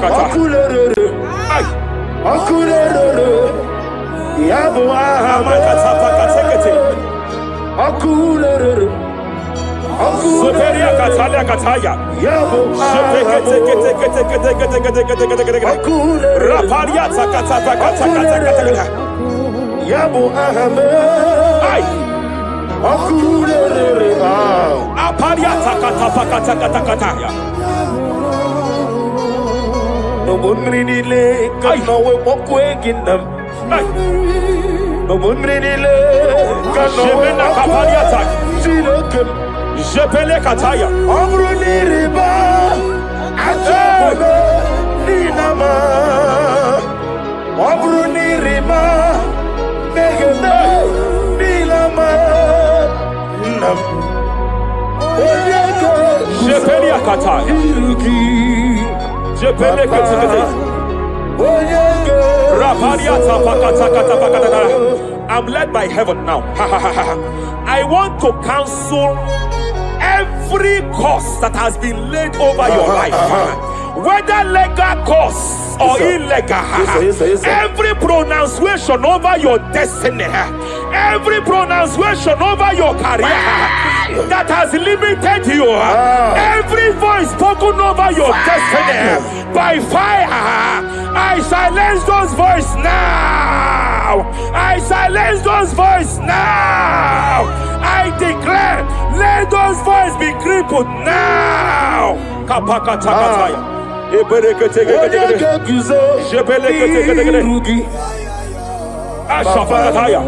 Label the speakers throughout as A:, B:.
A: Akulere. Akulere. Yabo Akulere.
B: Superia Catalia Cataya.
A: Yabo
B: Raparia Takata.
A: Yabo
B: Ay.
A: Akulere.
B: Aparia Takata.
A: No bunrinile kano we mokwegindam. No bunrinile kano we
B: Kapariata.
A: Silokem.
B: Jepele Kataya.
A: Amruniriba Ajabe Ninama Amruniriba Megane Nilama Nam
B: Jepele Kataya. Jepele Kataya. I'm led by heaven now. I want to counsel every curse that has been laid over your life, whether legal curse or illegal. Every pronunciation over your destiny, every pronunciation over your career that has limited you, every voice spoken over your destiny by fire, I silence those voices now. I silence those voices now. I declare, let those voices be crippled now. Kapakatakataya. Ashafakataya.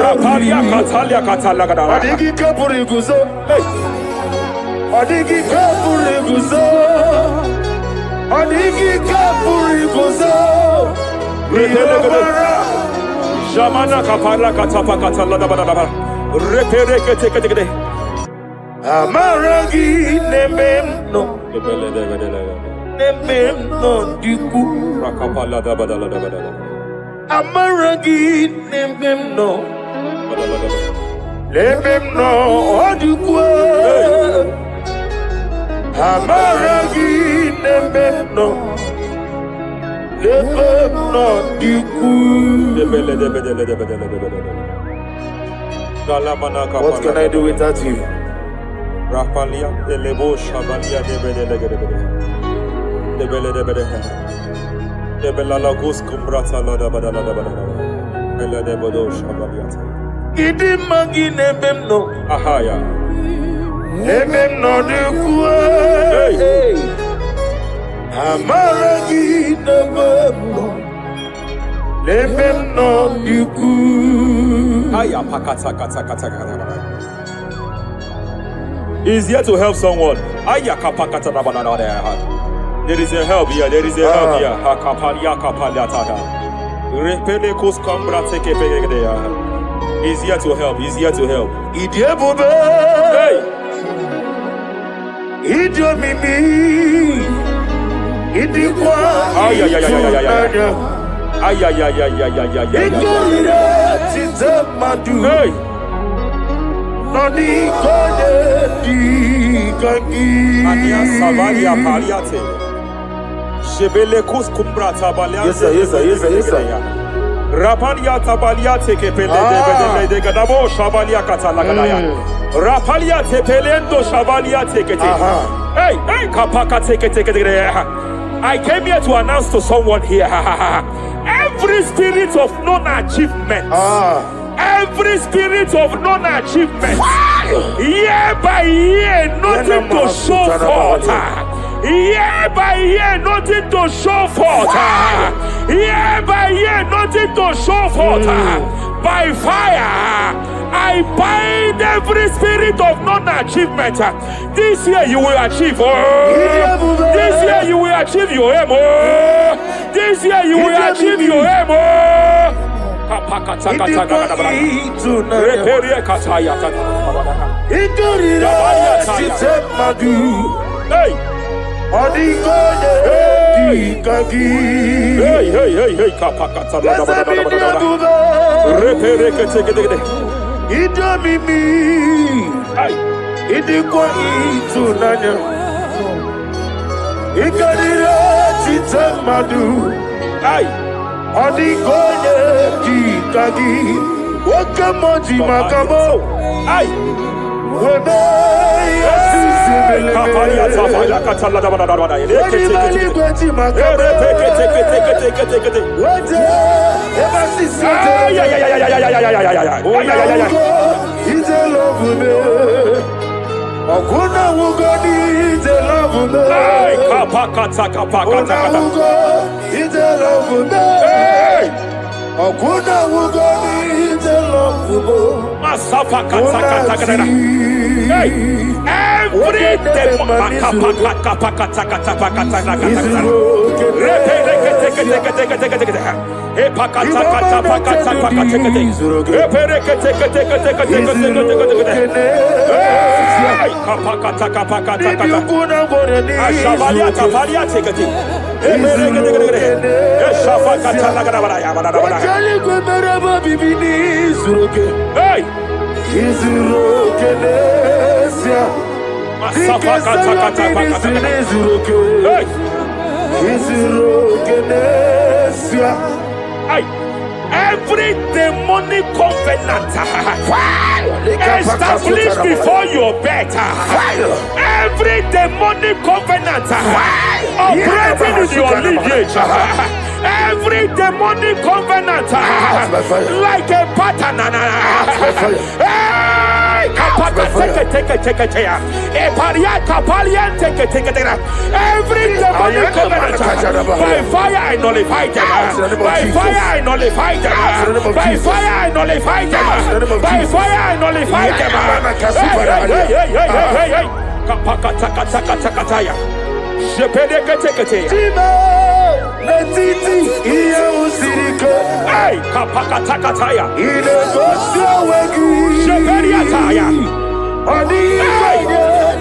B: Raparia Catalia Catalaga.
A: Adigi Kapuriguzo. Adigi Kapuriguzo. Adigi Kapuriguzo.
B: Jamana Kapara Katapa Catalada. Repere Kete.
A: Amaragi Nememno. Nememno Diku.
B: Rakapala Dabadala.
A: Amaragi Nememno. Nememno Diku. Amaragi Nememno. Nememno Diku. What can I do without you?
B: Rapalia, Elebo, Shabalia, de Belalagus, Cumbrata, Bella de Bodo, Shabaliata.
A: Idimagi Nememno.
B: Ahaya.
A: Nememno Diku. Amaragi Nememno. Nememno Diku.
B: Aya Pakata. Is here to help someone. Aya Kapakata. There is a help here. Hakapalia Kapaliata. Repelekos Cambra take He's here to help.
A: Idiabube.
B: Hey.
A: Idiomimi. Idikwa.
B: Ay. Hey.
A: Nani kode di kangi.
B: Ania Savaria Paliate. Shebelekus Cumbrata Balia.
A: Yes, sir.
B: Rapalia Tabalia take de Gadabo Shabalia Catalagadaya. Rapalia Tepelendo Shabalia take it. Hey, Kapaka take it. I came here to announce to someone here. Every spirit of non-achievement. Every spirit of non-achievement. Year by year, nothing to show forth. Year by year, nothing to show forth. Year by year, nothing to show forth. By fire, I bind every spirit of non-achievement. This year you will achieve. This year you will achieve your aim. This year you will achieve your aim. Hey.
A: Odikonye dikagi.
B: Hey, kapakata la da da. Repere ke.
A: Idomimi. Idikwa itunanya. Ikadira chitamadu. Odikonye dikagi. Wakamoji makamo. Webe yasisibele.
B: Kapalia tafala katala da da.
A: Wajibali gweji makamo.
B: Repeke.
A: Waje ebasisi. He's a love me. Okuna wugoni he's a love me.
B: Kapakata.
A: He's a love me. Okuna wugoni he's a love me.
B: Masafa kata. Every day kapakata. Every demonic covenant established before your bed, every demonic covenant operating in your lineage, every demonic covenant like a pattern. Every demonic covenant by fire I nullify them. By fire I nullify them. By fire I nullify them. By fire I nullify them.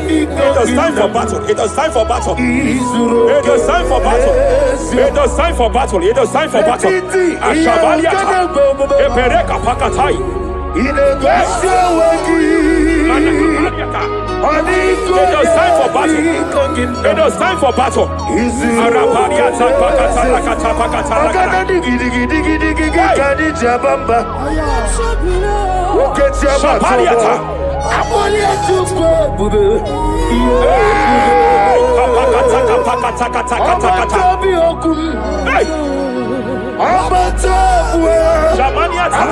B: It is time for battle. It is time for battle. It is time for battle. It is time for battle. It is time for battle. Ashabaliata. Epereka pakatai. It is time for battle. It is time for battle. Arapariata pakatala katapakatala. Shabaliata.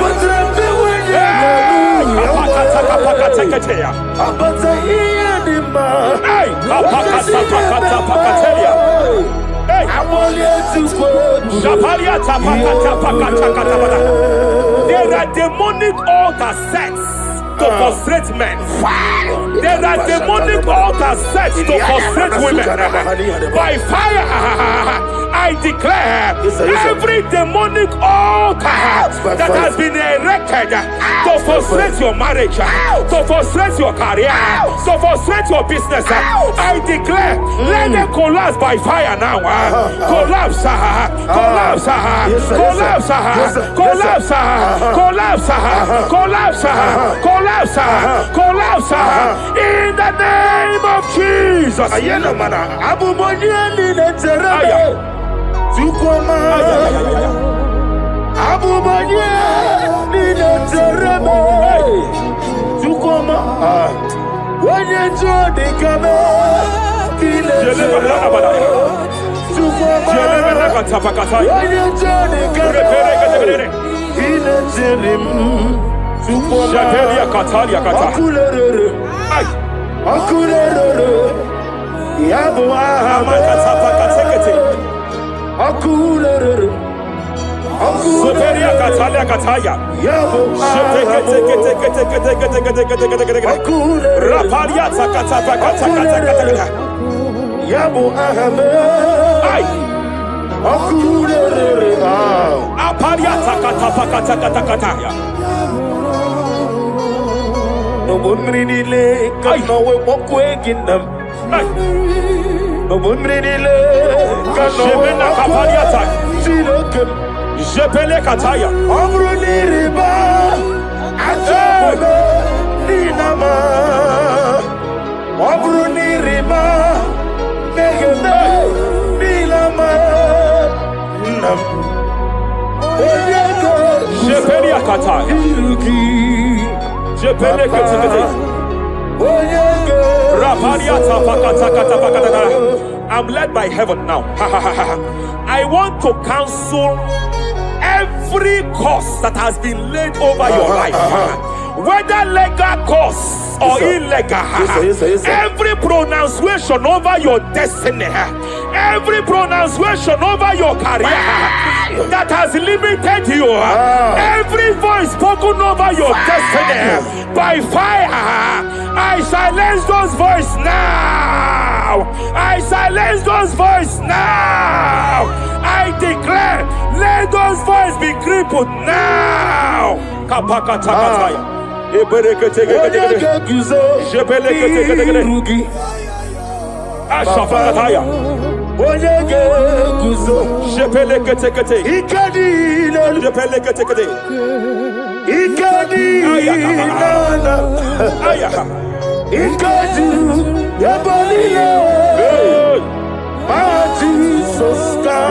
B: There are demonic altars set to frustrate men. There are demonic altars set to frustrate women. By fire, I declare every demonic altar that has been erected to frustrate your marriage, to frustrate your career, to frustrate your business, I declare, let them collapse by fire now. Collapse, collapse, collapse, collapse, collapse, collapse, collapse, collapse, in the name of Jesus. Jebena kapaliata. Jebele kataya. Jebele kataya. Jebele kataya. I'm led by heaven now. I want to cancel every curse that has been laid over your life, whether legal curse or illegal. Every pronunciation over your destiny, every pronunciation over your career that has limited you, every voice spoken over your destiny by fire, I silence those voices now. I silence those voices now. I declare, let those voices be crippled now. Kapakatakataya. Ashafakataya.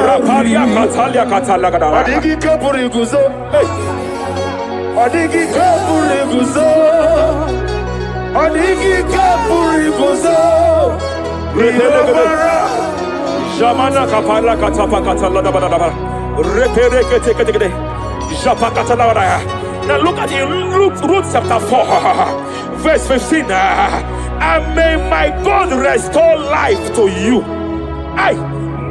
B: Rapalia Katalia Katalagada.
A: Adigi kapuriguzo. Adigi kapuriguzo. Adigi kapuriguzo.
B: Jamana Kapala Katapa Katalada. Repere Kete. Japakatalada. Now look at it, Ruth chapter 4, verse 15. And may my God restore life to you.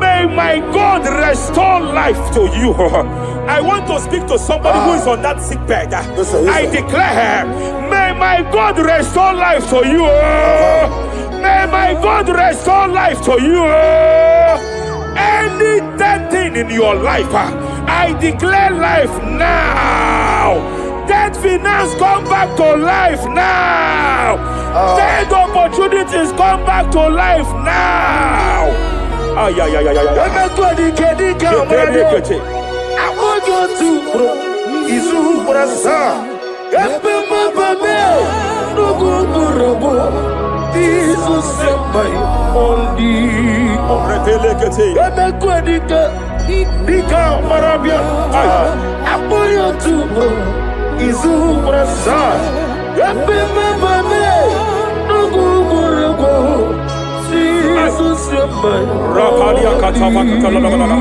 B: May my God restore life to you. I want to speak to somebody who is on that sick bed. I declare, may my God restore life to you. May my God restore life to you. Any dead thing in your life, I declare life now. Dead finance come back to life now. Dead opportunities come back to life now. I want you to Rapalia Katama Katalana.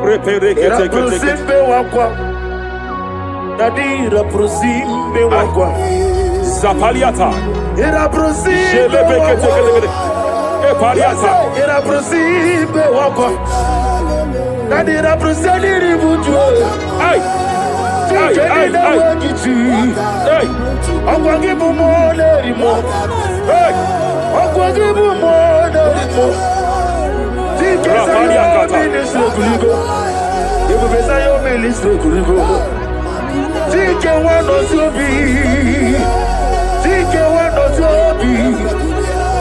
B: Repere Nadira prosimbe wakwa Zapaliata Era prosimbe wakwa Epariata Era prosimbe wakwa Nadira prosaliri bujwa Ay Akwagibu mole rimo Akwagibu mole rimo Rapalia Katama Ibu besa yo ministro kuligo Tike wano zobi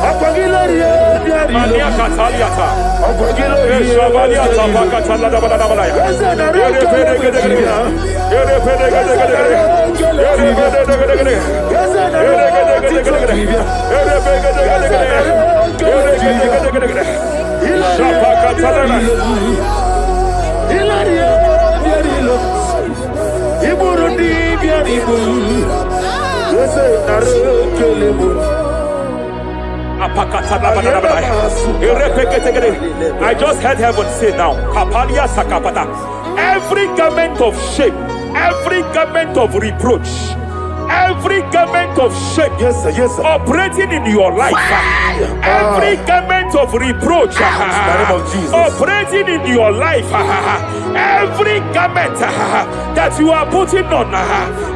B: Akwagilo ye biari Mania Kataliata Akwagilo ye Shavaliata Pakatalada Badabaya I just heard heaven say now, Kapalia Sakapata. Every garment of shame, every garment of reproach, every garment of shame,
A: yes, sir.
B: Operating in your life, every garment of reproach, operating in your life, every garment that you are putting on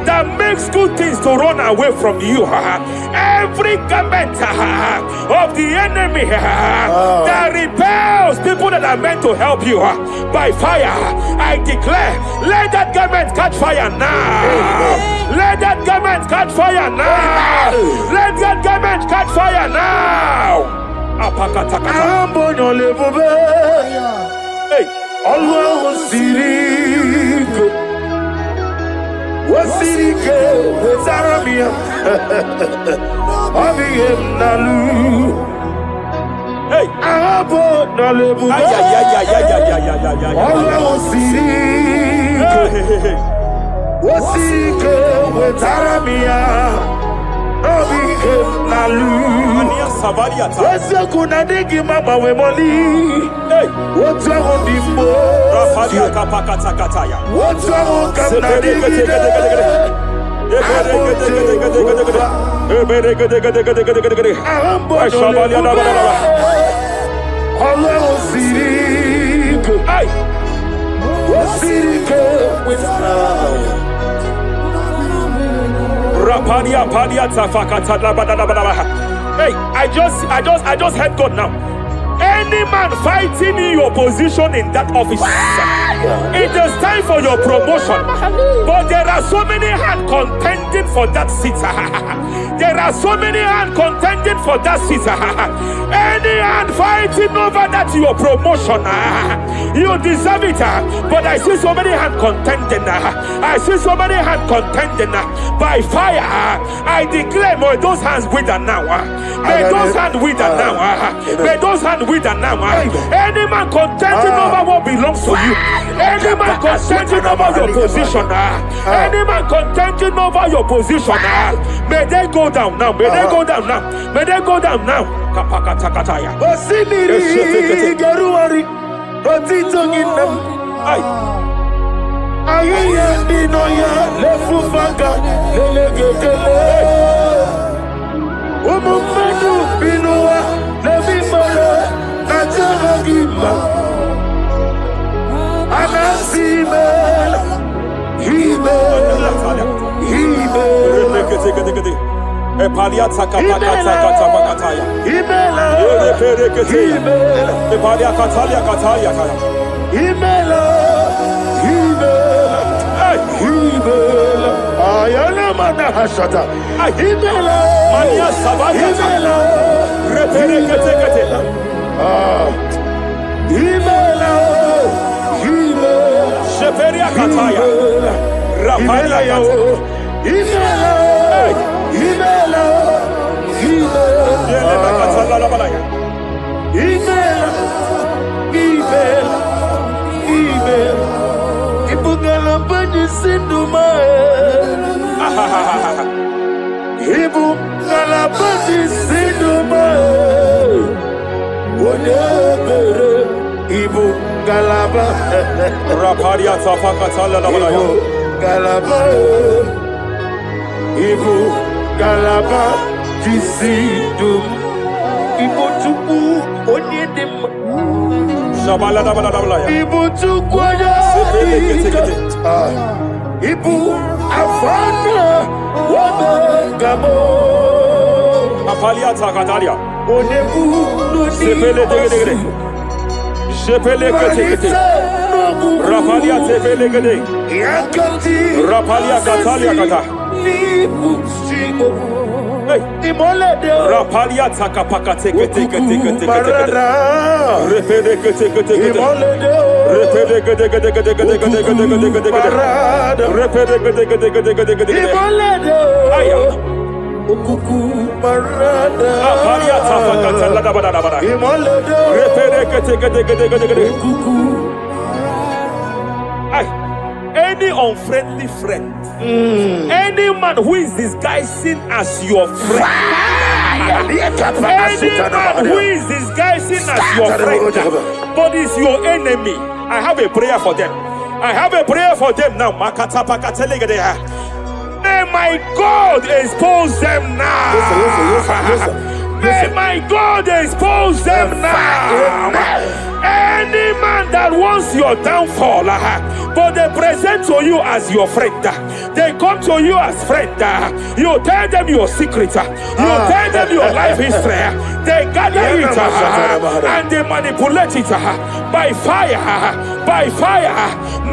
B: that makes good things to run away from you, every garment of the enemy that repels people that are meant to help you by fire, I declare, let that garment catch fire now. Let that garment catch fire now. Let that garment catch fire now. Apakatakata.
A: Ambono lebube.
B: Hey.
A: Allah sirike. Wasirike zaramia. Abiyem nalu.
B: Hey.
A: Ambono lebube.
B: Ay.
A: Allah sirike. Wasirike zaramia. Abiyem nalu.
B: Ania Savariata.
A: Wese kuna digi mama we moli.
B: Hey.
A: What's wrong with the boy?
B: Rafalia Kapakatakataya.
A: What's wrong with the
B: Hey, I just heard God now. Any man fighting in your position in that office, it is time for your promotion. But there are so many hands contending for that seat. There are so many hands contending for that seat. Any hand fighting over that your promotion, you deserve it. But I see so many hands contending. I see so many hands contending by fire. I declare, may those hands wither now. May those hands wither now. May those hands wither now. Any man contending over what belongs to you. Any man contending over your position. Any man contending over your position. May they go down now. May they go down now. May they go down now. Kapakatakataya.
A: Osimiri garuari otitongina. Ayaya dinoya lefufanga lelegedele. Umumenu binua levimala najavagima. Anasimela himela himela.
B: Epalia Takapakataya.
A: Himela himela.
B: Epalia Katalia Katalia.
A: Himela himela. Himela. Ayana mana hashata. Himela.
B: Mania Savaya.
A: Himela.
B: Reperekete.
A: Himela. Himela.
B: Sheperia Kataya. Rapalia Kataya.
A: Himela. Himela. Himela. Himela. Himela. Himela. Ibugala bani sinduma. Ibugala bani sinduma. Wonebere ibugala ba.
B: Rapalia Tapakatala Labalaya.
A: Galaba. Ibugala ba disindum. Ibotuku onyedim.
B: Shabala Labalaya.
A: Ibotuku ya. Ibu afana wabengamo.
B: Apalia Takatalia.
A: Onebu
B: Sepele degede. Sepele kete. Rapalia Sepele gede.
A: Yakati.
B: Rapalia Katalia Kata.
A: Nibu sigo.
B: Hey.
A: Imolede.
B: Rapalia Takapakate.
A: Marada.
B: Repede kete.
A: Imolede.
B: Repede gede.
A: Marada.
B: Repede gede.
A: Imolede.
B: Aya.
A: Ukuku marada.
B: Apalia Tapakatala Labalaya.
A: Imolede.
B: Repede gede.
A: Ukuku.
B: Any unfriendly friend, any man who is disguising as your friend, any man who is disguising as your friend, but is your enemy, I have a prayer for them. I have a prayer for them now. May my God expose them now.
A: Listen.
B: May my God expose them now. Any man that wants your downfall, but they present to you as your friend, they come to you as friend, you tell them your secret, you tell them your life history, they gather it and they manipulate it by fire.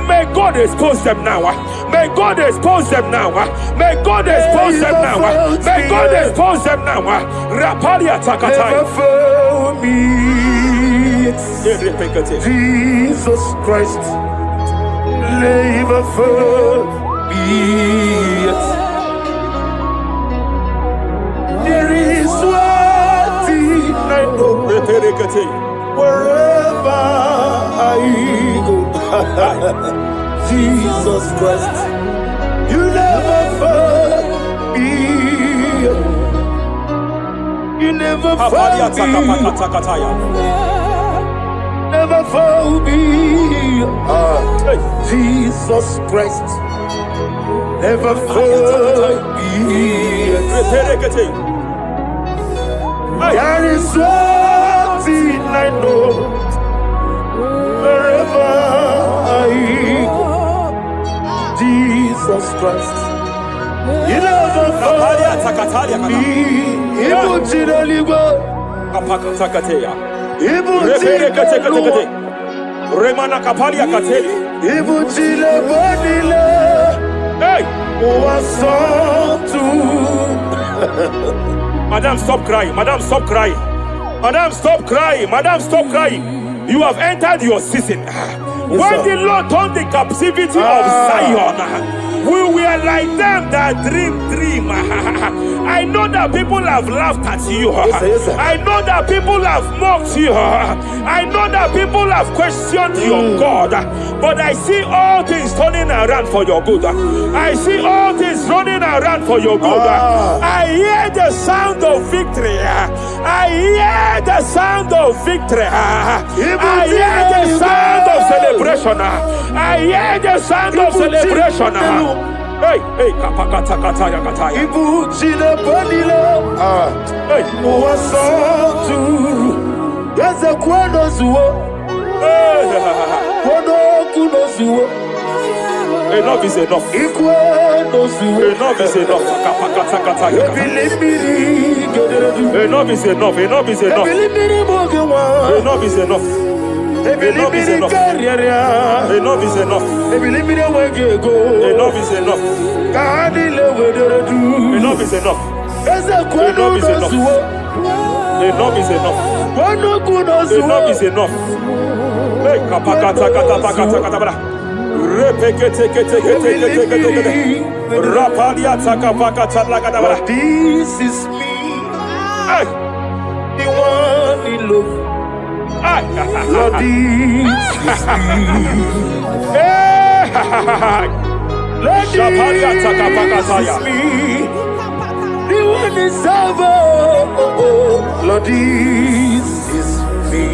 B: May God expose them now. May God expose them now. May God expose them now. May God expose them now. Rapalia Takataya.
A: me. Jesus Christ, never for me. There is one thing I know. Wherever I go, Jesus Christ, you never fail me. You never fail me. Never fail me. Jesus Christ, never fail me. There is one thing I know. Wherever I go, Jesus Christ, you never fail me.
B: Madam, stop crying. Madam, stop crying. Madam, stop crying. Madam, stop crying. You have entered your season. When the Lord turned the captivity of Zion, we were like them that dream. I know that people have laughed at you.
A: Yes, sir.
B: I know that people have mocked you. I know that people have questioned your God. But I see all things turning around for your good. I see all things running around for your good. I hear the sound of victory. I hear the sound of victory. I hear the sound of celebration. I hear the sound of celebration. Hey, hey, kapakata kataya kataya.
A: Ibu chile panilo. Hey, uwasotu. Yaza kwano zuo. Kwano kuno zuo.
B: Enough is enough.
A: Ikwano zuo.
B: Enough is enough. Kapakata kataya. Enough is enough. Enough is enough. Enough is enough. Enough is enough. Enough is enough. Enough is enough. Enough is enough. Enough is enough. Enough is enough. Enough is enough. Hey, kapakata katapakata katabara. Repekete kete kete kete kete. Rapalia takapakata lagadabara.
A: This is me.
B: Hey,
A: The one in love. Lord, this is me. Lord, this is me. The one is over. Lord, this is me.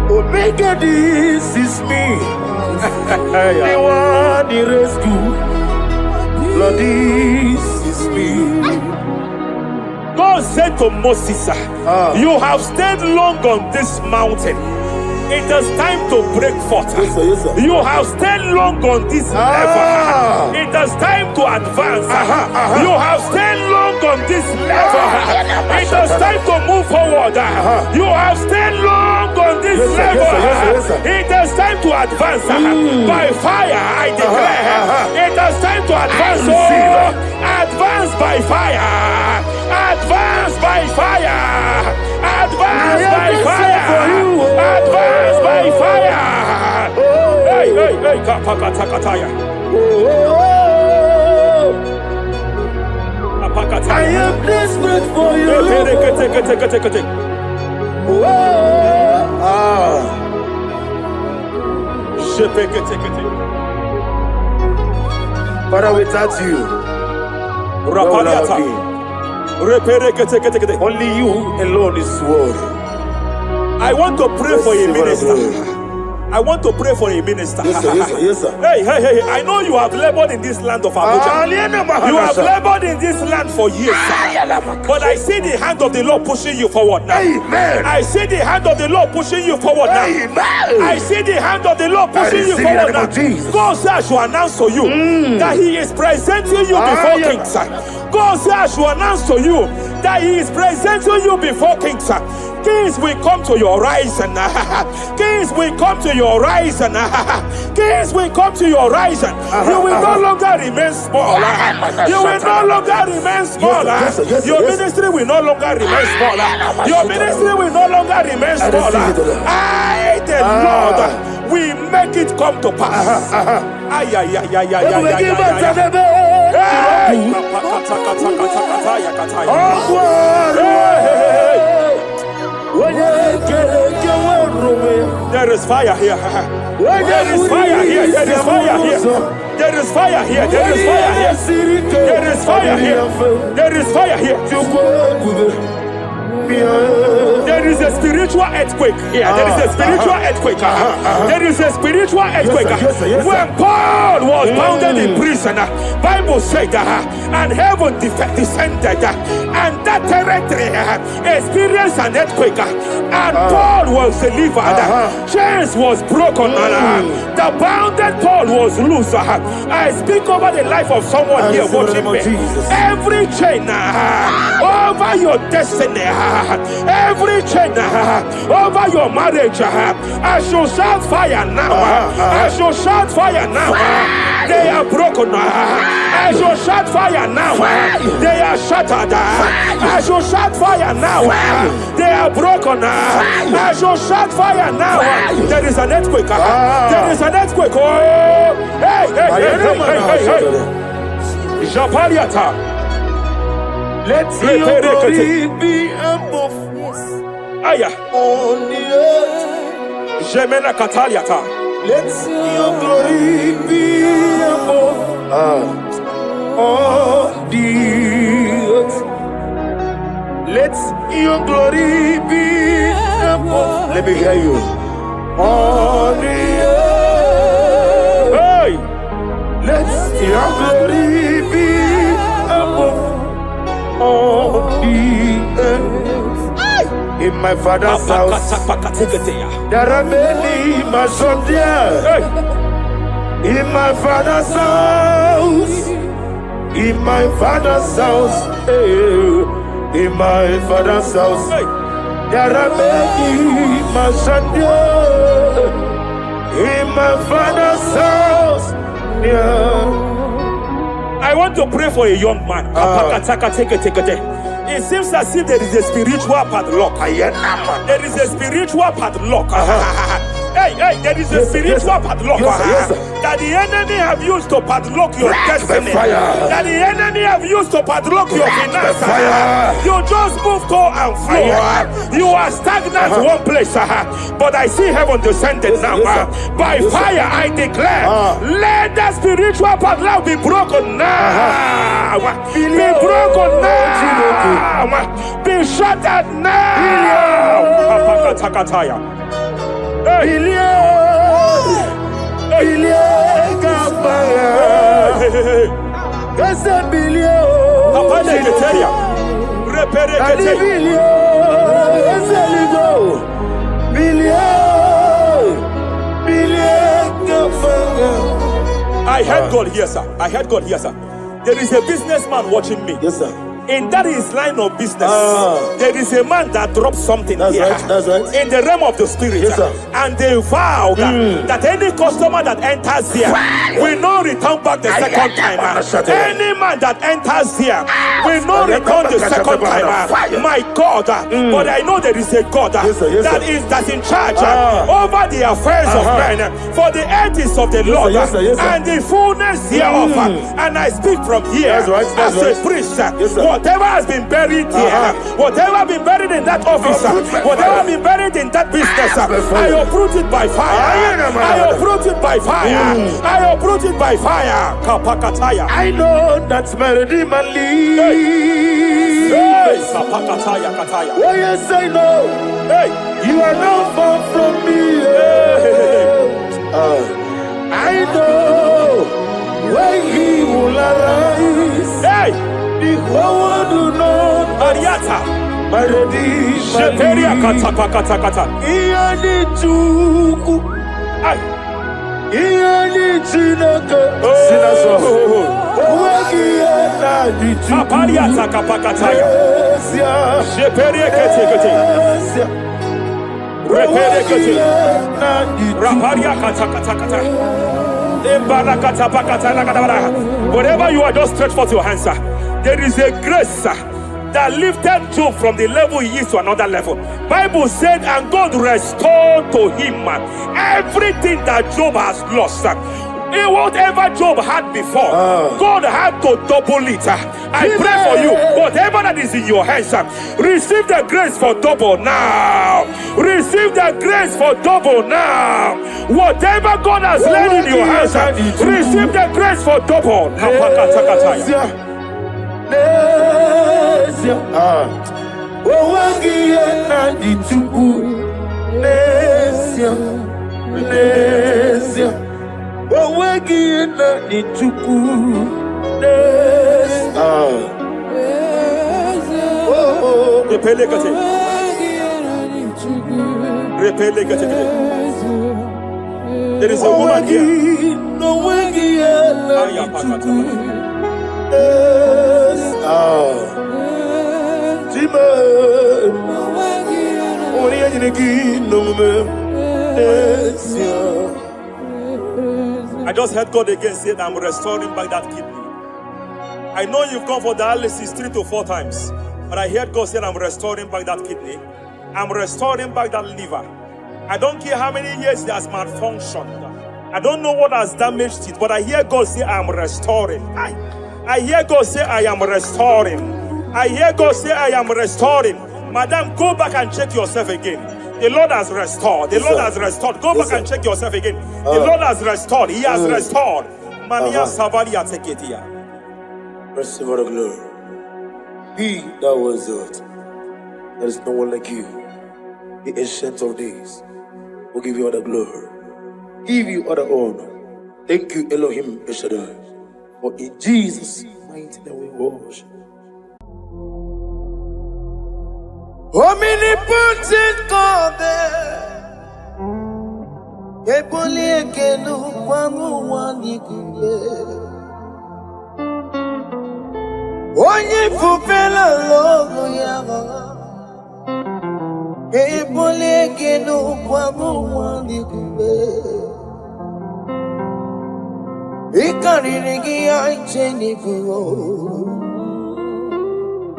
A: Omega, this is me. The one in rescue. Lord, this is me.
B: God said to Moses, you have stayed long on this mountain. It is time to break forth.
A: Yes, sir, yes, sir.
B: You have stayed long on this level. It is time to advance. You have stayed long on this level. It is time to move forward. You have stayed long on this level.
A: Yes, sir.
B: It is time to advance. By fire, I declare. It is time to advance. Advance by fire. Advance by fire. Advance by fire. Advance by fire. Hey, hey, hey, kapakata kataya.
A: I am desperate for you. Father, without you, only you alone is worthy.
B: I want to pray for a minister. I want to pray for a minister.
A: Yes, sir, yes, sir, yes, sir.
B: Hey, I know you have labored in this land of Abuja. You have labored in this land for years. But I see the hand of the Lord pushing you forward now.
A: Amen.
B: I see the hand of the Lord pushing you forward now.
A: Amen.
B: I see the hand of the Lord pushing you forward now. God says I should announce to you that He is presenting you before kings. God says I should announce to you that He is presenting you before kings. Kings will come to your horizon. Kings will come to your horizon. Kings will come to your horizon. You will no longer remain small. You will no longer remain small. Your ministry will no longer remain small. Your ministry will no longer remain small. I, the Lord, will make it come to pass. Ay, ay, ay, ay, ay, there is fire here. There is fire here. There is fire here. There is fire here. There is fire here. There is fire here. There is fire here. There is a spiritual earthquake here. There is a spiritual earthquake. There is a spiritual earthquake. When Paul was bounded in prison, Bible said, and heaven descended, and that territory experienced an earthquake, and Paul was delivered. Chains was broken. The bounded Paul was loose. I speak over the life of someone here watching me. Every chain over your destiny, every chain over your marriage, I shall shout fire now. I shall shout fire now. They are broken. I shall shout fire now. They are shattered. I shall shout fire now. They are broken. I shall shout fire now. There is an earthquake. There is an earthquake. Oh, hey, hey, hey, hey, hey, hey. Japaliata.
A: Let your glory be above
B: Aya.
A: on the earth.
B: Jemena Kataliata.
A: Let your glory be above on the earth. Let your glory be above. Let me hear you. On the earth.
B: Hey.
A: Let your glory be above on the earth. In my father's house, there are many mansions there. In my father's house, in my father's house, in my father's house, there are many mansions there. In my father's house,
B: I want to pray for a young man. It seems as if there is a spiritual padlock. There is a spiritual padlock. Hey, hey, there is a spiritual padlock that the enemy have used to padlock your destiny. That the enemy have used to padlock your finances. You just move to and fire. You are stagnant one place, but I see heaven descended now. By fire, I declare, let that spiritual padlock be broken now. Be broken now. Be shattered now. I heard God here, sir. I heard God here, sir. There is a businessman watching me.
A: Yes, sir.
B: In that his line of business, there is a man that dropped something here.
A: That's right.
B: In the realm of the spirit,
A: yes, sir.
B: And they vow that any customer that enters here will not return back the second time. Any man that enters here will not return the second time. My God, but I know there is a God that's in charge over the affairs of men. For the earth is of the Lord and the fullness hereof. And I speak from here as a priest. Whatever has been buried here, whatever been buried in that office, whatever been buried in that business, I uproot it by fire. I uproot it by fire. I uproot it by fire. Kapakataya.
A: I know that's my Redeemer lives.
B: Kapakataya kataya.
A: Oh yes, I know.
B: Hey,
A: you are not far from me. I know when He will arise.
B: Hey.
A: The whole world do not
B: Mariata.
A: my Redeemer
B: Sheperia kata kata kata.
A: Ianichuku. Iani Chinaka, Sinaso, Wagia,
B: Apalia Takapakataya, Sheperia Kete, Repere Kete, Raparia Katakata, whatever you are, just stretch forth your hands, sir. There is a grace, sir, that lifted Job from the level he is to another level. Bible said, and God restored to him everything that Job has lost. Whatever Job had before, God had to double it. I pray for you, whatever that is in your hands, receive the grace for double now. Receive the grace for double now. Whatever God has laid in your hands, receive the grace for double. There is a woman here. I just heard God again say that I'm restoring back that kidney. I know you've gone for dialysis 3 to 4 times, but I heard God say I'm restoring back that kidney. I'm restoring back that liver. I don't care how many years it has malfunctioned. I don't know what has damaged it, but I hear God say I'm restoring. I hear God say I am restoring. I hear God say I am restoring. Madam, go back and check yourself again. The Lord has restored. The Lord has restored. Go back and check yourself again. The Lord has restored. He has restored. Mania Savaria Teketia.
A: Receive all the glory. He that was it. There is no one like you. The ancient of days will give you all the glory. Give you all the honor. Thank you, Elohim Eshadai. For in Jesus' mighty name we worship. Omnipotent God, Epoliekenu kwamu wanikuye. Onye fupela logo yaga, Epoliekenu kwamu wanikuye. Ikarigi aicheni fuo.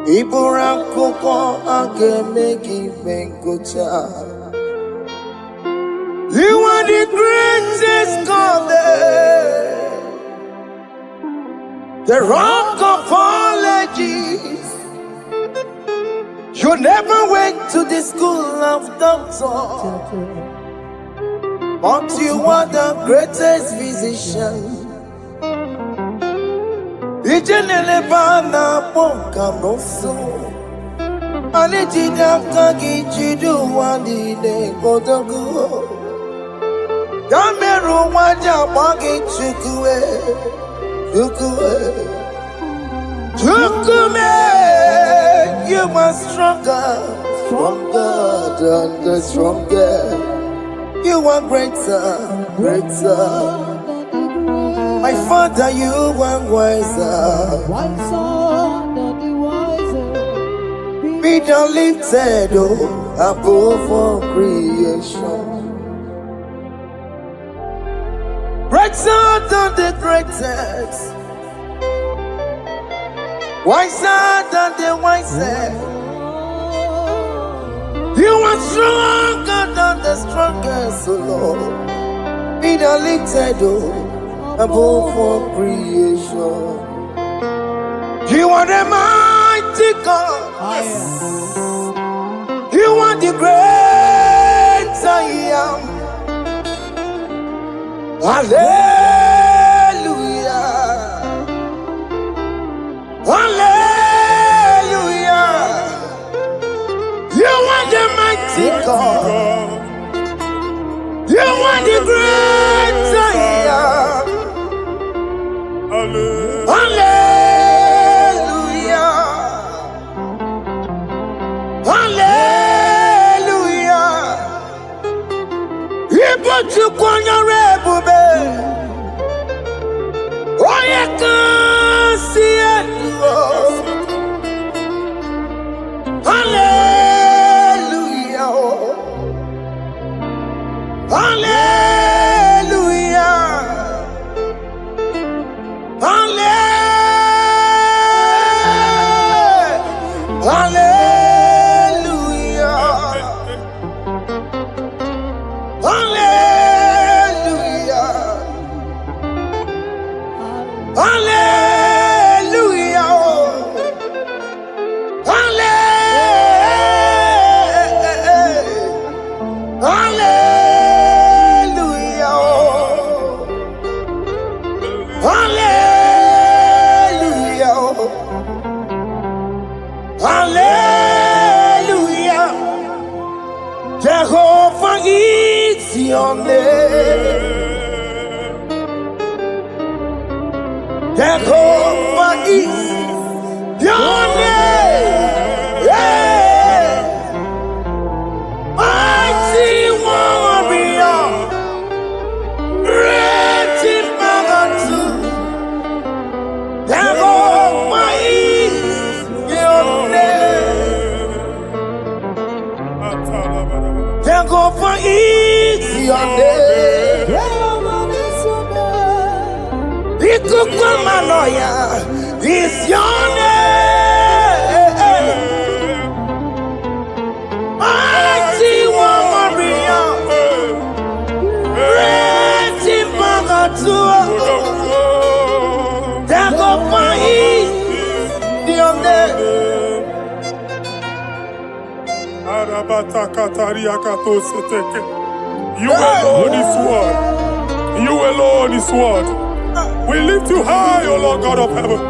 A: Iburakoko akemeki benkocha. You are the greatest God, the rock of all ages. You never went to the school of doctor, but you are the greatest physician. Ijenele bana ponka noso Alijida kagi jidu wandi de kodogu Dameru waja bagi chukue Chukume You are stronger than the stronger You are greater My Father, you are wiser. Be thou lifted above all creation. Greater than the greatest. Wiser than the wisest. You are stronger than the strongest, O Lord. Be thou lifted above all creation. You are the mighty God. You are the great I am. Hallelujah. Hallelujah. You are the mighty God. You are the great I am. Hallelujah. Hallelujah. You put you on your rebel. Hallelujah. Hallelujah. Hallelujah. Hallelujah. Hallelujah. Hallelujah. Hallelujah. Jehovah is your name. Jehovah is your name. Yeah. Mighty warrior. Great in magnitude. Jehovah is your name. Jehovah is your name. Ikukwamanoya is your name. Mighty warrior. Great in magnitude. Jehovah is your name.
B: You alone is word. You alone is word. We lift you high, O Lord God of heaven,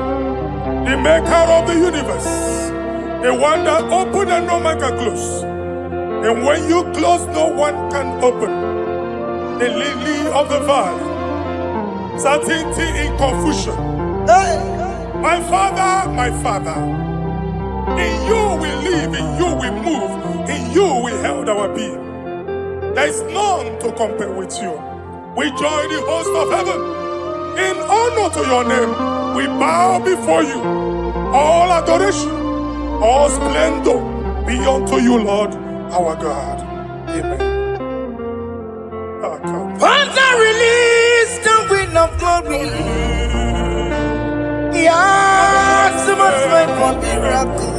B: the maker of the universe, the one that opened and no man can close. And when you close, no one can open. The lily of the valley, certainty in confusion. My Father, in you we live, in you we move, in you we held our being. There is none to compare with you. We join the host of heaven. In honor to your name, we bow before you. All adoration, all splendor be unto you, Lord, our God. Amen.
A: Father, release the wind of glory. Yeah, so much time for miracle.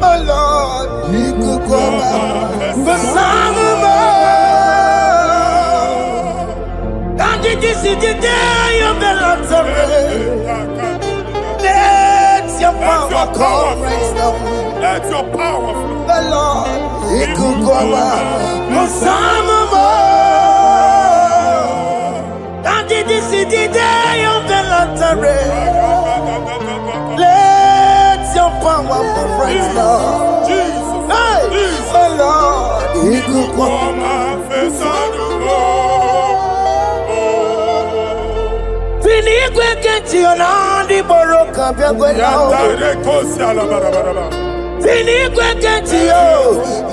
A: Oh Lord, we could go back. But some of and this is the day of the Lord's rain. Let your power come right now.
B: Let your power flow.
A: The Lord, He could go back. But some of and this is the day of the Lord's rain. Let your power come right now.
B: Jesus,
A: hey,
B: Jesus.
A: The Lord, He could go back. Finigwe kenti onandi boroka biagwela. Finigwe kenti yo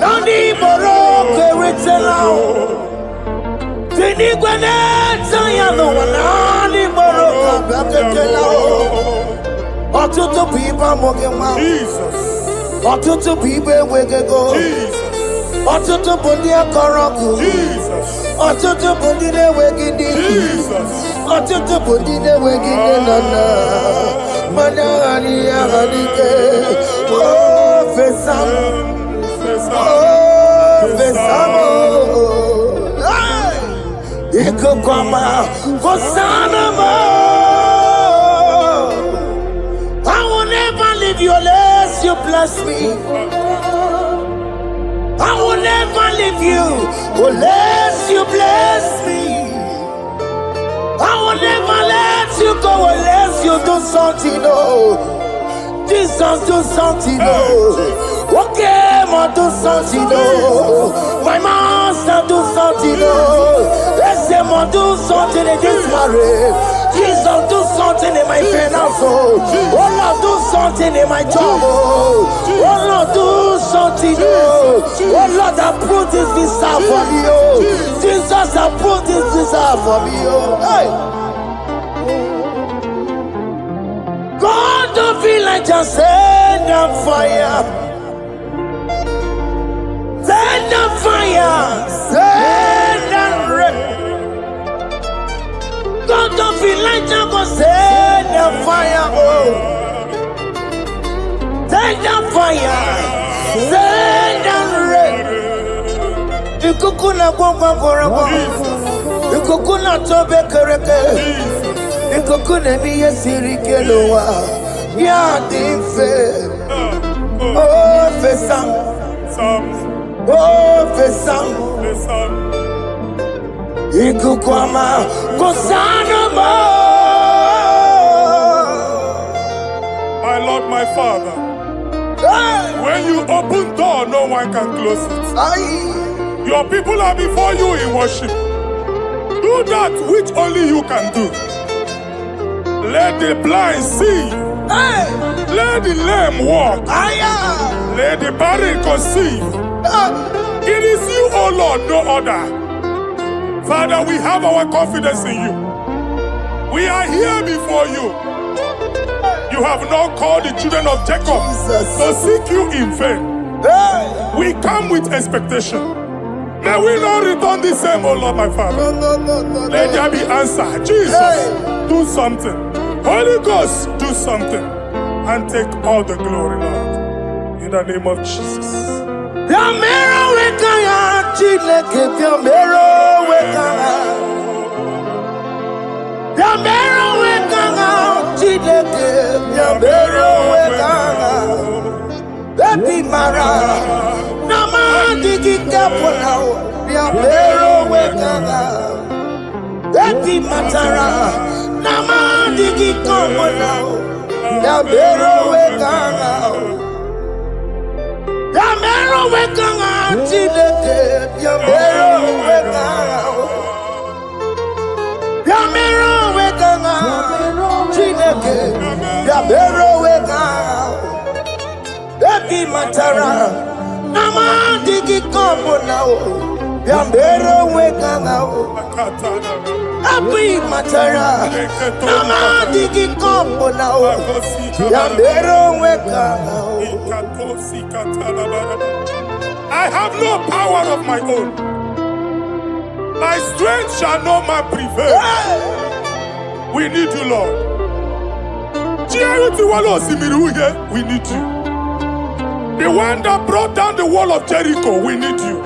A: nandi boroka ritela. Finigwe neta ya no nandi boroka biagwela. Otutu pipa mogema.
B: Jesus.
A: Otutu pipa wegego.
B: Jesus.
A: Otutu bundi akoroku.
B: Jesus.
A: Otutu bundi ne wegindi.
B: Jesus.
A: Otutu bundi ne wegindi nana. Mana ani ahanike. Oh fesam. Oh fesam. Iko kwama kosana mo. I will never leave you unless you bless me. I will never leave you unless you bless me. I will never let you go unless you do something, oh. Jesus, do something, oh. Okay, ma do something, oh. My master, do something, oh. Let's say, ma do something in this marriage. Jesus, do something in my finance, oh. Oh, Lord, do something in my job, oh. Oh, Lord, do something, oh. Oh, Lord, approve this visa for me, oh. Jesus, approve this visa for me, oh. Hey. God, don't feel like just send a fire. Send a fire. Send fire. Send and rain. The coconut go. The coconut tobe kereke. The coconut be a sirikeloa. Ya dimfe. Oh, fesam. Oh, fesam. Ikukwama kosanoma.
B: My Lord, my Father, when you open door, no one can close it. Your people are before you in worship. Do that which only you can do. Let the blind see. Let the lame walk. Let the barren conceive. It is you, O Lord, no other. Father, we have our confidence in you. We are here before you. You have not called the children of Jacob to seek you in vain. We come with expectation. May we not return the same, O Lord, my Father. Let there be answer. Jesus, do something. Holy Ghost, do something. And take all the glory, Lord. In the name of Jesus.
A: Baby Mara, Nama Digi Kaponao, Yabero Wekanga, Baby Matara, Nama Digi Kaponao, Yabero Wekanga, Yabero Wekanga, Chileke, Yabero Wekanga, Yabero Wekanga, Chileke, Yabero Wekanga. Baby Matara, Nama Digi Combo now, Yambero Weka now. Baby Matara, Nama Digi Combo now, Yambero Weka now.
B: I have no power of my own. My strength shall not prevail. We need you, Lord. We need you. The one that brought down the wall of Jericho, we need you.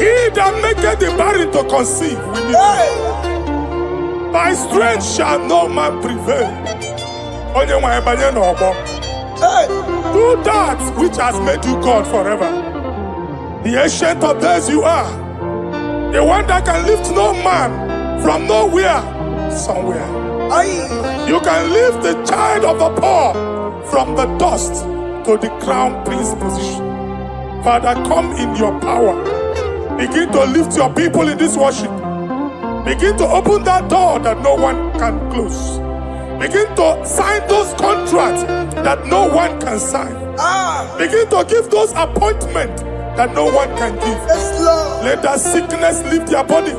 B: He that maketh the barren to conceive, we need you. My strength shall no man prevail. Do that which has made you God forever. The ancient of days you are. The one that can lift no man from nowhere, somewhere. You can lift the child of the poor from the dust to the crown prince position. Father, come in your power. Begin to lift your people in this worship. Begin to open that door that no one can close. Begin to sign those contracts that no one can sign. Begin to give those appointments that no one can give. Let that sickness leave their body.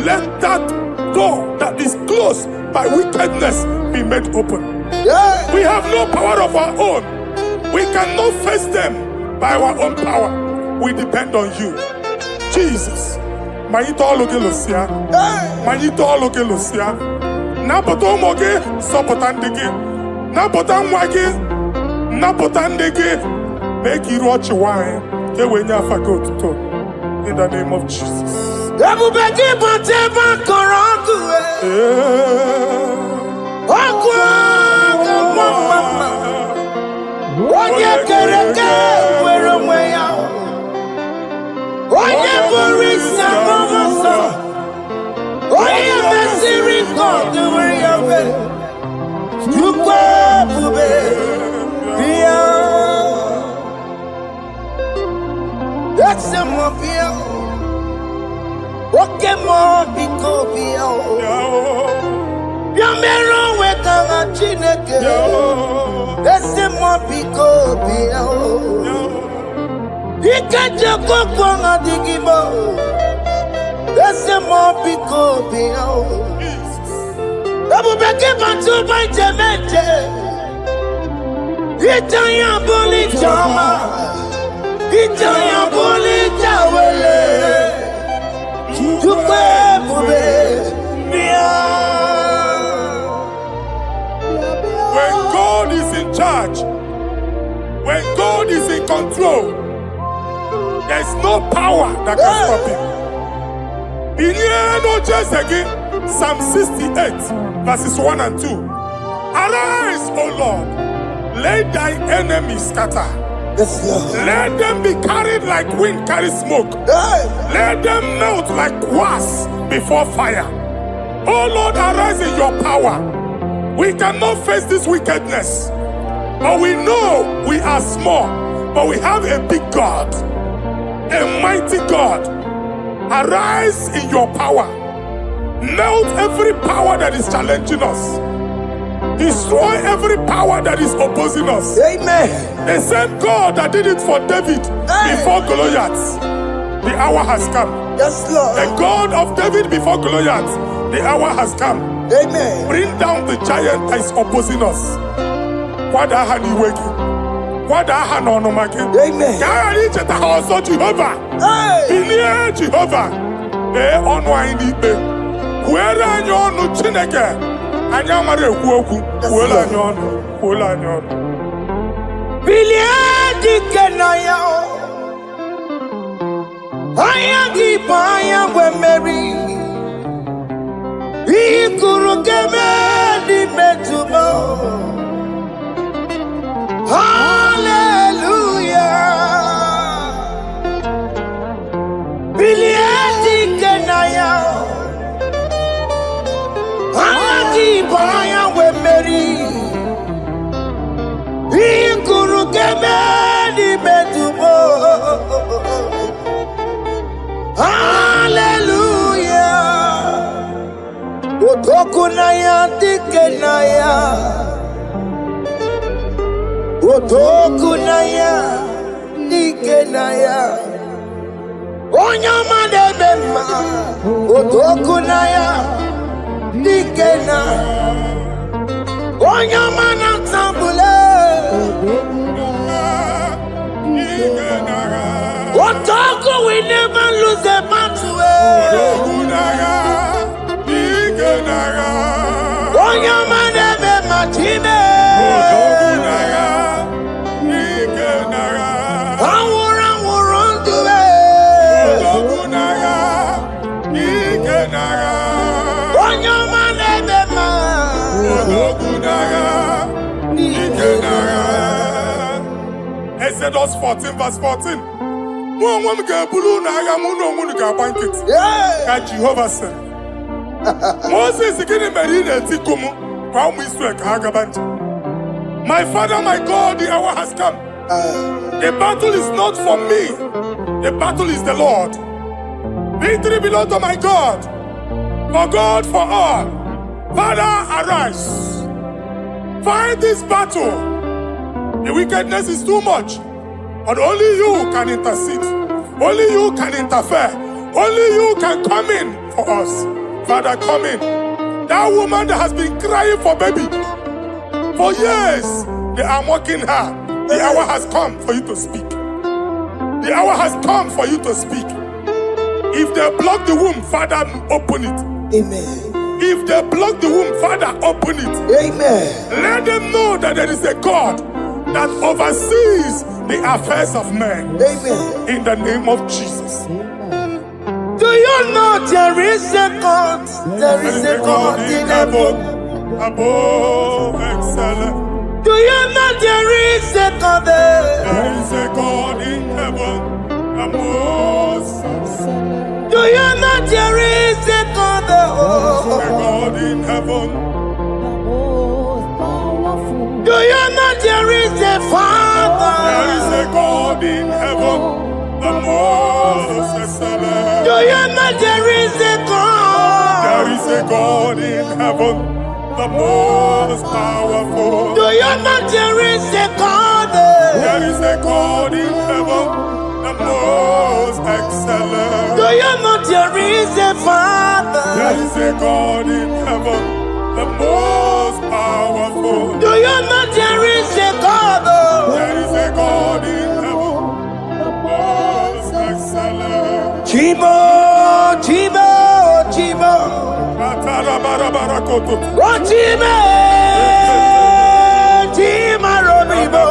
B: Let that door that is closed by wickedness be made open. We have no power of our own. We cannot face them by our own power. We depend on you. Jesus. Manito Logelosia. Manito Logelosia. Napoto Moge, Sopotandege. Napotan Wage. Napotandege. Make you watch wine. In the name of Jesus.
A: Oye kereke wero mweya, oye borisa momoso, oye mesiri kodu weriyawe, yukwe bube biya, ese mo biya, oke mo biko biya, yamero wekanga chineke. Ese mo biko biya, ikaje kokwanga digibo. Ese mo biko biya, abu beke bantu banjemeje. Itanya boli chama, itanya boli chawele. Chukwe bube biya.
B: When God is in charge,
C: no power that can stop him. Psalm 68, verses 1 and 2. Arise, O Lord, let thy enemies scatter.
A: Yes, Lord.
C: Let them be carried like wind carries smoke.
A: Hey.
C: Let them melt like wax before fire. Oh Lord, arise in your power. We cannot face this wickedness, but we know we are small, but we have a big God, a mighty God. Arise in your power. Melt every power that is challenging us. Destroy every power that is opposing us.
A: Amen.
C: The same God that did it for David before Goliath, the hour has come.
A: Yes, Lord.
C: The God of David before Goliath, the hour has come.
A: Amen.
C: Bring down the giant that is opposing us.
A: Amen.
C: Jehovah.
A: Otokunaya dikenaya, Otokunaya dikenaya, Onyama bema, Otokunaya dikena, Onyama natambule, Otoku we never lose a battle.
C: Exodus 14, verse 14. Jehovah said, Moses my father, my God, the hour has come. The battle is not for me. The battle is the Lord. Victory belongs to my God. For God, for all. Father, arise. Fight this battle. The wickedness is too much. But only you can intercede. Only you can interfere. Only you can come in for us. Father, come in. That woman that has been crying for baby for years, they are mocking her. The hour has come for you to speak. The hour has come for you to speak. If they block the womb, Father, open it.
A: Amen.
C: If they block the womb, Father, open it.
A: Amen.
C: Let them know that there is a God that oversees the affairs of men.
A: Amen.
C: In the name of Jesus.
A: Do you know there is a God? There is a God in heaven.
C: Above excellent.
A: Do you know there is a God there?
C: There is a God in heaven. Above excellent.
A: Do you know there is a God there?
C: There is a God in heaven.
A: Do you know there is a Father?
C: There is a God in heaven. The most excellent.
A: Do you know there is a God?
C: There is a God in heaven, the most powerful.
A: Do you know there is a God there?
C: There is a God in heaven, the most excellent.
A: Do you know there is a Father?
C: There is a God in heaven, the most powerful.
A: Do you know there is a God?
C: There is a God in heaven, the most excellent.
A: Chibo, Chibo, Chibo. Oh, Chibo, Chibo, Robibo.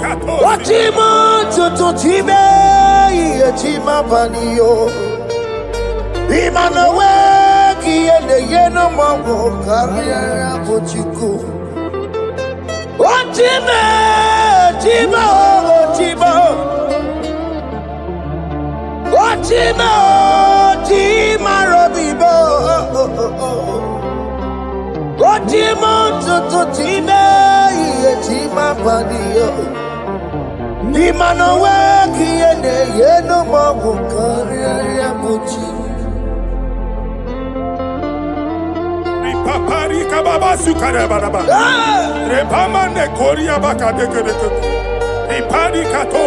A: Ochima tututime yechima panio. Imanawe kiende yeno mawo karia pochiku. Ochima Ochima robibo. Ochima tututime yechima panio. Imanawe kiende yeno mawo karia pochiku.
C: Papari kababa sukare baraba. Repama ne koria baka deke. Repari kato.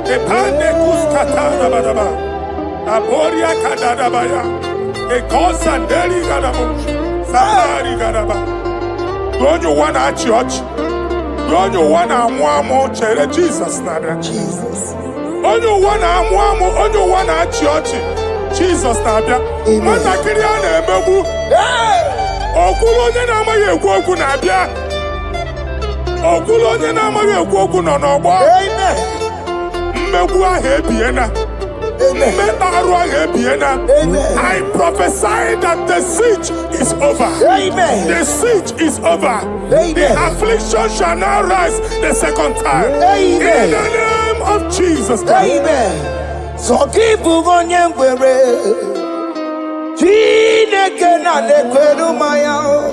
C: Repane kuskata baraba. Aboria kadada baya. E kosanderi gadabo. Safari gadaba. Don't you wanna church? Don't you wanna mwamo chere Jesus nada?
A: Jesus.
C: Don't you wanna church? Jesus nada. Mata kiriana emebu. Okulonye na amaghị ekwu okwu na-abịa. Okulonye na amaghị ekwu okwu nọ n'ọgbọ. Mmegbu ahụ ebiena. Mmeta arụ ahụ ebiena. I prophesy that the siege is over. The siege is over. The affliction shall now rise the second time. In the name of Jesus Christ.
A: So keep onye ngwere. Chineke na nekwenu maya o.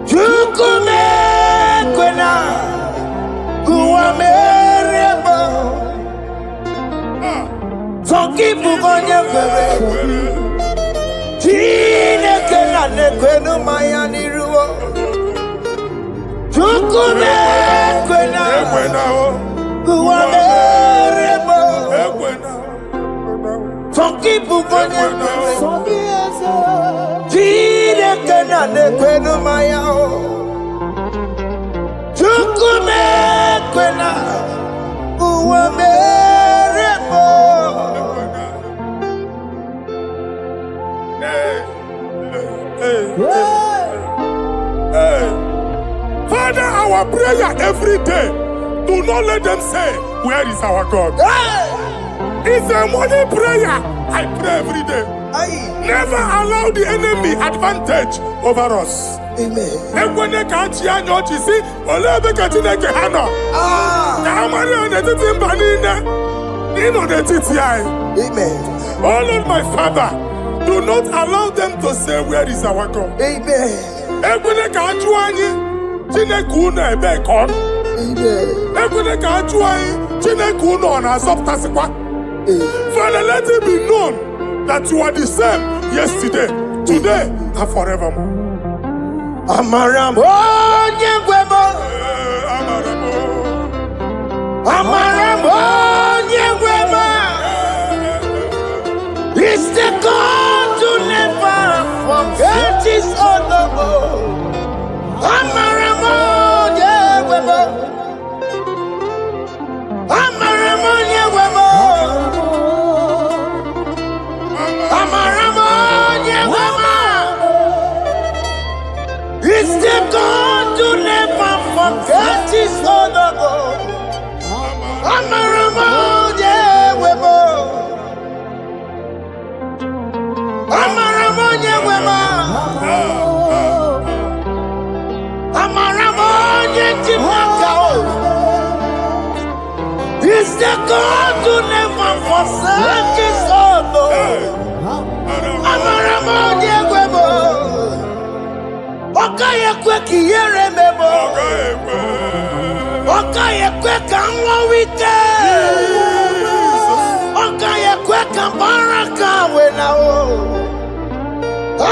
A: Chukume kwena kuwa merebo. Zonkipu konye kwere. Chineke na nekwenu maya niruo. Chukume kwena kuwa merebo. Some people go there. Chineke na nekwenu maya o. Chukume kwena uwa merebo.
C: Father, our prayer every day. Do not let them say, where is our God? It's a morning prayer. I pray every day. Never allow the enemy advantage over us.
A: Amen. Amen.
C: Oh Lord, my Father, do not allow them to say, where is our God?
A: Amen.
C: Father, let it be known that you are the same yesterday, today, and forevermore.
A: Amaramo nyengwemo. Amaramo nyengwemo. It's the God to never forget his honor. Amaramo nyengwemo. Amaramo nyengwemo. Amaramo nyengwemo. It's the God to never forget his honor. Amaramo nyengwemo. Amaramo nyengwemo. Amaramo nyengwemo. It's the God to never forsake his honor. Amaramo nyengwemo. Okaye kwe kiyere memo. Okaye kwe kanwa wite. Okaye kwe kambaraka wenao.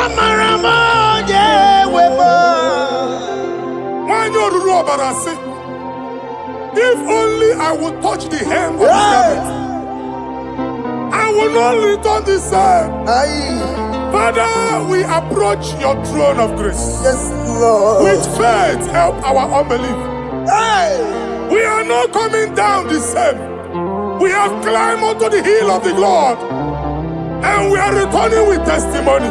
A: Amaramo nyengwemo.
C: Wanyoruru obarasi. If only I would touch the hem of his garment, I will not return the same. Father, we approach your throne of grace.
A: Yes, Lord.
C: With faith, help our unbelief. We are not coming down the same. We have climbed onto the hill of the Lord, and we are returning with testimony.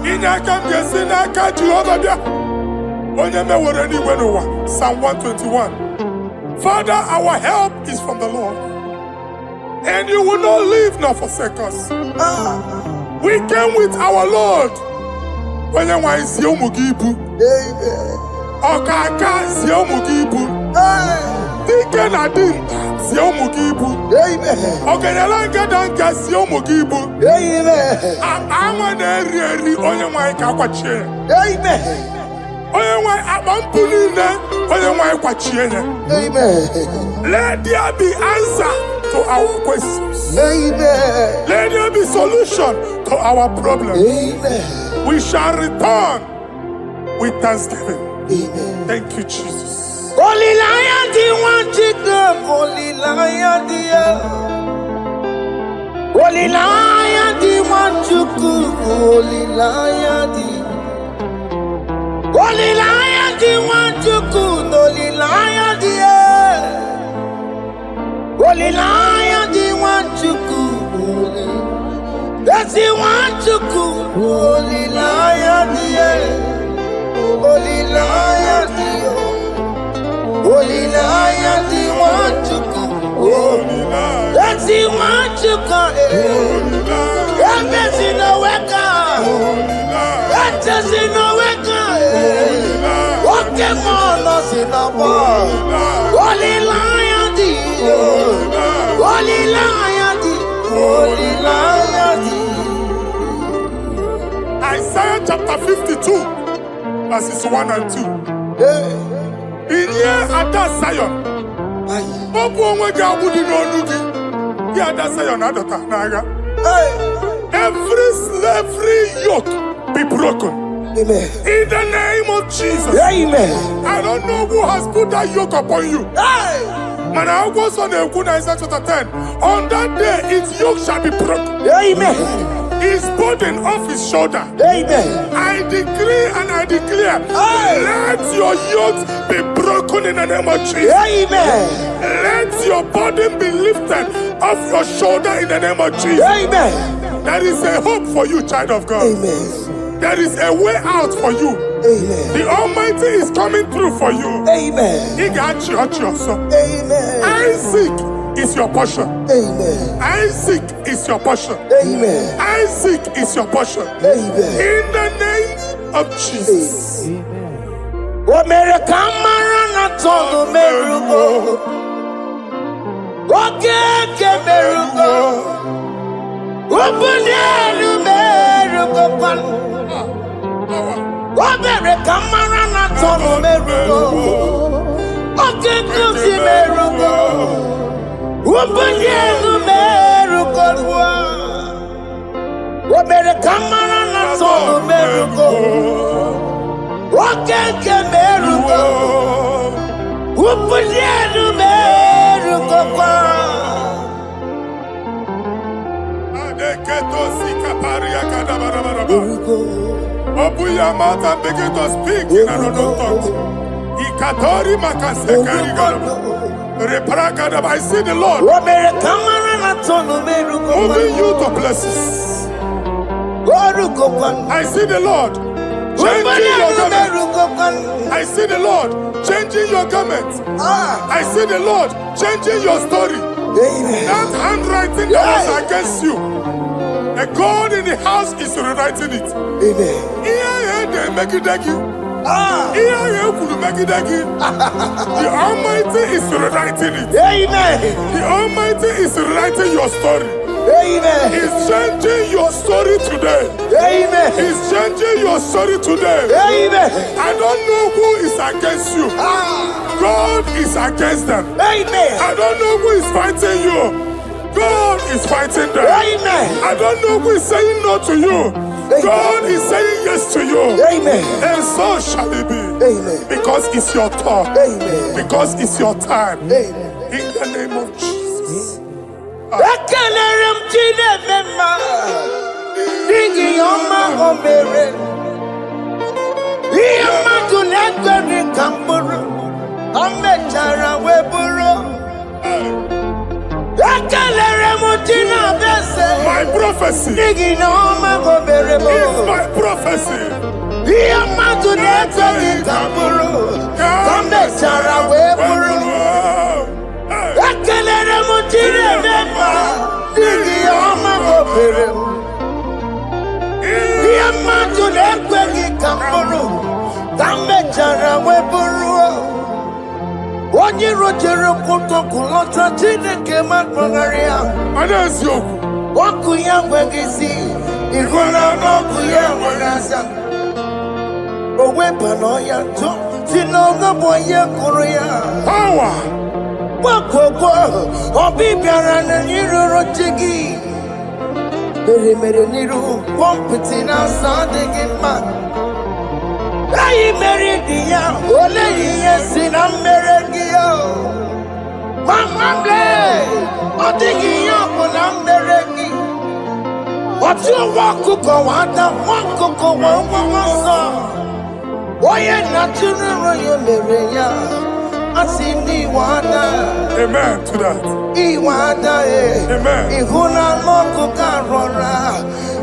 C: Inyaka mjesi na aka Jehovah bia. Onye me were ni wenuwa. Psalm 121. Father, our help is from the Lord, and you will not leave nor forsake us. We came with our Lord. Onye nwa isi ụmụ gị ibu. Ọkaka si ụmụ gị ibu. Dike na dinta si ụmụ gị ibu. Ọganyala ngada nka si ụmụ gị ibu. Anwa na-eri eri onye nwa anyị ka akwachie. Onye nwa akpa mpụ niile onye nwa anyị kwachie ya. Let there be answer to our questions. Let there be solution to our problems. We shall return with thanksgiving. Thank you, Jesus.
D: Holy Lion, the one to come. Holy Lion, Holy Lion, the one to come. Holy Lion, Holy Lion, the one to come. Holy Lion, Holy Lion, the one to come. That's the one to come. Holy Lion, Holy Lion, Holy Lion, the one to come. That's the one to come. That's in the wake. That's in the wake. Walking on us in the world. Holy Lion, Holy Lion, Holy Lion.
C: Isaiah chapter 52, verses 1 and 2. In here at that Zion, every slavery yoke be broken.
D: Amen.
C: In the name of Jesus.
D: Amen.
C: I don't know who has put that yoke upon you. And I was on the Isaiah chapter 10. On that day, its yoke shall be broken.
D: Amen.
C: His burden off his shoulder.
D: Amen.
C: I decree and I declare, let your yokes be broken in the name of Jesus.
D: Amen.
C: Let your burden be lifted off your shoulder in the name of Jesus.
D: Amen.
C: There is a hope for you, child of God.
D: Amen.
C: There is a way out for you.
D: Amen.
C: The Almighty is coming through for you.
D: Amen.
C: He got you also.
D: Amen.
C: Isaac is your portion.
D: Amen.
C: Isaac is your portion.
D: Amen.
C: Isaac is your portion.
D: Amen.
C: In the name of Jesus.
D: What made a camera not on the merugo? What can merugo? Open the merugo. What made a camera not on the merugo? What can merugo? Open the merugo. What made a camera not on the merugo? What can merugo? Open the merugo.
C: Open your mouth and begin to speak in another tongue. I see the Lord moving you to places. I see the Lord changing your garment. I see the Lord changing your garment. I see the Lord changing your story. That handwriting that was against you, the God in the house is rewriting it. The Almighty is rewriting it. The Almighty is rewriting your story. He's changing your story today. He's changing your story today. I don't know who is against you. God is against them. I don't know who is fighting you. God is fighting them. I don't know who is saying no to you. God is saying yes to you. And so shall it be. Because it's your turn. Because it's your time. In the name of Jesus. my prophecy.
D: Nigga no mago berebo.
C: It's my prophecy.
D: Iya matu netoni kaburu. Kambe chara weburu. Akelere mutire nepa. Nigga no mago berebo. Iya matu netoni kaburu. Kambe chara weburu. Onye rojere kuto kulota Chineke makpagaria.
C: Anezio.
D: Waku ya gwegisi. Iguna noku ya wanaza. Owe panoya to. Sinoga boye kuruya.
C: Power.
D: Wako obi biara na niru rojigi. Mere niru pompiti na sadegi ma. Ayi meridia, ole yesi na meregia. Mama gle, odigia na meregi. Otu wakuko wada, wakuko wawasa. Oye natural yo mereya, asini wada.
C: Amen to that.
D: Iwada
C: Amen.
D: Ihuna loku karora.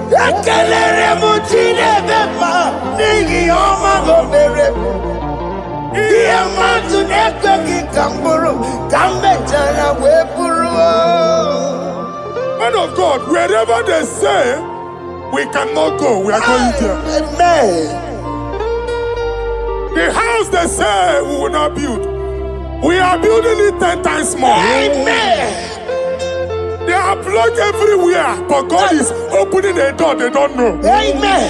D: Ekelere mutine beba. Nigi oma gobere. Iya matu nekwe ki kamburu. Kambe jana weburu.
C: Man of God, wherever they say we cannot go, we are going there.
D: Amen.
C: The house they say we will not build, we are building it 10 times more.
D: Amen.
C: They are blocked everywhere, but God is opening a door they don't know.
D: Amen.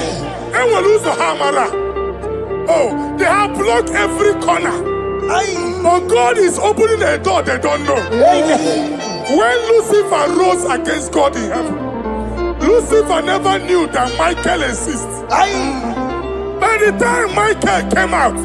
C: And we lose the hammer. Oh, they have blocked every corner, but God is opening a door they don't know.
D: Amen.
C: When Lucifer rose against God in heaven, Lucifer never knew that Michael exists. By the time Michael came out,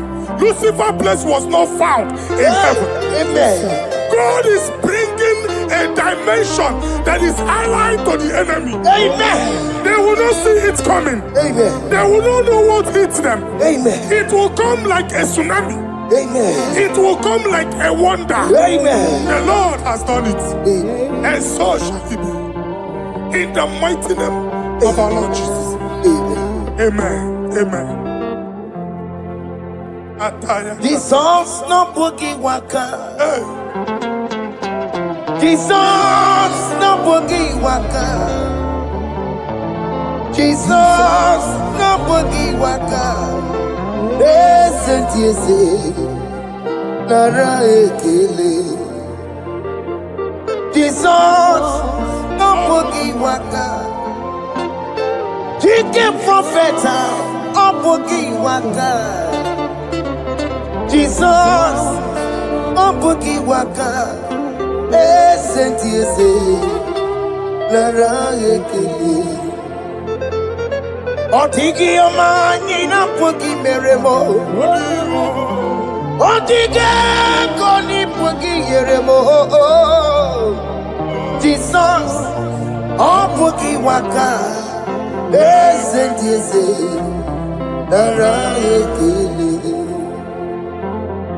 C: Lucifer's place was not found in heaven.
D: Amen.
C: God is bringing a dimension that is allied to the enemy.
D: Amen.
C: They will not see it coming.
D: Amen.
C: They will not know what hits them.
D: Amen.
C: It will come like a tsunami.
D: Amen.
C: It will come like a wonder.
D: Amen.
C: The Lord has done it.
D: Amen.
C: And so shall it be. In the mighty name of our Lord Jesus.
D: Amen.
C: Amen. Amen.
D: Jesus no boogie waka.
C: Hey.
D: Jesus no boogie waka. Jesus no boogie waka. Listen to you say, Nara ekele. Jesus no boogie waka. Jike profeta no boogie waka. Jesus, oh boogie waka, senti ese, lara ekele. Otigi omani na boogie meremo, otige koni boogie yeremo. Jesus, oh boogie waka, senti ese, lara ekele.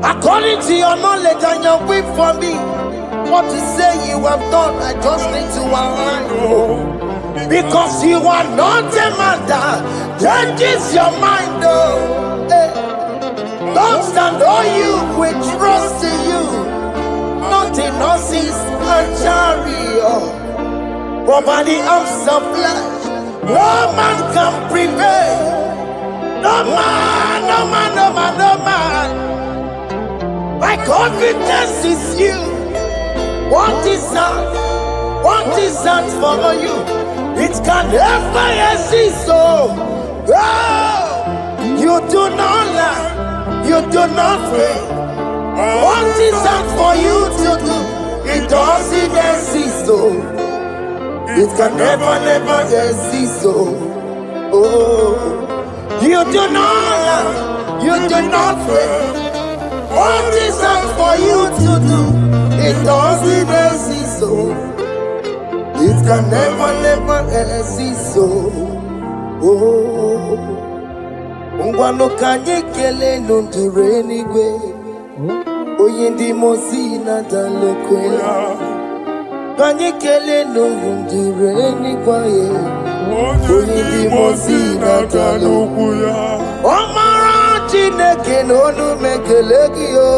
D: According to your knowledge and your will for me, what you say you have done, I just need to align. Because you are not a man that changes your mind. Don't stand on you, we trust in you. Not in horses and chariot, but by the arms of flesh, no man can prevail. No man, no man, no man, no man. My confidence is you. What is that? What is that for you? It can never exist. So, you do not lie. You do not fail. What is that for you to do? It doesn't exist. So, it can never, never exist. So, you do not lie. You do not fail. What is that for you to do? It doesn't exist, so it can never, never exist, so Ngwano kanye kele nundure nigwe Oyindi mosi na dalokwe Panikele no hundire ni kwaye. Onye di mosi nata nukuya. Omara chineke no nu mekeleki yo.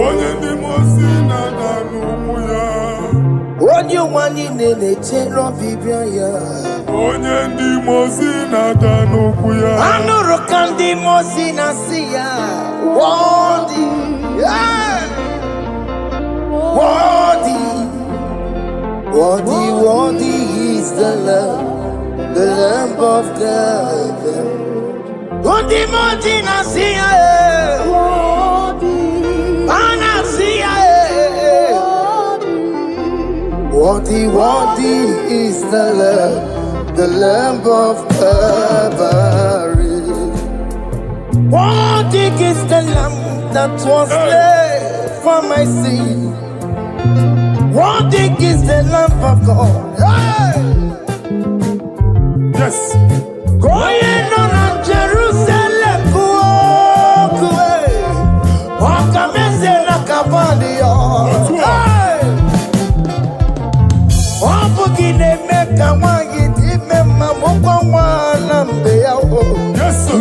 C: Onye di mosi nata nukuya.
D: Onye wani nene chero bibia ya.
C: Onye di mosi nata nukuya.
D: Anuru kandi mosi nasiya. Worthy, yeah. Worthy, worthy, worthy is the Lamb of God. Worthy, worthy, nasiya. Anasiya. Worthy, worthy is the Lamb of Calvary. Worthy is the Lamb that was slain for my sin. Worthy is the Lamb of God. Hey!
C: Yes.
D: Going on Jerusalem, go away. Walk a mess in a cavalia. Hey!
C: Yes, sir.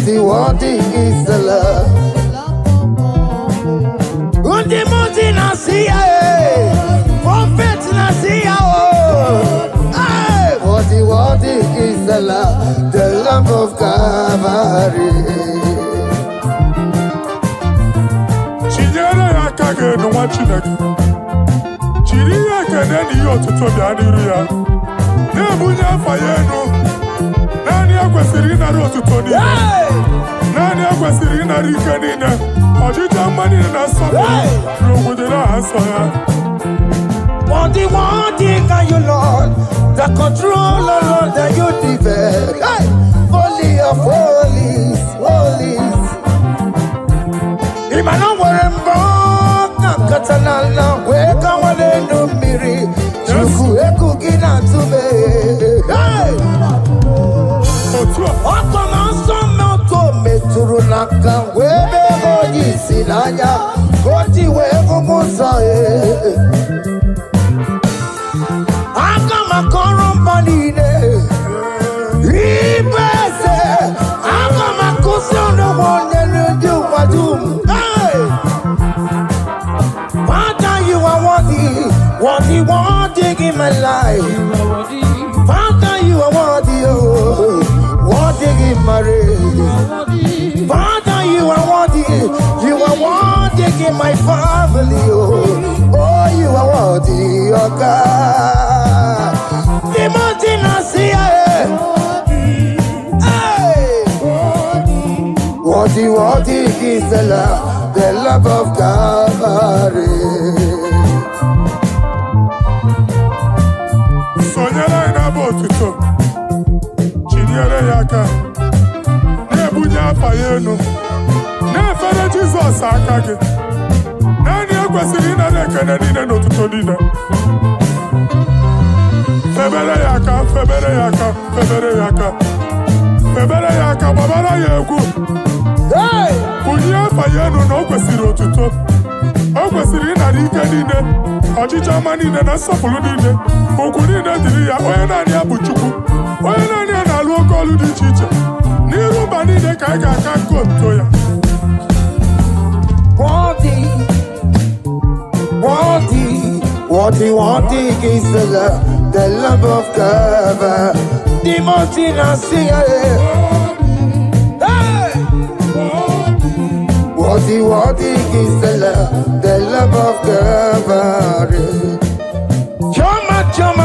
D: Worthy is the love. Undi muti nasiya, prophet nasiya. Worthy is the Lamb of Calvary.
C: Chinyere ya kage no wachineke. Chiri ya kene ni otuto bia niru ya. Nebunya fayeno. Nani akwesiri na otuto ni. Nani akwesiri na rikenine. Ojija mani na sobe. Rogudera asoya.
D: Worthy can you, Lord, the controller, Lord, that you develop. Hey! Holy of holies, holies. Imano warembo, katanala, weka wale numiri, chuku eku gina tume. Hey! Oko manso moko meturu naka, webe hoji sinanya, koti wevu musa. Akama korombanine, ibese. Akama kusono wonye nuju wadum. Hey, Father, you are worthy in my life. Father, you are worthy, oh, worthy in my race. Father, you are worthy in my family, oh, you are worthy, oh God. Worthy is the love of Calvary.
C: Sonyera ina botuto. Chinyere yaka. Nebunya fayeno. Nefere Jesus akage. Nani akwesiri na nekene nine notuto nine. Febere yaka, babara yegu.
D: Hey!
C: Unya fayeno no kwesiri otuto. O kwesiri na rike nine. Ojija manine na sofulu nine. Oku nine diri ya oye nani abuchuku. Oye nani analu okolu di chiche. Niru ba nine ka ega kanko ntoya.
D: Worthy is the love of God. The mountain I see. Hey! Worthy is the love of God. Choma,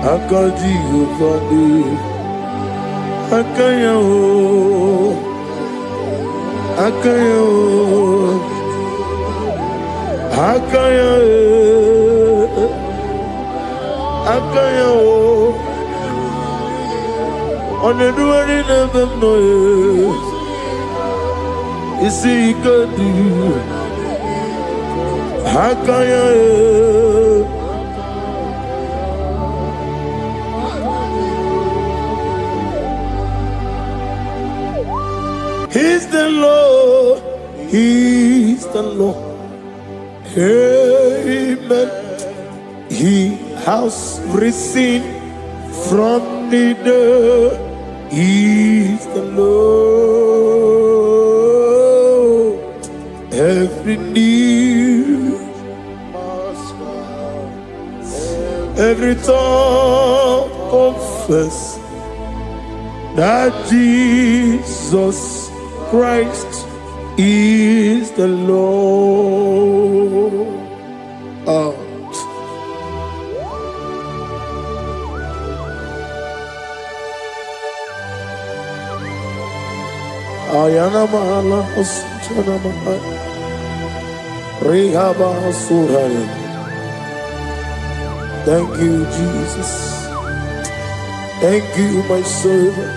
A: Akaji Ufadi, Akayo, Akayo, Akayo, Akayo, on the doing of them noise. You see, you could do, Akayo. He's the Lord, He's the Lord. Amen. He has risen from the dead. He's the Lord. Every knee, every tongue confess that Jesus Christ is the Lord. Ayana mahala oschana mahal rehaba suraya. Thank you, Jesus. Thank you, my servant.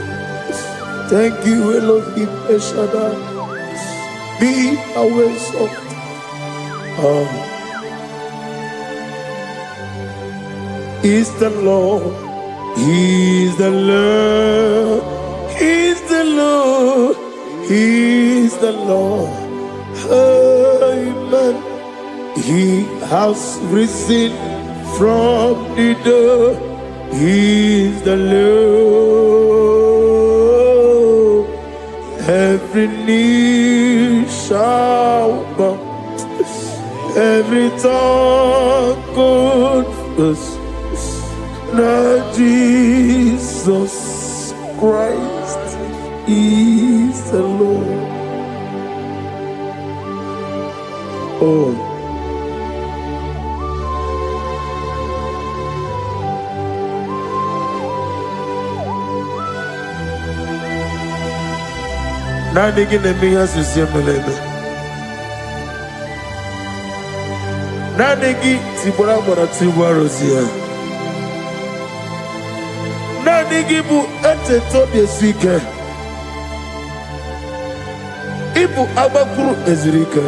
A: Thank you, Elohim Eshadai. Be our salt. He's the Lord. He's the Lord. He's the Lord. He's the Lord. Amen. He has risen from the dead. He's the Lord. Every knee shall bow, every tongue confess that Jesus Christ is the Lord. Oh. Nadigi nemiya susiyemeleme. Nadigi tibora bora tibora rozia. Nadigi bu ete tobi esike. Ibu abakuru ezirike.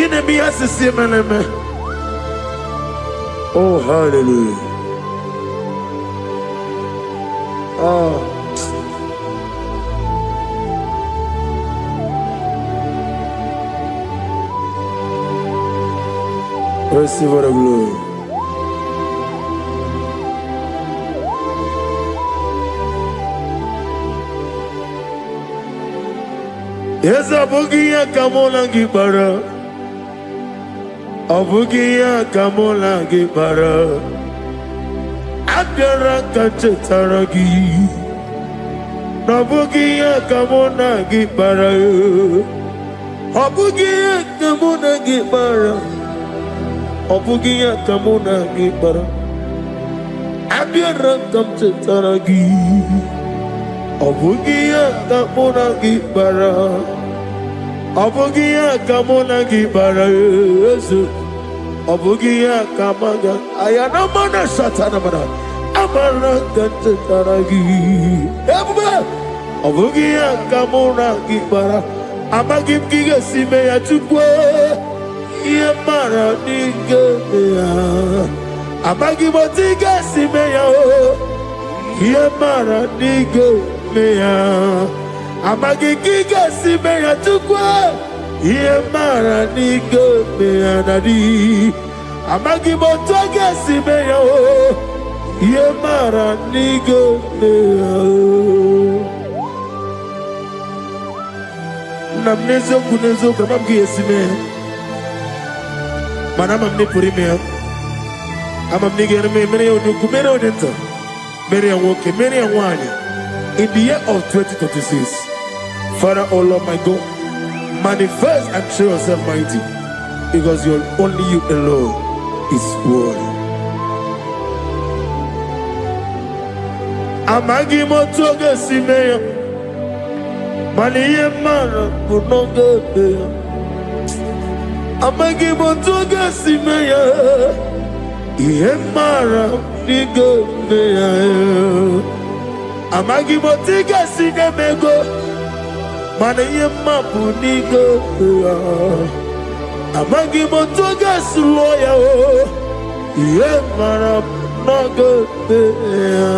A: Inemiya susiyemeleme. Oh, hallelujah. Oh. Receive the glory. Yes, Abugia Kamola Gibara. Abugia Kamola Gibara. Agara Kachetaragi. Abugia Kamona Gibara. Abugia Kamona Gibara. Obugia Kamuna Gibara Abiara Kamchetaragi Obugia Kamuna Gibara Obugia Kamuna Gibara Obugia Kamaga Ayana Mana Satanamana Amara Kamchetaragi Obugia Kamuna Gibara Amagim Giga Simeya Chukwe Yemara Nigeria Amagi Motiga Simeya Yemara Nigeria Amagi Giga Simeya Tukwa Yemara Nigeria Nadi Amagi Motiga Simeya Yemara Nigeria Namnezo Kunezo Kamamgi Simeya Manama Nipurime, I'm a nigger, many of you, many of them, many are walking, many are one. In the year of 2026, Father, oh Lord, my God, manifest and show yourself mighty, because only you alone is worthy.
D: Amagi motoge simeya. Maniye mara kunoge. Amagi motoge simeya. Iye mara nigo meya. Amagi motoge sinemego. Maniye mapu nigo meya. Amagi motoge suloya. Iye mara noge meya.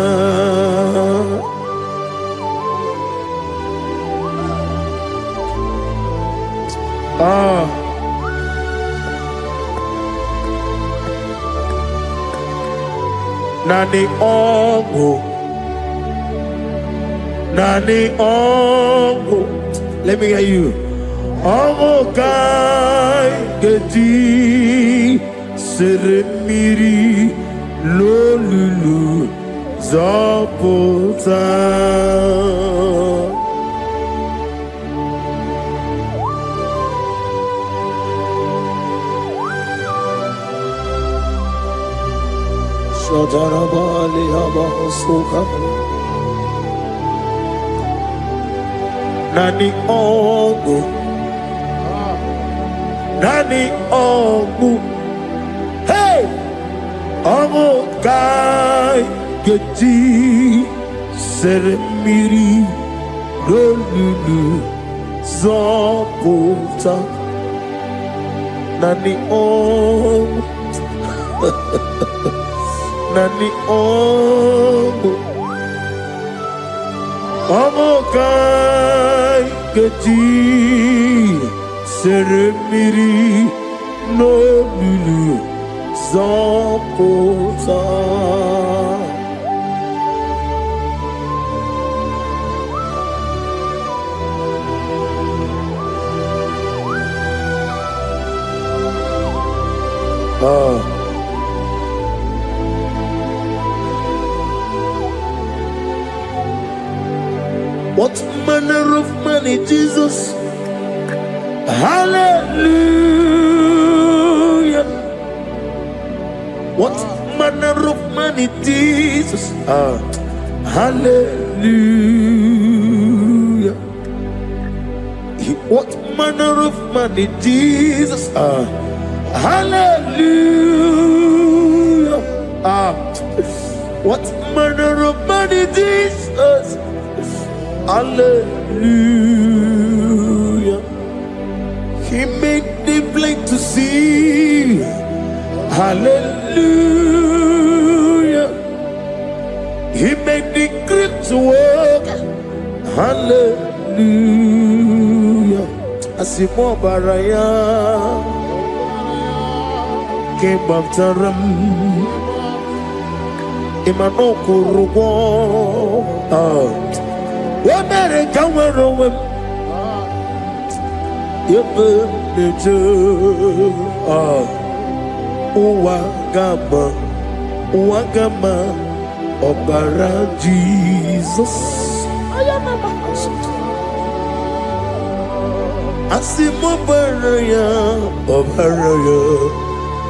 D: Nani ongo. Let me hear you. Ongo kai geti seremiri lolulu zapota. Shadarabali Abasuka Nani Ongu Hey Ongu Kai Geti Seremiri Lolulu Zapota Nani Ongu Nani ongo kai geti seremiri no lulu zapota. What manner of money, Jesus? Hallelujah. What manner of money, Jesus? Hallelujah. What manner of money, Jesus? Hallelujah. What manner of money, Jesus? Hallelujah. He made the blind to see. Hallelujah. He made the crippled to walk. Hallelujah. Asimo baraya came after him. Imano kurugo. America were away. Wagama, Obara Jesus. Asimo Baraya, Obaraya,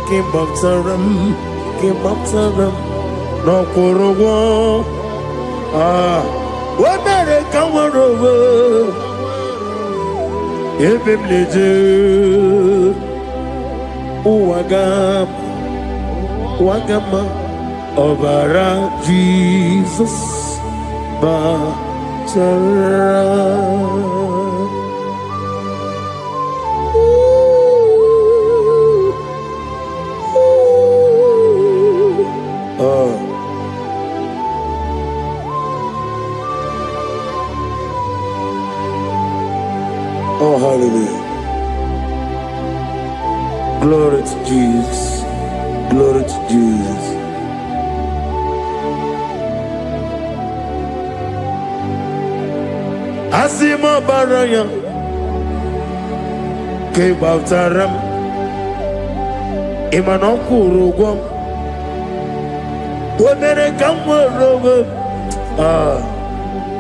D: came after them, no Korogo. America were over. Ebim leje wagama obara Jesus batara. Oh, hallelujah. Glory to Jesus. Glory to Jesus. Asima baraya ke bautaram imanokuru wemere kamworowe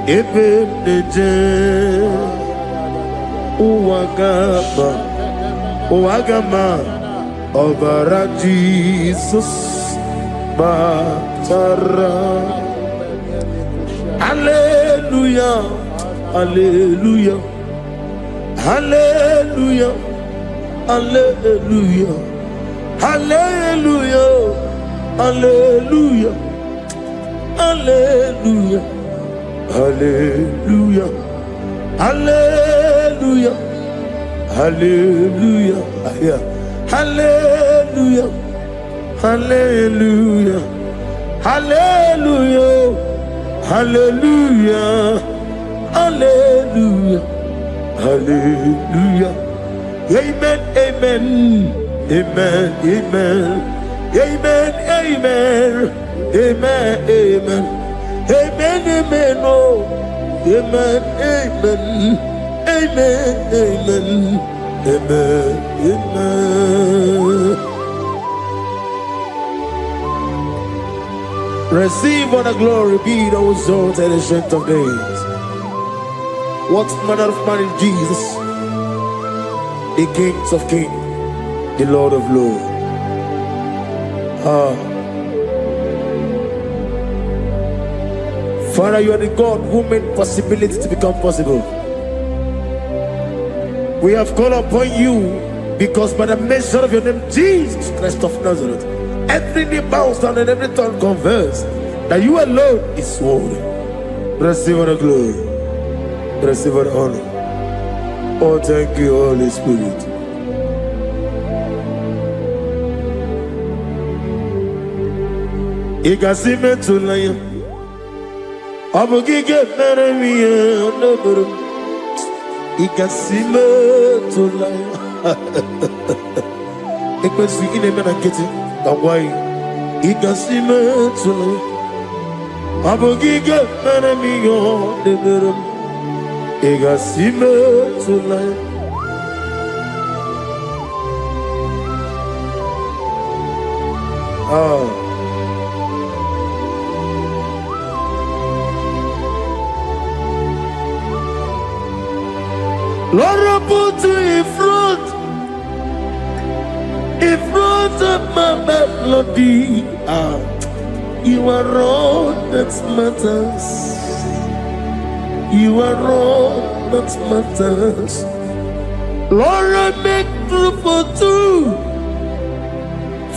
D: ebe neje Uwagama Obara Jesus Batara
A: Hallelujah, hallelujah, hallelujah, hallelujah, hallelujah, hallelujah, hallelujah, hallelujah, hallelujah, hallelujah, hallelujah, hallelujah, hallelujah, hallelujah, hallelujah, hallelujah. Amen, amen, amen, amen, amen, amen, amen, amen, amen, amen, oh, amen, amen, amen, amen, amen, amen. Receive all the glory, be thou exalted and the strength of days. What manner of man is Jesus? The King of kings, the Lord of lords. Father, you are the God who made possibility to become possible. We have called upon you because by the measure of your name, Jesus Christ of Nazareth, every knee bows down and every tongue confess that you alone is worthy. Receive the glory. Receive the honor. Oh, thank you, Holy Spirit. Igasime tulaya, abogige meremiya naburu. Igasime tulaya. Ekwensu ine mena keti kawai. Igasime tulaya, abogige meremiya naburu. Igasime tulaya. Lord, I put you in front of my melody. You are all that matters. You are all that matters. Lord, I make room for two,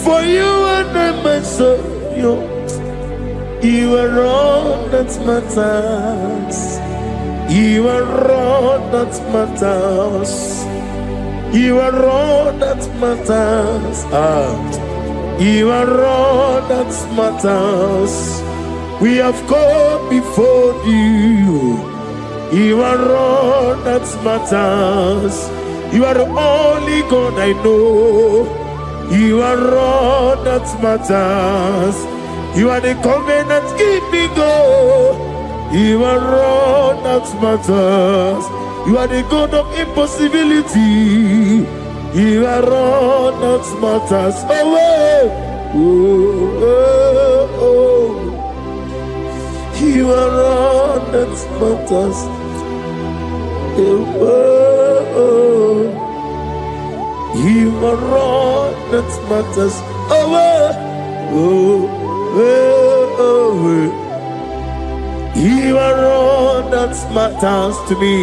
A: for you and I myself. You are all that matters. You are all that matters. You are all that matters. You are all that matters. We have come before you. You are all that matters. You are the only God I know. You are all that matters. You are the covenant keeping God. You are all that matters. You are the God of impossibility. You are all that matters. You are all that matters. You are all that matters. You are all that matters to me.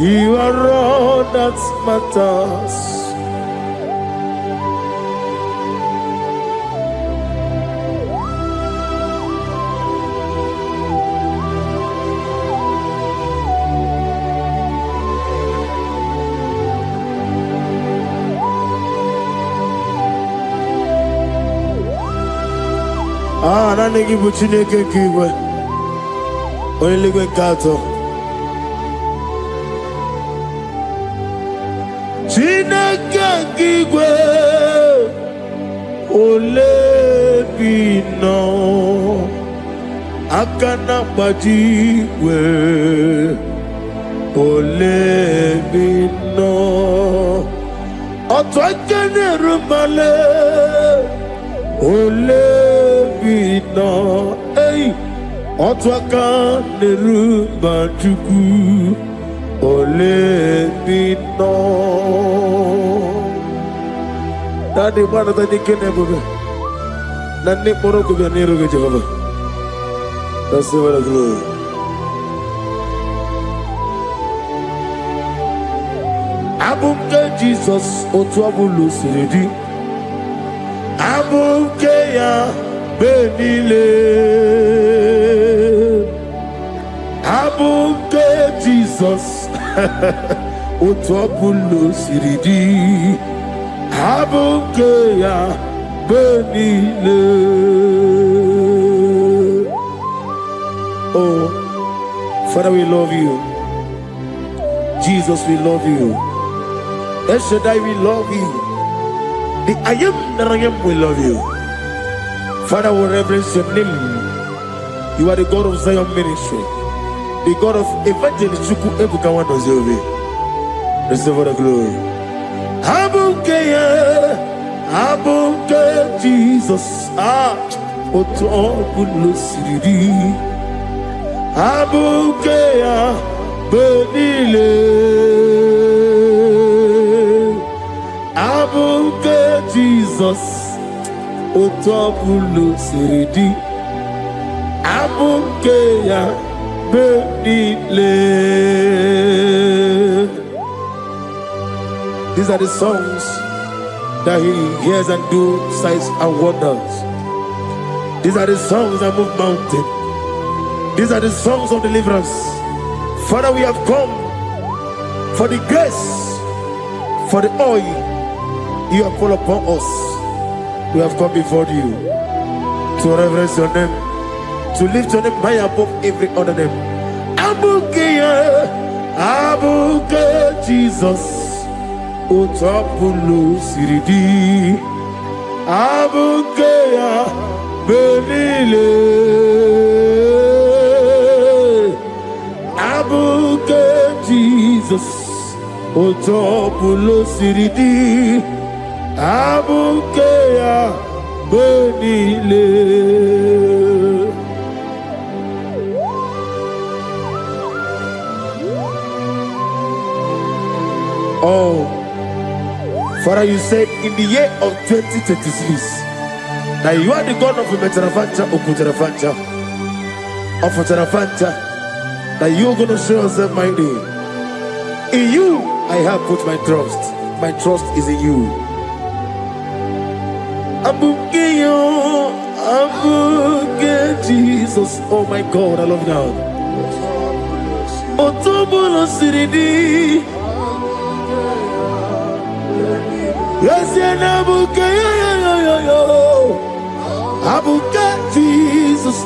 A: You are all that matters. Nani give Chineke kiwe. Only we kato. Chineke kiwe. Ole bino. Akana bajiwe. Ole bino. Otwakene rumale. Ole bino, hey, otwaka nerumba chuku, ole bino. Daddy, what are they getting? Nani poro ko biya nero ke Jehovah. Receive the glory. Abumke Jesus otuabulu siridi. Abumke ya benile. Abumke Jesus otuabulu siridi. Abumke ya benile. Oh, Father, we love you. Jesus, we love you. El Shaddai, we love you. The I am that I am, we love you. Father, we reverence your name. You are the God of Zion ministry, the God of evangelist Chuku Ebukawan Ozobe. Receive the glory. Abuke Jesus, Otobulo Siridi. Abuke Benile. Abuke Jesus, Otobulo Siridi. Abuke Benile. These are the songs that he hears and do signs and wonders. These are the songs that move mountains. These are the songs of deliverance. Father, we have come for the grace, for the oil you have poured upon us. We have come before you to reverence your name, to lift your name high above every other name. Abuke Jesus, Otapulo Siridi. Abuke Benile. Abuke Jesus, Otapulo Siridi. Abuke Benile. Oh, Father, you said in the year of 2026 that you are the God of Metarafanta, Okutarafanta, of Otarafanta, that you are going to show yourself mighty. In you, I have put my trust. My trust is in you. Abuke Jesus. Oh my God, I love God. Otobulo Siridi. Yes, Abuke, Abuke Jesus.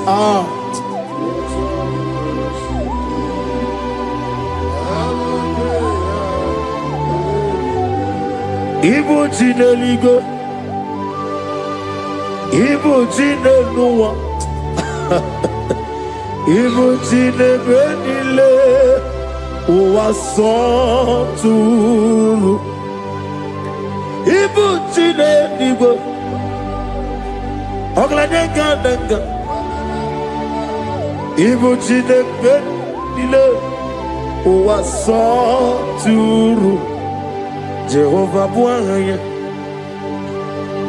A: Ibu Jineligo, Ibu Jineluwa, Ibu Jinebenile, Uwasoturu. Ibu Jineligo, Oglanenga, Ibu Jinebenile, Uwasoturu. Jehovah Bwanya,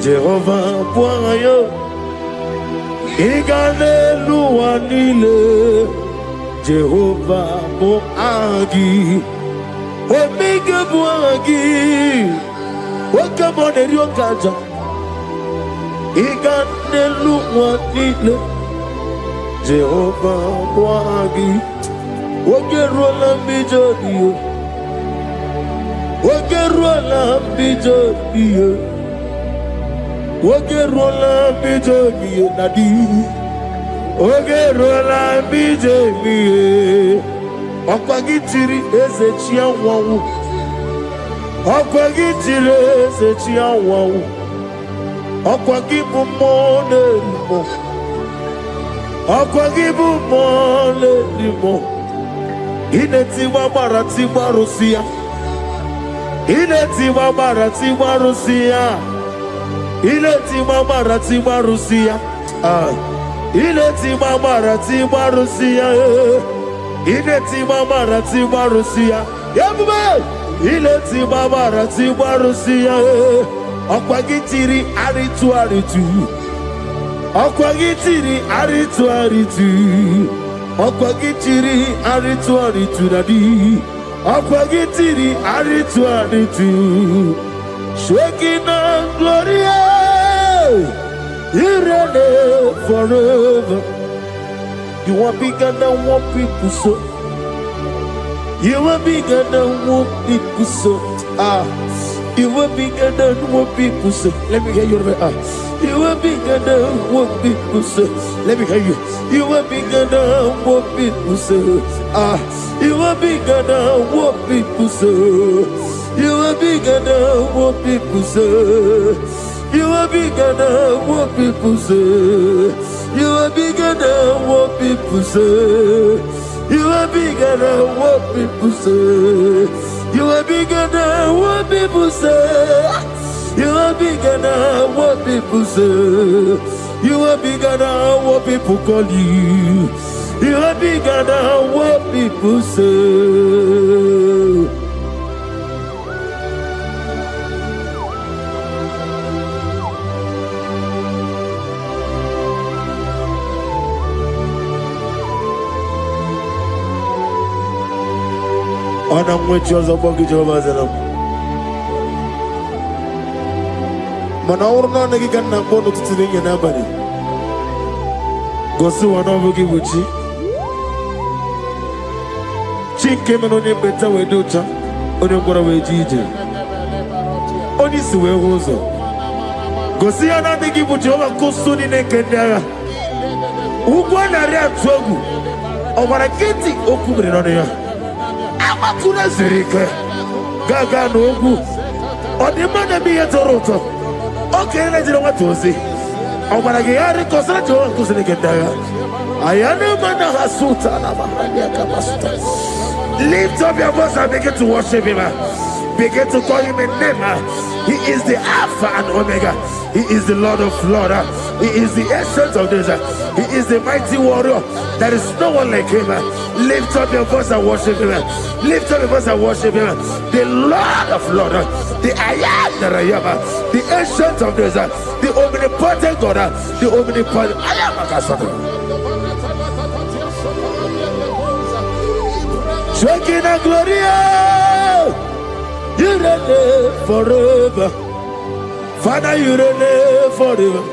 A: Jehovah Bwanya, Igane Luanile, Jehovah Boagi, Omega Boagi, Wakamone Ryokaja, Igane Luanile, Jehovah Boagi, Wakerola Mijodio. Wakerola bijogiye, Wakerola bijogiye nadi, Wakerola bijogiye. Okwagitiri ezechia wawu, Okwagitiri ezechia wawu, Okwagibu mone limo, Okwagibu mone limo. Ineti wabarati warusia. Ileti mamarati marusia, Ileti mamarati marusia, Ileti mamarati marusia, Ileti mamarati marusia, Yabume, Ileti mamarati marusia, Okwagitiri aritu, Okwagitiri aritu aritu. Okwagitiri aritu aritu dadi. Okwagitiri aritu aritu. Shekinah glory. You reign forever. You are bigger than what people say. You are bigger than what people say. You are bigger than what people say. Let me hear you. You are bigger than what people say. Let me hear you. You are bigger than what people say. You are bigger than what people say. You are bigger than what people say. You are bigger than what people say. You are bigger than what people say. You are bigger than what people say. You are bigger than what people say. You are bigger than what people say. You are bigger than what people call you. You are bigger than what people say. Ana mwechoza bogi Jehovah zelam. Mana urna negi kanna bono tutiringe nabari. Gosu wana bogi buchi. Chinke meno ne beta wedocha. Oni ngora wejije. Oni siwe hozo. Gosi ana negi buchi oba kosuni ne kendaya. Ugwa na ria twogu. Obara kiti okubire no ya. Amakuna zirike gaga n'ogwu ọdịmma bi ya toroto oke na jiri nwatozi ọgbara gị ya rịkọsara Jehova nkụziri gị ndagha ayana mana hasuta na mahania kamasuta. Lift up your voice and begin to worship him. Begin to call him a name. He is the Alpha and Omega. He is the Lord of Lords. He is the Ancient of Days. He is the mighty warrior. There is no one like him. Lift up your voice and worship him. Lift up your voice and worship him. The Lord of Lords, the I am that I am, the Ancient of Days, the omnipotent God, the omnipotent I am. Shekinah glory, you reign forever. Father, you reign forever.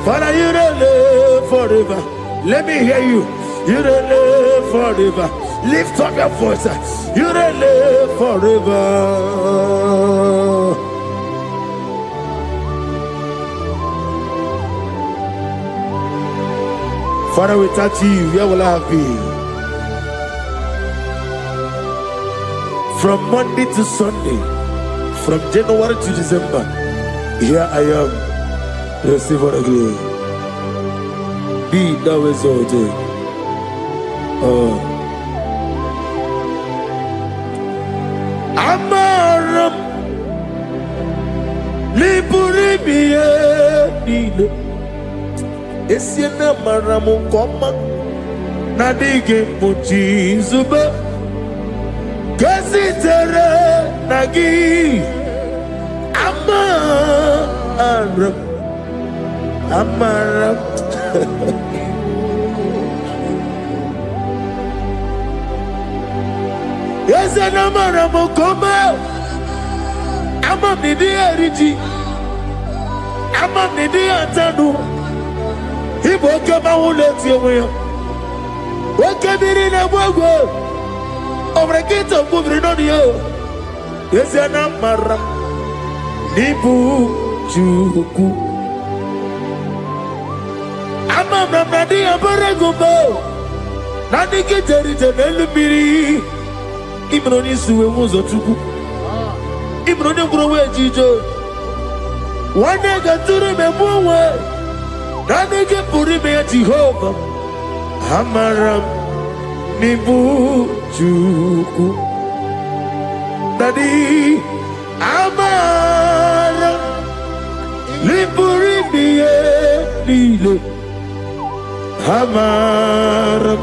A: Father, you reign forever. Let me hear you. You reign forever. Lift up your voice. You reign forever. Father, without you, where will I have been? From Monday to Sunday, from January to December, here I am. Receive all the glory. Be thou exalted. Amaram Liburibie Nile Esiena Maramu Koma Nadige Muchi Zuba Gazitere Nagi Amaram Yes, and Amaram Koma Amam Nidi Eriji Amam Nidi Antanu Ibo Kama Uleti Omoya Wakabiri na Mwago Obrekito Kubrinodio Yes, and Amaram Nibu Juku Amam Nadi Abaragumbo Nadi Kiteri Tenelubiri Ibroni suwe muzo tuku Ibroni kurowe jijo Wane gaturi memuwe Nani ke puri me Jehova Amaram Nibu Juku Nadi Amaram Nipuri miye Nile Amaram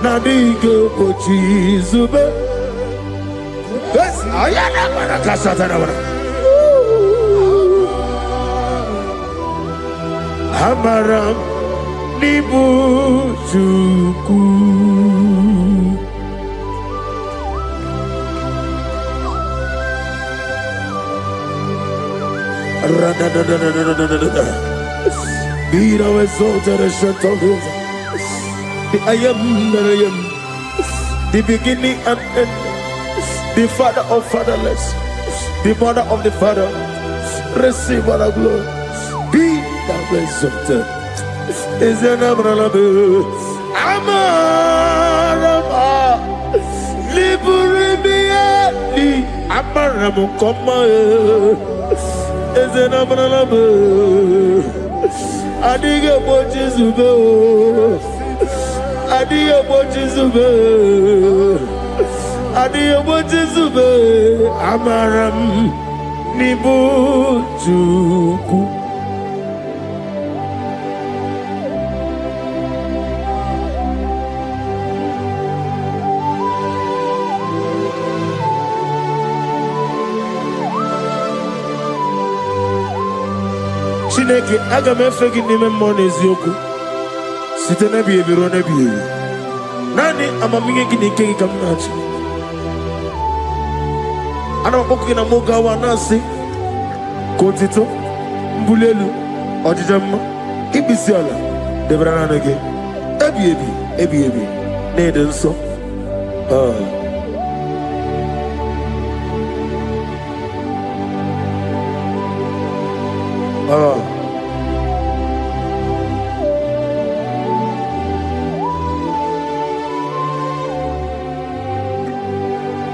A: Nadi ke pochi zube Yes, ayana mana kasata na mana Amaram Nibujuku. Be thou exalted and shut of his. The I am that I am, the beginning and end, the father of fatherless, the mother of the father. Receive all the glory. Be thou exalted. Is an Abraham. Amarama. Liburibiani. Abraham, come. Is an Abraham. Adiga Bochizube. Adiga Bochizube. Adiga Bochizube. Amaram Nibujuku. Chineke aga m efe gị n'ime mmụọ na eziokwu site n'ebi ebi ruo n'ebi ebi. Naanị amamihe gị na ike gị ka m na-achị. Ana m akpọkụ gị na mụ gawa na-asị ka otito, mbuli elu, ọjịja mma, ikpisi ala debere naanị gị ebi ebi ebi ebi na-ede nsọ.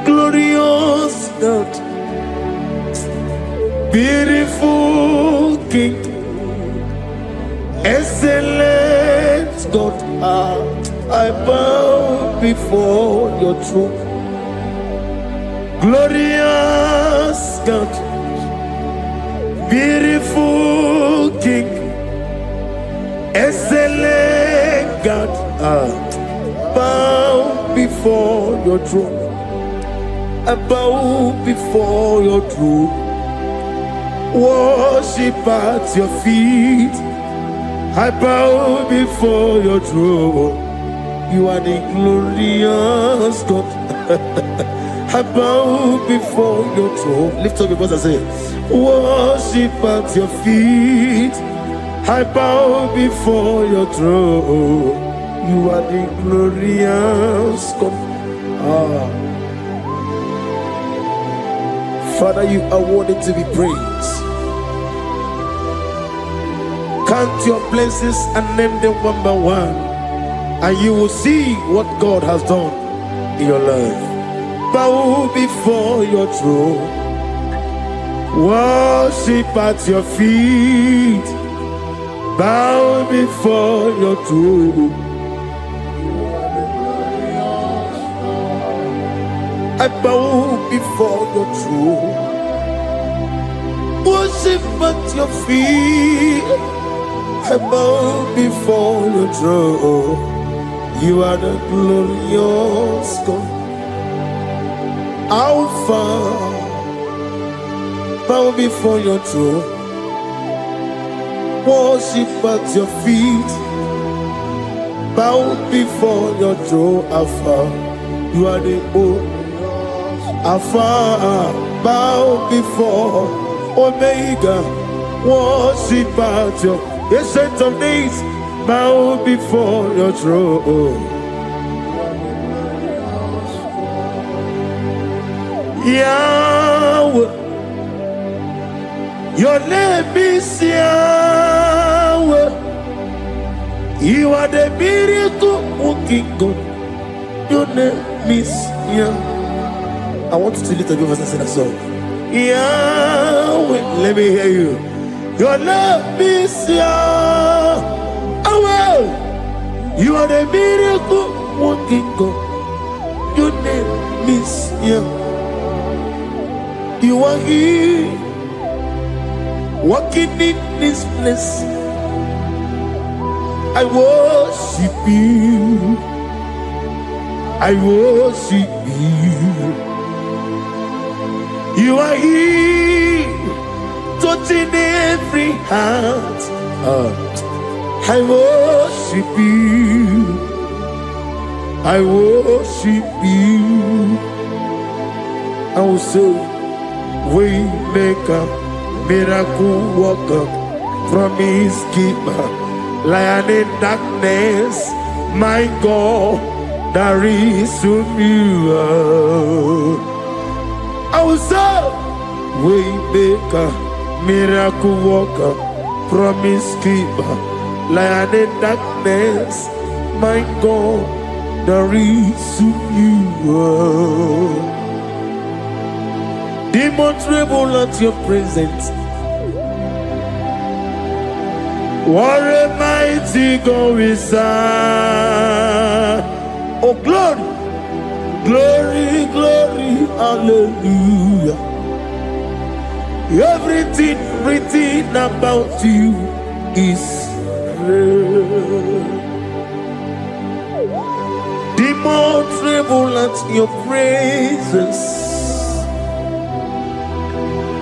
A: Glorious God, beautiful King, excellent God, I bow before your throne. Glorious God, beautiful King, excellent God, bow before your throne. I bow before your throne, worship at your feet. I bow before your throne. You are the glorious God. I bow before your throne. Lift up your voice and say, worship at your feet. I bow before your throne. You are the glorious God. Father, you are worthy to be praised. Count your blessings and name them one by one, and you will see what God has done in your life. Bow before your throne, worship at your feet. Bow before your throne. I bow before your throne, worship at your feet. I bow before your throne. You are the glorious God, Alpha. Bow before your throne, worship at your feet. Bow before your throne, Alpha. You are the old Alpha. Bow before Omega, worship at your ancient of days. Bow before your throne. Yahweh, your name is Yahweh. You are the miracle working God. Your name is Yahweh. I want you to lift up your voice and sing a song. Yahweh, let me hear you. Your name is Yahweh. You are the miracle working God. Your name is Yahweh. You are here, walking in this place. I worship you. I worship you. You are here, touching every heart.
D: I worship you. I worship you. I will say, way maker, miracle worker, promise keeper, lion in darkness, my God, there is whom you are. I will say, way maker, miracle worker, promise keeper, lion in darkness, my God, there is whom you are. Demons tremble at your presence. What a mighty God we serve. Oh, glory, glory, glory, hallelujah. Everything written about you is real. Demons tremble at your presence.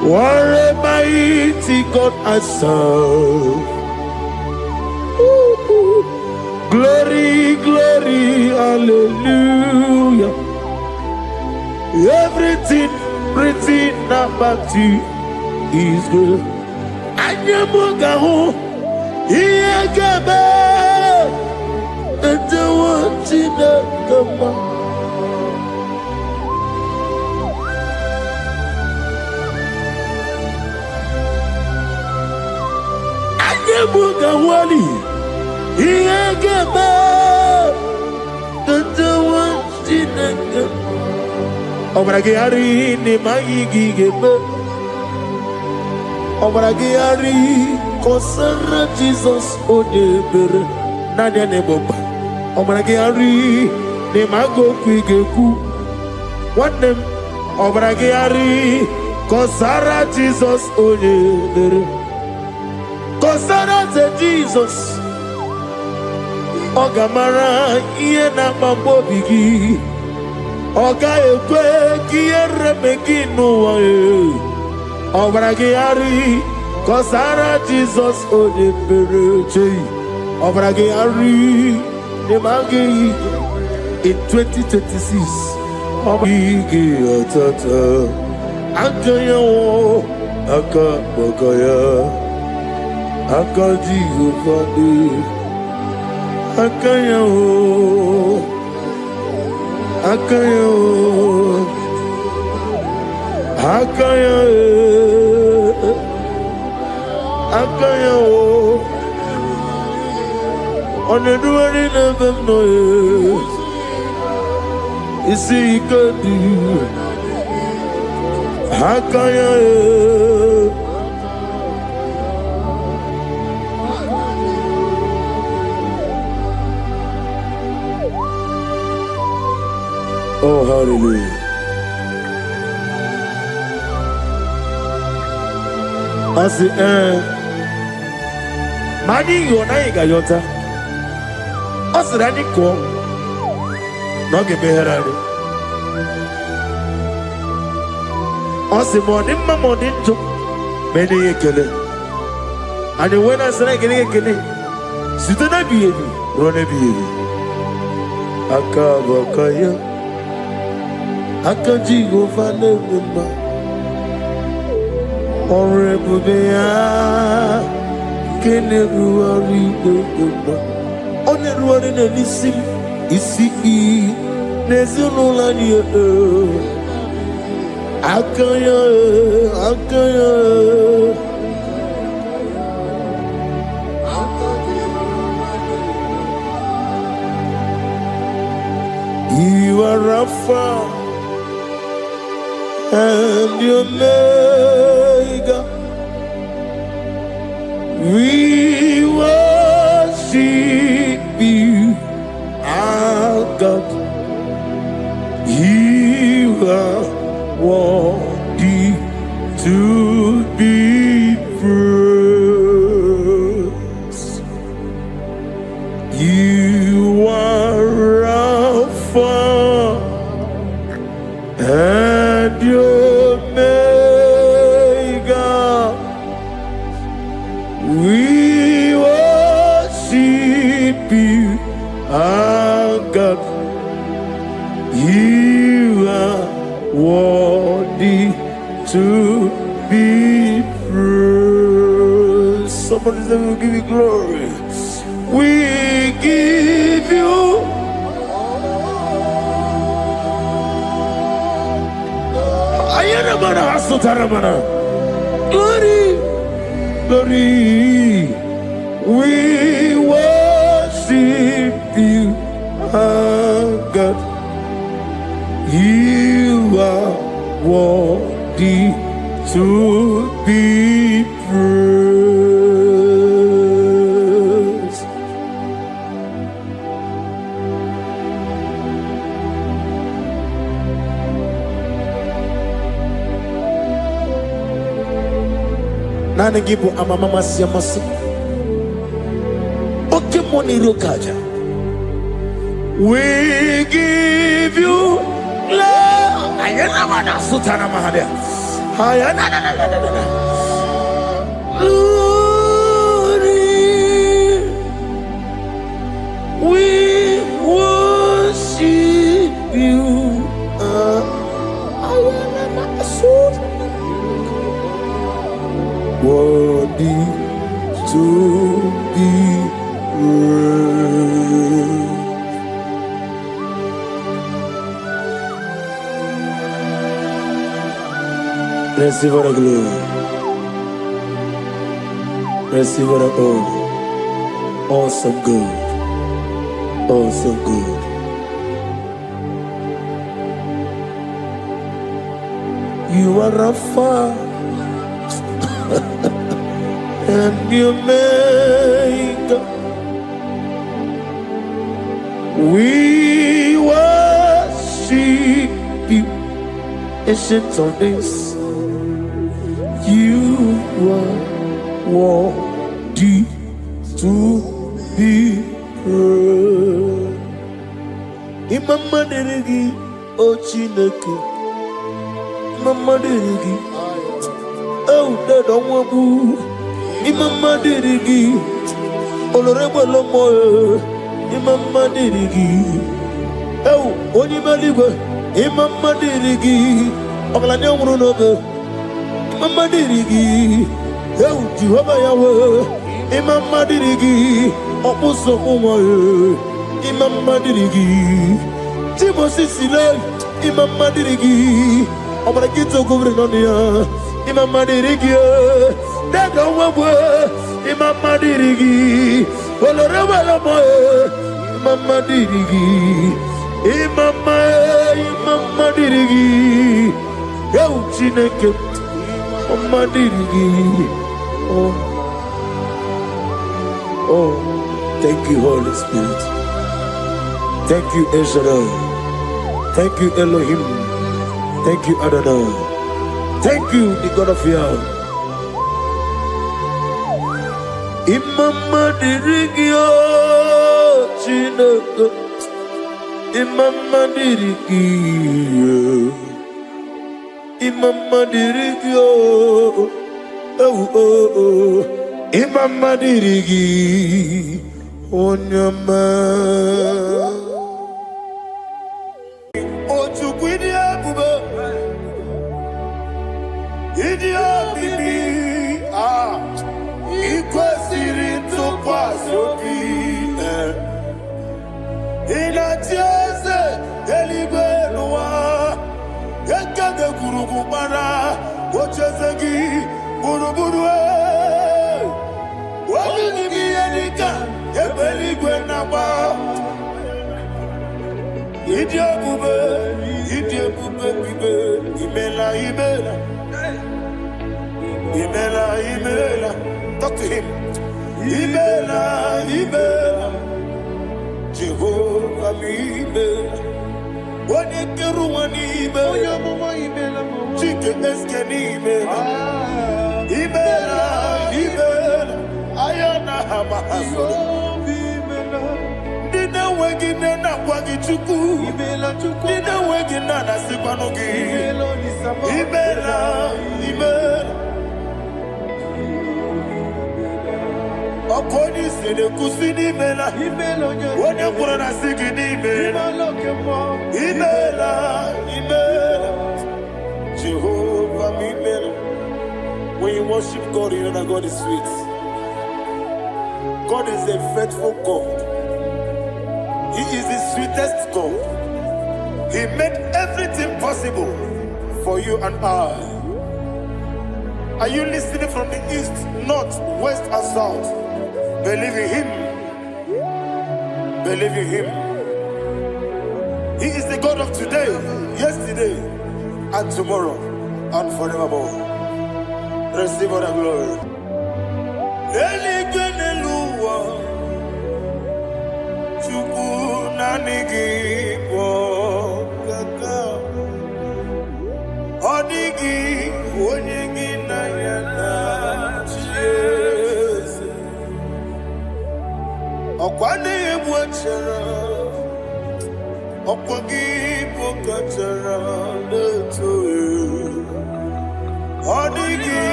D: What a mighty God I serve. Glory, glory, hallelujah. Everything written about you is good. Anyamugaho, Iyagaba, and the one in the Gama. Anyamugaho, Iyagaba, and the one in the Gama. Obragari ni Maigigebe. Obragari Kosara Jesus Odebere Nadia Neboba. Obragari ni Mago Kwigeku. One name Obragari Kosara Jesus Odebere. Kosara Jesus Ogamara Iena Mambobigi. Oga ekwe kiere meginu wae. Obragari Kosara Jesus Odebereche. Obragari Nemagi in 2026. Obragi atata Akaya wo Akabakaya Akaji ufadi Akaya wo Akayo, Akayo, Akayo. On the doing of them noise, you see, you could do. Akayo, oh, hallelujah. I say, Mani Yonaiga Yota. I said, I need to go. No, give me her. I said, morning, my morning, to many a killer. And when I said, I get a killer, sit on a baby, run a baby. Akabakaya. Akaji go fane mma Honorable Bea Kene ruari mma One ruari na nisim Isi Nezuno la nye Akaya Akaya You are Rafa and your Omega, we worship you, our God. You are worthy to be praised. You are Alpha and your Omega, we worship
A: worthy to be praised. Somebody say, we'll give you glory. We give you glory, glory. We worship you, our God. You are worthy to be praised. Nana gibu amamama siamasi. Oke moni rokaja. We give you love. Ayana mana sutana mahadia. Ayana na na na na na. Glory. We worship you. Ayana mana sutana. Worthy to be praised. Receive the glory. Receive the honor. Awesome God. Awesome God. You are Rapha. And you make we worship you, ancient of days. You are worthy to be praised. Imama deregi o Chineke, Imama deregi o Dadonwabu. Imama dirigi, olorebo lomo. Imama dirigi, oh onimaligwe. Imama dirigi, oglanya murunobe. Imama dirigi, oh Jehovah Yahweh. Imama dirigi, opuso umoye. Imama dirigi, Timosi sile. Imama dirigi, obragito gouvernania. Imama dirigi. Dada wabwe, Imama dirigi, oloreba lamoe, Imama dirigi, Imama dirigi, Yau Chineke, Imama dirigi. Oh, thank you, Holy Spirit. Thank you, El Shaddai. Thank you, Elohim. Thank you, Adonai. Thank you, the God of Yahweh. Imama dirigi o Chineke, Imama dirigi, Imama dirigi o, Imama dirigi, Onyama. Ochukwidi abube, idia bibi ikwesiri ntụkwasị obi. Ị na-achị eze eluigwe n'ụwa, ekede gburugburu gbara ocheeze gị gburugburu. Obi n'ime ihe dịka ebe eluigwe na-agba. Ịdị ebube bibe, imela imela. Imela, imela, talk to him. Imela, imela, Jehovah imela. Wani keru wani imela, chike eske ni imela. Imela, imela, ayana hama hasoro. Dina wegi na kwagi chuku. Dina wegi na nasikwanogi. Imela, imela. Okoni sede kusini mela, wone kurana sigi ni mela, imela, imela, worship God, you know that God is sweet. God is a faithful God. He is the sweetest God. He made everything possible for you and I. Are you listening from the east, north, west, and south? Believe in Him. Believe in Him. He is the God of today, yesterday, and tomorrow, and forevermore. Receive all the glory.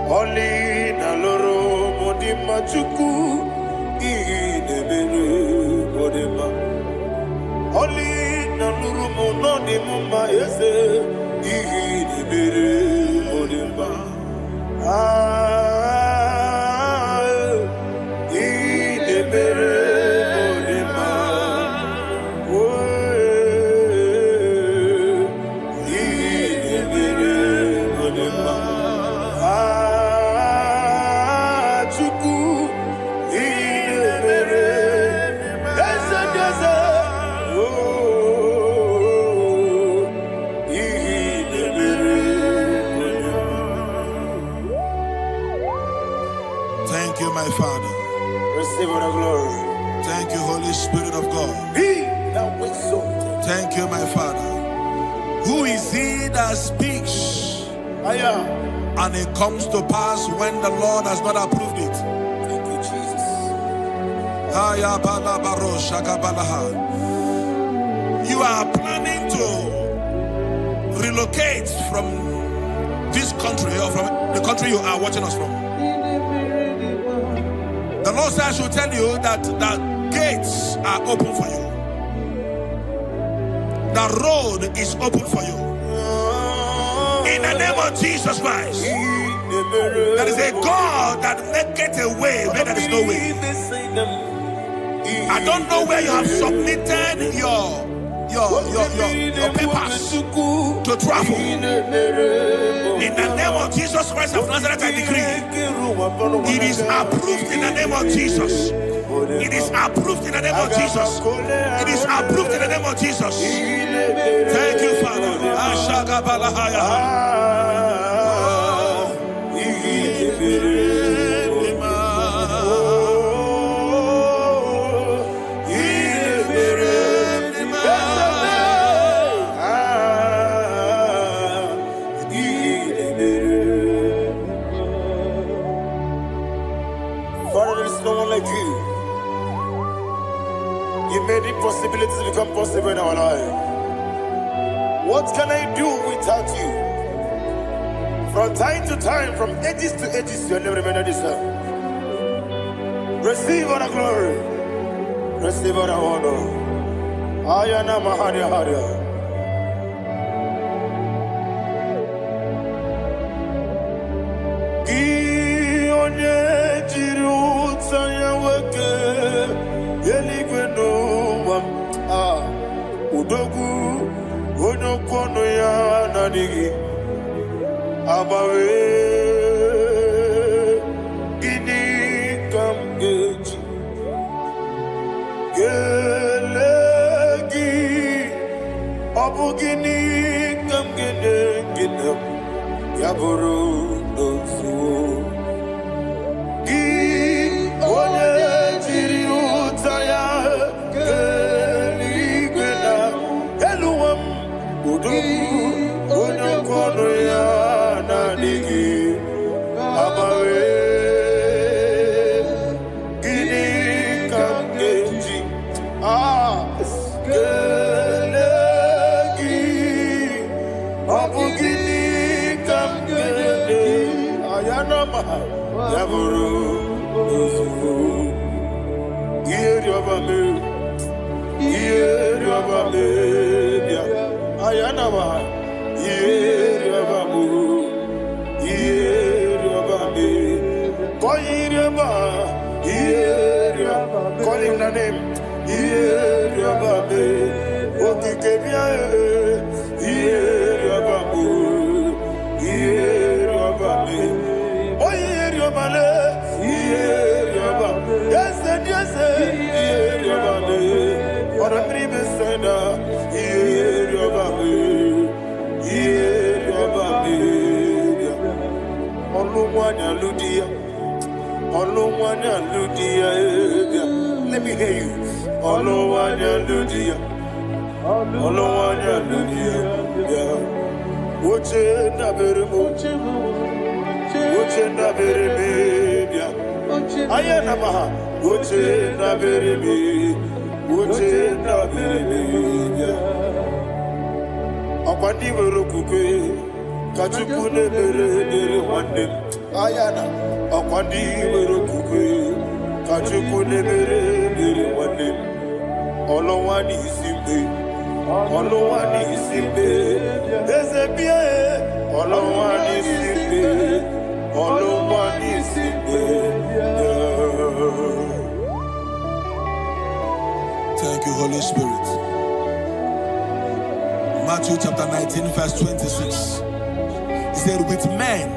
A: Oli na loro modima chuku idebere modima. Oli na loro monodi mumba ese idebere modima. Idebere modima. Idebere modima.
C: Thank you, my Father.
A: Receive all the glory.
C: Thank you, Holy Spirit of God.
A: Be thou exalted.
C: Thank you, my Father. Who is he that speaks and it comes to pass when the Lord has not approved it?
A: Thank you, Jesus.
C: You are planning to relocate from this country or from the country you are watching us from. The Lord says I should tell you that the gates are open for you. The road is open for you. In the name of Jesus Christ. There is a God that maketh a way where there is no way. I don't know where you have submitted your papers to travel. In the name of Jesus Christ of Nazareth, I decree it is approved in the name of Jesus. It is approved in the name of Jesus. It is approved in the name of Jesus. Thank you, Father.
A: Father, there is no one like you. You made impossibilities become possible in our life. What can I do without you? From time to time, from ages to ages, you never remain the same. Receive all the glory. Receive all the honor. Ayana Maharia Haria. Udogu, Onokono ya Nadigi. Abawe Gini Kam Geji Gelegi Abu Gini Kam Gene Ginam Yaburu Dosu Gi One Jiri Utaya Geli Gena Eluam Udu Ono Kono Ya Nadigi Abawe Gini Kam Geji Gelegi Abu Gini Kam Gene Ayanama Yaburu Dosu Yeriobame Yeriobame Ayanama Yeriobamu Yerobame Koyireba Yerioba Call him the name Yerobame Okikebia Yeriobamu Yerobame Oyeriobale Yerioba Yes Yerobame Ora pribe senda Yerobame Yerobame Oluwanya Ludia Oluwanya Ludia Let me hear you Oluwanya Ludia Oluwanya Ludia Woche na beremo Woche na bereme Ayana maha Woche na bereme Woche na bereme Akwandi berokukwe Kachukune bere wande Ayana Akwandi berokukwe Kachukune bere wande Olowani simbe Olowani simbe Ezebie Olowani simbe Olowani simbe
E: Thank you, Holy Spirit. Matthew chapter 19, verse 26. He said, with men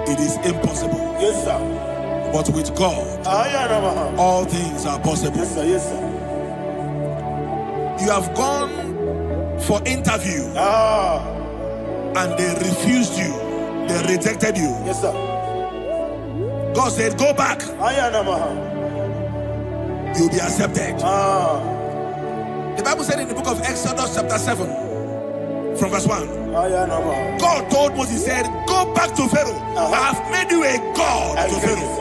E: it is impossible.
A: Yes, sir.
E: But with God, all things are possible.
A: Yes, sir. Yes, sir.
E: You have gone for interview and they refused you. They rejected you.
A: Yes, sir.
E: God said, go back. You'll be accepted. The Bible said in the book of Exodus chapter 7 from verse 1, God told Moses, he said, go back to Pharaoh. I have made you a God to Pharaoh.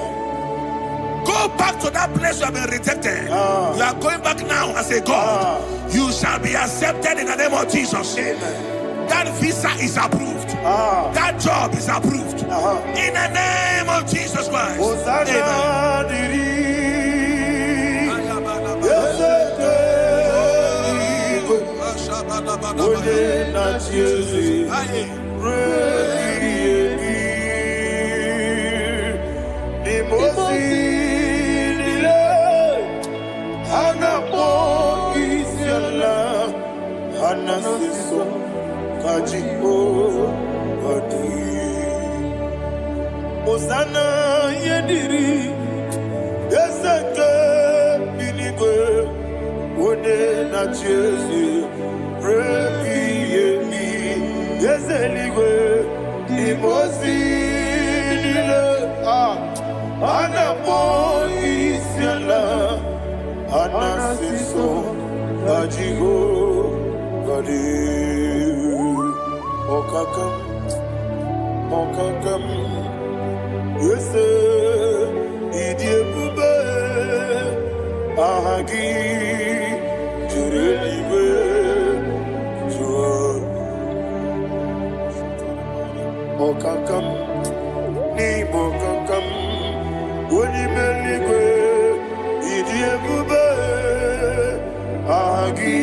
E: Go back to that place you have been rejected. You are going back now as a God. You shall be accepted in the name of Jesus.
A: Amen.
E: That visa is approved. That job is approved. In the name of Jesus Christ. Amen.
A: Osana yediri Ezeke binigwe One na Jezi Rebi yemi Yezeligwe Imosi nile Anapo isiala Anasiso Ajigo Gadi Okakam Okakam Yes, Idiebube Ahagi Jurelibe Jua Okakam Ni Bokakam Unimeligwe Idiebube Ahagi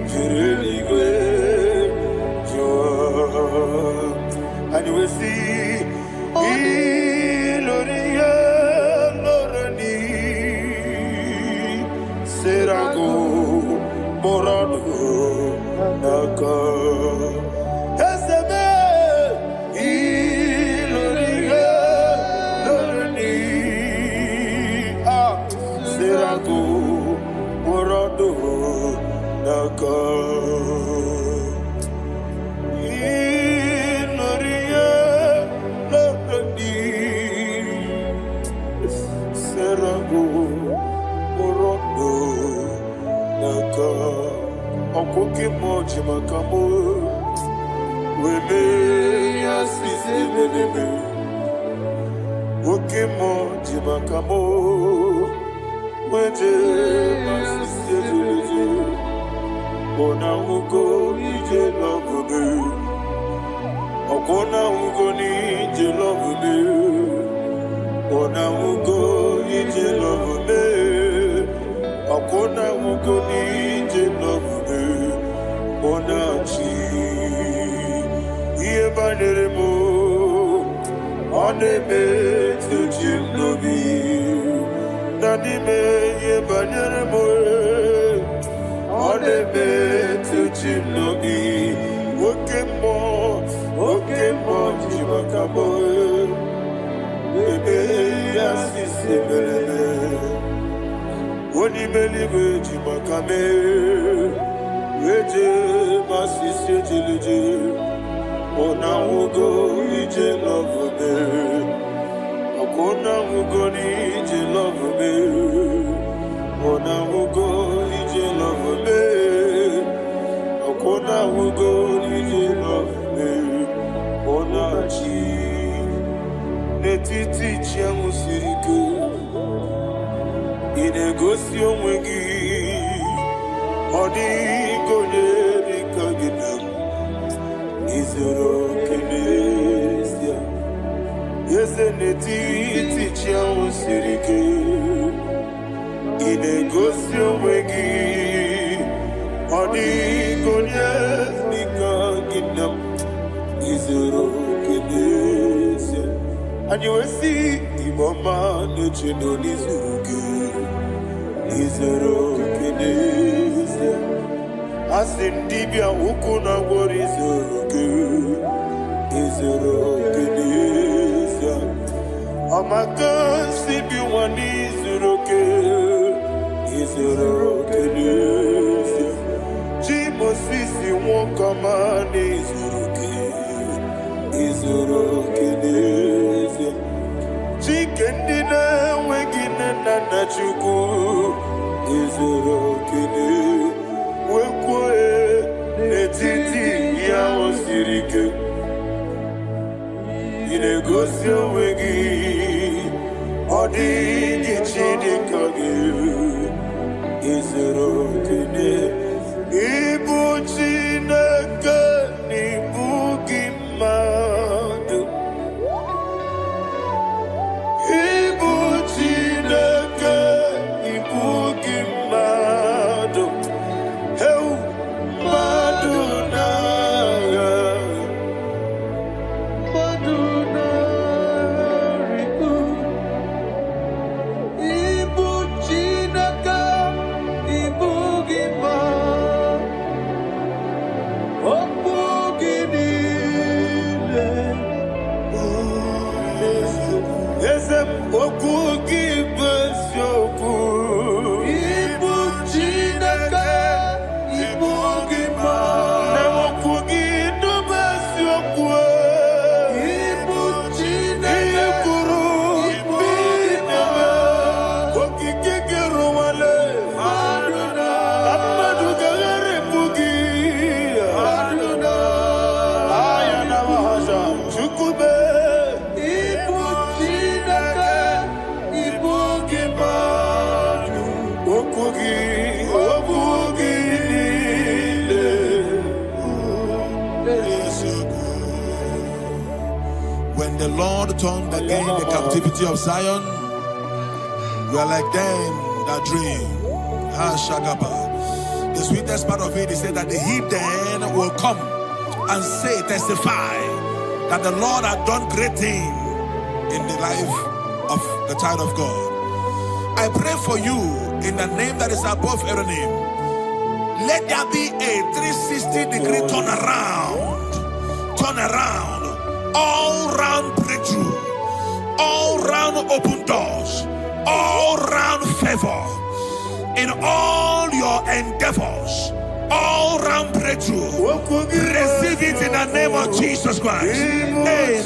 A: Jurelibe Jua And we see Iloria Lorani Serago Morado Naka Ezebe Maka Inoria Lakadi Serago Morodo Naka Okoki Moji Makamo Wele Yasisi Benebe Oke Moji Makamo Weje Masisi Benebe Ona ugo ije love me. Okona ugo ni ije love me. Ona ugo ije love me. Okona ugo ni ije love me. Ona chi iye banere mo. One me to jim lobi. Nani me iye banere mo. One me to jim lobi. Oke mo jimakamo. Bebe yasisi belele. Oni believe jimakame. Weje masisi jilije. Ona ugo ije love me. Akona ugo ni ije love me. Ona ugo ije love me. Akona ugo ije love me. Ona chi netiti chiamu siriku. Inegosi onwegi. Odi gonye dikagidam. Izoro kenesia. Yese netiti chiamu siriku. Inegosi onwegi. Odi gonye dikagidam. Izoro kenesia. And you will see Iboma Nechino Nizuruke. Izoro kenesia. Asin dibia ukuna wori Izuruke. Izoro kenesia. Amaka sibi wani Izuruke. Izoro kenesia. Jimo sisi wokamani Izuruke. Izoro kenesia. Chikendina wegina nana chuku. Izoro kenesia. Wekwe netiti ya osirike. Inegosio wegi. Odi gichidi kage. Izoro kenesia. Ibu chineke ibu gimadu. Ibu chineke ibu gimadu. Heu maduna. Maduna riku. Ibu chineke ibu gimadu.
E: When the Lord turned again the captivity of Zion, we are like them that dream. The sweetest part of it is said that the heathen will come and say, testify, that the Lord had done great things in the life of the child of God. I pray for you in the name that is above every name. Let there be a 360-degree turn around, all round breakthrough, all round open doors, all round favor in all your endeavors, breakthrough. Receive it in the name of Jesus Christ. Amen.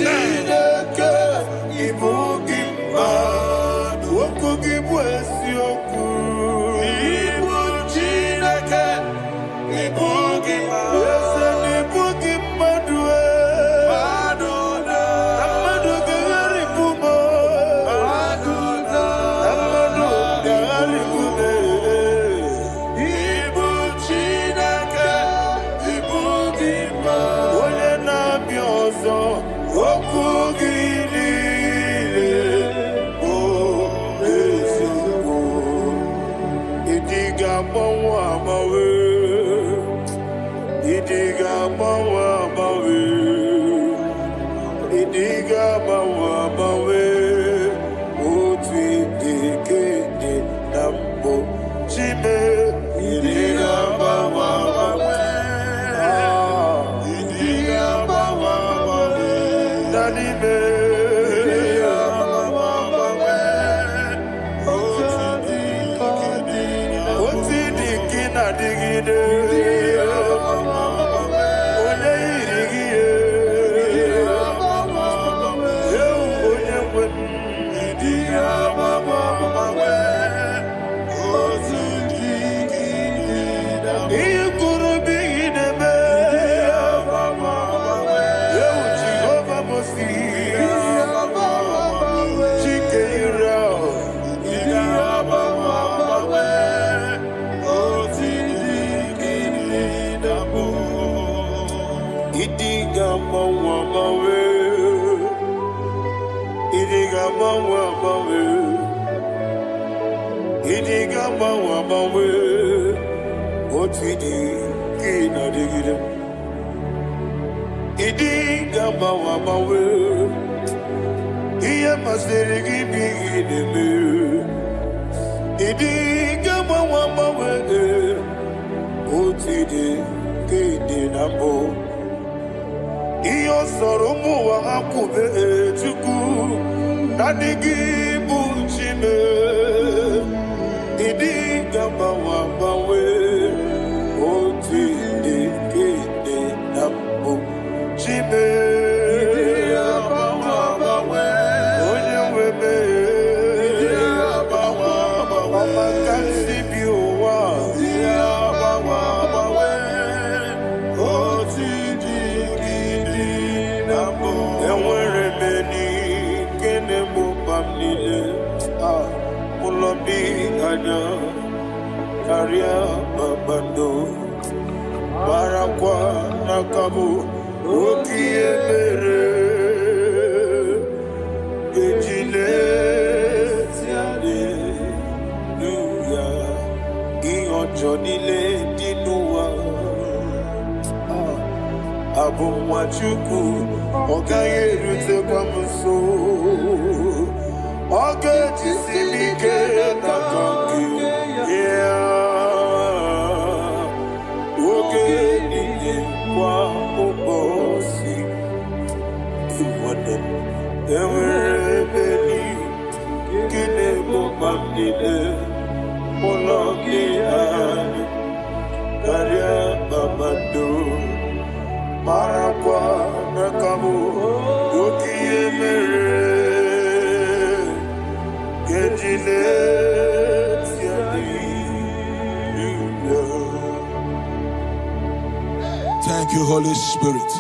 E: Thank you, Holy Spirit.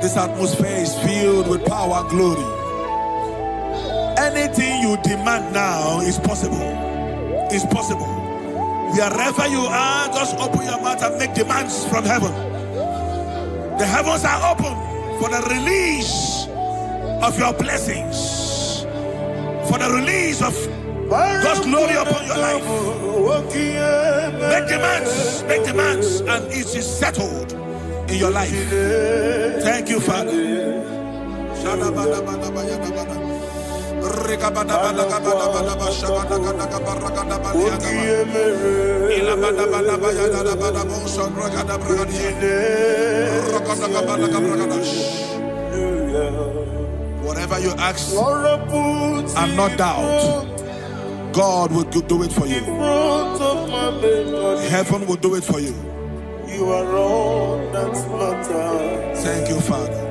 E: This atmosphere is filled with power and glory. Anything you demand now is possible. It's possible. Wherever you are, just open your mouth and make demands from heaven. The heavens are open for the release of your blessings, for the release of God's glory upon your life. Make demands, and it is settled in your life. Thank you, Father. Whatever you ask and not doubt, God will do it for you. heaven will do it for you.
A: You are all that matters.
E: Thank you, Father.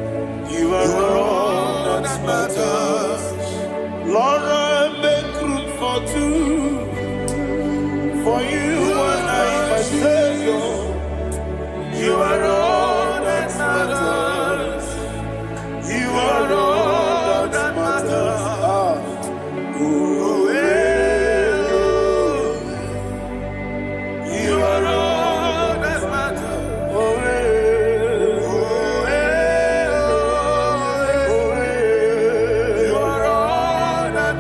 A: You are all that matters. Lord, I make room for two. For you and I, my Savior. You are all that matters. You are all that matters. You are all that matters. You are all that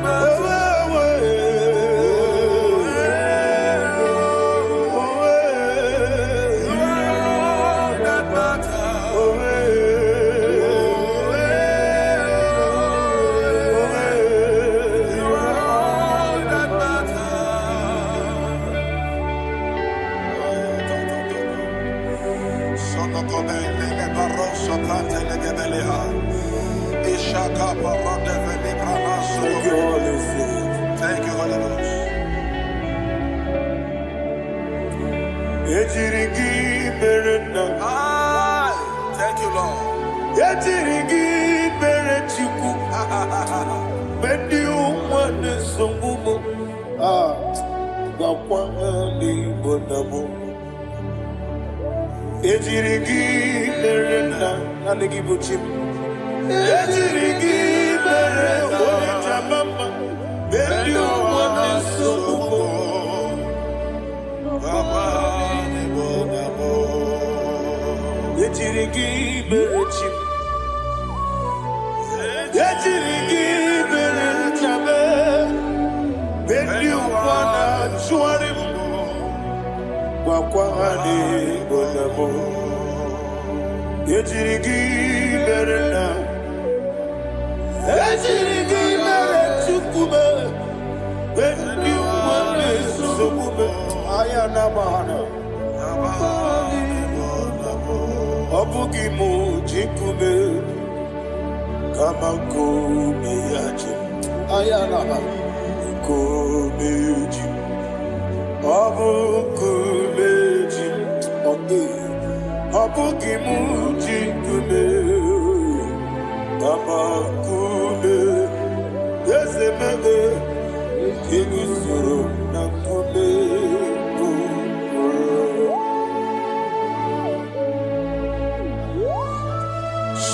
A: Thank you, Holy Ghost. Thank you, Lord.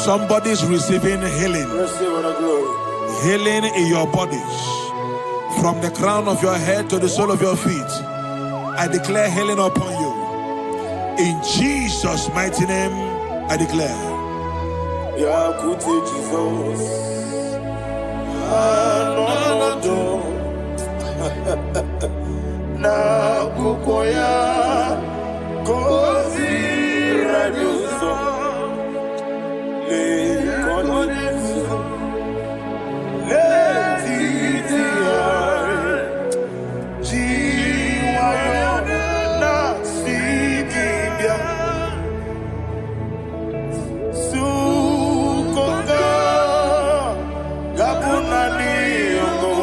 A: Somebody's receiving healing. Healing in your bodies. From the crown of your head to the sole of your feet. I declare healing upon you. In Jesus' mighty name, I declare. Jesus. Na kukoya kozi radioso le konesu le titia jiwayo na sikibia sukonga gabunani yongo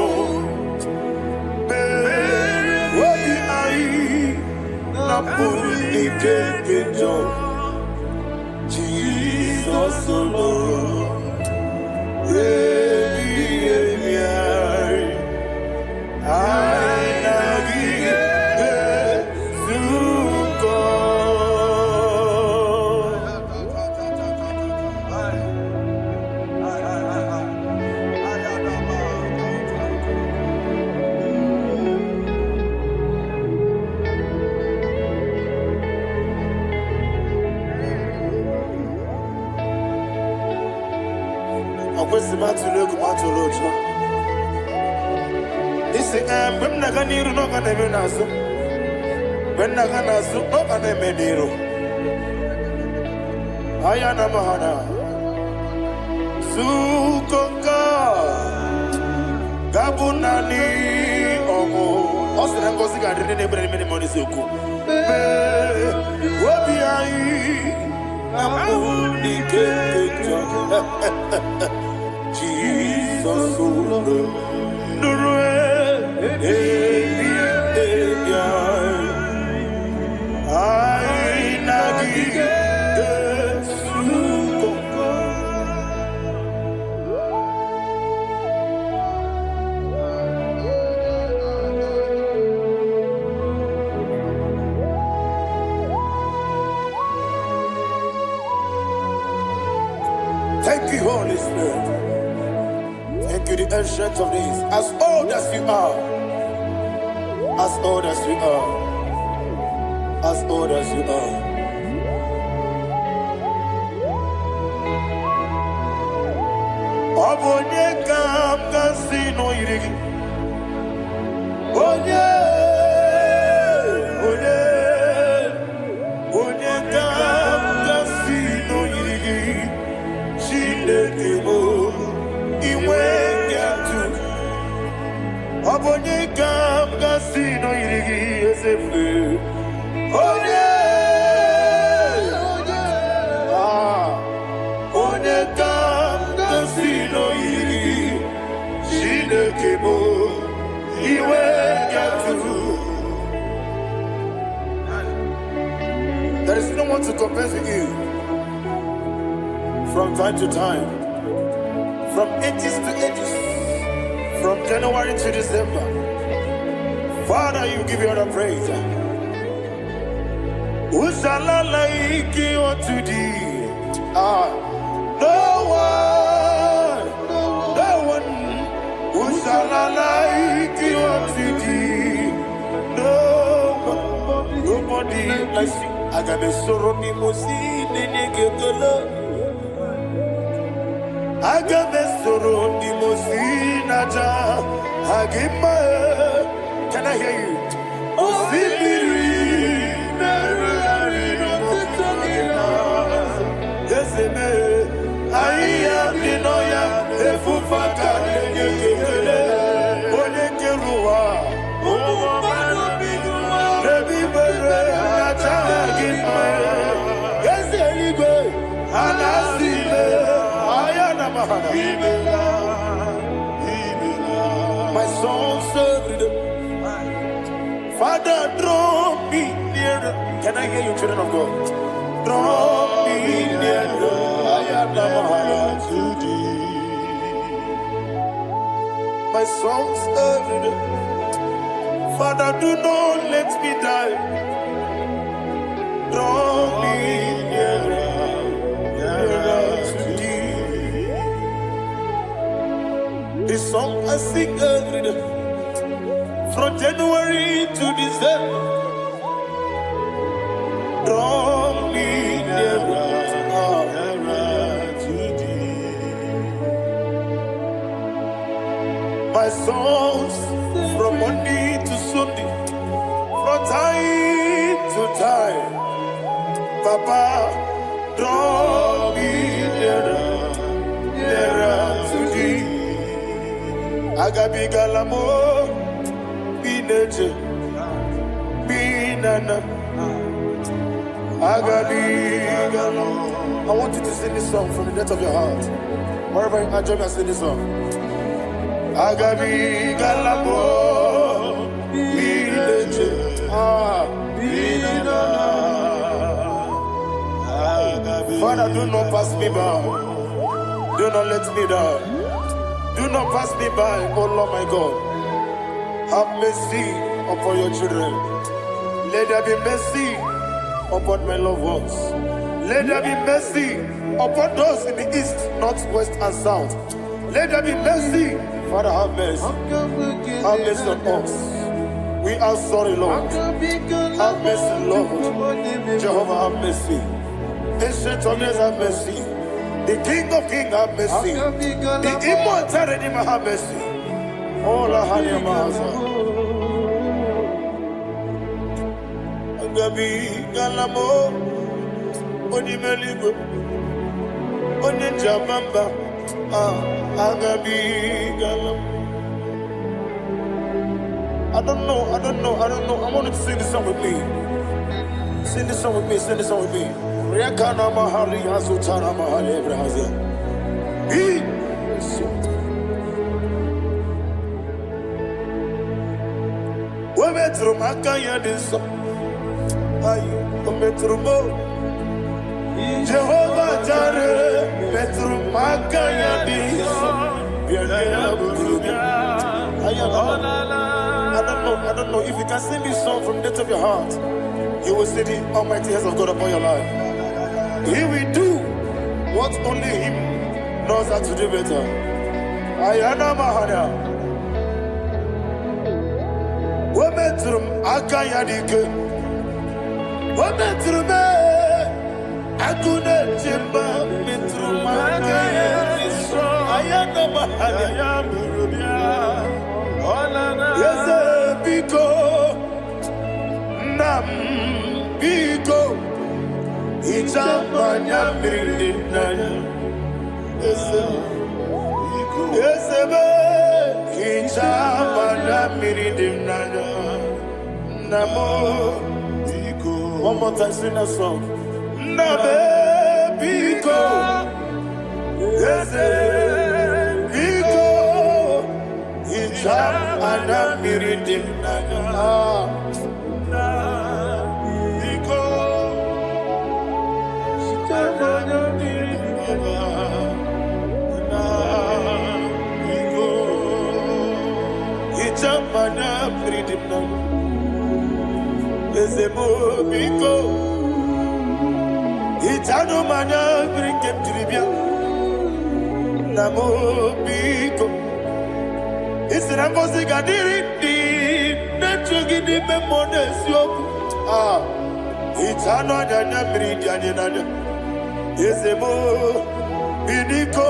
A: Jesus alone. Jesus, Thank you, Holy Spirit. Thank you, the ancient of days. As old as you are. As old as you are. As old as you are. Obonye kam kasino irigi. Onye kam kasino irigi. Shindekimo iwe yatu. Obonye kam kasino irigi esefu. Onye kam kasino irigi. Shindekimo iwe yatu. There is no one to compare with you. From time to time, from ages to ages, from January to December. Father, you give you all the praise. Who shall I like you unto thee? No one. Who shall I like you unto thee? No one, nobody like you. I got a sorrow, Agamesoro di Mosinaja Agima. Can I hear you? Osibiri Deseme Aya Dinoya Efufaka Nekele Onekerua Rebi Bere Agima Ezelibe Anasile my soul served. Father, draw me nearer. Can I hear you, children of God? Draw me nearer. I am to thee. My soul served. Father, do not let me die. Draw me nearer. This song I sing every day, from January to December. Draw me nearer to thee. My songs from Monday to Sunday, from time to time. Papa, draw me nearer to thee. Agabi galamo, bineje, binana. Agabi galamo. I want you to sing this song from the depth of your heart. Wherever you are, join me and sing this song. Agabi galamo, bineje, binana. Father, do not pass me by. Do not let me die. Do not pass me by, oh Lord my God. Have mercy upon your children. Let there be mercy upon my loved ones. Let there be mercy upon those in the east, north, west, and south. Let there be mercy. Father, have mercy. Have mercy on us. We are sorry, Lord. Have mercy, Lord. Jehovah, have mercy. Ancient of days, have mercy. The King of Kings, have mercy. The immortal Redeemer, have mercy. Oh, la hania maza. Agabi galamo, oni meligo, oni jabamba. Agabi galamo. I don't know. I want you to sing this song with me. Sing this song with me. Rekana mahali azutana mahali brazia. We metro makaya diso. Ayo, we metro mo. Jehovah Jireh, Petru Makaya Diso, I don't know if you can sing this song from the depth of your heart. You will see the almighty hands of God upon your life. He will do what only Him knows how to do better. Ayana Mahana. Wometrum Akayadike. Wometrum Akuna Jimba Mitrum Akayadike. Ayana Mahana. Yes, Biko. Nam Biko. Ichamanya Mirinaya. Yes, Ichamanya Mirinaya. Namo Biko. One more time, sing that song. Nabe Biko. Yes, Biko. Ichamanya Mirinaya. Ichamanya Mirinaya. Ezemo Biko. Itano Mana Brinkem Tribia. Namo Biko. It's an ambassador di Netrugi di Memonesio. Itano Dana Meridiana. Ezemo Bidiko.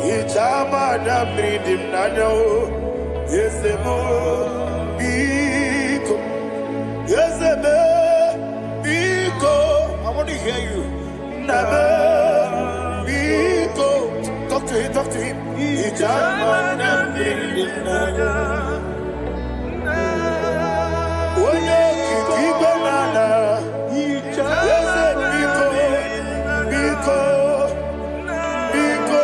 A: Ichamana Mirinaya. Ezemo Biko. Ezemo Biko. I want to hear you. Nabe Biko. Talk to him, talk to him. Ichamana Mirinaya. Oye Kibanana. Eze Biko. Biko. Biko.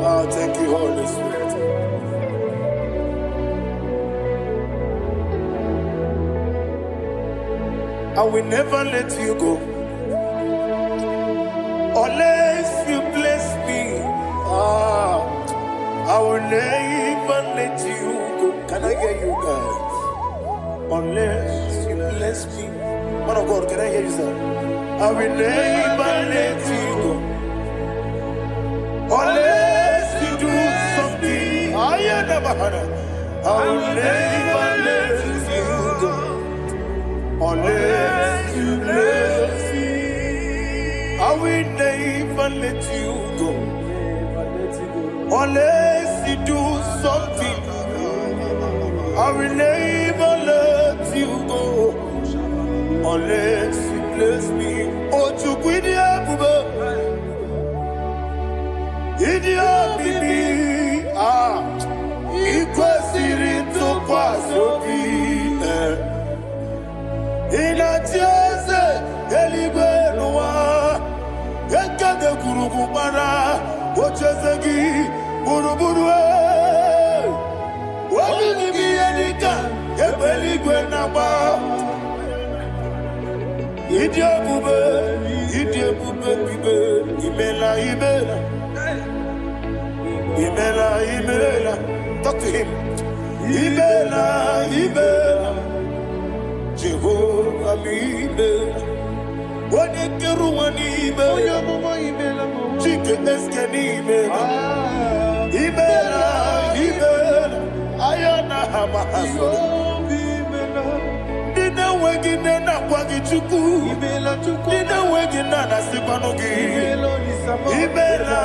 A: Oh, thank you, Holy Spirit. I will never let you go unless you bless me. I will never let you go. Can I hear you guys? Unless you bless me. Man of God, can I hear you, sir? I will never let you go unless you do something. I will never let you go unless you bless me. I will never let you go unless you do something. I will never let you go unless you bless me. Oh, to quit the Idia bibi ikwesiri tukwasobi inatieze eligwe nuwa ekade kurugubara ochezegi buruburu wabini biyenika ebeligwe naba Idia bube bibe imela Imela, talk to him. Imela, Jehovah Imela. Wanekeru Imela, Chike Eskeni Imela, Ayana Hamahaso. Dina wegina na kwagi chuku. Dina wegina na sipanogi. Imela.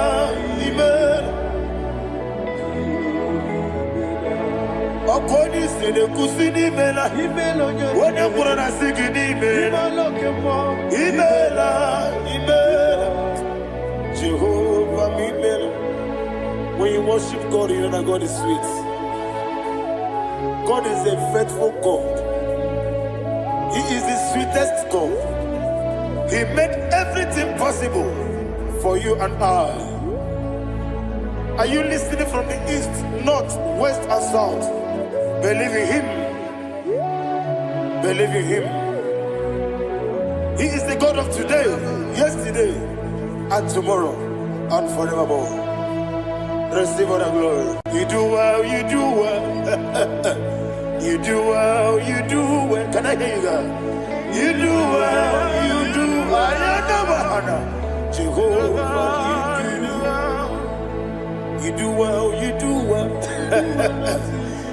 A: Okoni sede kusini mela. Wone kurana sigini mela. Imela. Jehovah Imela. When you worship God, you know that God is sweet. God is a faithful God. He is the sweetest God. He made everything possible for you and I. Are you listening from the east, north, west, and south? Believe in him. Believe in him. He is the God of today, yesterday, and tomorrow, and forevermore. Receive all the glory. You do well, you do well. You do well, you do well. Can I hear you guys? You do well, you do well. Jehovah, you do well, you do well.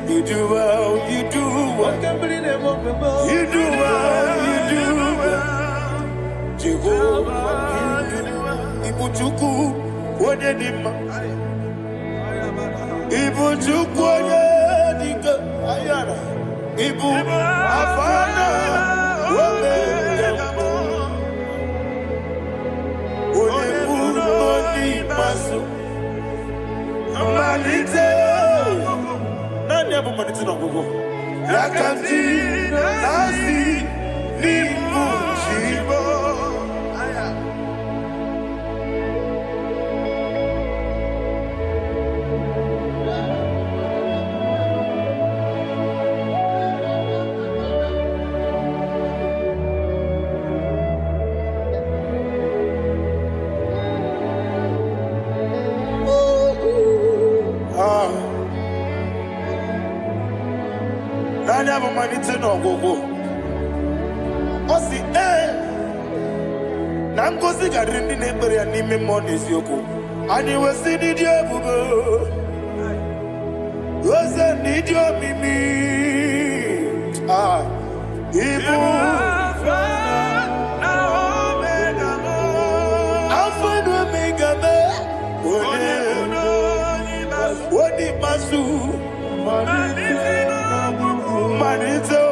A: You do well, you do well. You do well, you do well. Jehovah, Ibuchuku, Wadedima. Ibuchuku, Wadedika, Ayana. Ibu, Afana, Wabedama. Odebu, Noni, Masu. Manite. Nani abu manite na gogo. Yakanti, Nasi, Nibu, Shibo. Nani abu manite na gogo. Osi Nangozi garini nebere ya nime monesi yoko. Ani wesi nidio bubo. Wese nidio mimi. Ibu. Alpha and Omega me. Odi masu. Manito.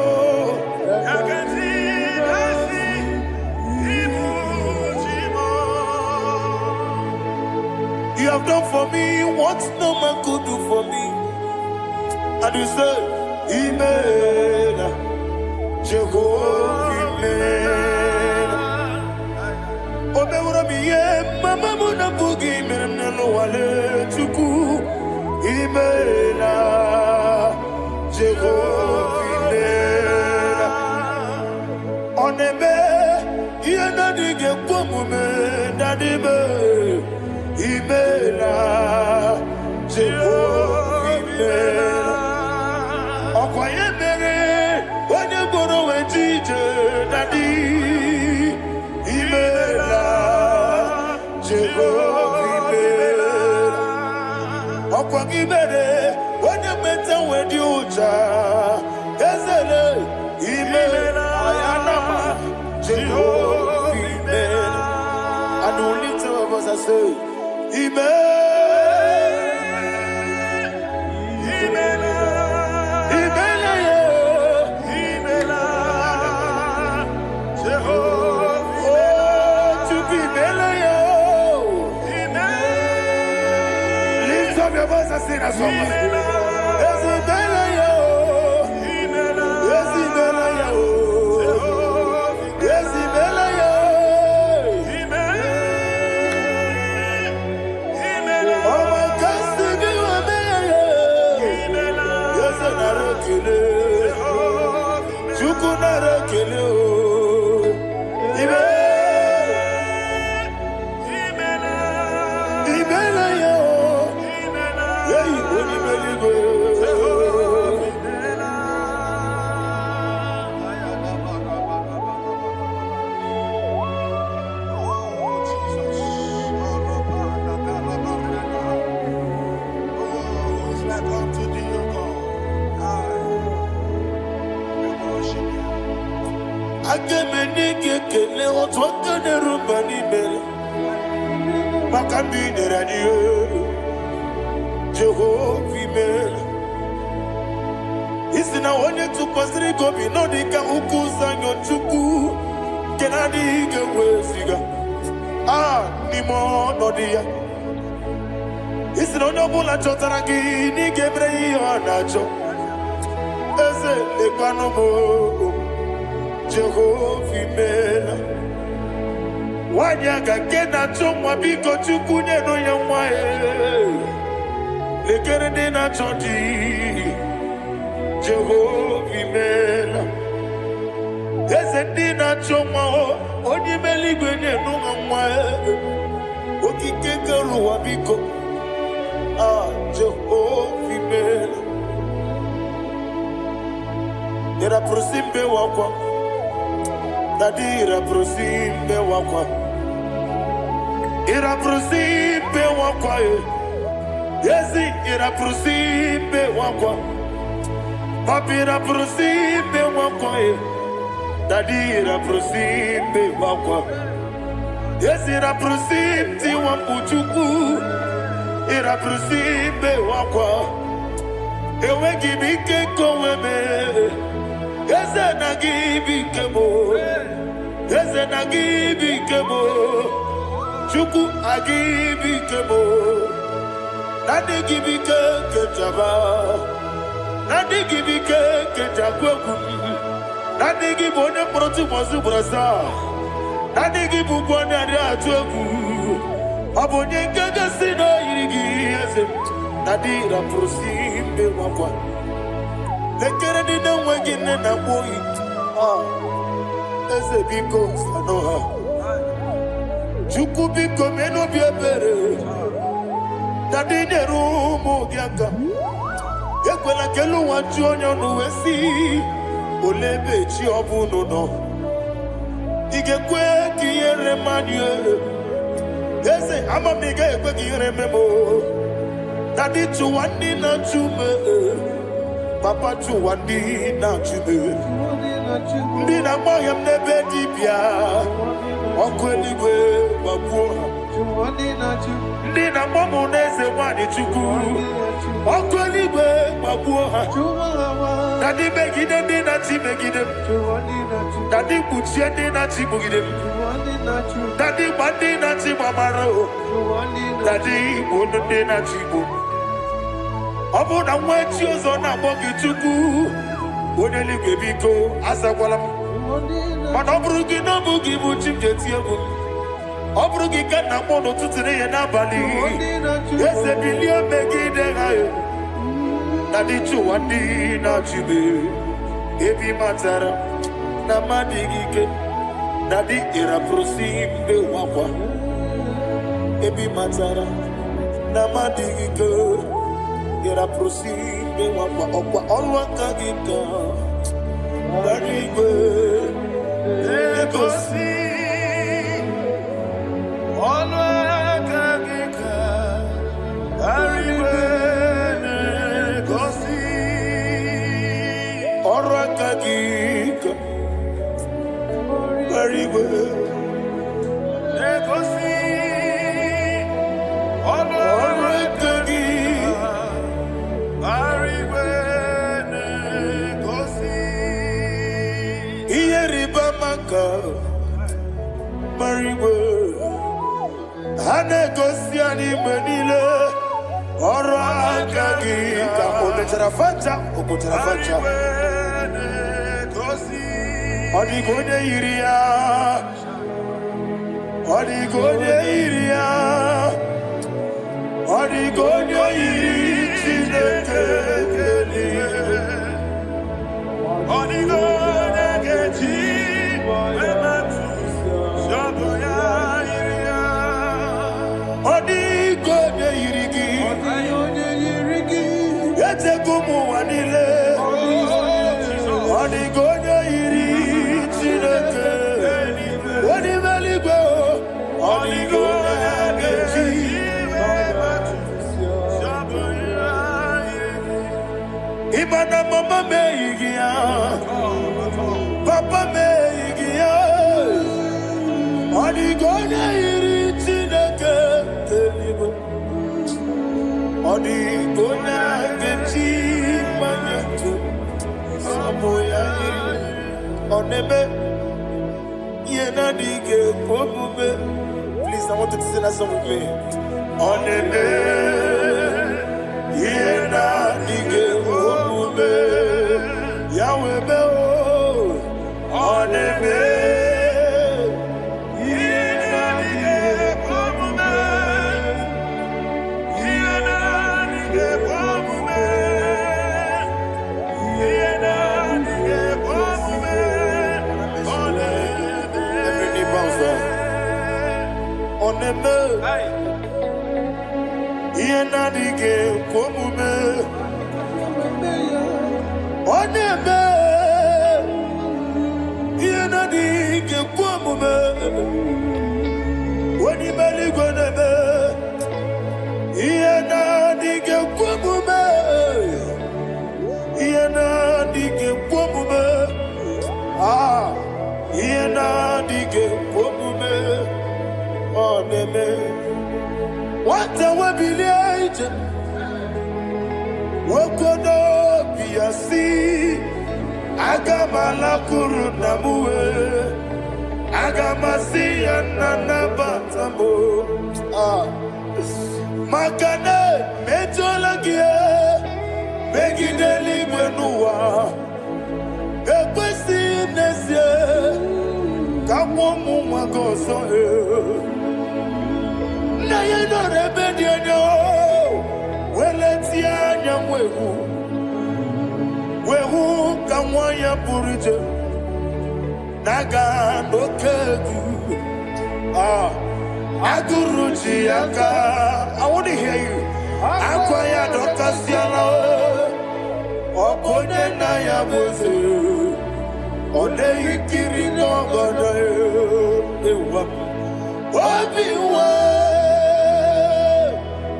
A: You have done for me what no man could do for me. And you say, Imela, Jehovah, Imela. Obeura miye, mama muna bugi, menelo wale chuku. Imela, Jehovah, Imela. Onebe, yena dige kumume, nadibe. Imela, Jehovah, Imela. Okwaye mere, wanye goro wejije, nadi. Imela, Jehovah, Imela. Okwagi mere, wanye meta wedi uja, ezele. Imela, ayanama, Jehovah, Imela. And only two of us are saved. Lift up your voice and sing a song. Jehovah, Imela. Isina onye tukosiri gobi no dika ukuza nyochuku kenadi gewesiga nimo nodia. Isina onye bula chotara gi ni gebre yonacho eze ekanomo. Jehovah, Imela. Wanyaga kena chomwa biko chukunye no yamwae. lekere na chodi Jehovah mela eze na choma onye meligwe n'enu nwa okike keruwa biko Jehovah mela era prosimbe wakwa dadira prosimbe wakwa era prosimbe wakwa yesi era prosimbe wakwa papi era prosimbe wakwa dadira prosimbe wakwa yesi era prosimti wampuchuku era prosimbe wakwa ewe gibike koweme eze na gibike mo eze na gibike mo chuku agibike mo nade gibike ketaba nade gibike ketakweku nade gibone protu mozu brasa nade gibugone ade atweku abonye ngege sino yirigi eze nade ra prosimbe wakwa lekere di na wegine na boyi eze biko sanoha chuku biko meno biebere dadi neru mo giaka ekwela kelu waju onyo nuwesi olebe chi obu no igekwe kiyere manye eze amamiga ekwe kiyere memo dadi chuwandi na chume papa chuwandi na chume ndi na moyam nebe dibia okweligwe babuo ndi na momu neze wani chuku okweligwe babuo dadi begide ndi na chi begide dadi kuchie ndi na chi bugide dadi bandi na chi mamaro dadi bunu ndi na chi bu obu na mwechi ozo na bogi chuku oneligwe biko asakwala mana oburu gị na ọbụ gị bụ chi m ga-eti egwu ọ bụrụ gị ka nna mụ n'ụtụtụ n'ihe n'abalị eze bilie megide ha na dị chụwa ndị na-achịbe ebi matara na mmadụ gị ike na dị ịrapụrụsi mbe wakwa ebi matara na mmadụ gị ike ịrapụrụsi mbe wakwa ọkwa ọrụ aka gị ka Barigwe Egosi Olwakagika Barigwe Egosi Olwakagika Barigwe Egosi Olwakagika Barigwe Mariwe Hanegosi animenile Oro akagi Ka onetarafacha Okotarafacha Odigonye iria Odigonye iria Odigonye iri Chineke Odigonye geji Odigonye yirigi Yetekumu wanile Odigonye yiri Chineke Odimeligwe Odigonye geji Imana mama meigia Papa meigia Odigonye yiri Chineke Telibo Odigonye geji manyetu Samoya yiri Onebe Yena dige komume Please, I want you to sing that song with me. Onebe Yena dige komume Yahweh me oh Onebe Yena dige komume Yenadige komume Oneme Yenadige komume Onimeli goneme Yenadige komume Yenadige komume Yenadige komume Oneme What a wabiliate Wokono biasi Agamala kurunamue Agamasi ananabatamo Makane metolagie Begideli mwenua Ekwesi nesie Kamwomu wagoso Na yeno rebediano Weletia nyamwehu Wehu kamwaya purije Naga nokegu Aguruji aka I want to hear you Akwaya dokasiana Okonye na ya boze Ode ikiri nogona Ewa Obiwa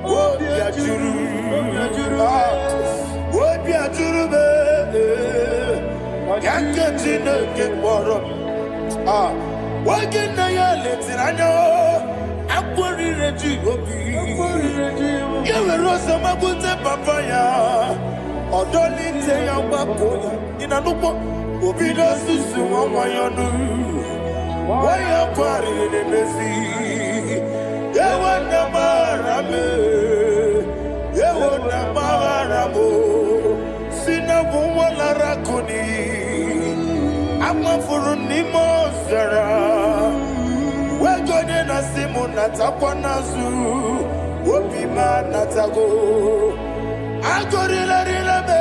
A: Obiajuru Obiajuru be Yanketine kekboro Wagina ya letirano Akwari reji obi Yewe rosa mabute papaya Odolite ya wakoya Inanupo Obido susu wamayonu Waya kwari nemezi Yewe namarame Yewe namaramo Sina wala rakoni Ama furuni mozara Wegode na simu natakwa nazu Wopima natago Agorila rila me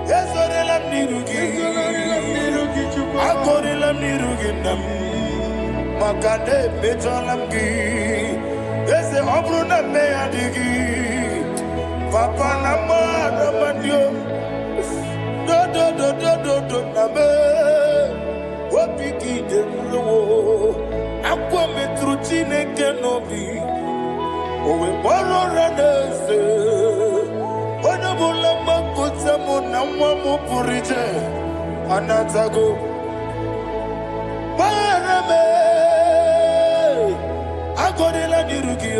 A: Yezorila mnirugi Agorila mnirugi nam Makane mejolamgi Ese obru na meyadigi Papa na mwana mandio Do na me Wopiki de mlo Akwa metruchine kenobi Owe moro ranese Wana bula makuta muna mwamu purije Anatago Marame Agorila nirugi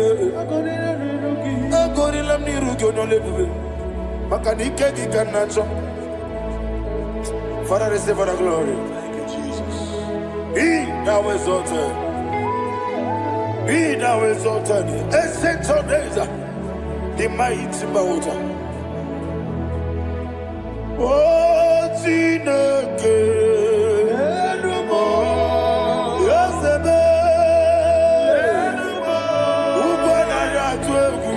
A: Agorila nirugi onolebube Makanike gikanacho Father, receive the glory. Thank you, Jesus. Be thou exalted. Be thou exalted. Ancient of days, the mighty mountain. Oh, Tineke. Yosebe. Ubanaya twegu.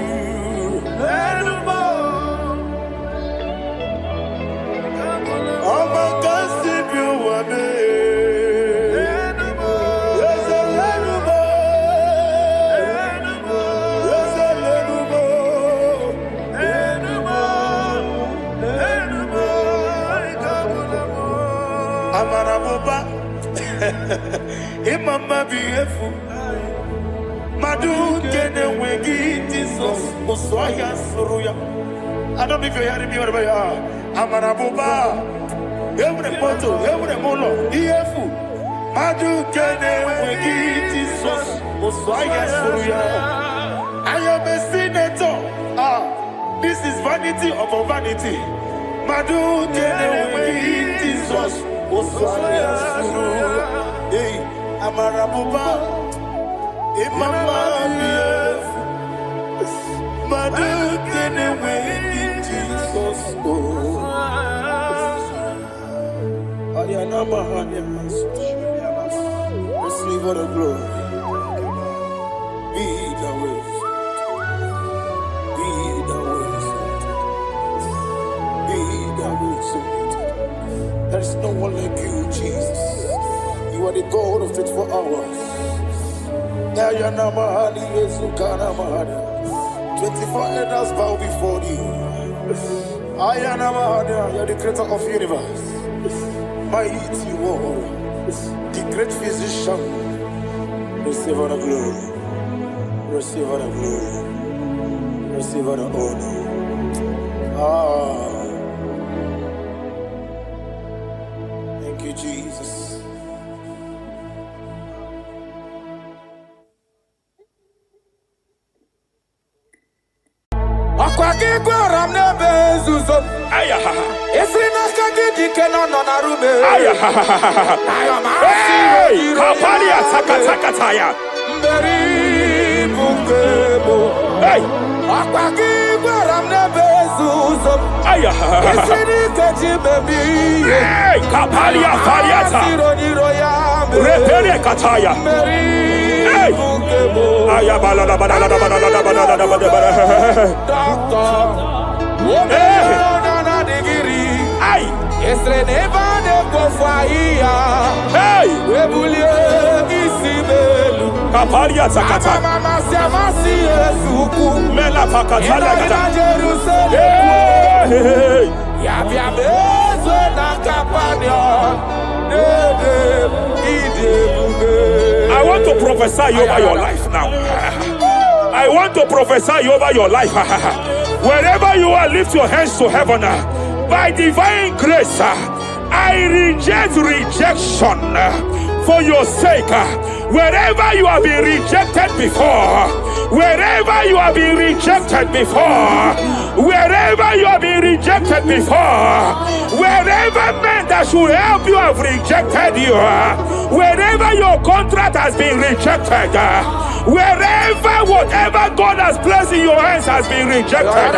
A: Amaraboba, Imama beautiful. Madu kene wegi Jesus, Oswaya Suruya. I don't know if you're hearing me wherever you are. Amaraboba, every photo, every molo, beautiful. Madu kene wegi Jesus, Oswaya Suruya. I am a senator. This is vanity upon vanity. Madu kene wegi Jesus. Hey, Amarabuba, Imama, Madu, can away Jesus. Receive all the glory. Be the way. Be the way. Be the way. There is no one like you, Jesus. You are the God of 24 hours. 24 elders bow before you. You're the creator of the universe. Mighty warrior, the great physician. Receive all the glory. Receive all the glory. Receive all the honor. Thank you, Jesus.
B: I want to prophesy over your life now. I want to prophesy over your life. Wherever you are, lift your hands to heaven. By divine grace, I reject rejection for your sake. Wherever you have been rejected before, wherever you have been rejected before, wherever you have been rejected before, wherever men that should help you have rejected you, wherever your contract has been rejected, wherever whatever God has placed in your hands has been rejected.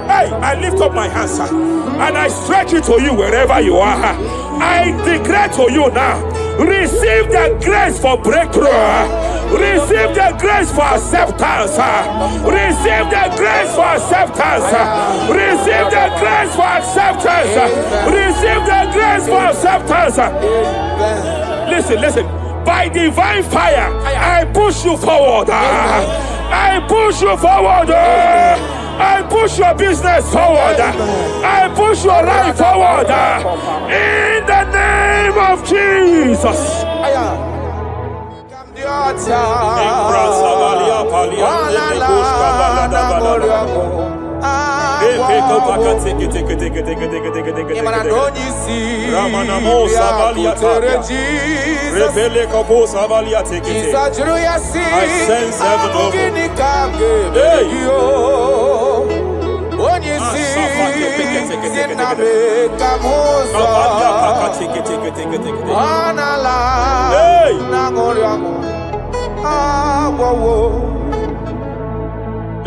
B: Hey, I lift up my hands and I stretch it to you wherever you are. I declare to you now, receive the grace for breakthrough. Receive the grace for acceptance. Receive the grace for acceptance. Receive the grace for acceptance. Receive the grace for acceptance. Listen. By divine fire, I push you forward. I push you forward. I push your business forward. I push your life forward. In the name of Jesus.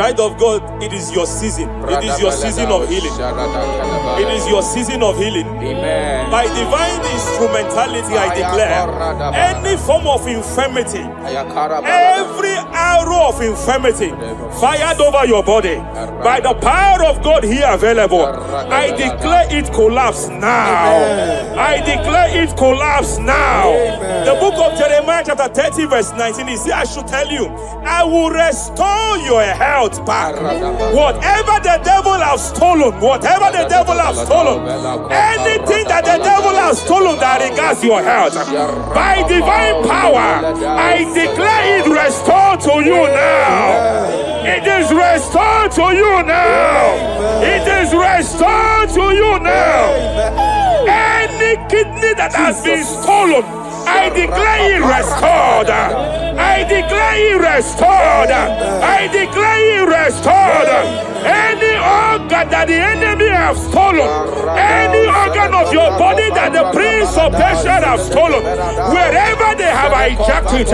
B: Child of God, it is your season. It is your season of healing. It is your season of healing. Amen. By divine instrumentality, I declare any form of infirmity, every arrow of infirmity fired over your body, by the power of God here available, I declare it collapse now. I declare it collapse now. The book of Jeremiah chapter 30 verse 19 is here. I should tell you, I will restore your health back. Whatever the devil has stolen, whatever the devil has stolen, anything that the devil has stolen that regards your health, by divine power, I declare it restored to you now. It is restored to you now. It is restored to you now. Any kidney that has been stolen, I declare it restored. I declare it restored. I declare it restored. Any organ that the enemy have stolen, any organ of your body that the prince of Persia have stolen, wherever they have hijacked it,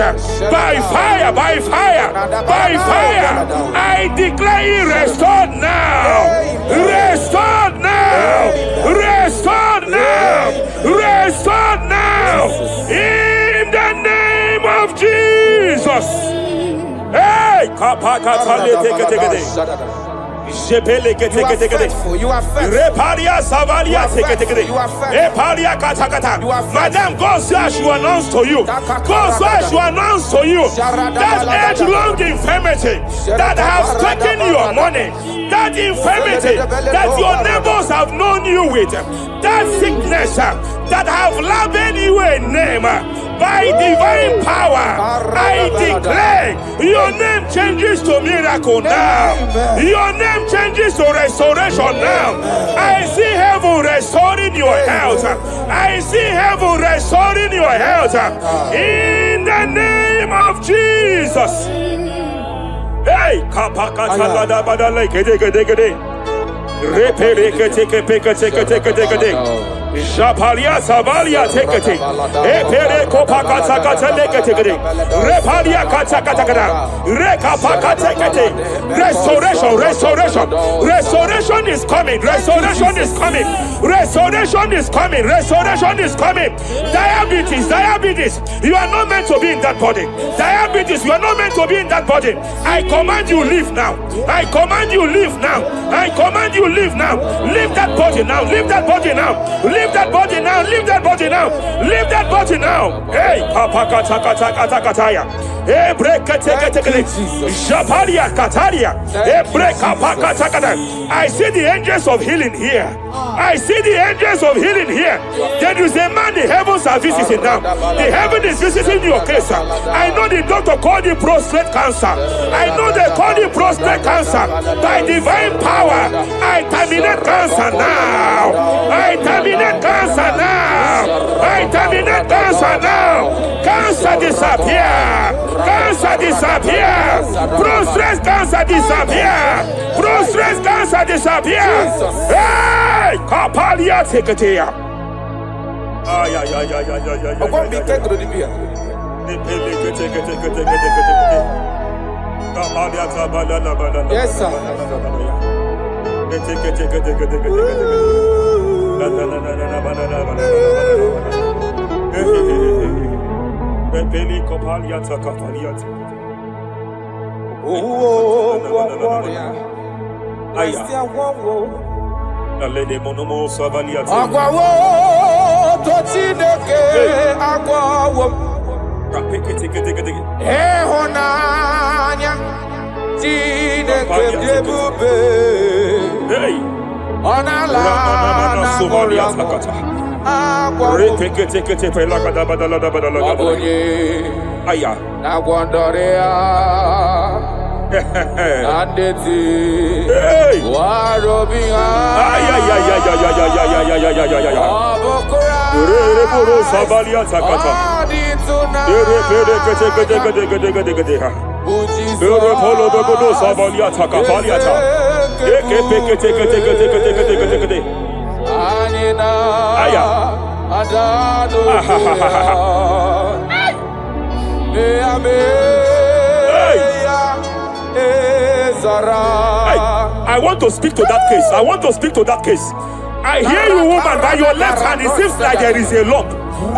B: by fire, by fire, by fire, I declare it restored now. Restored now. Restored now. Restored now. In the name of Jesus. Hey, Jepele kete
D: You are
B: kete kete.
D: faithful. You are faithful.
B: Reparia Savalia
D: You are
B: kete kete.
D: faithful. You are faithful.
B: Eparia katakata.
D: You are faithful.
B: Madam, God says I should announce to you. God says I should announce to you that age-long infirmity that has taken your money, that infirmity that your neighbors have known you with, that sickness that have labeled you a name, by divine power, I declare your name changes to miracle now. Your name changes to restoration now. I see heaven restoring your health. I see heaven restoring your health. In the name of Jesus. Hey, kapakata badala gede gede gede. Repere kete kete kete kete kete. Japalia Savalia tekete. Epere kopakata kata lekete. Repalia kata kata kata. Rekapaka tekete. Restoration, restoration. Restoration is coming. Restoration is coming. Restoration is coming. Restoration is coming. Diabetes, diabetes. You are not meant to be in that body. Diabetes, you are not meant to be in that body. I command you leave now. I command you leave now. I command you leave now. Leave that body now. Leave that body now. Leave that body now. Leave that body now. Leave that body now. Hey, kapakatakataya. Hey, break Japalia Kataria. Hey, break kapakatakata. I see the angels of healing here. I see the angels of healing here. There is a man the heavens are visiting now. The heaven is visiting your case. I know the doctor called it prostate cancer. I know they call it prostate cancer. By divine power, I terminate cancer now. I terminate cancer now. I terminate cancer now. Cancer disappear. Cancer disappear. Prostate cancer disappear. Prostate cancer disappear. Hey, Kapalia Teketea. Ay ay ay ay ay ay ay.
D: Yes, sir.
B: I want to speak to that case. I want to speak to that case. I hear you, woman, by your left hand. It seems like there is a lump.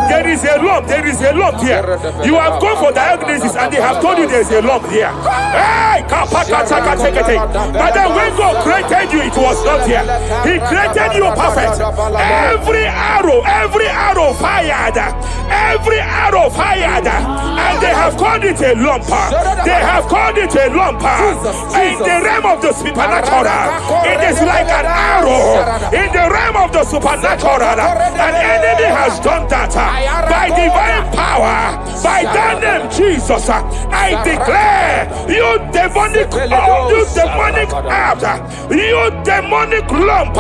B: There is a lump. There is a lump here. You have gone for diagnosis and they have told you there is a lump here. Hey, but then when God created you, it was not here. He created you perfect. Every arrow fired. Every arrow fired. And they have called it a lump. They have called it a lump. In the realm of the supernatural, it is like an arrow. In the realm of the supernatural, an enemy has done that. By divine power, by that name Jesus, I declare you demonic act, you demonic lump,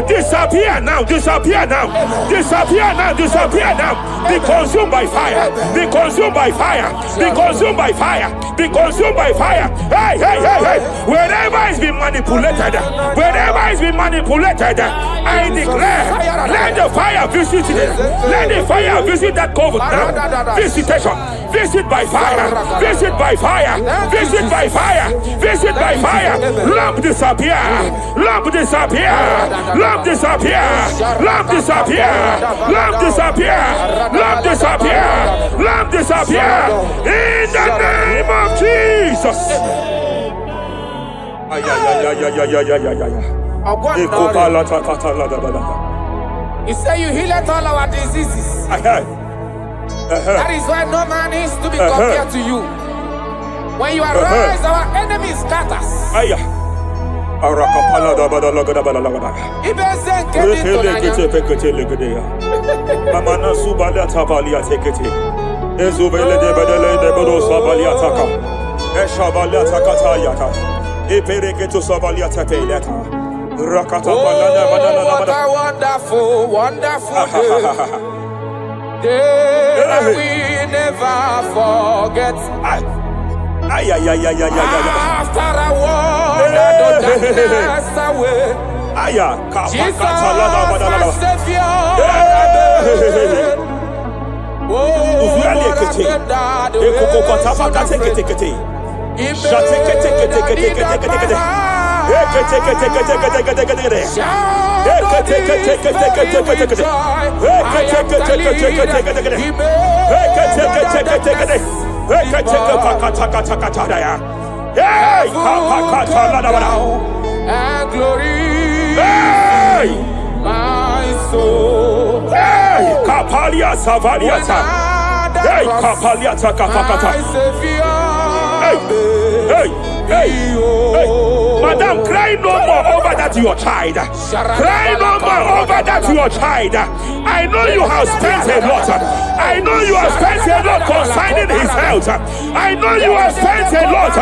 B: disappear now, disappear now, disappear now, disappear now. Be consumed by fire, be consumed by fire, be consumed by fire, be consumed by fire. Hey, hey, hey, hey. Wherever it's been manipulated, wherever it's been manipulated, I declare, let the fire visit it. Let the fire visit that coven now. Visitation, visit by fire, visit by fire, visit by fire, visit by fire. Lump disappear, lump disappear, lump disappear, lump disappear, lump disappear, lump disappear, lump disappear. In the name of Jesus.
D: You say you heal all our diseases. That is why no man is to be compared to you. When you arise, our enemies scatters. Oh, what a wonderful, wonderful day that we never forget. After a wandered the darkness away, Jesus, my Savior. Oh, what a and glory, my soul.
B: Kapalia Savaliata. Hey, Kapalia Takapakata. Hey. Madam, cry no more over that your child. Cry no more over that your child. I know you have spent a lot. I know you have spent a lot concerning his health. I know you have spent a lot.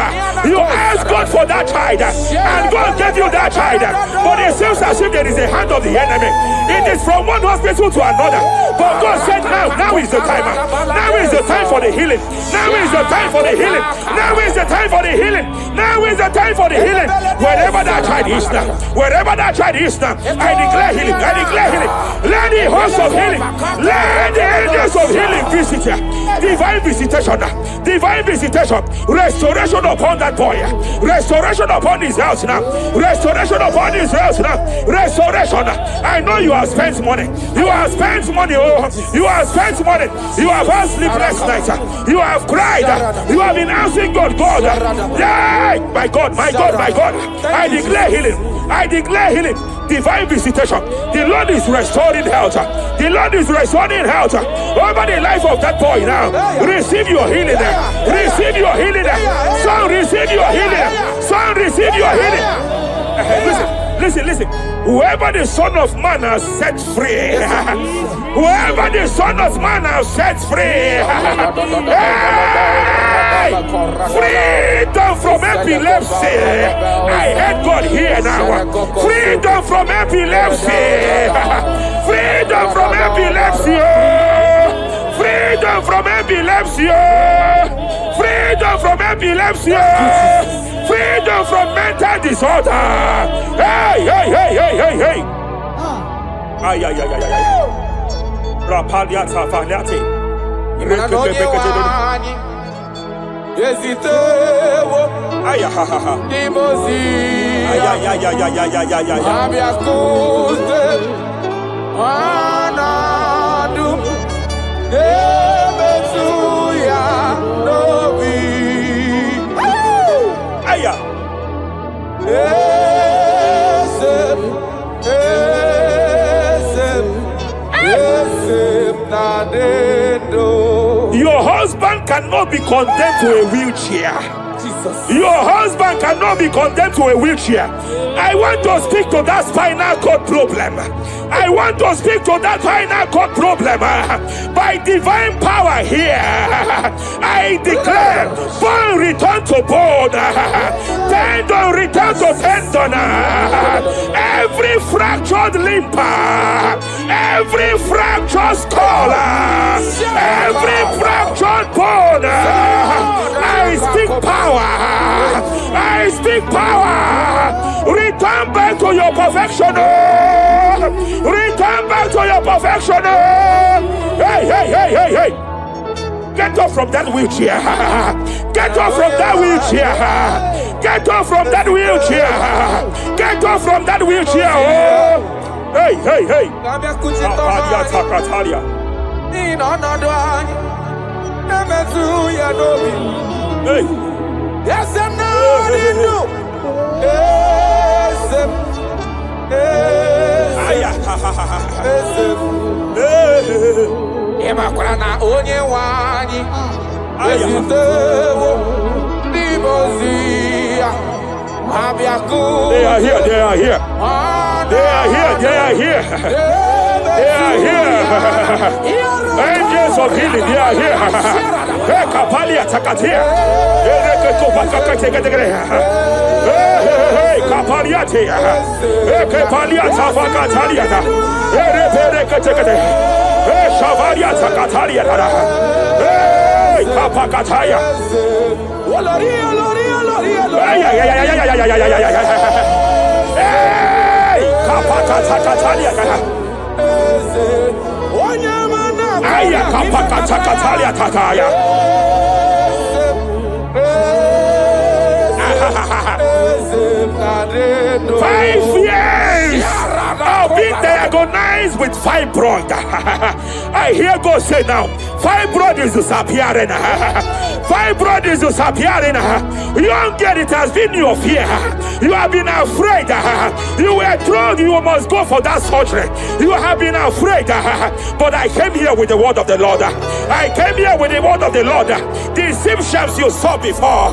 B: You asked God for that child, and God gave you that child. But it seems as if there is a hand of the enemy. It is from one hospital to another. But God said, now is the time. Now is the time for the healing. Now is the time for the healing. Now is the time for the healing. Now is the time for the healing. Wherever that child is now, wherever that child is now, I declare healing. I declare healing. Let the host of healing, let the angels of healing visit you. Divine visitation, divine visitation, restoration upon that boy, restoration upon his house now, restoration upon his house now, restoration. I know you have spent money. You have spent money. Oh, you have spent money. You have had sleepless nights. You have cried. You have been asking God, yeah, my God, my God, my God. I declare healing. I declare healing. Divine visitation. The Lord is restoring health. The Lord is restoring health over the life of that boy now. Receive your healing. Receive your healing. Son, receive your healing. Son, receive your healing. Listen. Whoever the Son of Man has set free, whoever the Son of Man has set free, freedom from epilepsy. I heard God here now. Freedom from epilepsy. Freedom from epilepsy. Freedom from epilepsy. Freedom from epilepsy. Freedom from mental disorder. Hey. Ay. Rapalia Tafaniati. Your husband cannot be condemned to a wheelchair. Jesus. Your husband cannot be condemned to a wheelchair. I want to speak to that spinal cord problem. I want to speak to that spinal cord problem. By divine power here, I declare bone return to bone, tendon return to tendon, every fractured limb, every fractured skull, every fractured bone. I speak power. I speak power. Return back to your perfection. Return back to your perfection. Hey. Get off from that wheelchair. Get off from that wheelchair. Get off from that wheelchair. Get off from that wheelchair. Oh. Hey. Hey.
D: Yes, I'm not. Emakrana onye wani Ezitewo Dimozia
B: They are here, they are here. They are here, they are here. They are here. Angels of healing, they are here. Hey, Kapalia Takatia. Hey, Kapaliati. Hey, Kapalia Tafakatalia. Hey, Shavalia Takatalia. Hey, Kapakataya. Hey, Kapakatakalia. Aya Kapakatakalia Takaya. 5 years of being diagnosed with fibroid. I hear God say now, fibroid is disappearing. Fibroid is disappearing. You don't get it, has been your fear. You have been afraid. You were told you must go for that surgery. You have been afraid. But I came here with the word of the Lord. I came here with the word of the Lord. The symptoms you saw before,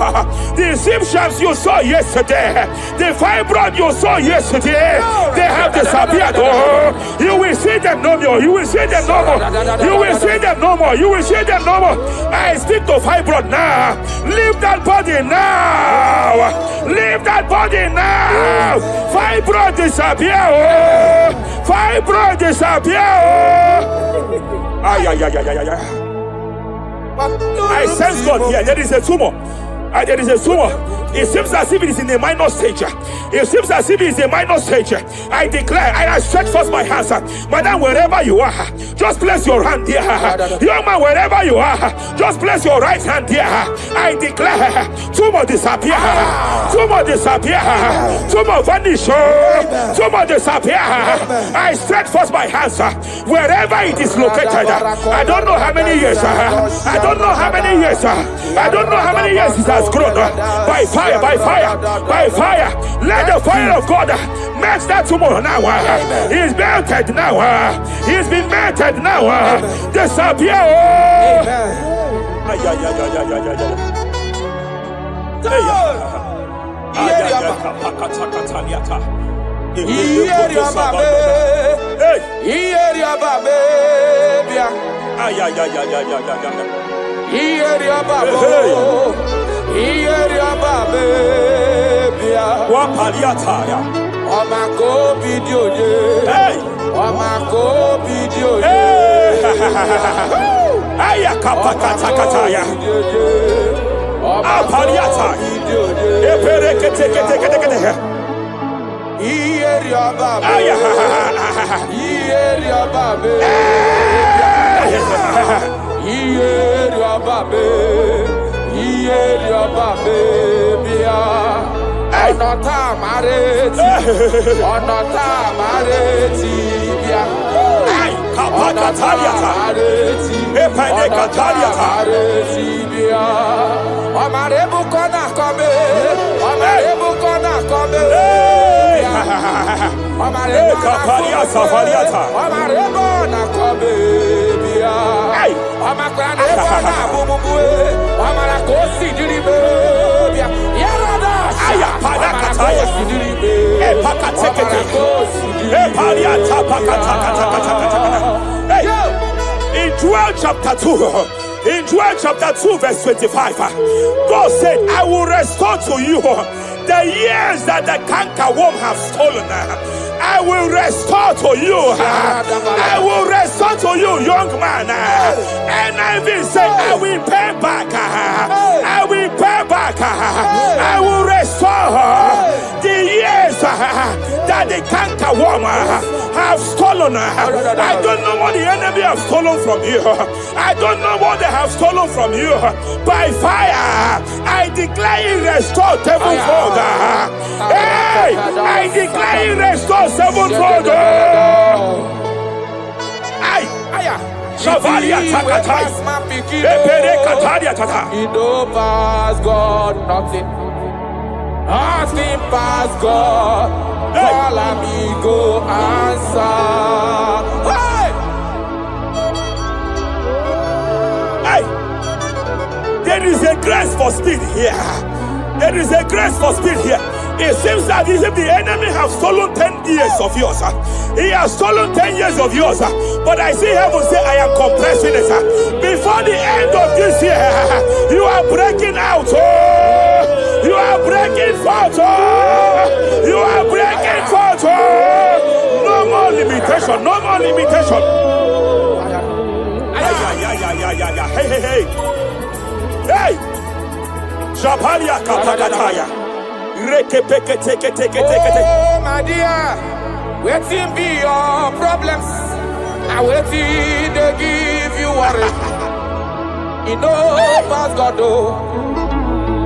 B: the symptoms you saw yesterday, the fibroid you saw yesterday, they have disappeared. Oh, you will see them no more. You will see them no more. You will see them no more. You will see them no more. I speak to fibroid now. Leave that body now. Leave that body now. Fibroid disappear. Oh, fibroid disappear. Oh. Ay, ay, ay, ay, ay, ay. I sense God here. There is a tumor. There is a tumor. It seems as if it is in a minor stage. It seems as if it is a minor stage. I declare, I stretch forth my hands. Madam, wherever you are, just place your hand there. Young man, wherever you are, just place your right hand there. I declare, tumor disappear. Tumor disappear. Tumor vanish. Tumor disappear. I stretch forth my hands. Wherever it is located. I don't know how many years. I don't know how many years. I don't know how many years it has grown. By fire, by fire, by fire. Let the fire of God match that tumor now. He's melted now. He's been melted now. Disappear. Wapaliataya.
D: Omako video ye. Omako video ye.
B: Aya kapakatakataya. Apaliata. Epereketeketekete.
D: Ieria babe.
B: Aya.
D: Ieria babe. Ieria babe. Ieria babe bia. Onota mareti. Onota mareti bia.
B: Ay, kapakataliata. Epelekataliata.
D: Mareti bia. Omarebu kona kome. Omarebu kona kome. Omarebu
B: kapaliata faliata.
D: Omarebu na kome bia.
B: Ay,
D: Omakrane bona bububue. Omarakosi diribe bia. Yarada.
B: aya padakataya. Epakatekete. Epaliata pakatakatakatakata. Hey, in Joel chapter 2. In Joel chapter 2 verse 25, God said, I will restore to you the years that the cankerworm have stolen. I will restore to you. I will restore to you, young man. And I will say, I will pay back. I will pay back. I will restore the years that the cankerworm have stolen. I don't know what the enemy have stolen from you. I don't know what they have stolen from you. By fire, I declare it restored sevenfold. Hey, I declare it restored sevenfold. Ay, Shavalia Takatai. Epere Kataria Tata.
D: It don't pass God nothing.
F: nothing past God. Call amigo answer.
B: Hey! There is a grace for speed here. There is a grace for speed here. It seems that if the enemy have stolen 10 years of yours, he has stolen 10 years of yours. But I see heaven say, I am compressing it. Before the end of this year, you are breaking out. You are breaking forth. You are breaking forth. No more limitation. No more limitation. Hey, hey, hey. Hey. Japalia kapakataya.
F: Oh, my dear, waiting be your problems. I waiting to give you worry. You know, past God,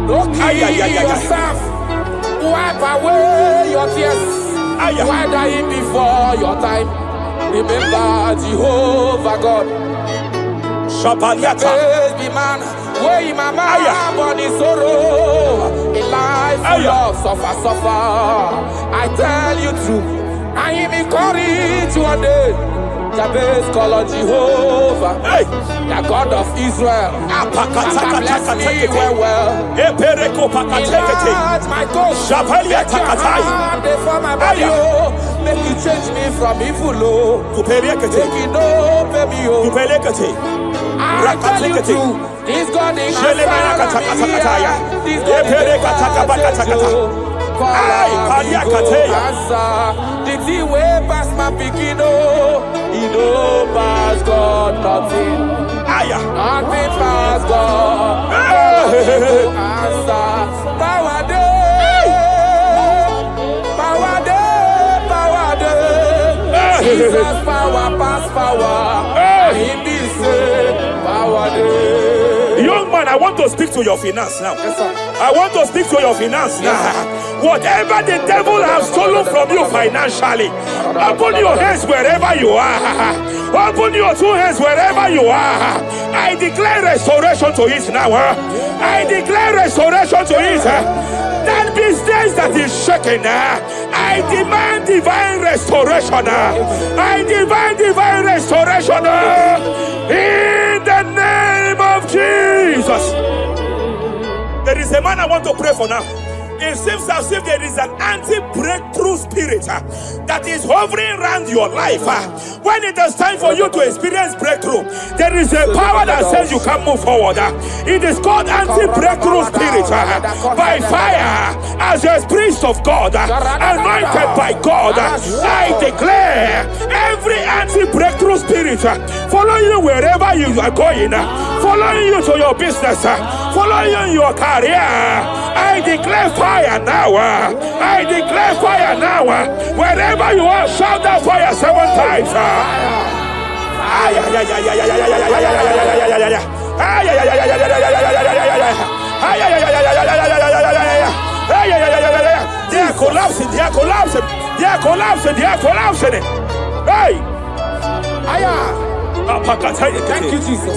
F: don't kill yourself. Wipe away your tears. Why dying before your time? Remember Jehovah God. Baby man, where my mama born in sorrow, a life full of suffer. I tell you true, I am encouraged one day. Jabez call on Jehovah, the God of Israel. Bless me well. Enlarge my coast. Let your hand for my body. Make you change me from evil. Make you know, baby. I tell you true, this God is my this God is the thing way past my picking, he know past God nothing. Nothing past God. Answer. Power day. Power day. Power day. Jesus power past power. He be say power day.
B: Young man, I want to speak to your finance now.
F: Yes, sir.
B: I want to speak to your finance now. Whatever the devil has stolen from you financially, open your hands wherever you are. Open your two hands wherever you are. I declare restoration to it now. I declare restoration to it. That business that is shaking, I demand divine restoration. I demand divine restoration in the name of Jesus. There is a man I want to pray for now. It seems as if there is an anti-breakthrough spirit that is hovering around your life. When it is time for you to experience breakthrough, there is a power that says you can't move forward. It is called anti-breakthrough spirit. By fire, as a priest of God, anointed by God, I declare every anti-breakthrough spirit following you wherever you are going, following you to your business, following you in your career. I declare fire now. I declare fire now. Wherever you are, shout that fire 7 times. They are collapsing. They are collapsing. They are collapsing. They are collapsing. Hey!
F: Thank you, Jesus.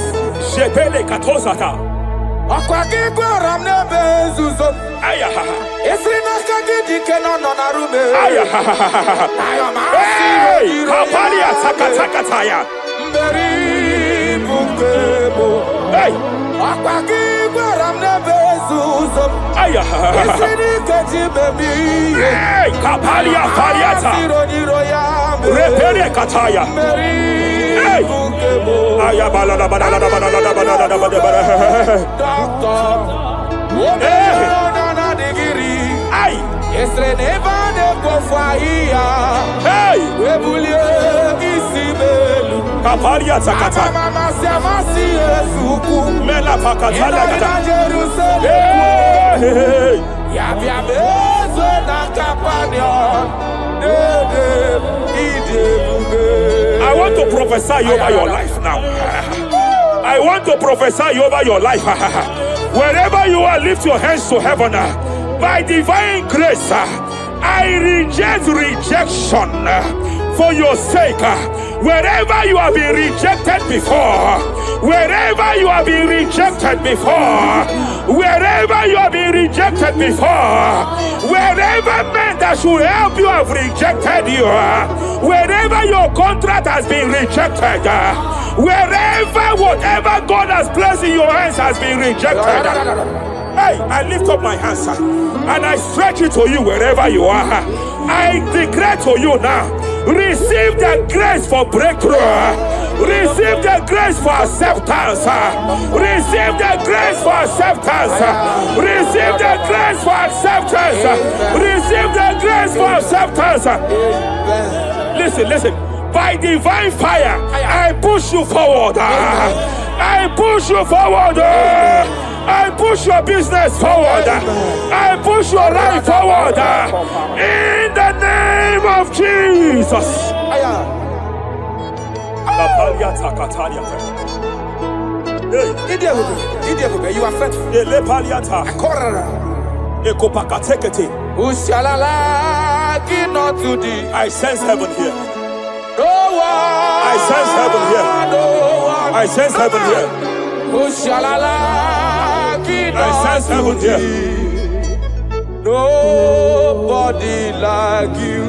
B: I want to prophesy over your life now. I want to prophesy over your life. Wherever you are, lift your hands to heaven. By divine grace, I reject rejection for your sake. Wherever you have been rejected before, wherever you have been rejected before, wherever you have been rejected before, wherever wherever men that should help you have rejected you, wherever your contract has been rejected, wherever whatever God has placed in your hands has been rejected. Hey, I lift up my hands and I stretch it to you wherever you are. I declare to you now, receive the grace for breakthrough. Receive the grace for acceptance. Receive the grace for acceptance. Receive the grace for acceptance. Receive the grace for acceptance. Listen. By divine fire, I push you forward. I push you forward. I push your business forward. I push your life forward. In the name of Jesus.
F: You are faithful.
B: I sense heaven here.
F: No one.
B: I sense heaven here.
F: No one.
B: I sense heaven here. I sense heaven here.
F: Nobody like you.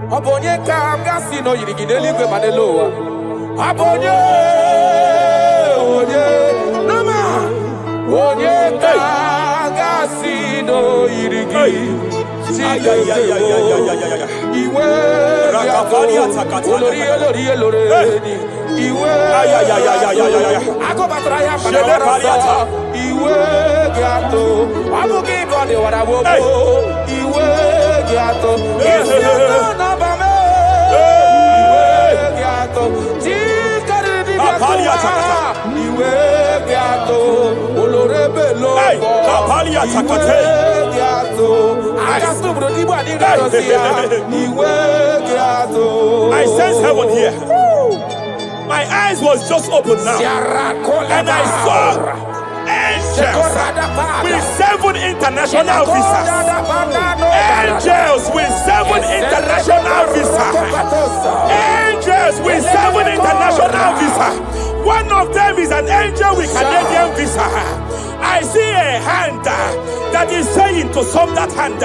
F: Abonye kamgasi no yirigideli gbe madelowa. Abonye nama. Abonye kamgasi no yirigideli. Iwe
B: I sense heaven here. My eyes was just open now, and I saw angels with 7 international visas. Angels with 7 international visas. Angels with 7 international visas. One of them is an angel with Canadian visa. I see a hand that is saying to some that hand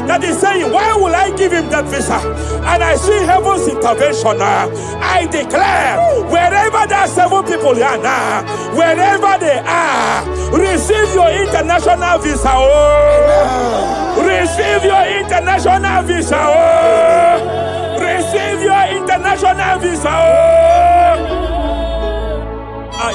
B: that is saying, why will I give him that visa? And I see heaven's intervention. I declare, wherever there are 7 people here now, wherever they are, receive your international visa. Oh, receive your international visa. Oh, receive your international visa. Oh.
F: I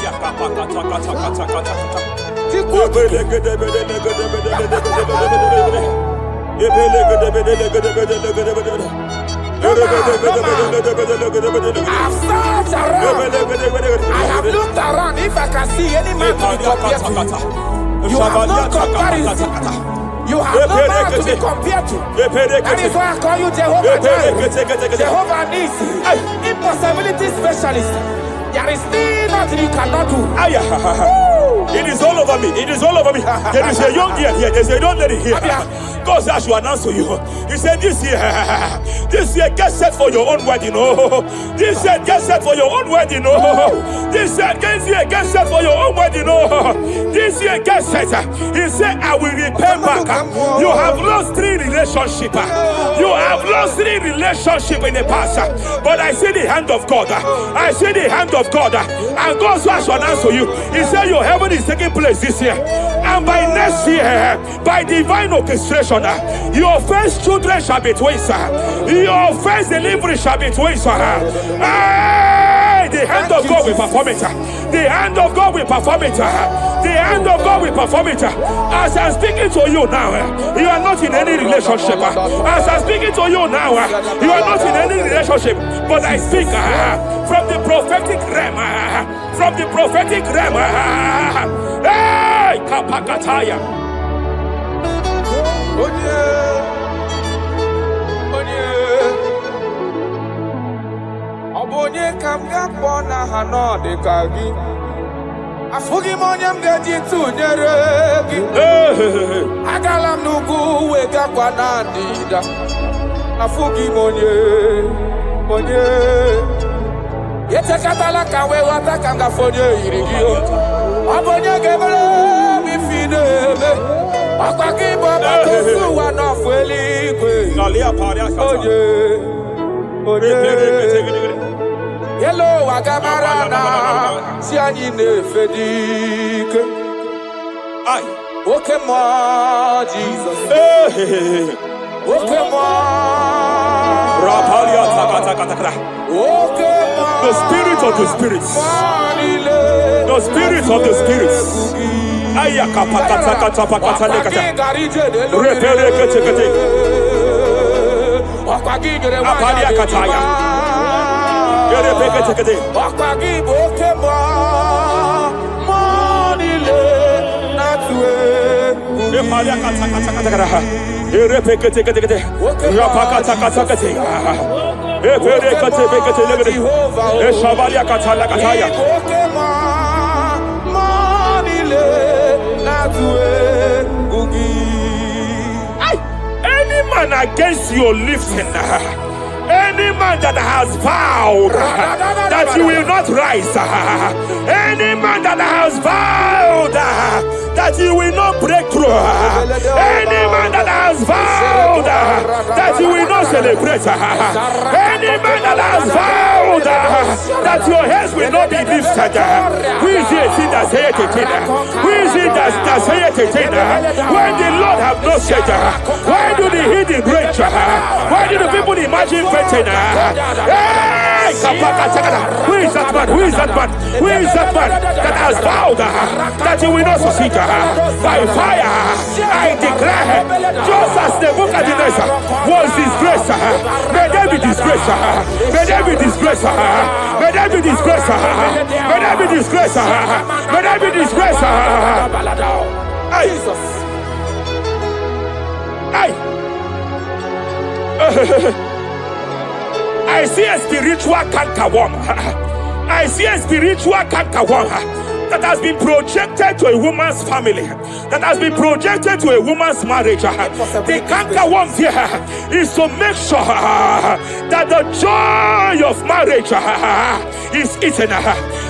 F: have looked around if I can see any man to be compared to you. You have no comparison. You have no man to be compared to. That is why I call you Jehovah Jireh, Jehovah Nisi, impossibility specialist. There is nothing you cannot do.
B: It is all over me. It is all over me. There is a young girl here. There's a young lady here. God says to announce to you. He said, this year, get set for your own wedding. Oh, this year, get set for your own wedding. Oh, this year, get set for your own wedding. Oh, this year, get set. He said, I will repay back. You have lost 3 relationships. You have lost 3 relationships in the past. But I see the hand of God. I see the hand of God. And God says to announce to you. He said, your heaven is taking place this year. And by next year, by divine orchestration, your first children shall be twins. Your first delivery shall be twins. The hand of God will perform it. The hand of God will perform it. The hand of God will perform it. As I'm speaking to you now, you are not in any relationship. As I'm speaking to you now, you are not in any relationship. But I speak from the prophetic realm. From the prophetic realm. Hey, Kapakataya.
F: Obonye kamga pona hanode kagi. Afugi monyam geji tunyeregi. Agalam nugu wega kwa nandida. Afugi monye. Yete katala kawe wata kanga fonye irigio. Obonye gebele mifideme. Akwaki baba kusu wanofueli. Hello, Agamarana, Sianine Fedik. Okay, more Jesus. Okay, more.
B: The spirit of the spirits. The spirit of the spirits. Any man against your lifting, any man that has vowed that you will not rise, any man that has vowed that you will not break through, any man that has vowed that you will not celebrate, any man that has vowed that your heads will not be lifted, who is it that saith it? Who is it that saith it? When the Lord have not said, why do the hidden rage? Why do the people imagine fainting? Hey, who is that man? Who is that man? Who is that man that has vowed that you will not succeed? By fire, I declare, just as Nebuchadnezzar was disgraced, may they be disgraced. May they be disgraced. May they be disgraced. May they be disgraced. May they be disgraced. Jesus. I see a spiritual cankerworm. I see a spiritual cankerworm that has been projected to a woman's family, that has been projected to a woman's marriage. The cankerworm here is to make sure that the joy of marriage is eaten.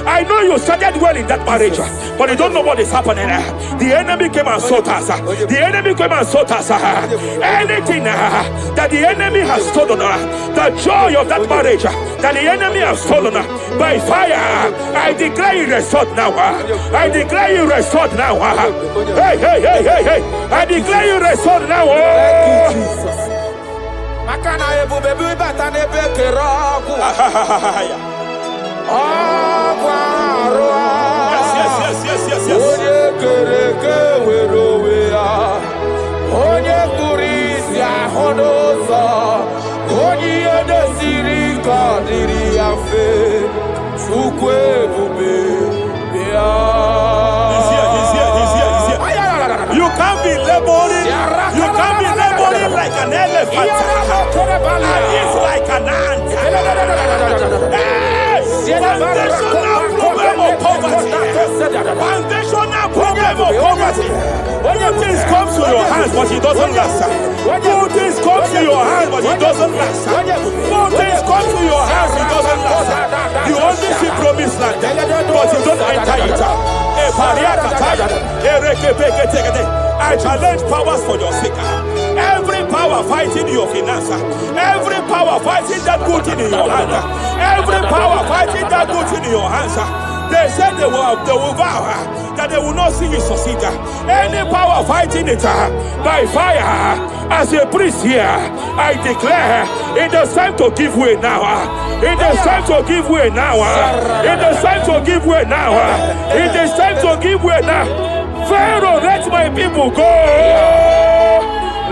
B: I know you started well in that marriage, but you don't know what is happening. The enemy came and sought us. The enemy came and sought us. Anything that the enemy has stolen, the joy of that marriage that the enemy has stolen, by fire, I declare it restored now. I declare you restored now. Hey, hey, hey, hey, hey. I declare you restored now.
F: Thank you, Jesus. Makana ebu bebu batane bekerogu. Yes. Onye kereke werowea. Onye kurisi ahonoza. Onye edesiri kadiri afe. Chukwe bube.
B: He's here. You can't be laboring. You can't be laboring like an elephant. And he's like an ant. Foundational problem of poverty. Foundational problem of poverty. Good things come to your hands, but it doesn't last. Good things come to your hands, but it doesn't last. Good things come to your hands, it doesn't last. You only see promised land, but you don't enter it. I challenge powers for your sake. Every power fighting your finance, every power fighting that good thing in your hand, every power fighting that good thing in your hands. They said they will vow that they will not see you succeed. Any power fighting it by fire, as a priest here, I declare it is time to give way now. It is time to give way now. It is time to give way now. It is time to give way now. Pharaoh, let my people go.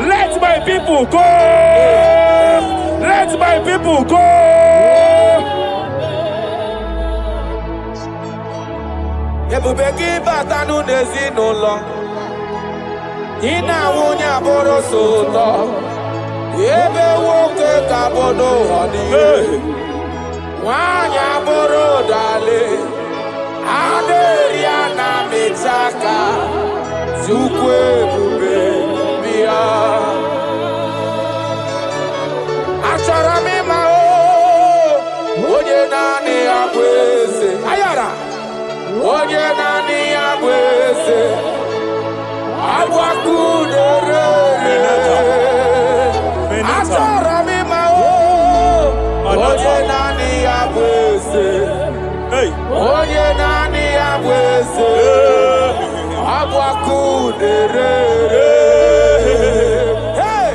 B: Let my people go. Let my people go.
F: Ebubeki batanu nezi no long. Ina wunya boro soto. Ebe woke kabodo hadi. Wanya boro dale. Aderia na mechaka. Zukwe bube bia. Achara mi mao. Oye nani akwese. Ayara. Oye nani akwese. Abwakudere. Achara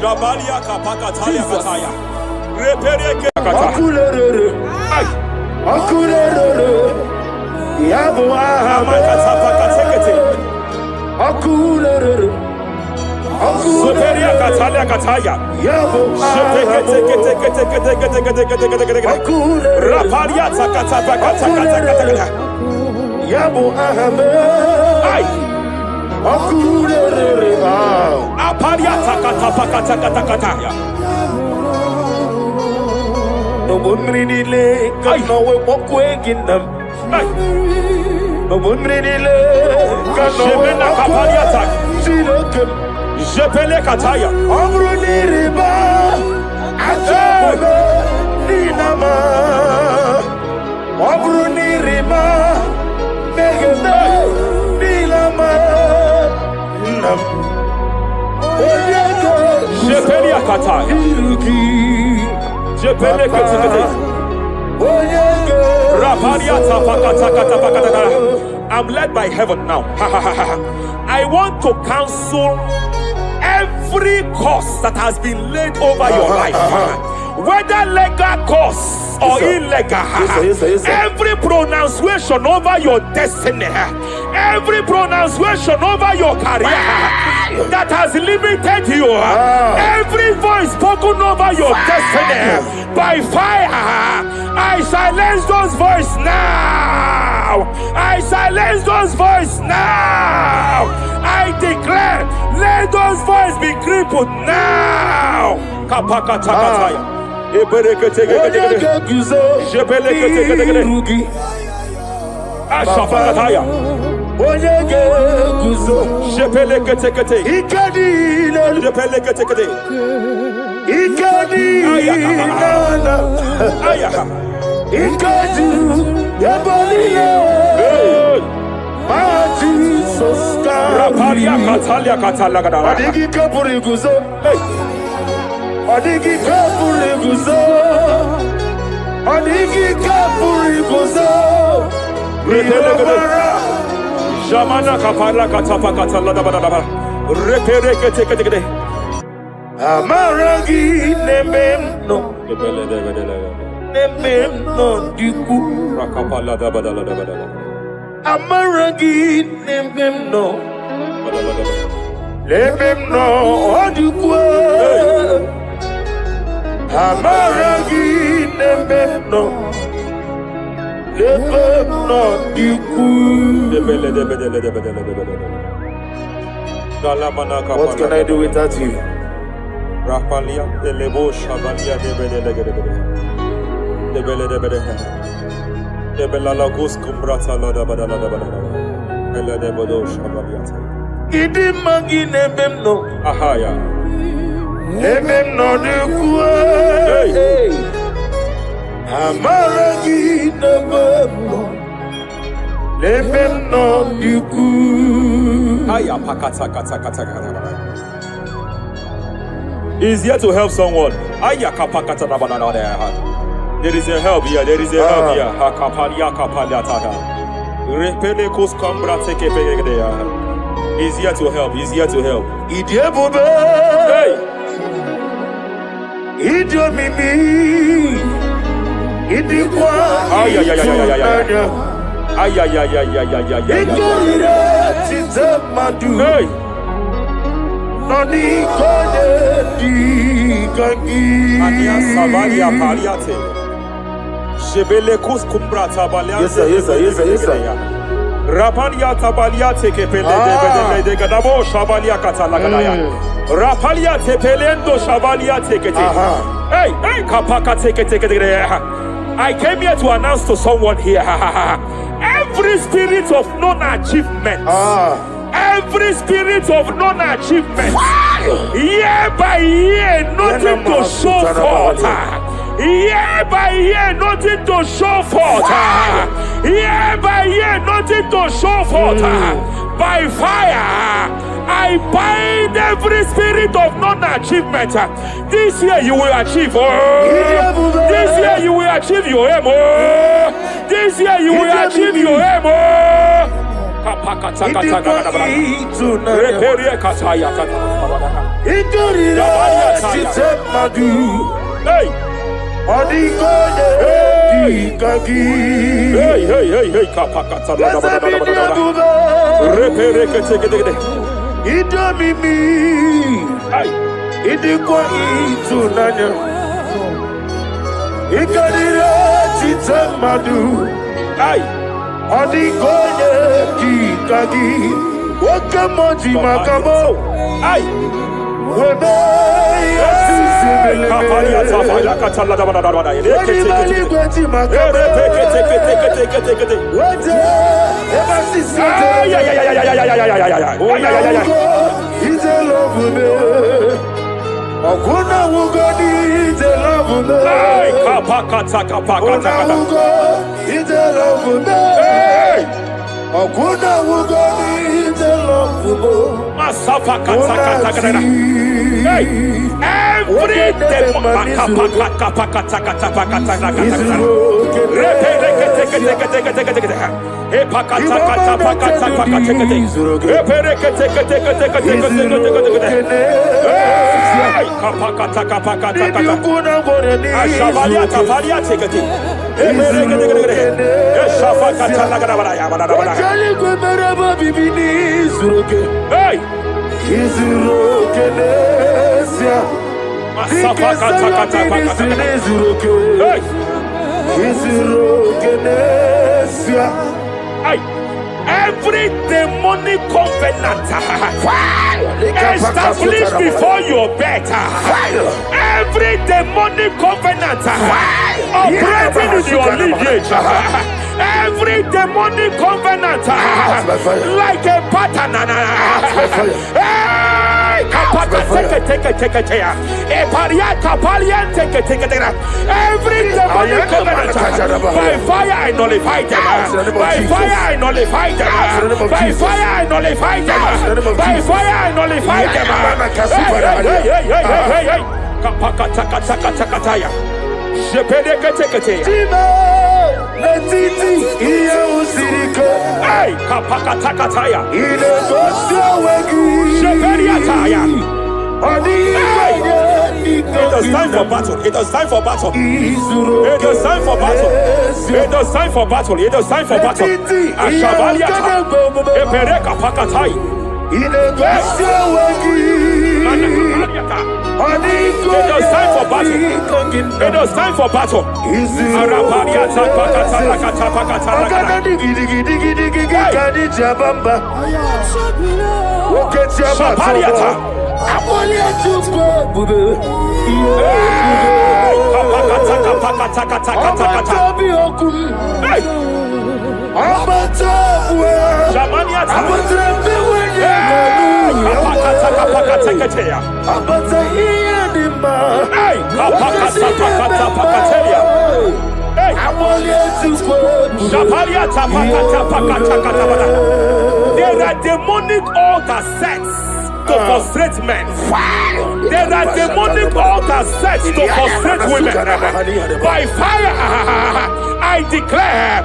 B: Gabalia kapaka talia kataya. Repereke kataya.
A: Akulere. Yabo Akulere.
B: Soperia katalia kataya.
A: Yabo
B: Rapalia takata.
A: Yabo
B: Ay.
A: Akulere.
B: Apalia takata.
A: No woman in the no way walk waking them. No woman in the
B: Jemena kapalia tak. Jepele kataya.
A: Amruni riba ajabe ninama. Amruni riba megene ninama. Nam.
B: Jepele kataya. Jepele kataya. I'm led by heaven now. I want to cancel every curse that has been laid over your life, whether legal curse or illegal. Every pronunciation over your destiny, every pronunciation over your career that has limited you, every voice spoken over your destiny by fire, I silence those voices now. I silence those voices now. I declare, let those voices be crippled now. Kapakatakataya. Ashafakataya. Jepeleketekete. Jepeleketekete. Rapalia katalia katalaga.
A: Adigi kapuriguzo. Adigi kapuriguzo. Adigi kapuriguzo.
B: Jamana kapala katapa katalada badaba. Repereketekete.
A: Amaragi nememno. Nememno diku.
B: Rakapala da badala da badala.
A: Amaragi nememno. Nememno diku. Amaragi nememno. Nememno diku. What can I do without you?
B: Rapalia de lebo shabalia de bela lagos kumbrata lada badala da badala bela de bodo shabalia
A: Idi magi nememno.
B: ahaya
A: Nememno diku. Amaragi nememno. Nememno diku.
B: aya pakata kata. Is here to help someone. Aya kapakata da badala there. There is a help here. There is a help here. Hakapalia kapalia tada. Repele kos kambra teke pegedea. He's here to help. He's here to help.
A: Idiebobe.
B: Hey.
A: Idiomimi. Idikwa.
B: Ay.
A: Ikorire tizamadu.
B: Hey.
A: Nani kone di gangi.
B: Ania sabalia paliate. Shebele kus kumbra tabalia.
A: Yes sir.
B: Rapalia tabalia teke pele de gadabo shabalia katalagadaya. Rapalia tepelendo shabalia teke. Hey, kapaka teke. I came here to announce to someone here. Every spirit of non-achievement. Every spirit of non-achievement, year by year, nothing to show forth. Year by year, nothing to show forth. Year by year, nothing to show forth. By fire, I bind every spirit of non-achievement. This year you will achieve. This year you will achieve your aim. This year you will achieve your aim. Every demonic covenant established before your bed, every demonic covenant operating in your lineage, every demonic covenant like a pattern, every demonic covenant, by fire I nullify them, by fire I nullify them, by fire I nullify them, by fire I nullify them. It is time for battle. It is time for battle. It is time for battle. It is time for battle. It is time for battle. Ashavaliata. Epereka pakatai. It is time for battle. It is time for battle. Arapariata pakata lakata pakata lakata. Shapariata. There are demonic altar sets to frustrate men. There are demonic altars set to frustrate women. By fire, I declare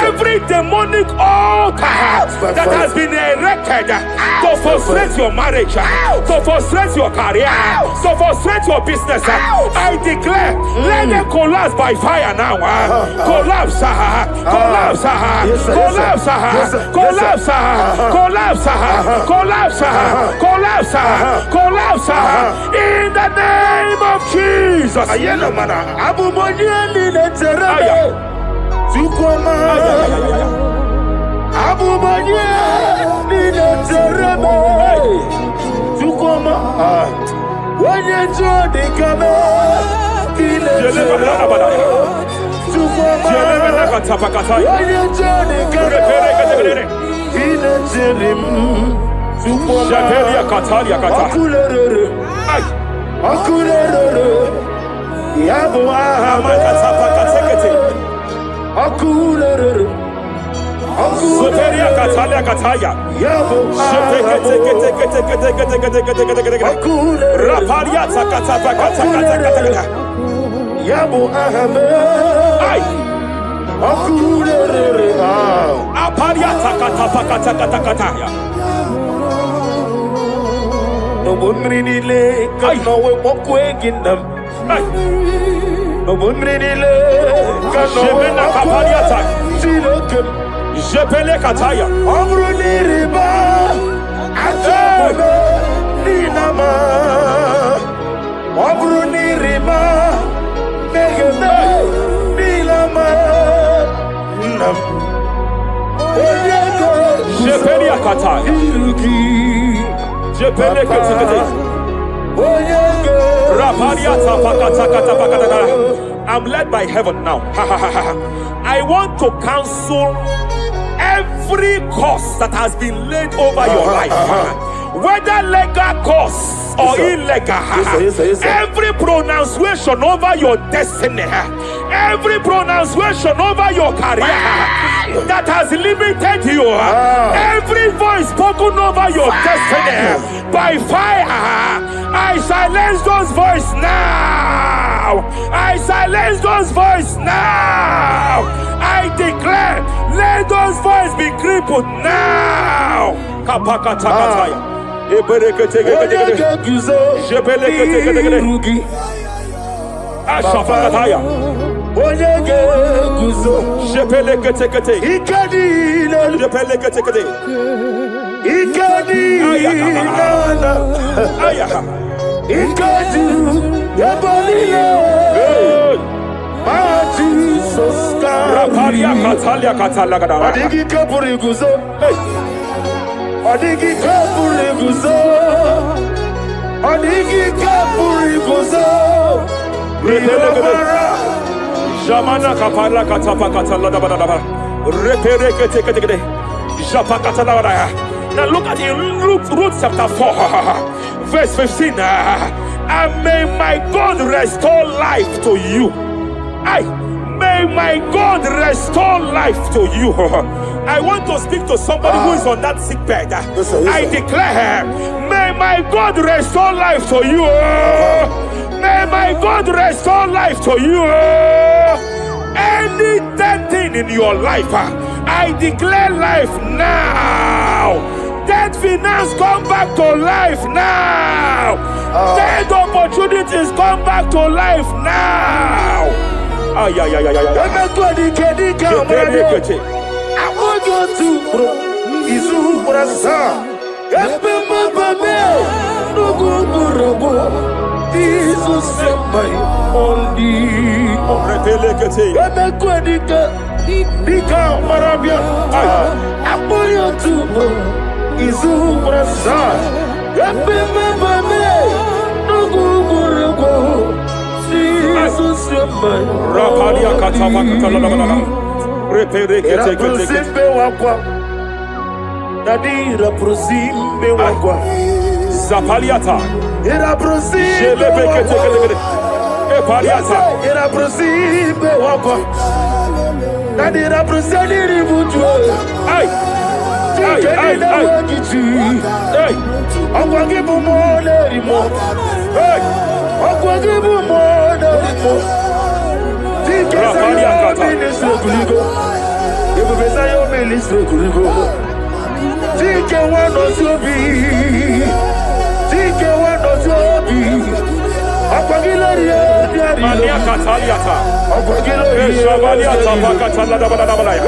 B: every demonic altar that has been erected to frustrate your marriage, to frustrate your career, to frustrate your business, I declare, let them collapse by fire now. Collapse, collapse, collapse, collapse, collapse, collapse, collapse, collapse, in the name of Jesus. Aparia takata pakata kata kata ya.
A: No bunrinile kano we mokwe ginam. No bunrinile kano we
B: Kaparia tak.
A: silokem.
B: Jepele kataya.
A: Amruniriba ajabe ninama. Amruniriba megene nilama. Nam.
B: Jepele kataya. Jepele kataya. I'm led by heaven now. I want to cancel every curse that has been laid over your life, whether legal curse or illegal. Every pronunciation over your destiny, every pronunciation over your career that has limited you, every voice spoken over your destiny by fire, I silence those voices now. I silence those voices now. I declare, let those voices be crippled now. Kapakatakataya. Ashafakataya. Raparia Katalia Katalaga.
A: Adigi kapuriguzo. Adigi kapuriguzo. Adigi kapuriguzo.
B: Jamana kapala katapa katala da da da. Repere kete kete kete. Japa katala da. Now look at Ruth chapter 4, verse 15. And may my God restore life to you. May my God restore life to you. I want to speak to somebody who is on that sick bed. I declare, may my God restore life to you. May my God restore life to you. Any dead thing in your life, I declare life now. Dead finance come back to life now. Dead opportunities come back to life now. I
A: want you to bro. Izu brasa. Epema babe. Nugu nurugo. Izu sembai. Ondi.
B: Repelekete.
A: Emekwadika. Dika marabia. I want you to bro. Izu brasa. Epema babe. Nugu nurugo. Izu sembai.
B: Rapalia katama katala.
A: Era prosimbe wakwa. Nadira prosimbe wakwa.
B: Zapaliata.
A: Era prosimbe wakwa.
B: Epaliata.
A: Era prosimbe wakwa. Nadira prosimbe ributu.
B: Ay. Ay.
A: Akwa gibu mole rimo. Akwa gibu mole rimo.
B: Rapalia kata.
A: Ministre Kurigo. Tike wano sobi. Tike wano sobi. Akwagilari
B: Mania kataliata.
A: Akwagilari
B: Shabaliata pakatala da da balaya.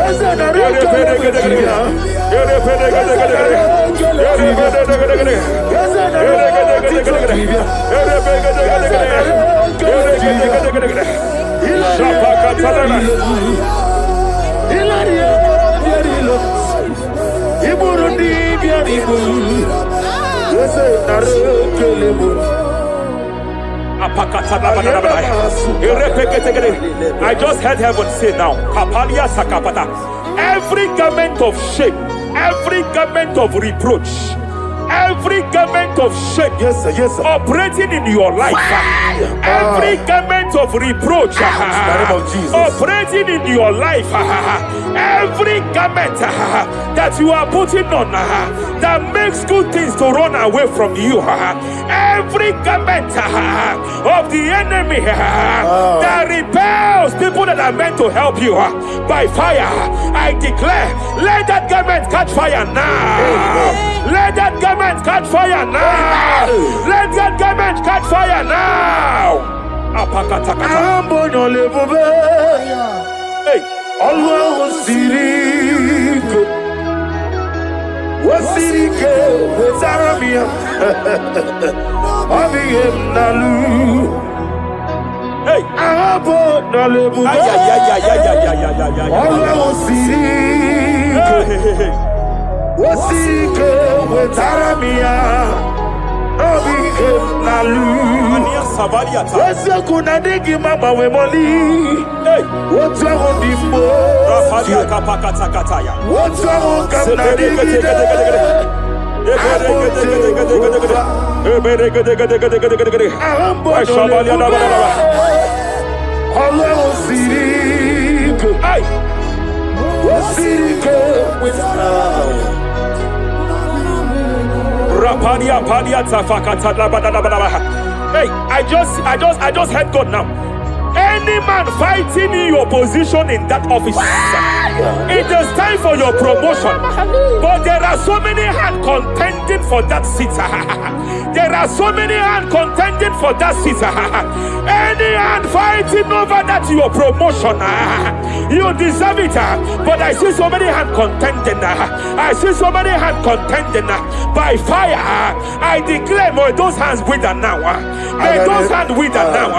B: I just heard heaven say now, Kapalia Sakapata. Every garment of shame, every garment of reproach, every garment of shame,
A: yes, sir.
B: operating in your life, every garment garment of reproach operating in your life, every garment that you are putting on that makes good things to run away from you, every garment of the enemy that repels people that are meant to help you by fire, I declare, let that garment catch fire now. Let that garment catch fire now. Let that garment catch fire now. Hey,
A: Allah Sirike Wasirike Zaramia Abiyem Nalu.
B: Hey,
A: Abo Nalebu. Allah Sirike Wasirike Zaramia Abiyem Nalu. What's kuna digi mama we moli? What's wrong with the What's wrong
B: Hey, I just heard God now. Any man fighting in your position in that office, it is time for your promotion. But there are so many hands contending for that seat. There are so many hands contending for that seat. Any hand fighting over that your promotion, you deserve it. But I see so many hands contending. I see so many hands contending by fire. I declare, may those hands wither now. May those hands wither now.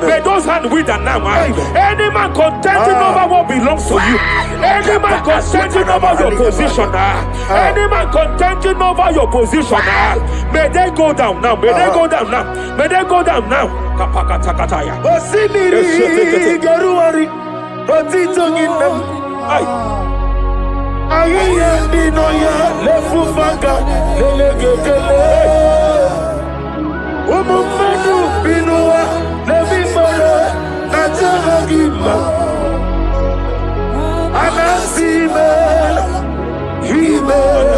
B: May those hands wither now. Any man contending over what belongs to you. Any man contending over your position. Any man contending over your position. May they go down now. May they go down now. May they go down now. Kapakatakataya.
A: Osimiri Garuari Otitonginem Ayiya Dinoya Lefufanga Lelegele Umumenu Binua Levimole Najaragima Anasimel Himel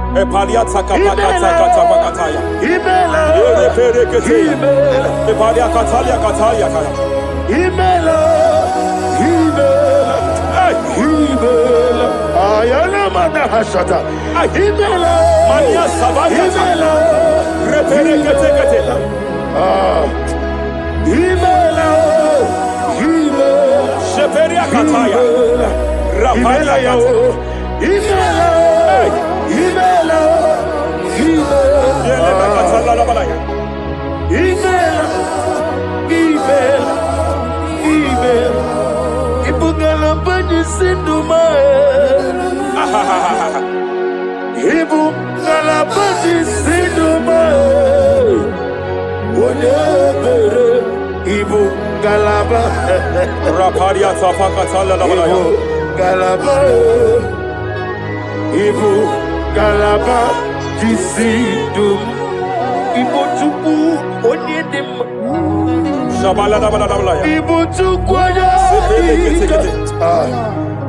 B: Epalia takapakata katabakataya.
A: Himela
B: Epalia katalia katalia kaya.
A: Himela Ayana mana hashata Himela
B: Mania sabaya
A: Himela
B: Reperekete.
A: Himela
B: Sheperia kataya. Rapalia kataya.
A: Himela
B: Yele katala la balaya.
A: Ibugala bani sinduma Ibugala bani sinduma Wonebere Ibugala ba
B: Rapalia tapakatala la balaya.
A: Galaba Ibugala ba Kisidum Ibotuku Onyedim
B: Shabala la balaya.
A: Ibotuku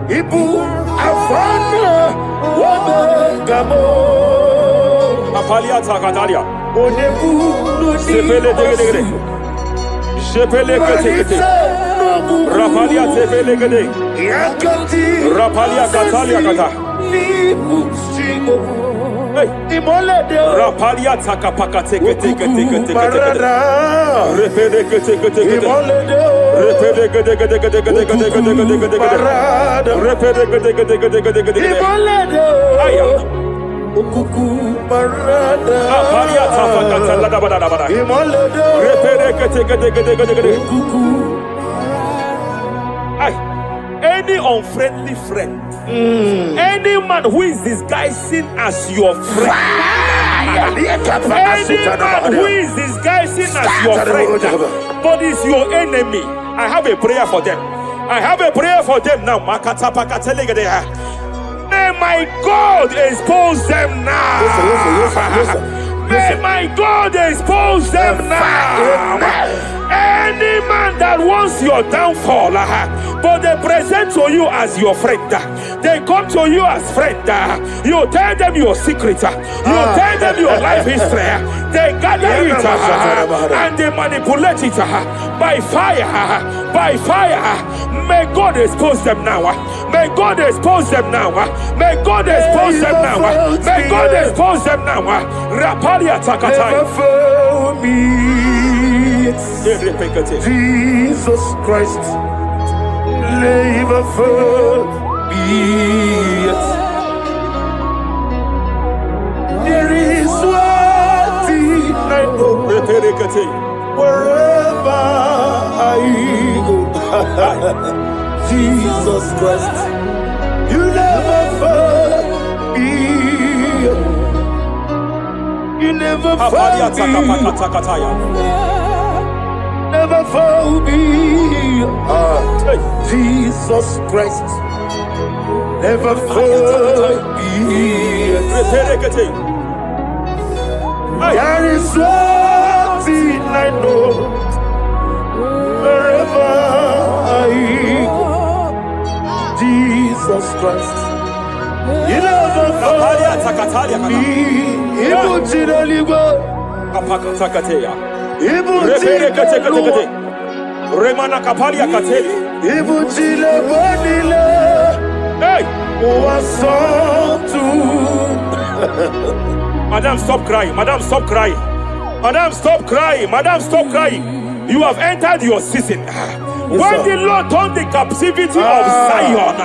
A: Ibu Afana Wabagamo
B: Apalia takatalia.
A: Onebu
B: Sepele degedegede. Sepele kete. Rapalia sepele gede.
A: Yakati
B: Rapalia katalia kata.
A: Nibushimo
B: Hey,
A: Imolede
B: Rapalia takapaka teke.
A: Parada
B: Repede kete.
A: Imolede
B: Repede gede.
A: Parada
B: Repede gede.
A: Imolede
B: Aya.
A: Ukuku Parada
B: Apalia tapakatala da bada.
A: Imolede
B: Repede gede.
A: Ukuku
B: Ay. Any unfriendly friend, any man who is disguising as your friend, any man who is disguising as your friend, but is your enemy, I have a prayer for them. I have a prayer for them now. May my God expose them now. May my God expose them now. Any man that wants your downfall, but they present to you as your friend, they come to you as friend, you tell them your secret, you tell them your life history, they gather it and they manipulate it by fire, by fire. May God expose them now. May God expose them now. May God expose them now. May God expose them now. Rapalia Takatai.
A: Jesus Christ, never for me. There is one thing I know. Wherever I go, Jesus Christ, you never fail me. You never fail me. Never fail me. Jesus Christ, never fail me. There is one thing I know. Wherever I go, Jesus Christ, you never fail me.
B: Remana Kapalia Kateli. Hey! Madam, stop crying. Madam, stop crying. Madam, stop crying. Madam, stop crying. You have entered your season. When the Lord turned the captivity of Zion,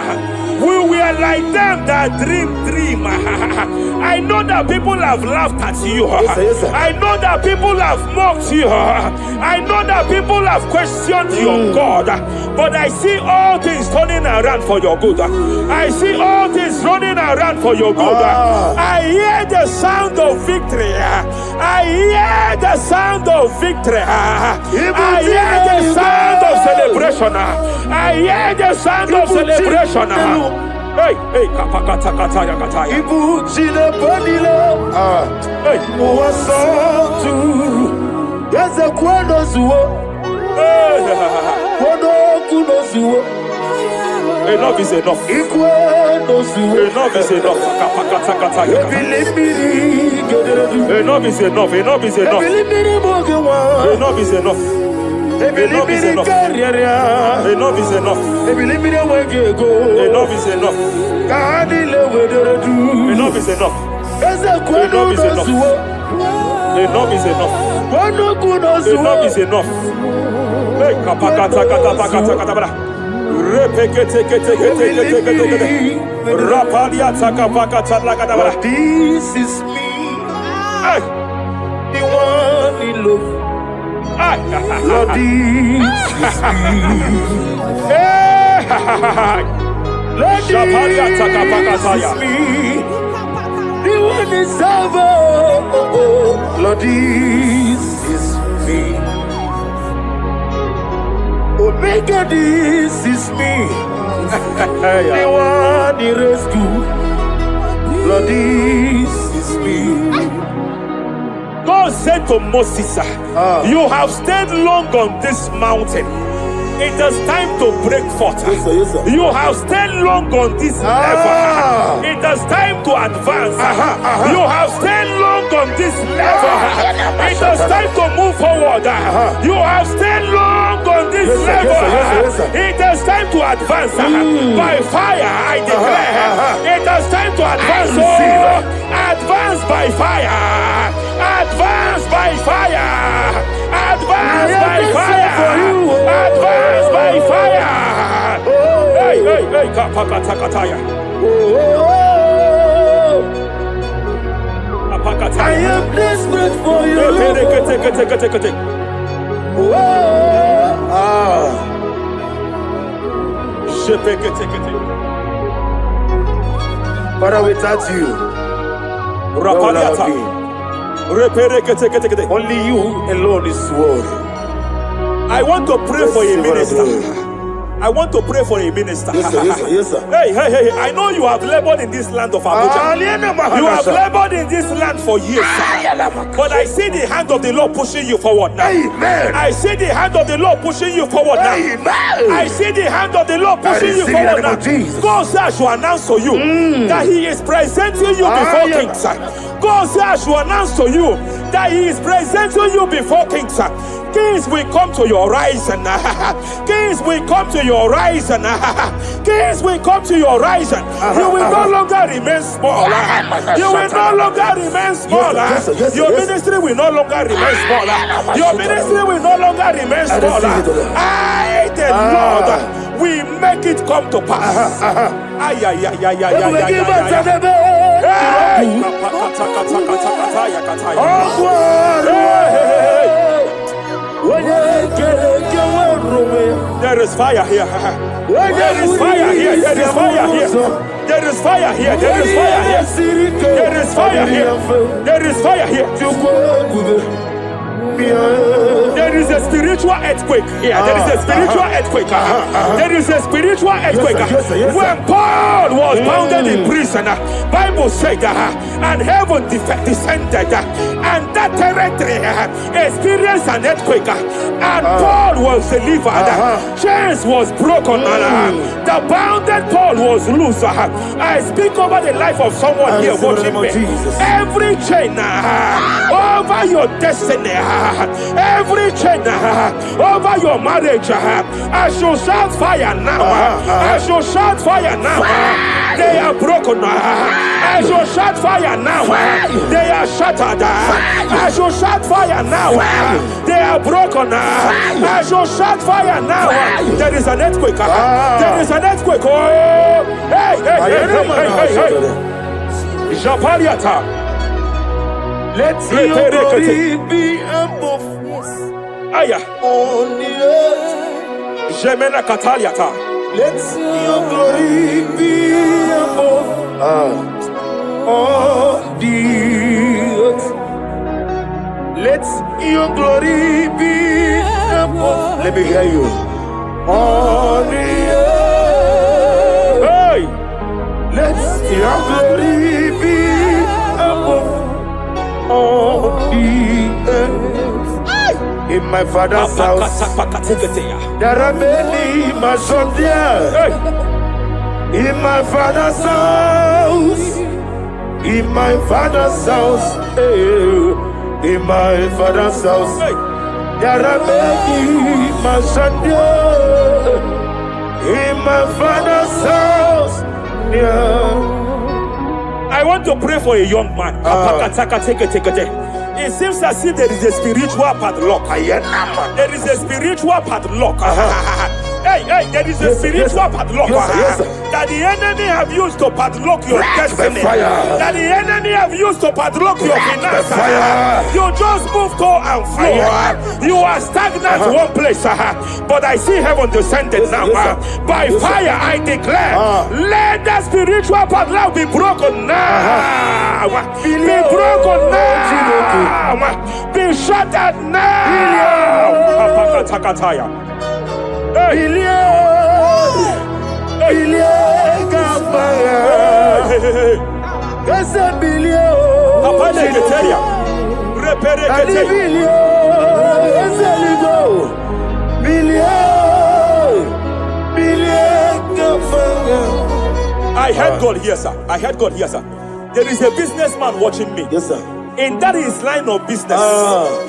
B: we were like them that dream. I know that people have laughed at you. I know that people have mocked you. I know that people have questioned your God. But I see all things turning around for your good. I see all things running around for your good. I hear the sound of victory. I hear the sound of victory. I hear the sound of celebration. I hear the sound of celebration. Hey, hey, kapakata kataya kataya.
A: Ibu chile panilo. Hey, muwasotu. Yaza kwano zuo. Kwano kuno zuo.
B: Enough is enough.
A: Ikwano zuo.
B: Enough is enough. Kapakata kataya. Enough is enough. Enough is enough. Enough is enough. Enough is enough. Enough is enough. Enough is enough. Enough is enough. Enough is enough. Enough is enough. Enough is enough. Hey, kapakata katapakata katabara. Repekete kete kete kete kete. Rapalia takapakata lagadabara.
A: This is me.
B: Hey,
A: the one in love. Lord, this is me. Lord, this is me. The one is over. Lord, this is me. Omega, this is me. The one in rescue. Lord, this is me.
B: God said to Moses, you have stayed long on this mountain. It is time to break forth.
A: Yes, sir.
B: You have stayed long on this level. It is time to advance. You have stayed long on this level. It is time to move forward. You have stayed long on this level.
A: Yes, sir.
B: It is time to advance. By fire, I declare. It is time to advance. Advance by fire. Advance by fire. Advance by fire. Advance by fire. Hey, hey, hey, kapakatakataya.
A: I am desperate for you. Father, without you, where would I be? Only you alone is worthy.
B: I want to pray for a minister. I want to pray for a minister.
A: Yes, sir. Yes, sir. Yes, sir.
B: Hey. I know you have labored in this land of Abuja. You have labored in this land for years, but I see the hand of the Lord pushing you forward now.
A: Amen.
B: I see the hand of the Lord pushing you forward now.
A: Amen.
B: I see the hand of the Lord pushing you forward now. God says I should announce to you that He is presenting you before kings. God says I should announce to you that He is presenting you before kings. Kings will come to your horizon. Kings will come to your horizon. Kings will come to your horizon. You will no longer remain small. You will no longer remain small. Your ministry will no longer remain small. Your ministry will no longer remain small. I, the Lord, will make it come to pass. There is fire here. There is fire here. There is fire here. There is fire here. There is fire here. There is fire here. There is fire here. There is a spiritual earthquake here. There is a spiritual earthquake. There is a spiritual earthquake. When Paul was bounded in prison, Bible said, and heaven descended, and that territory experienced an earthquake, and Paul was delivered. Chains was broken. The bounded Paul was loose. I speak over the life of someone here watching me. Every chain over your destiny, every chain over your marriage, I shall shout fire now. I shall shout fire now. They are broken. I shall shout fire now. They are shattered. I shall shout fire now. They are broken. I shall shout fire now. There is an earthquake. There is an earthquake. Oh, hey. Japariata.
A: Let your glory be above
B: Aya.
A: on the earth.
B: Jemena Kataliata.
A: Let your glory be above on the earth. Let your glory be above. Let me hear you. On the earth.
B: Hey.
A: Let your glory be above on the earth. In my father's house, there are many mansions there. In my father's house, in my father's house, in my father's house, there are many mansions there. In my father's house,
B: I want to pray for a young man. It seems as if there is a spiritual padlock. There is a spiritual padlock. Hey, there is a spiritual padlock that the enemy have used to padlock your destiny. That the enemy have used to padlock your finances. You just move to and fro. You are stagnant one place, but I see heaven descended now. By fire, I declare, let the spiritual padlock be broken now. Be broken now. Be shattered now. I heard God here, sir. I heard God here, sir. There is a businessman watching me.
A: Yes, sir.
B: In that his line of business,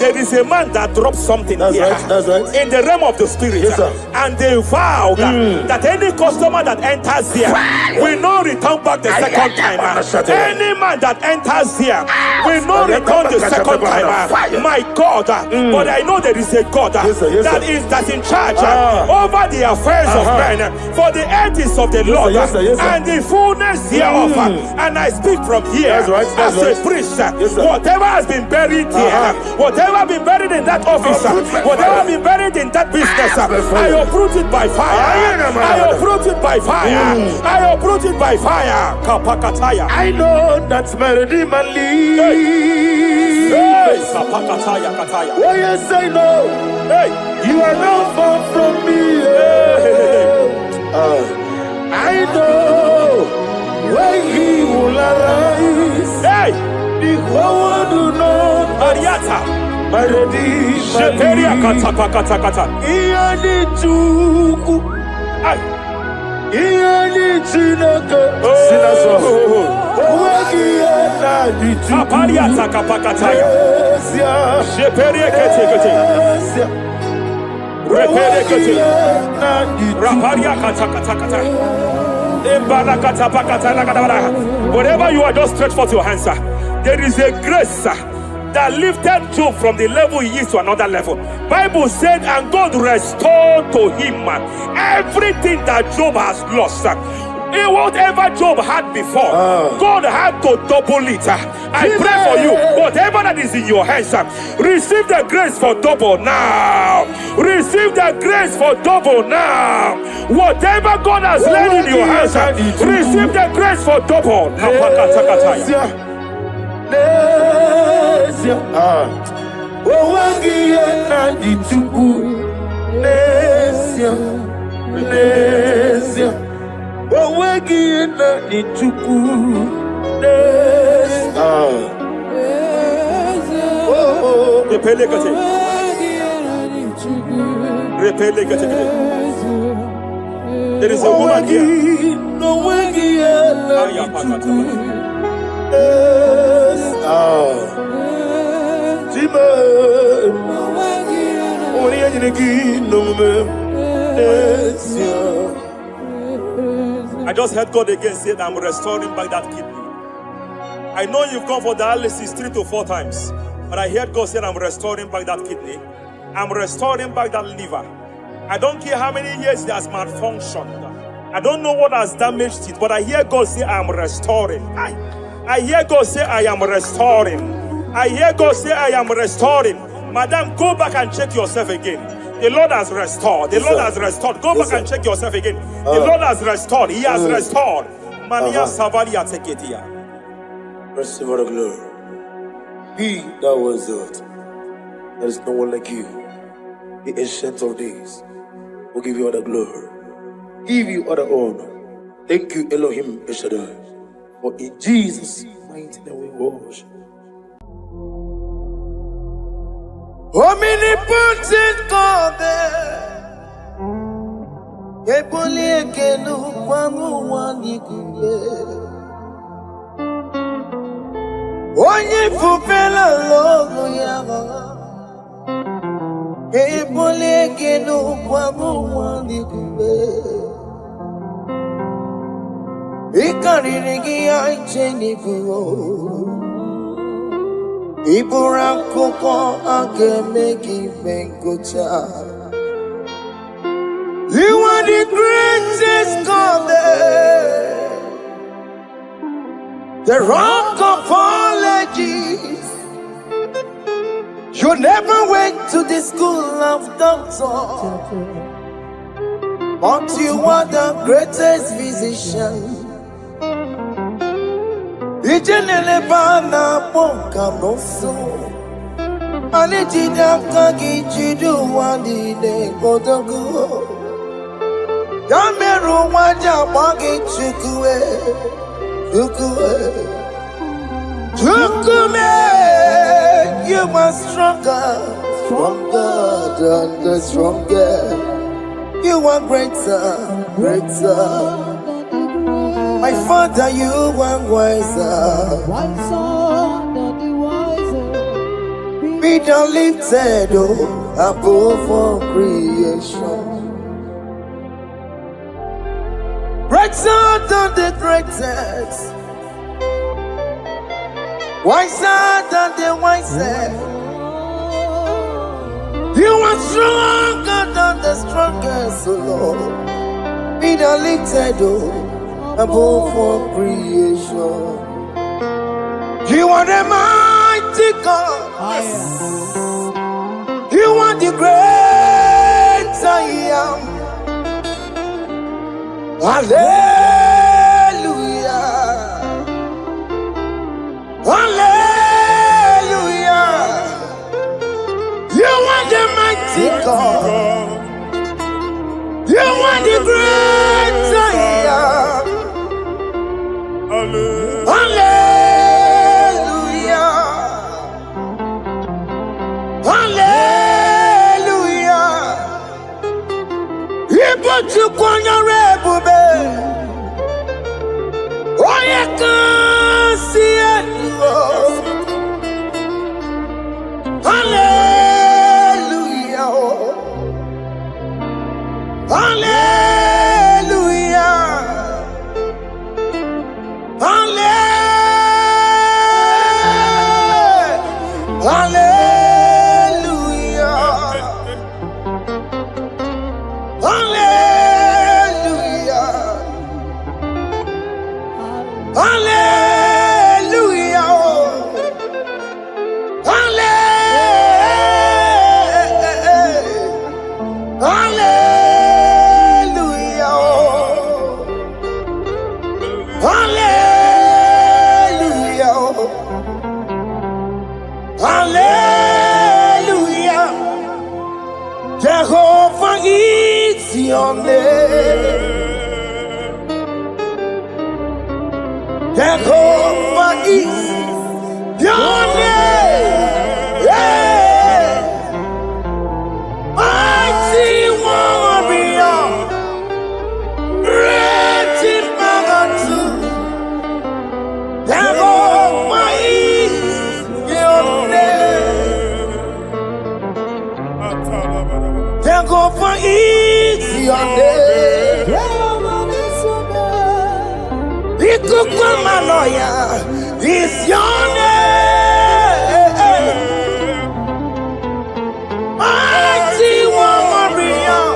B: there is a man that drops something here.
A: That's right.
B: In the realm of the spirit,
A: yes, sir.
B: And they vow that any customer that enters here will not return back the second time. Any man that enters here will not return the second time. My God, but I know there is a God that's in charge over the affairs of men. For the earth is of the Lord and the fullness hereof. And I speak from here as a priest. Whatever has been buried here, whatever has been buried in that office, whatever has been buried in that business, I uproot it by fire. I uproot it by fire. I uproot it by fire. Kapakataya.
A: I know that's my Redeemer lives.
B: Hey, Kapakataya, Kataya.
A: Oh yes, I know.
B: Hey,
A: you are not far from me.
B: Hey.
D: I know when he will arise.
B: Hey!
D: The whole world will know
B: Mariata!
D: my redeemer.
B: Sheperia kata kata kata.
D: Iyani chuku.
B: Ay!
D: Iyani chinaka.
B: Sinaso.
D: Wagi ena di chuku.
B: Kapariata kapakataya.
D: Esia.
B: Sheperia kete kete.
D: Esia.
B: Repere kete.
D: Ena di chuku.
B: Raparia kata kata kata. Embarakata pakata lagadabara. Whatever you are, just stretch forth your hands, sir. There is a grace, sir, that lifted Job from the level he is to another level. Bible said, and God restored to him everything that Job has lost. Whatever Job had before, God had to double it. I pray for you, whatever that is in your hands, receive the grace for double now. Receive the grace for double now. Whatever God has laid in your hands, receive the grace for double. There is a woman here. I just heard God again say that I'm restoring back that kidney. I know you've gone for dialysis 3 to 4 times, but I heard God say I'm restoring back that kidney. I'm restoring back that liver. I don't care how many years it has malfunctioned. I don't know what has damaged it, but I hear God say I am restoring. I hear God say I am restoring. I hear God say I am restoring. Madam, go back and check yourself again. The Lord has restored. The Lord has restored. Go back and check yourself again. The Lord has restored. He has restored. Mania Savalia Teketia.
A: Receive all the glory. He that was it. There is no one like you. The ancient of days will give you all the glory. Give you all the honor. Thank you, Elohim Eshadai. For in Jesus' mighty name we worship.
D: Omnipotent God, Ebole kenu kwangu wanikuye. Onye fupela logo yaga. Ebole kenu kwangu wanikuye. Ikarigi aicheni buo. Ibura koko akemeki benkocha. You are the greatest God, the rock of all ages. You never went to the school of doctor, but you are the greatest physician. Ijenele bana ponka noso, anijida kagi jidu wandi ne kodogo. Yameru waja wagi chukue, chukume. You are stronger than the strongest. You are greater. My Father, you are wiser. Be thou lifted above all creation. Greater than the greatest. Wiser than the wisest. You are stronger than the strongest, O Lord. Be thou lifted above all creation. You are the mighty God. You are the great I am. Hallelujah. Hallelujah. You are the mighty God. You are the great your name. Jehovah is your name. Yeah. Mighty warrior, great in magnitude. Jehovah is your name. Jehovah is your name. Ikukumanoya is your name. Mighty warrior,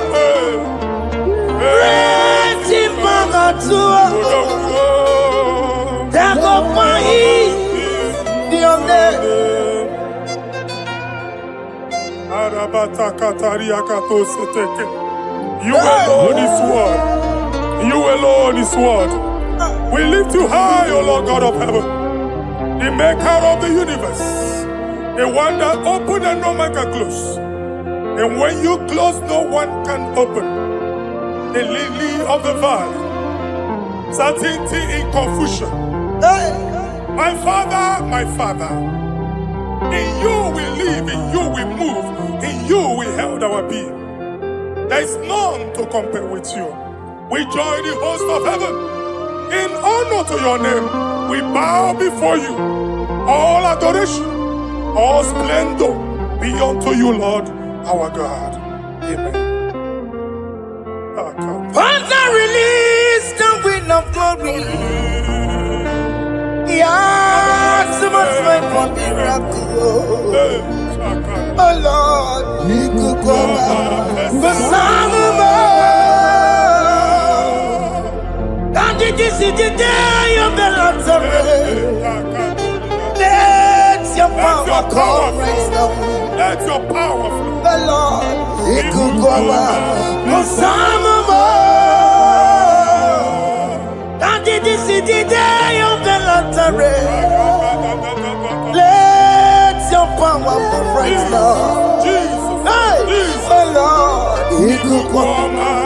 D: great in magnitude. Jehovah is your name.
C: You alone is word. You alone is word. We lift you high, O Lord God of heaven, the maker of the universe, the one that opened and no man can close. And when you close, no one can open. The lily of the valley, certainty in confusion. My Father, in you we live, in you we move, in you we held our being. There is none to compare with you. We join the host of heaven. In honor to your name, we bow before you. All adoration, all splendor be unto you, Lord, our God. Amen.
D: Father, release the wind of glory. Yeah, so much faith for miracle. Oh Lord, you could go back. The Son of this is the day of the Lord's let your power come right now.
C: Let your power flow.
D: The Lord, He could go back. The Son of and this is the day of the Lord's let your power come right now.
C: Jesus,
D: hey, the Lord, He could go back.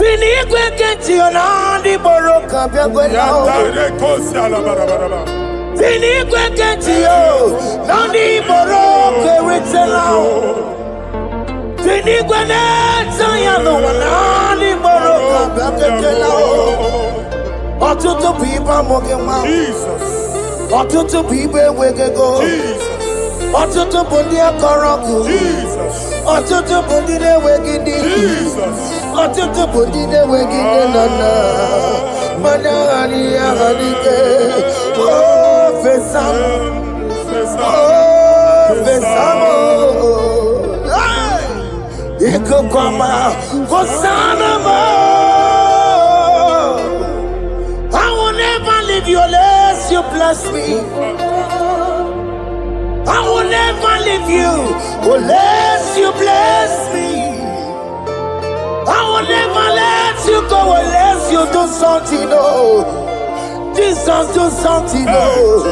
D: Finigwe kenti onandi boroka biagwela. Finigwe kenti yo nandi boroka ritela. Finigwe neta ya no nandi boroka biagwela. Otutu pipa mogema.
C: Jesus.
D: Otutu pipa wegego.
C: Jesus.
D: Otutu bundia koroku.
C: Jesus.
D: Otutu bundine wegindi.
C: Jesus.
D: Otutu bundine weginde nana. Mana ani ahanike. Oh fesam. Oh fesam. Iko kwama kosanama. I will never leave you unless you bless me. I will never leave you unless you bless me. I will never let you go unless you do something, oh. Jesus, do something, oh.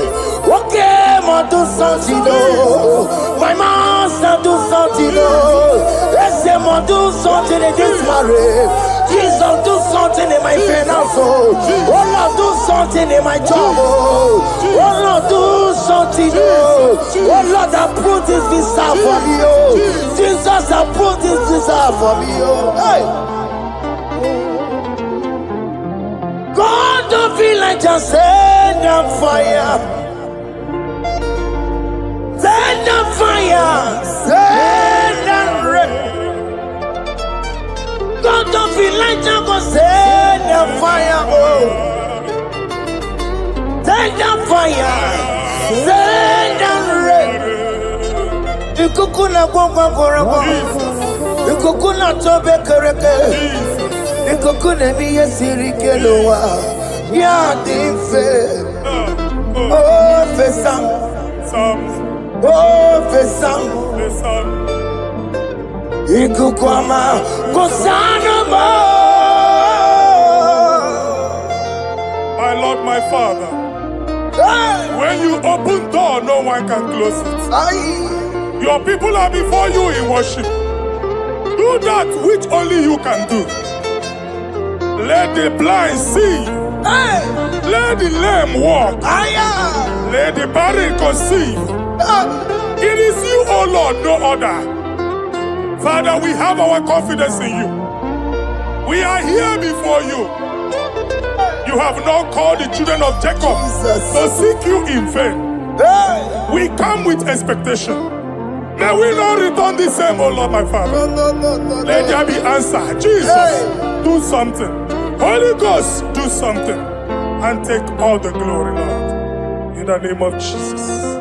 D: Okay, ma do something, oh. My master, do something, oh. Let's say, ma do something in this marriage. Jesus, do something in my finance, oh. Oh, Lord, do something in my job, oh. Oh, Lord, do something, oh. Oh, Lord, approve this visa for me, oh. Jesus, approve this visa for me, oh. Hey. God don't feel like just send on fire. Send on fire. Send on rain. God don't feel like just send on fire. Oh. Send on fire. Send on rain. Ikukuna gwangwa gwangwa. Ikukuna tobe kereke. Ikukuna miye sirikelowa. Ya dife. Oh fesam. Oh fesam. Ikukwama kosanama.
C: My Lord, my Father, when you open door, no one can close it. Your people are before you in worship. Do that which only you can do. Let the blind see.
D: Hey.
C: Let the lame walk. Let the barren conceive. It is you, O Lord, no other. Father, we have our confidence in you. We are here before you. You have not called the children of Jacob to seek you in vain.
D: Hey.
C: We come with expectation. May we not return the same, O Lord, my Father. Let there be answer. Jesus, do something. Holy Ghost, do something. And take all the glory, Lord. In the name of Jesus.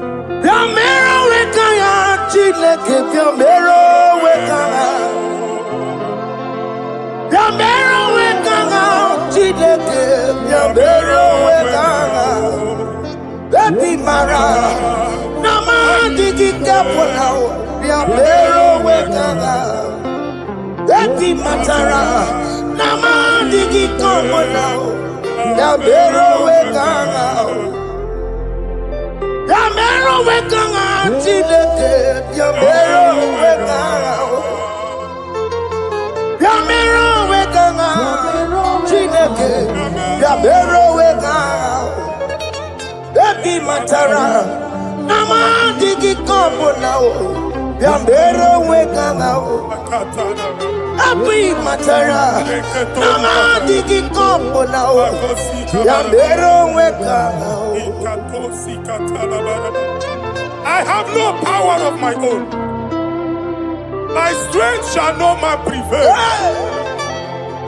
C: I have no power of my own. My strength shall no man prevail.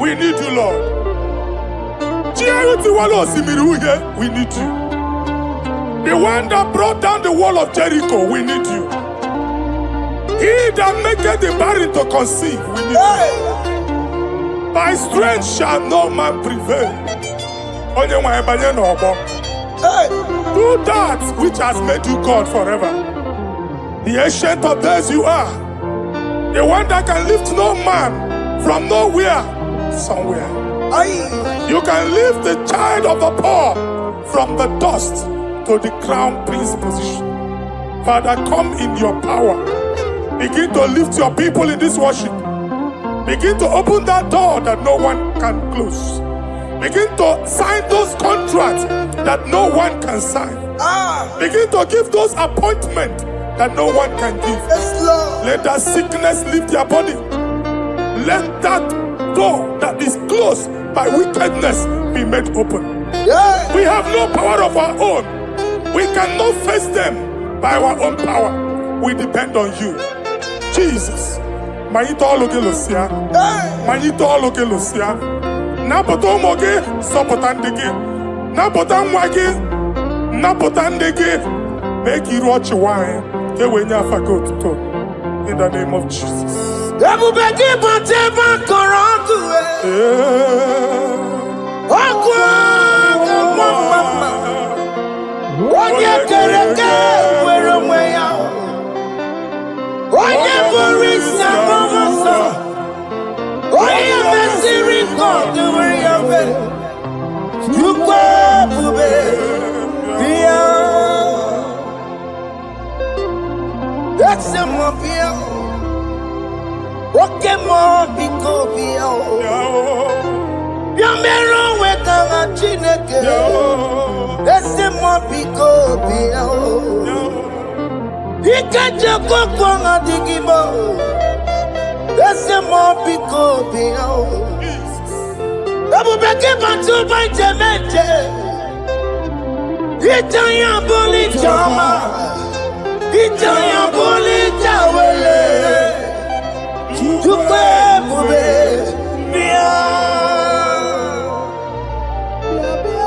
C: We need you, Lord. We need you. The one that brought down the wall of Jericho, we need you. He that maketh the barren to conceive, we need you. By strength shall no man prevail. Do that which has made you God forever. The ancient of days you are. The one that can lift no man from nowhere, somewhere. You can lift the child of the poor from the dust to the crown prince position. Father, come in your power. Begin to lift your people in this worship. Begin to open that door that no one can close. Begin to sign those contracts that no one can sign. Begin to give those appointments that no one can give. Let that sickness leave their body. Let that door that is closed by wickedness be made open. We have no power of our own. We cannot face them by our own power. We depend on you. Jesus. Manito Logelosia. Manito Logelosia. Napoto Moge, Sopotandegi. Napotan Wagi. Napotandegi. Make you watch wine. In the name of Jesus.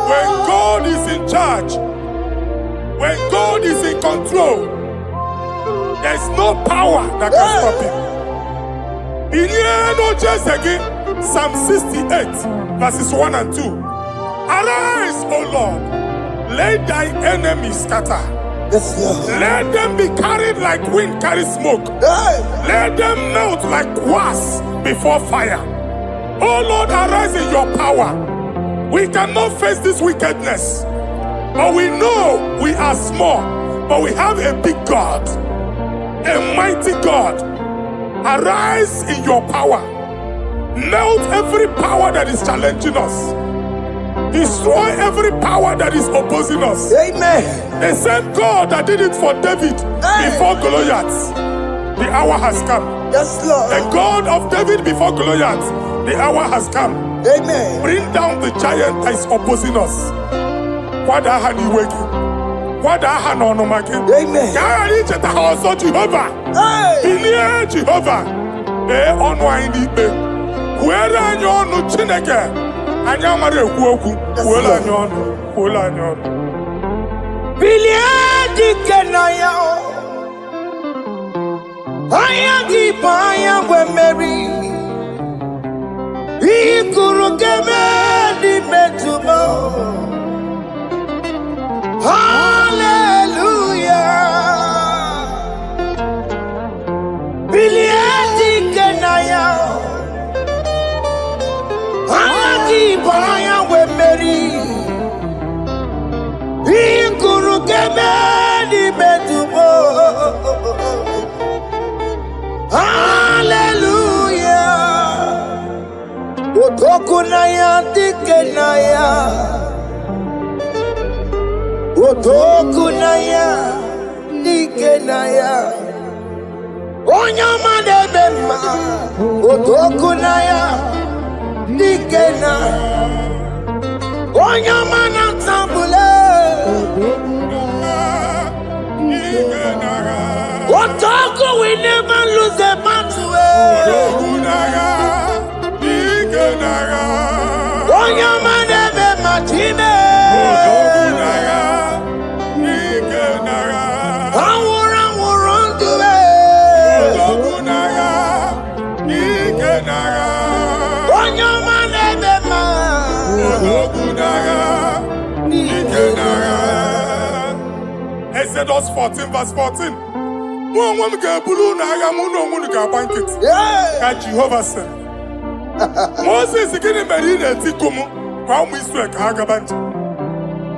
C: When God is in charge, when God is in control, there's no power that can stop him. In here, no just again, Psalm 68, verses 1 and 2. Arise, O Lord, let thy enemies scatter. Let them be carried like wind carries smoke. Let them melt like wax before fire. Oh Lord, arise in your power. We cannot face this wickedness, but we know we are small, but we have a big God. a mighty God. Arise in your power. Melt every power that is challenging us. Destroy every power that is opposing us.
D: Amen.
C: The same God that did it for David before Goliath, the hour has come.
D: Yes, Lord.
C: The God of David before Goliath, the hour has come.
D: Amen.
C: Bring down the giant that is opposing us. What are you waking? What are you no making?
D: Amen.
C: Carry the house of Jehovah. Hey. Jehovah. On wine it be. Where are you on Chineke? Anyamare kuoku. Where are you on? Where are you on?
D: Biliadi kenaya. Ayagi paya we Mary. Ikuru keme di metumo. Hallelujah. Biliadi kenaya. Ayagi paya we Mary. Ikuru keme di metumo. Hallelujah. Otokunaya tikenaya. Otokunaya tikenaya. Onyama de bema. Otokunaya tikena. Onyama na tambule. Otoku we never lose a battle. Onyama de bema time.
C: Exodus 14 verse 14. Jehovah said, Moses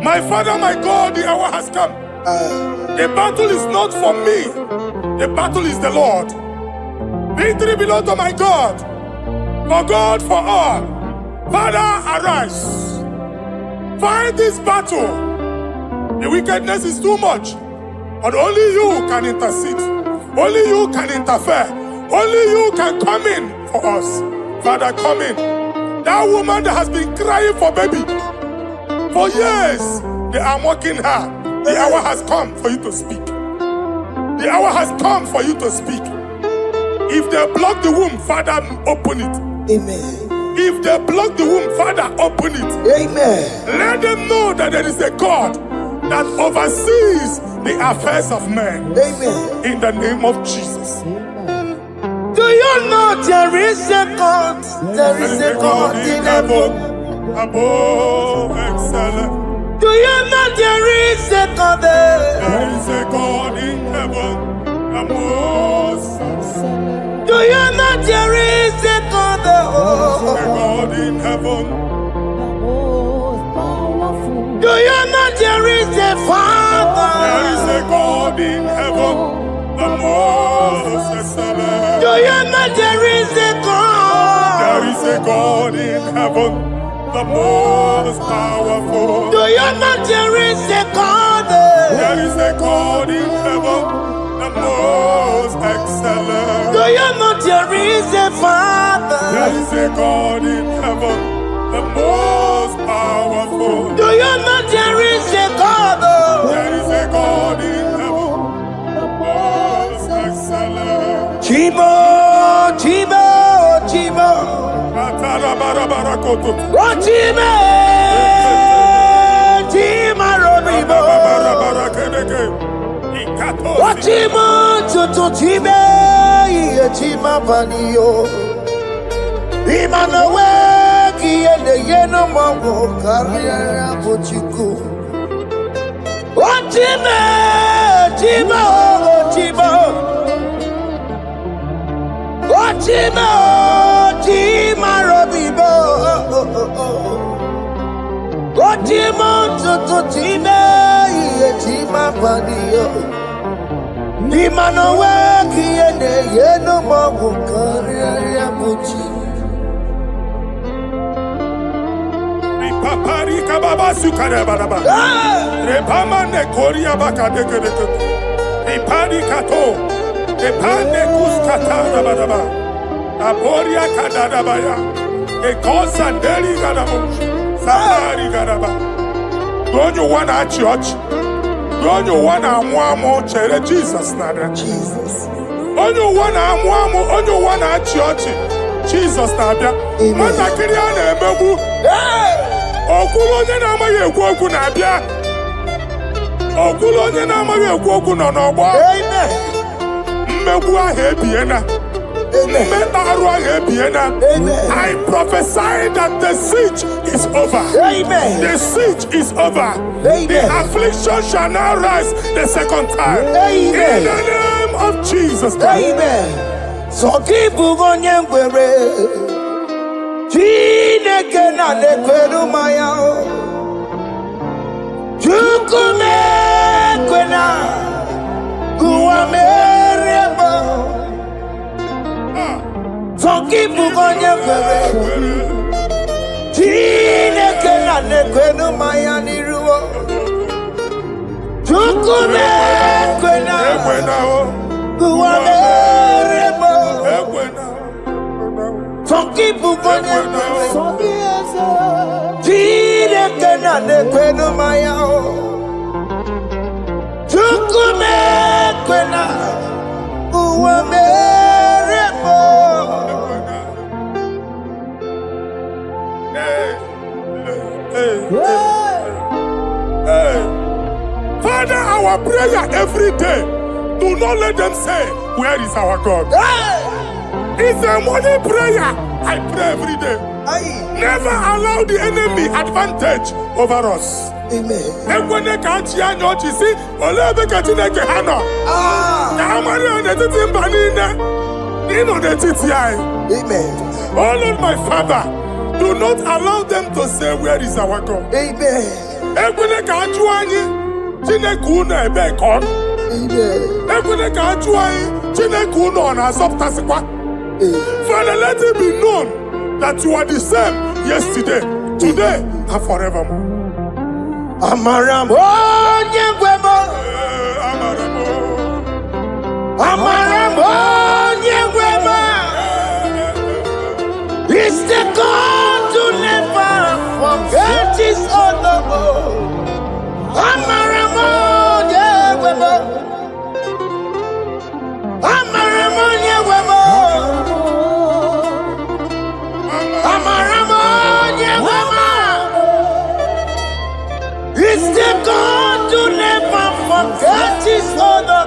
C: my father, my God, the hour has come. The battle is not for me. The battle is the Lord. Victory belongs to my God. For God, for all. Father, arise. Fight this battle. The wickedness is too much. But only you can intercede. Only you can interfere. Only you can come in for us. Father, come in. That woman that has been crying for baby for years, they are mocking her. The hour has come for you to speak. The hour has come for you to speak. If they block the womb, Father, open it.
D: Amen.
C: If they block the womb, Father, open it.
D: Amen.
C: Let them know that there is a God that oversees the affairs of men.
D: Amen.
C: In the name of Jesus.
D: Do you know there is a God? There is a God in heaven.
C: Above excellent.
D: Do you know there is a God there?
C: There is a God in heaven. Above excellent.
D: Do you know there is a God there?
C: There is a God in heaven.
D: Do you know there is a Father?
C: There is a God in heaven. The most excellent.
D: Do you know there is a God?
C: There is a God in heaven. The most powerful.
D: Do you know there is a God there?
C: There is a God in heaven, the most excellent.
D: Do you know there is a Father?
C: There is a God in heaven, the most powerful.
D: Do you know there is a God there?
C: There is a God in heaven, the most excellent.
D: Chibo, Chibo, Chibo. Ochime, Chima Robibo. Ochimo, Tutu Chime, Chima Panio. Imanowe, Kiende Yeno Mongo, Carriera Pochiku. Ochime, Chima, Chibo. Ochimo, Chima Robibo. Ochimo, Tutu Chime, Chima Panio. Imanowe,
C: Papari kababa sukare baraba. Repama ne koria baka deke deke. Repadi kato. Repane kuskata baraba. Aboria kadada baya. Ekosa deli gadabo. Samari gadaba. Don't you wanna church? Don't you wanna mwamo chere Jesus nada?
D: Jesus.
C: Don't you wanna mwamo? Don't you wanna church? Jesus nada. Mata kiri ane emebu. Okulo onye na-amaghị ekwu okwu na-abịa. Okulo onye na-amaghị ekwu okwu nọ n'ọgbọ. Mmegbu ahụ ebiena. Mmekpa arụ ahụ ebiena. I prophesy that the siege is over. The siege is over. The affliction shall now rise the second time. In the name of Jesus Christ.
D: So keep on your way. Chineke na lekweru maya o Chukume kwena Kuwa mereba Zonkipu konye kwere Chineke na lekweru maya niruo Chukume kwena Kuwa mereba Zonkipu konye Chineke na lekweru maya o Chukume kwena Uwa merebo
C: Father, our prayer every day, do not let them say, where is our God? It's a morning prayer. I pray every day. Never allow the enemy advantage over us. Amen. When they catch you, you see, Olebe Katineke Hano. Amen. Oh Lord, my Father, do not allow them to say, where is our God?
D: Amen.
C: When they catch you, Chinekuna Ebekon. Amen. When they catch you, Chinekuna on a subtasikwa. Father, let it be known that you are the same yesterday, today, and forevermore.
D: Amaramo, Nyegwemo. Amaramo, Nyegwemo. It's the God to never forget his honor. Amaramo, Nyegwemo. Amaramo, Nyegwemo. It's the God to never forget his honor.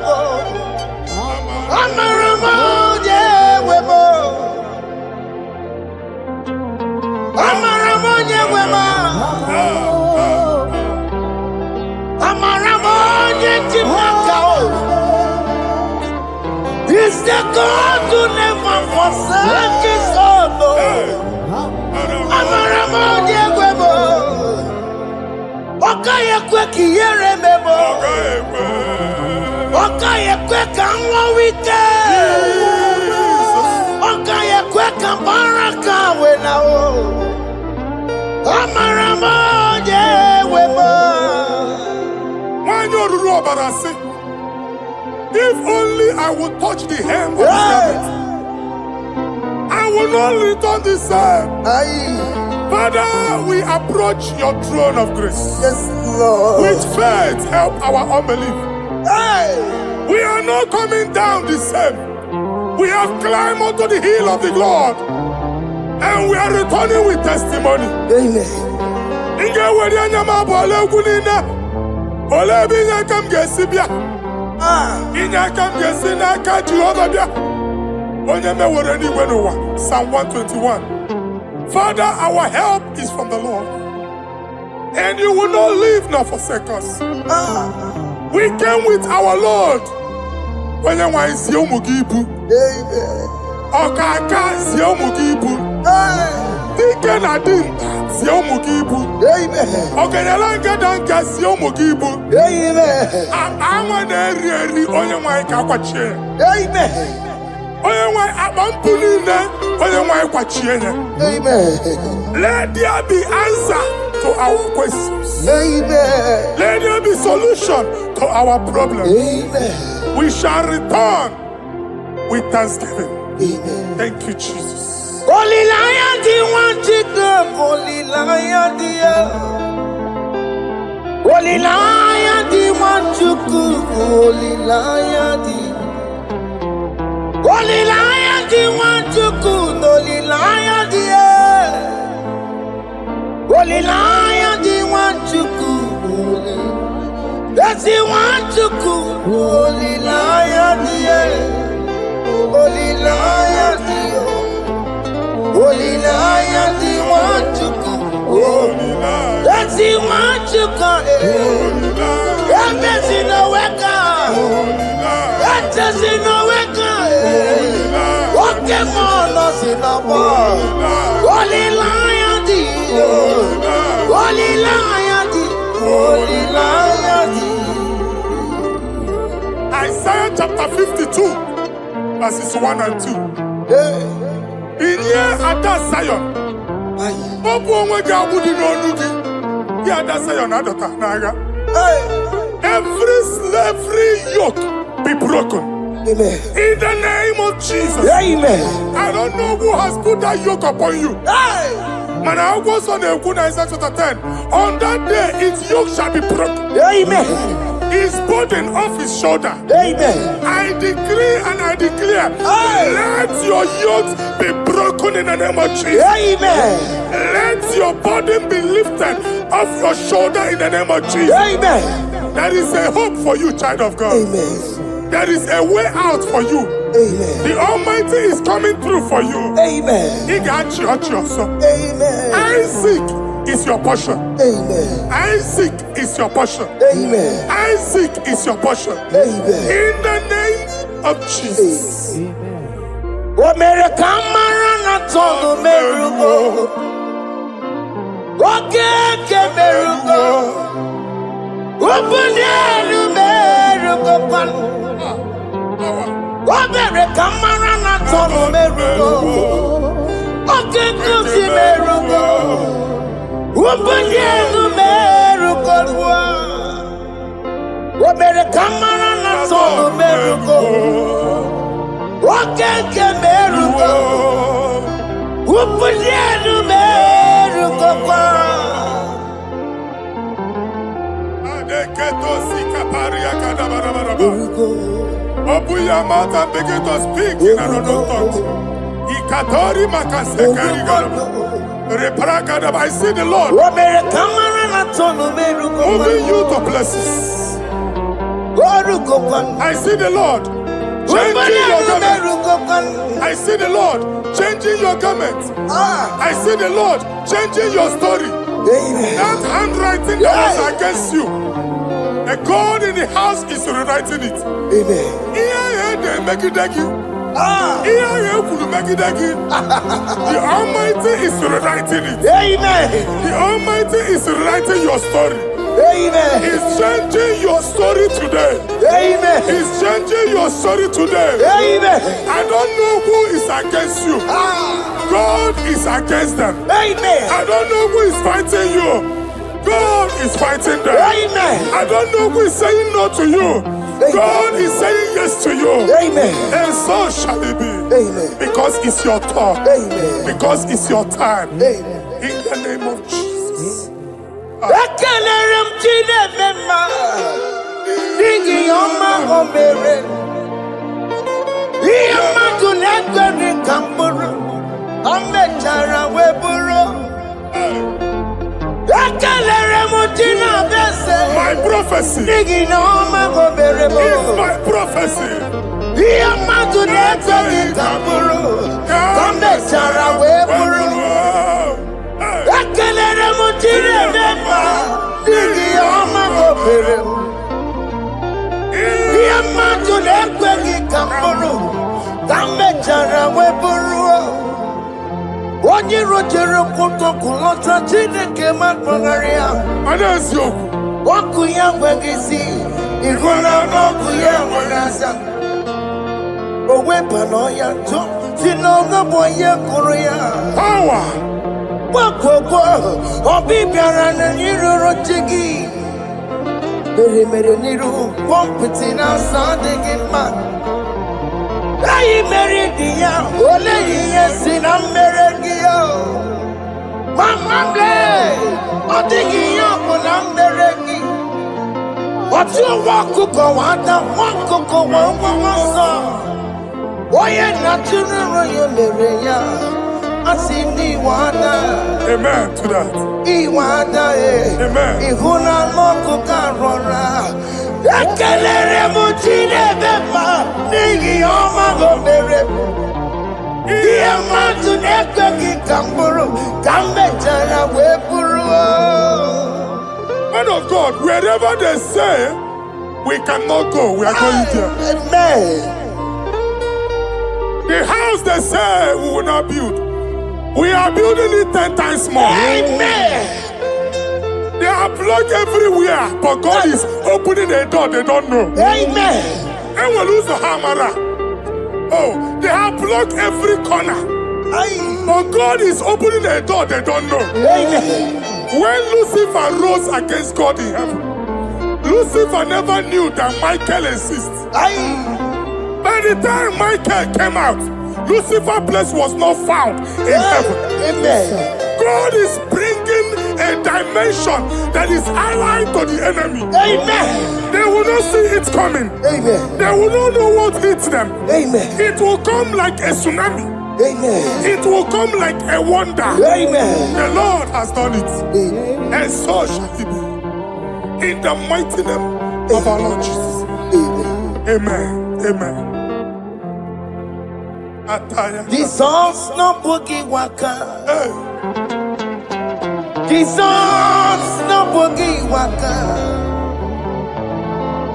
D: Amaramo, Nyegwemo. Amaramo, Nyegwemo. Amaramo, Nyegwemo. It's the God to never forsake his honor. Amaramo, Nyegwemo. Okaye kwe kiyere memo. Okaye kwe kanwa wite. Okaye kwe kambaraka wena o. Amaramo Nyegwemo.
C: Wanyoruru obarasi. If only I would touch the hem of his garment, I will not return the same. Father, we approach your throne of grace.
D: Yes, Lord.
C: With faith, help our unbelief. We are not coming down the same. We have climbed onto the hill of the Lord, and we are returning with testimony.
D: Amen.
C: Psalm 121. Father, our help is from the Lord, and you will not leave nor forsake us. We came with our Lord. When you want to see Mugibu, Okaka see Mugibu. Dike na dinta si omugibu. Amen. Ogenela ngeda nka si omugibu. Amen. Anwa na eri onye nwa ka kwachie. Amen. Onye nwa abampuli na onye nwa kwachie nya. Amen. Let there be answer to our questions. Amen. Let there be solution to our problems. Amen. We shall return with thanksgiving. Amen. Thank you, Jesus.
D: Holy Lion, the one to come. Holy Lion, the Holy Lion, the one to come. Holy Lion, the Holy Lion, the one to come. Holy Lion, the Holy Lion, the one to come. That's the one to come. Holy Lion, the Holy Lion, the Holy Lion, the one to come. That's the one to come. That's in the wake. That's in the wake. What can us in the ball? Holy Lion, the Holy Lion, the Holy Lion, the
C: Isaiah chapter 52, verses 1 and 2. In here at that Zion, every slavery yoke be broken. Amen. In the name of Jesus.
D: Amen.
C: I don't know who has put that yoke upon you. Man, I was on Isaiah chapter 10. On that day, its yoke shall be broken.
D: Amen.
C: His burden off his shoulder.
D: Amen.
C: I decree and I declare, let your yokes be broken in the name of Jesus.
D: Amen.
C: Let your burden be lifted off your shoulder in the name of Jesus.
D: Amen.
C: There is a hope for you, child of God.
D: Amen.
C: There is a way out for you.
D: Amen.
C: The Almighty is coming through for you.
D: Amen.
C: He got you also.
D: Amen.
C: Isaac is your portion.
D: Amen.
C: Isaac is your portion.
D: Amen.
C: Isaac is your portion.
D: Amen.
C: In the name of Jesus.
D: What made a camera told the miracle? What can miracle? Open the miracle. What made a camera told the miracle? What can the miracle? Open the miracle. What made a camera told the miracle? What can the miracle? Open the miracle.
C: Open your mouth and begin to speak in another tongue. I see the Lord moving you to places. I see the Lord changing your garment. I see the Lord changing your garment. I see the Lord changing your story. That handwriting that was against you, the God in the house is rewriting it. The Almighty is rewriting it. The Almighty is rewriting your story. He's changing your story today. He's changing your story today. I don't know who is against you. God is against them. I don't know who is fighting you. God is fighting them. I don't know who is saying no to you. God is saying yes to you. And so shall it be. Because it's your turn. Because it's your time. In the name of Jesus. My prophecy is my prophecy.
D: What you Wano jere koto kulota chineke matmagaria.
C: Anasio.
D: Waku ya wegisi. Iguna waku ya wanasa. Owe panoya to. Sinoga boye kuruya.
C: Power.
D: Wako obi biara na niruro chigi. Mere niru pompiti na sandigi man. Ayi meridia ole yesi na merengiyo. Mama ble odigi yo na merengi. Otu wakuko wada wakuko wanso. Oye na tunuro yo mereya. Asini wada.
C: Amen to that.
D: Iwada
C: Amen.
D: Ihuna moku karora. Ekelere mutine bema. Nigi oma gomere. Iye matu neke ki kamburu. Kambe jara wepuru.
C: Man of God, wherever they say we cannot go, we are going there.
D: Amen.
C: The house they say we will not build, we are building it 10 times more.
D: Amen.
C: They are blocked everywhere, but God is opening a door they don't know.
D: Amen.
C: And we lose the hammer. Oh, they have blocked every corner, but God is opening a door they don't know.
D: Amen.
C: When Lucifer rose against God in heaven, Lucifer never knew that Michael exists. By the time Michael came out, Lucifer's place was not found in heaven.
D: Amen.
C: God is bringing a dimension that is allied to the enemy.
D: Amen.
C: They will not see it coming.
D: Amen.
C: They will not know what hits them.
D: Amen.
C: It will come like a tsunami.
D: Amen.
C: It will come like a wonder.
D: Amen.
C: The Lord has done it.
D: Amen.
C: And so shall it be. In the mighty name of our Lord Jesus.
D: Amen.
C: Amen. Amen.
D: Jesus no boogie waka.
C: Hey.
D: Jesus no boogie waka.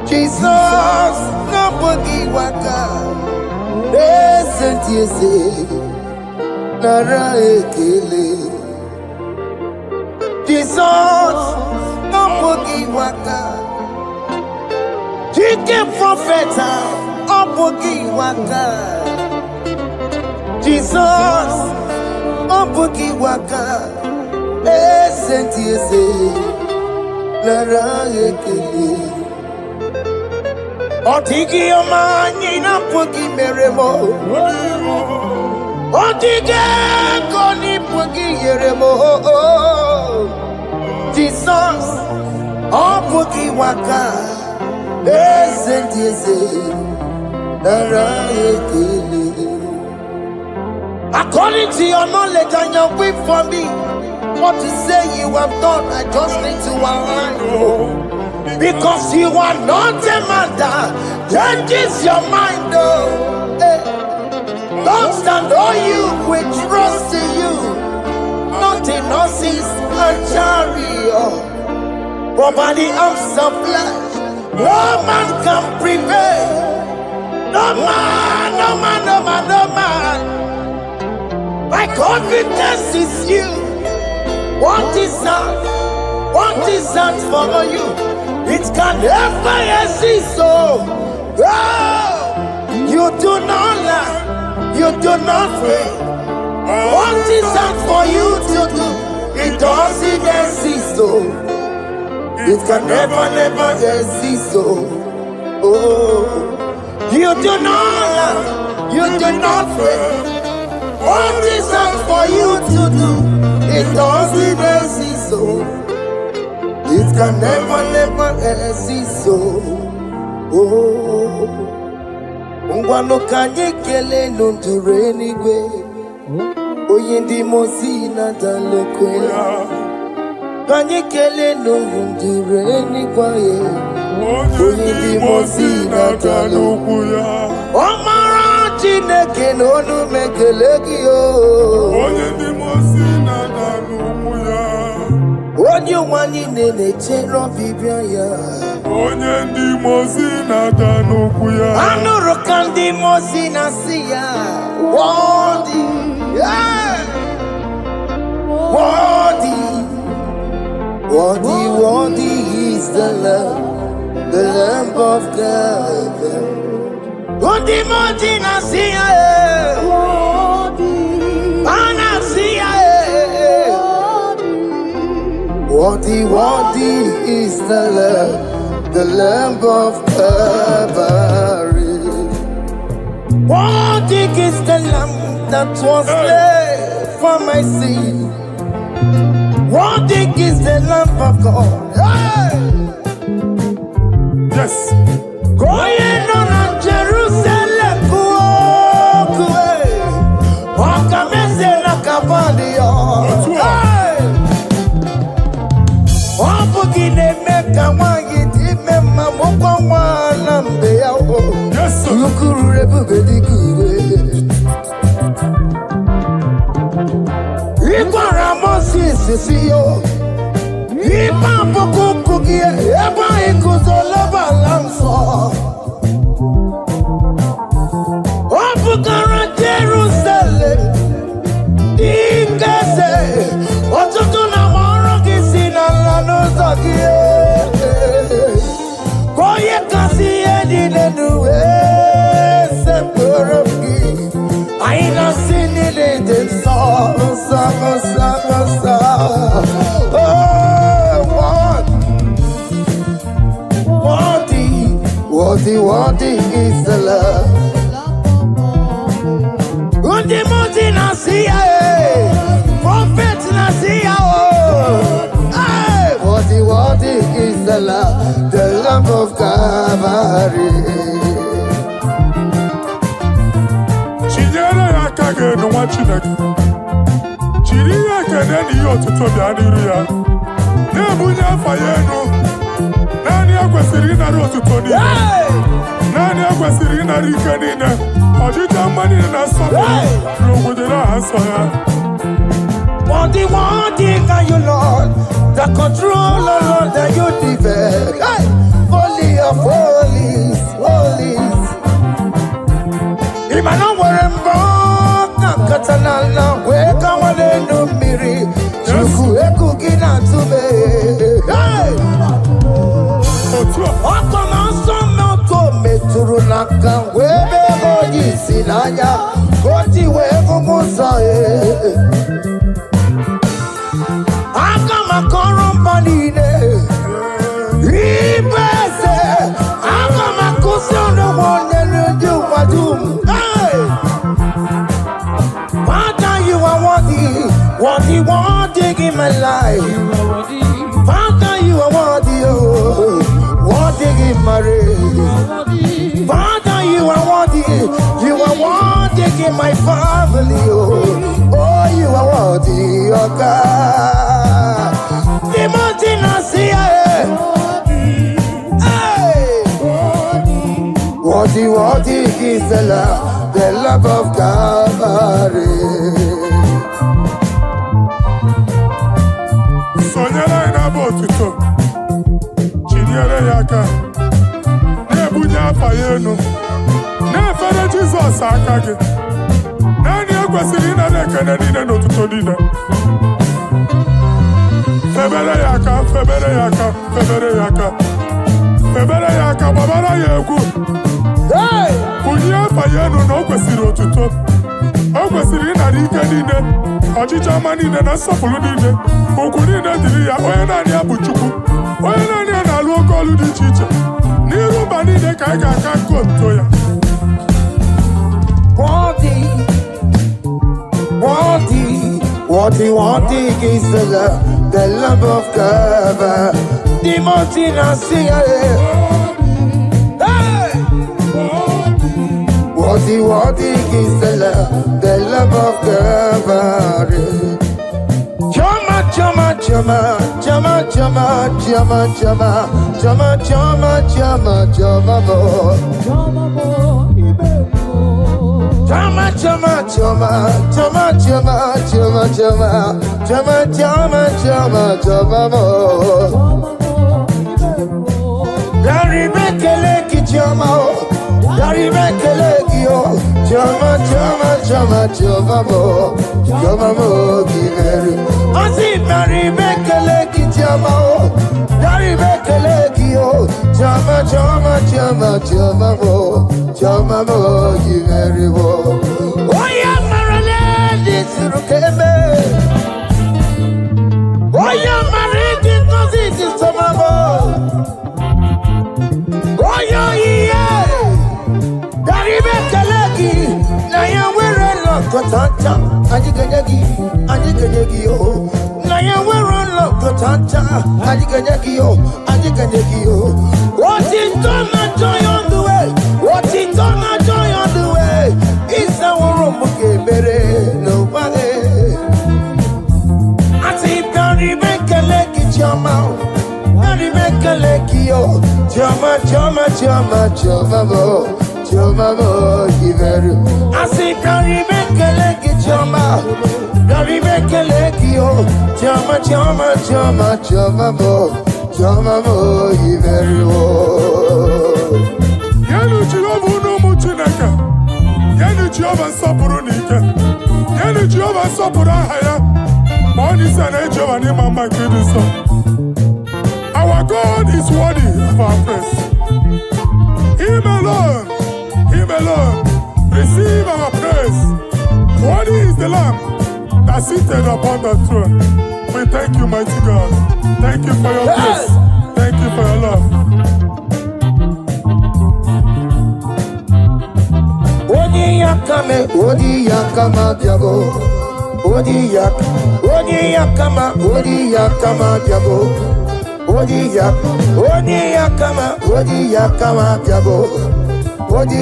D: Jesus no boogie waka. Listen to you say, Nara ekele. Jesus no boogie waka. Jike profeta no boogie waka. Jesus, Obuki Waka, Sentiese, Lara Ekele. Otiki Omani na Puki Meremo. Otike Koni Puki Yeremo. Jesus, Obuki Waka, Sentiese, Lara Ekele. According to your knowledge and your will for me, what you say you have done, I just need to align. Because you are not a man that changes your mind. Don't stand on you, we trust in you. Nothing else is a chariot. Properly arms of flesh, no man can prevail. No man, no man, no man, no man. My confidence is you. What is that? What is that for you? It can never exist. So, you do not lie. You do not fail. What is that for you to do? It doesn't exist. So, it can never, never exist. So, you do not lie. You do not fail. What is that for you to do? It doesn't exist, so it can never, never exist, so Ungwano kanye kele nundure anyway. Oyindi mozina dalokwe. Kanye kele nundure anyway. Oyindi mozina dalokwe. Omara Chineke n'onu mekelegi yo.
C: Oyindi mozina dalokwe.
D: Onye wani nene chero bibia ya.
C: Oyindi mozina dalokwe.
D: Anuru kandi mozina siya. Wodi. Worthy is the Lamb of God. Worthy is the Lamb of Calvary. Worthy is the Lamb that was slain for my sin. Worthy is the Lamb of God. Hey!
C: Yes.
D: Going on Jerusalem, walk a message like a body. Hey! Oh, forgive me, make a one, you did me, my one, and they are all.
C: Yes, sir.
D: You could rebuke good. Sisiyo, ipa poko kugie, eba ikuzoloba lamso. Opukara Jerusalem, ingese, otutuna moro kisina lanozagie. Koye kasi edinenuwe, seporoki. Aina sinile den sa. Worthy is the love. Undi muti nasiya, prophet nasiya. Worthy is the Lamb of Calvary.
C: Chinyere yakage no wachinaki. Chiri yakene ni yotuto bianiru ya. Nebunya fayenu. Nani akwesiri na rotuto ni. Nani akwesiri na rike nine. Ojita mani na sofi. Rogudera hasoya.
D: Worthy are you, Lord. The control, Lord, that you develop. Hey! Holy of holies. Imano warembo katanala weka wanenu miri. Chuku eku gina tube. Hey! Okona sono to meturu naka webe hoji sinanya. Koti wevu musa Akama korumbanine Ibese Akama kusono wonenu juwadum Hey! Father, you are worthy in my life. Father, you are worthy, worthy in my race. Father, you are worthy in my family, oh, you are worthy, oh God. The mountain I see, worthy is the love of Calvary.
C: Sonyala ina botuto, chinyere yaka, nebunya fayenu, nefere Jesus akage, nani akwesiri na nekene nine notuto nine. Febere yaka, babara yeku.
D: Hey!
C: Kunya fayenu no kwesiri otuto, okwesiri na rike nine, achicha manine na sofulu nine. Okunine diri ya oye nani abuchuku, oye nani analu okolu di chiche. Niruba nine kaiga kanko ya.
D: Worthy is the love of God. The mountain I see, hey! Worthy is the love of God. Chama, chama, Asi Mary Bekeleki Jama, Dari Bekeleki, Jama, Jama, Jama, Jama, Jama, you very well. Oh, yeah, Marale, this is Rukeme. Oh, yeah, Mariki, this is Tomamo. Oh, yeah, Dari Bekeleki, Naya, we're a lot, Kotanta, Ajiganyagi, oh. Naya, we're a lot, Kotanta, Ajiganyagi, oh. What is done, joy on the way? What is done, joy on the way? It's our room, okay, better, nobody. I see Dari Bekeleki, Jama, Dari Bekeleki, oh. Jama, Jama, Jama, Jama, Jama, Giveru. I see Dari Bekeleki, Jama, Dari Bekeleki, oh. Jama, Jama, Jama, Jama, Jama, Giveru.
C: Yanu Jehovah no muchinaka. Yanu Jehovah sapurunika. Yanu Jehovah sapurahaya. Money sana Jehovah ni mama kidiso. Our God is worthy of our praise. Him alone, receive our praise. Worthy is the Lamb that seated upon the throne. We thank you, mighty God. Thank you for your grace. Thank you for your love.
D: Odi yakama biago. Odi yakama biago. Odi yakama biago. Odi yakama biago. Odi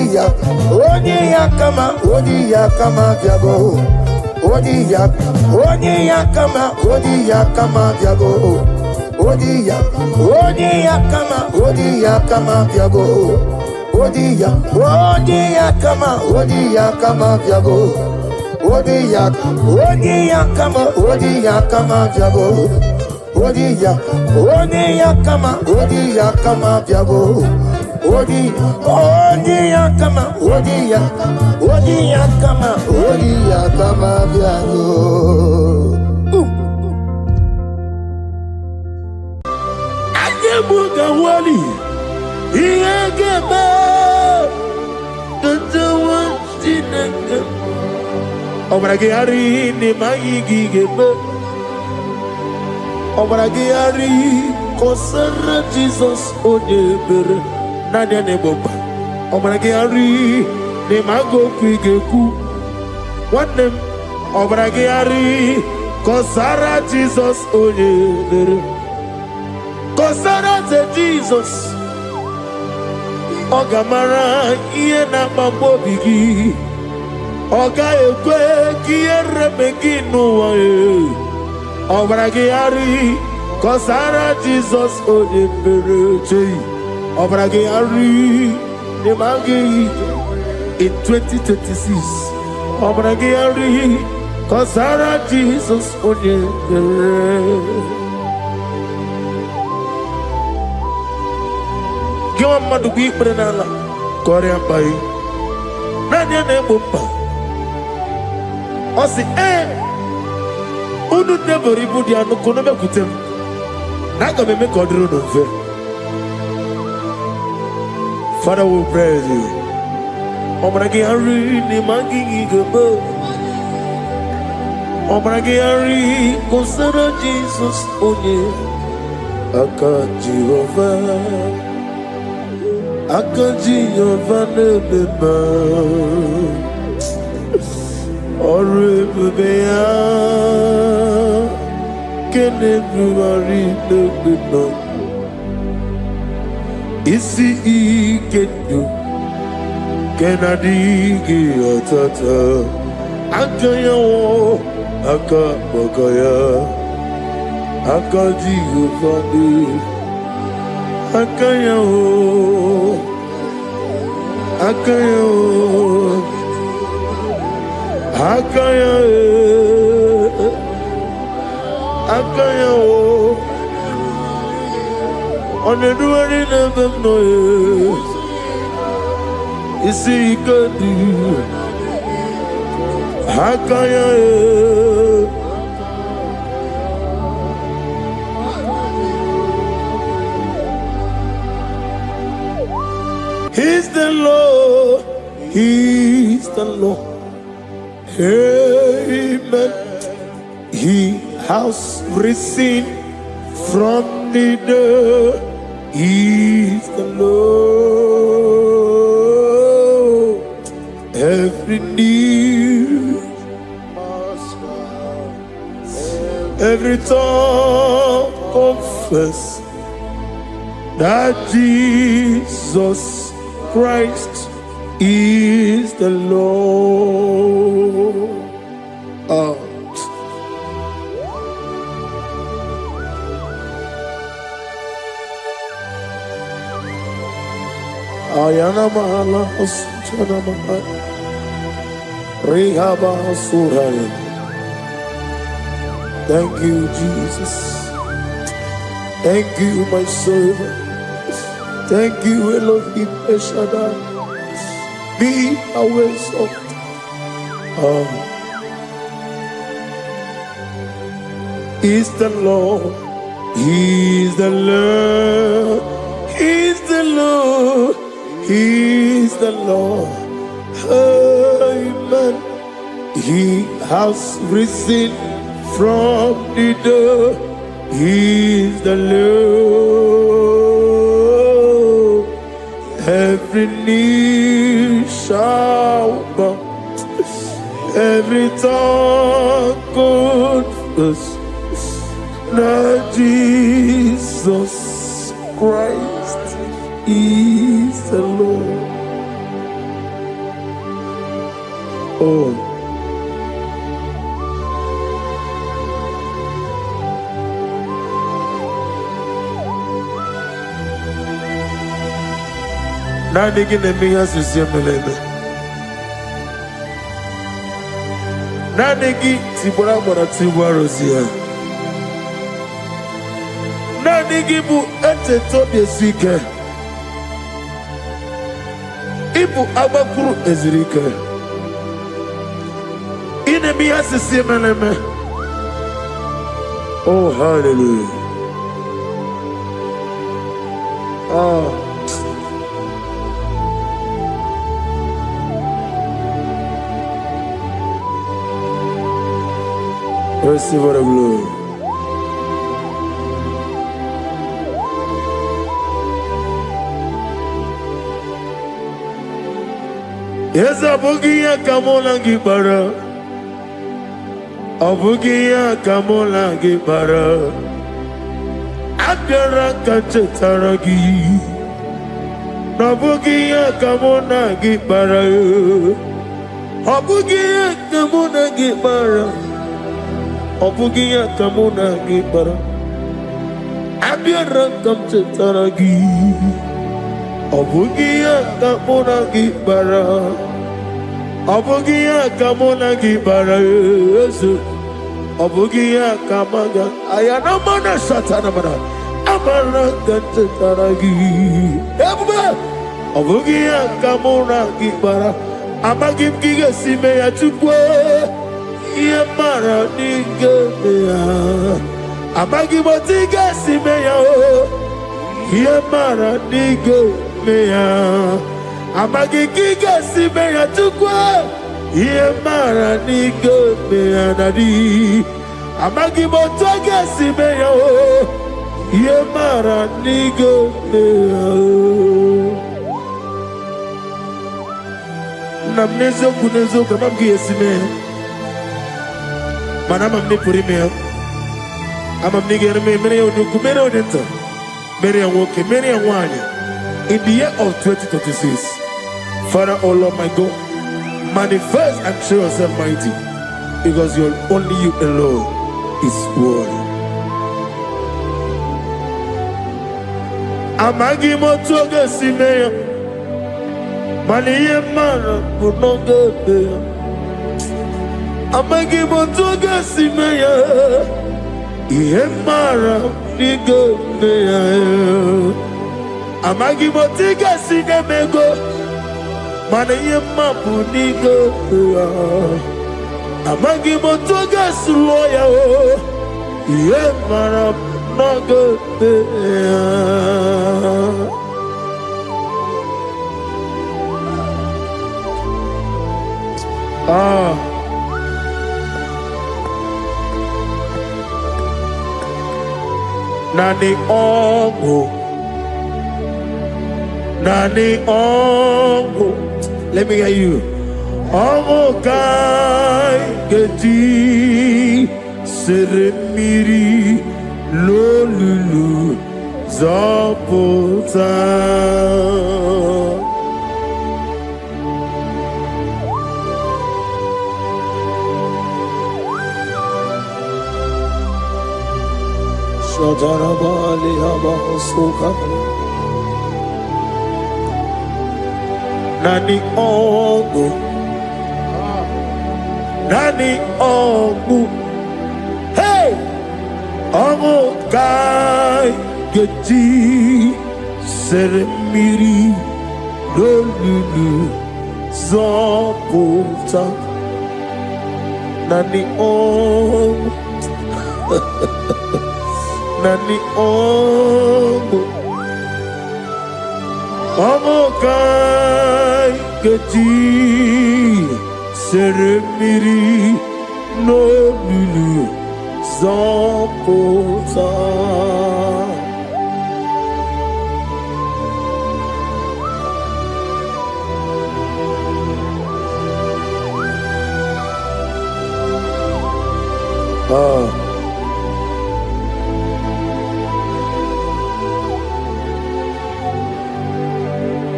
D: yakama biago. Odi yakama biago. Odi yakama biago. Odi yakama biago. Odi yakama biago. Odi yakama biago. Ajebuga wali. Iyageba. Tatawa sinaka. Obragi hari ni magi gebe. Obragi hari kosara Jesus onyebere. Nadia neboba. Obragi hari ni mago kwigeku. Wanem. Obragi hari kosara Jesus onyebere. Kosara ze Jesus. Ogamara iye na mabobigi. Oga ekwe kiye rebegi nuwa e. Obragi hari kosara Jesus onyebere chei. Obragi hari ni magi in 2026. Obragi hari kosara Jesus onyebere. Give madu bi prenala Korea pai Nadia ne bumpa Osi Unu nebori budi anu kono me kutem Naga me kodro no fe. Father, we praise you. Obragi hari ni magi gebo Obragi hari kosara Jesus onye Aka Jehovah Jehovah nebeba Orebea Kenebuari nebeba Isi ikenyo Kenadigi atata Akayawo Akabakaya Akajigovani Akayawo Akayawo Akayawo Akayawo Oneduari nebemnoye Isi ikadi Akayawo
A: He's the Lord. He's the Lord. Amen. He has risen from the dead. He's the Lord. Every knee, every tongue confess that Jesus Christ is the Lord. Ayana mahala osana mahala rehaba suraya. Thank you, Jesus. Thank you, my servant. Thank you, Elohim Eshadai. Be our salt. He's the Lord. He's the Lord. He's the Lord. He's the Lord. Amen. He has risen from the dead. He's the Lord. Every knee shall bow, every tongue confess that Jesus Christ is the Lord. Oh. Nani gine miya sisemeleme. Nani gi tibora mora tibora siya. Nani gi bu ete tobe sike. Ibu abakuru ezirike. Ine miya sisemeleme. Oh, hallelujah. Oh. Receive the glory. Yes, Abugia Kamola Gibara. Abugia Kamola Gibara. Abdara Kachetaragi. Nabugia Kamona Gibara. Abugia Kamona Gibara. Obugia kamuna gibara, abiara kamche taragi. Obugia kamuna gibara, obugia kamuna gibara. Obugia kamaga, ayana mana satana mana, amara kamche taragi. Obugia kamuna gibara, amagim giga sime ya chukwe. Yemara nigemeya, amagi motiga simeya o. Yemara nigemeya, amagi giga simeya tukwa. Yemara nigemeya nadi, amagi motiga simeya o. Yemara nigemeya. Namnezo kunezo kamamgi yesimeya. Manam amni puri me amam ni gere me mere onuku mere odenta mere anwoke mere anwanya. In the year of 2026, Father, oh Lord my God, manifest and show yourself mighty, because only you alone is worthy. Amagi motoga simeya maniye mara kunoga beya. Amagi motoga simeya, Yemara nigo meya. Amagi motiga sinemego, mana yemapu nigo meya. Amagi motoga suloya o, Yemara nogo meya. Nani ongo. Nani ongo. Let me hear you. Ongo kai geti seremiri lolulu zapota. Shadarabali abasuka. Nani ongo. Nani ongo. Hey! Ongo kai geti seremiri lolulu zapota. Nani ongo. Nani ongo. Ongo kai geti seremiri no lulu zapota.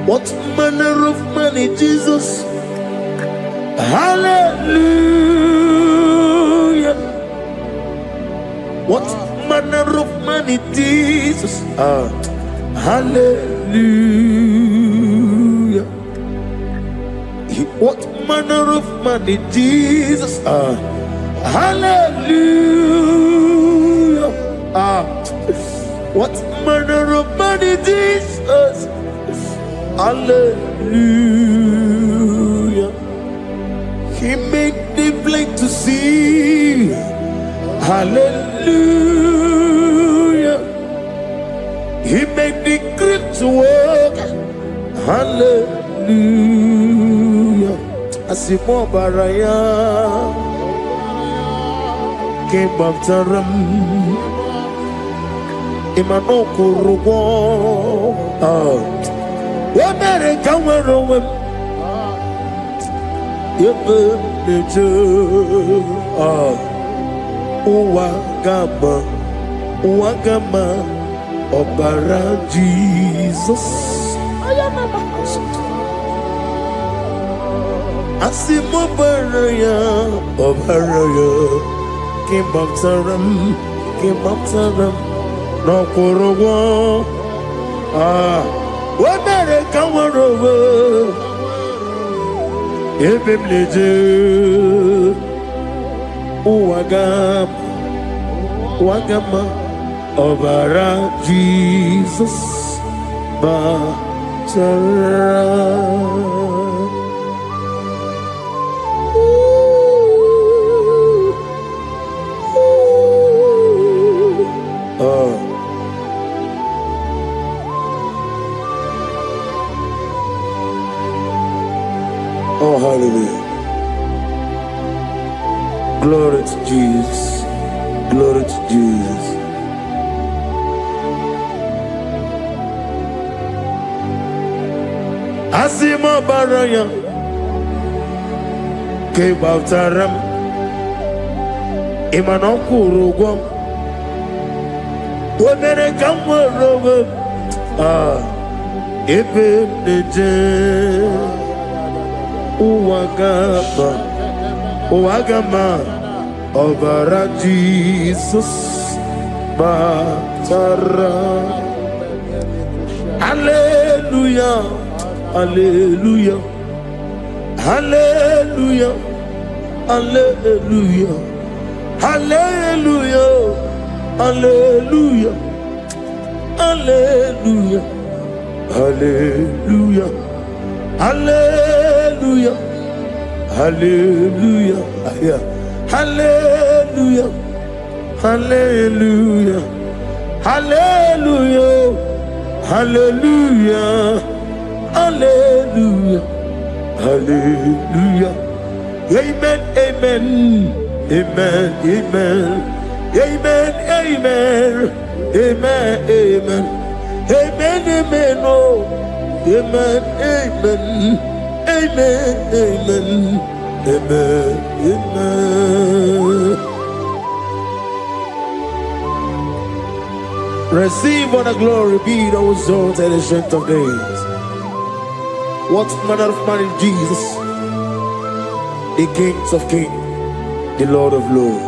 A: What manner of money, Jesus? Hallelujah. What manner of money, Jesus? Hallelujah. What manner of money, Jesus? Hallelujah. What manner of money, Jesus? Hallelujah. He made the blind to see. Hallelujah. He made the crippled to walk. Hallelujah. Asimo baraya came after him. Imano kurugo. America were away. Wagama, Obara Jesus. Asimo baraya, Obaraya, came after him, no kurugo. America were over. Ebim leje. Wagama, Obara Jesus, Batara. Oh, hallelujah. Glory to Jesus. Glory to Jesus. Asima baraya came after him. Imanokuru Womere kamwe Ebe neje Uwagama Obara Jesus Batara. Hallelujah, hallelujah, hallelujah, hallelujah, hallelujah, hallelujah, hallelujah, hallelujah, hallelujah, hallelujah, hallelujah, hallelujah, hallelujah, hallelujah, hallelujah, hallelujah. Amen, amen, amen, amen, amen, amen, amen, amen, amen, amen, oh, amen, amen, amen, amen, amen, amen. Receive all the glory, be thou exalted and strength of days. What manner of man is Jesus? The King of kings, the Lord of lords.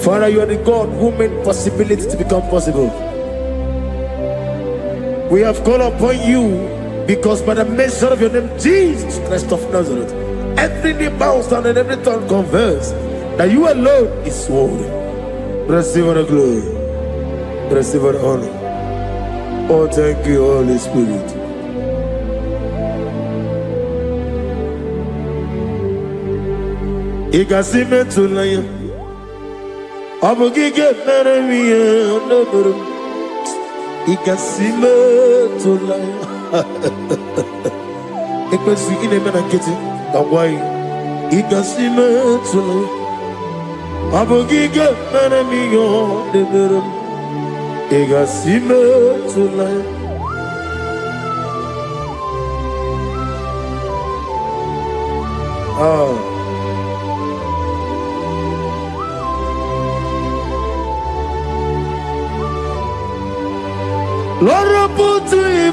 A: Father, you are the God who made possibility to become possible. We have called upon you because by the measure of your name, Jesus Christ of Nazareth, every knee bows down and every tongue confesses that you alone is worthy. Receive all the glory. Receive all the honor. Oh, thank you, Holy Spirit. Ikasime tulaya, abugige meremiya naburu. Ikasime tulaya. Ikasi inemena kiti kawai. Ikasime tulaya, abugige meremiya naburu. Ikasime tulaya. Lord, I put you in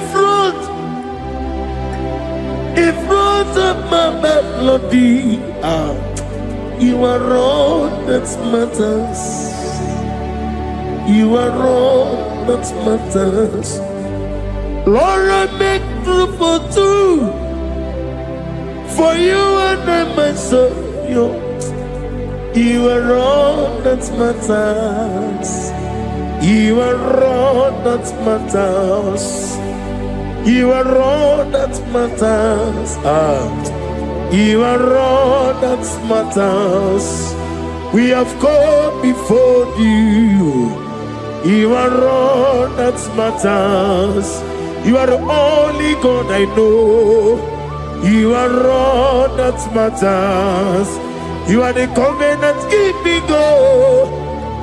A: front of my melody. You are all that matters. You are all that matters. Lord, I make room for two, for you and I myself. You are all that matters. You are all that matters. You are all that matters. You are all that matters. We have come before you. You are all that matters. You are the only God I know. You are all that matters. You are the covenant keeping God.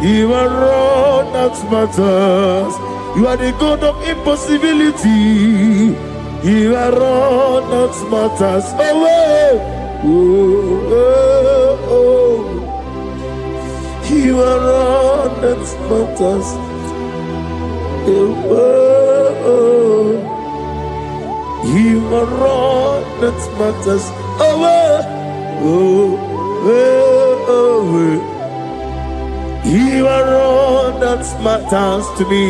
A: You are all that matters. You are the God of impossibility. You are all that matters. You are all that matters. You are all that matters. You are all that matters to me.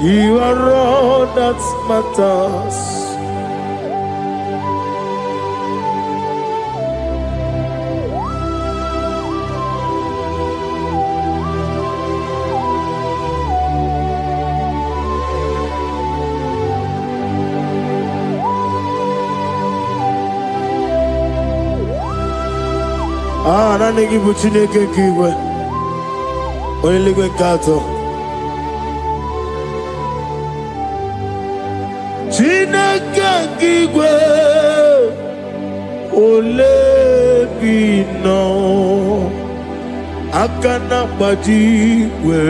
A: You are all that matters. Nani gibu Chineke kigwe Oyeligwe kato Chineke kigwe Olebino Akana bajigwe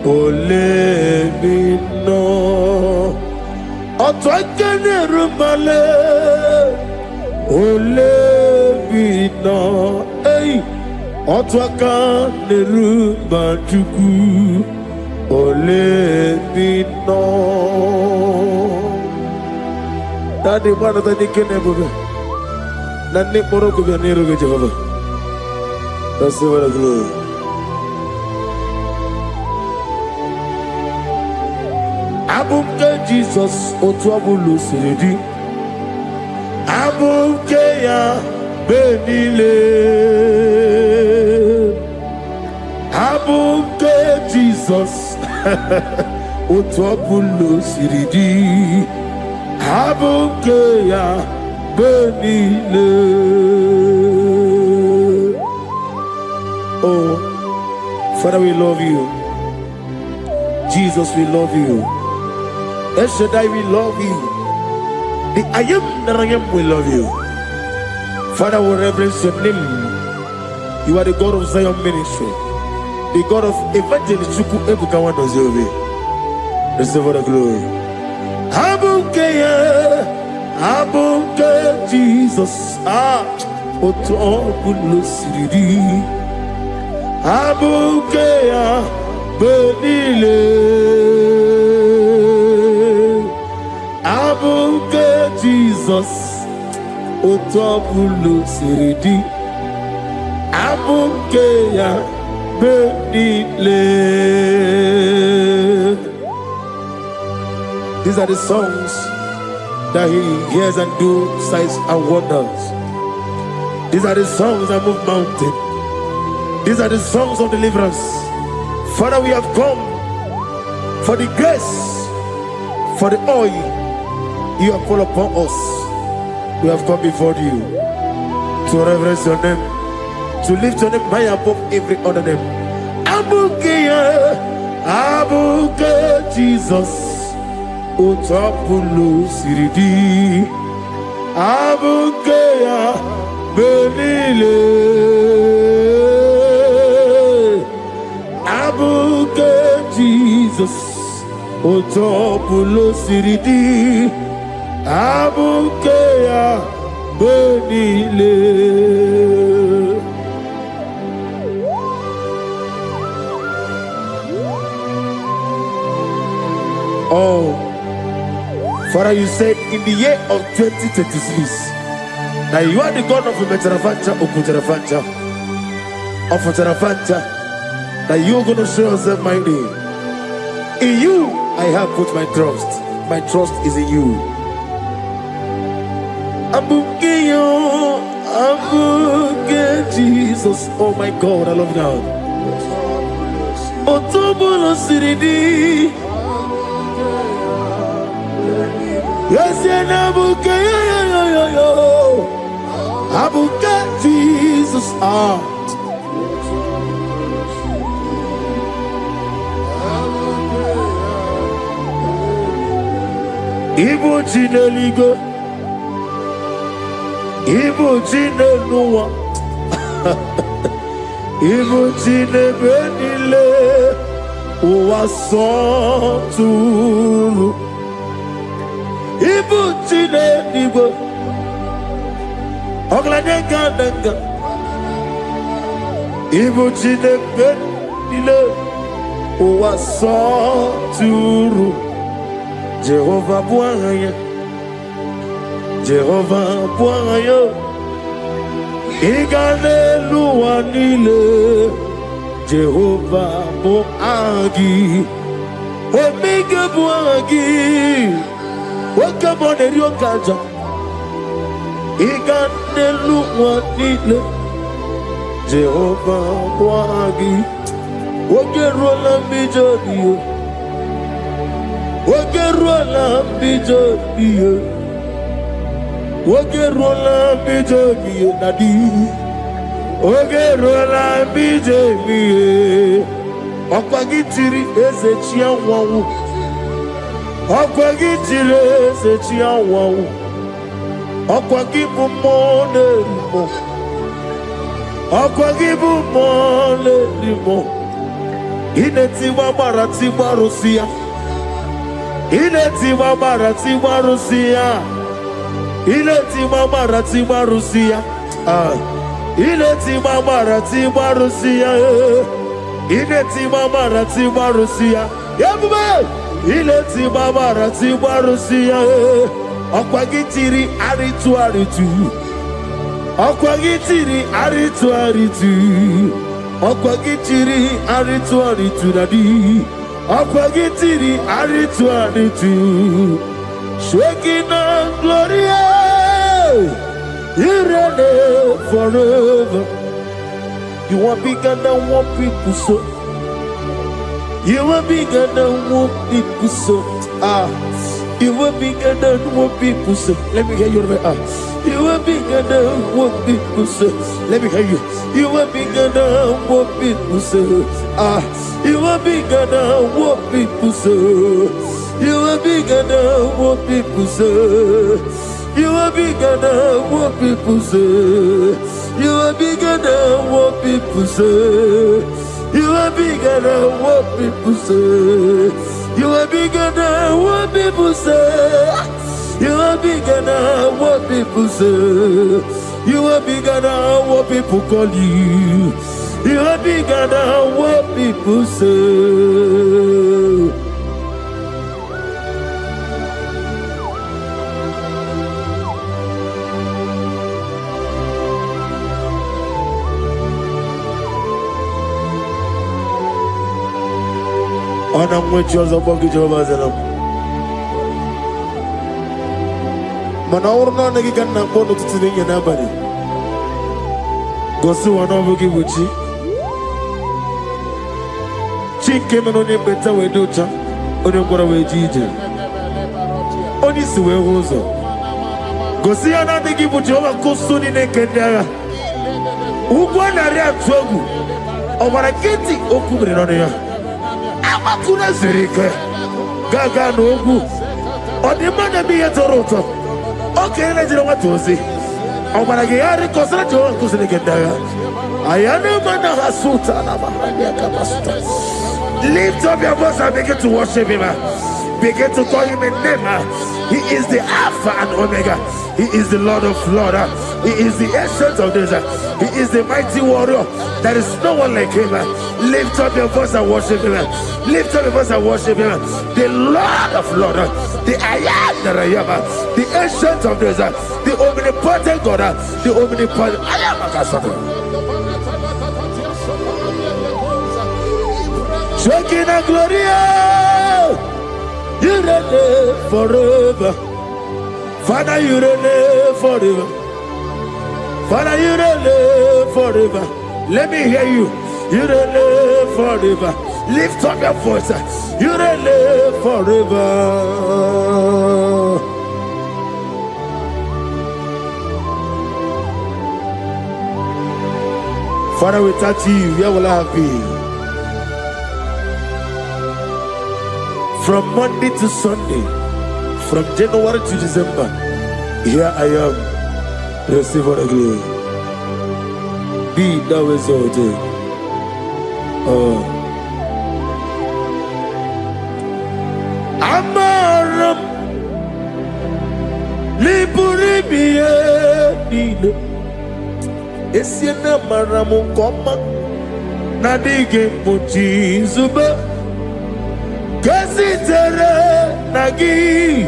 A: Olebino Otwakene rumale Olebino, hey, Otwaka nerumba chuku. Olebino. Daddy, one of the Nikanebo. Nani Moroko Nero Jehovah. That's the word of glory. Abumke Jesus, Otwabulu Siridi. Abukeya benile, abuke Jesus, utwapulu siridi, abukeya benile. Oh, Father, we love you. Jesus, we love you. El Shaddai, we love you. The I am that I am, we love you. Father, we reverence your name. You are the God of Zion ministry, the God of evangelist. Receive all the glory. Abuke Jesus, Otobulo Siridi, Abuke Benile, Abuke Jesus, Otobulo Siridi, Abuke Benile. These are the songs that he hears and do signs and wonders. These are the songs that move mountain. These are the songs of deliverance. Father, we have come for the grace, for the oil you have poured upon us. We have come before you to reverence your name, to lift your name high above every other name. Abuke Jesus. Otapulo Siridi, Abukeya Benile, Abuke Jesus, Otapulo Siridi, Abukeya Benile. Oh, Father, you said in the year of 2026 that you are the God of Metarafanta, of Metarafanta, that you are going to show yourself mighty. In you, I have put my trust. My trust is in you. Abuke Jesus. Oh my God, I love you now. Otobulo Siridi. Yes, Abuke, Abuke Jesus, Ibo Chineligo, Ibo Chinelua, Ibo Chinebenile, Uwasotulu. Ibu chine nibo, oglanenga nenga. Ibu chine benile, uwasoturu. Jehovah buaya, Jehovah buaya. Igane luanile, Jehovah buagi. Omega buagi. Welcome on the Rio Kaja. Iganelu wanile. Jehovah wagi. Wogerola bijodiyo. Wogerola bijodiyo. Wogerola bijodiyo nadi. Wogerola bijodiyo. Okwagitiri ezechia wawu. Okwagitire ezechia wawu. Okwagibu mone limo. Okwagibu mone limo. Inetiwa barati barusia. Inetiwa barati barusia. Inetiwa barati barusia. Inetiwa barati barusia. Inetiwa barati barusia. Yabume. Inetiwa barati barusia. Okwagitiri aritu aritu. Okwagitiri aritu aritu. Okwagitiri aritu aritu nadi. Okwagitiri aritu aritu. Shekina Gloria, you reign forever. You are bigger than what people so. You are bigger than what people so. You are bigger than what people say. Let me hear you. You are bigger than what people say. Let me hear you. You are bigger than what people say. You are bigger than what people say. You are bigger than what people say. You are bigger than what people say. You are bigger than what people say. You are bigger than what people say. You are bigger than what people say. You are bigger than what people say. You are bigger than what people call you. You are bigger than what people say. And I'm with you as a bucket of us. Manaurna Nagikan Napono to the Yanabadi. Go to one of Gibuchi. Chick came on your better way, Ducha, or your Goraway Gigi. Only Sue Rosa. Go see another Gibuchi over Kosuni Nekendara. Who won a real trouble over a getting open on here. Amakuna Zerika Gaga Nogu or the man be a Toronto. Okay, let's know what to say. Oh, but I get a Cosajo and Cosanicadaga. I am a man of Hasuta. Lift up your voice and begin to worship him. Begin to call him a name. He is the Alpha and Omega. He is the Lord of Lords. He is the Ancient of Days. He is the mighty warrior. There is no one like him. Lift up your voice and worship him. Lift up your voice and worship him. The Lord of Lords, the I am that I am, the Ancient of Days, the omnipotent God, the omnipotent I am a Kasata. Shekinah Gloria, you reign forever. Father, you reign forever. Father, you reign forever. Let me hear you. You reign forever. Lift up your voice. You reign forever. Father, without you, where will I have been? From Monday to Sunday, from January to December, here I am. Receive all the glory. Be thou exalted. Amaram Liburibie Nino Esiena Maramu Koma Nadige Muchi Zuba Kasitere Nagi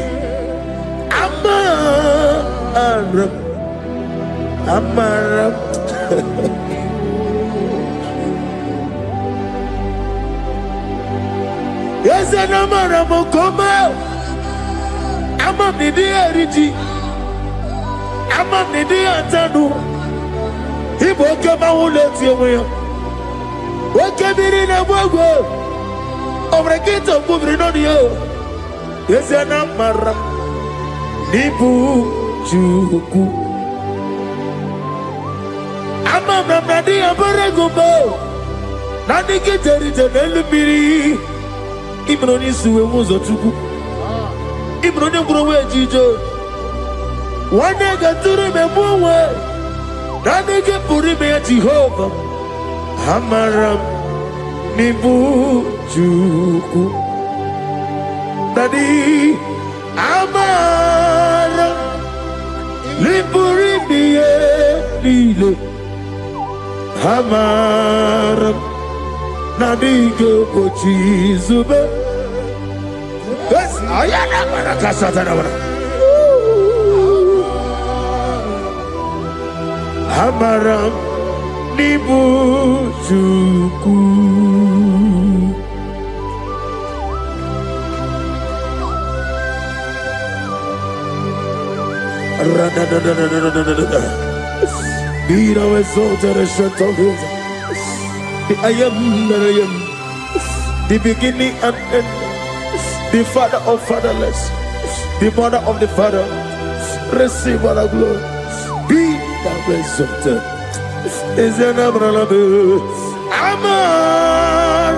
A: Amaram Yes, and Amaram Koma Amam Nidi Eriji Amam Nidi Antanu He woke up my whole let's you woke up in a bogo over a gate of moving on you. Yes, and Amaram Nibu Chuku Amam Nadi Abaragumbo Nadi Kiteri Telebiri Ibroni Suwe Muzotuku Ibroni Browe Jijo One day got to remember Nadi Puri me Jehovah Amaram Nibu Chuku Nadi Amaram Nipuri Mie Nile Amaram Nadigo Pochi Zube. Yes, I am a Kasatana. Amaram Nibu Chuku. Be thou exalted and shut of his. I am that I am, the beginning and end, the father of fatherless, the mother of the father. Receive all the glory, exalted. Is an abralabe. Amarama.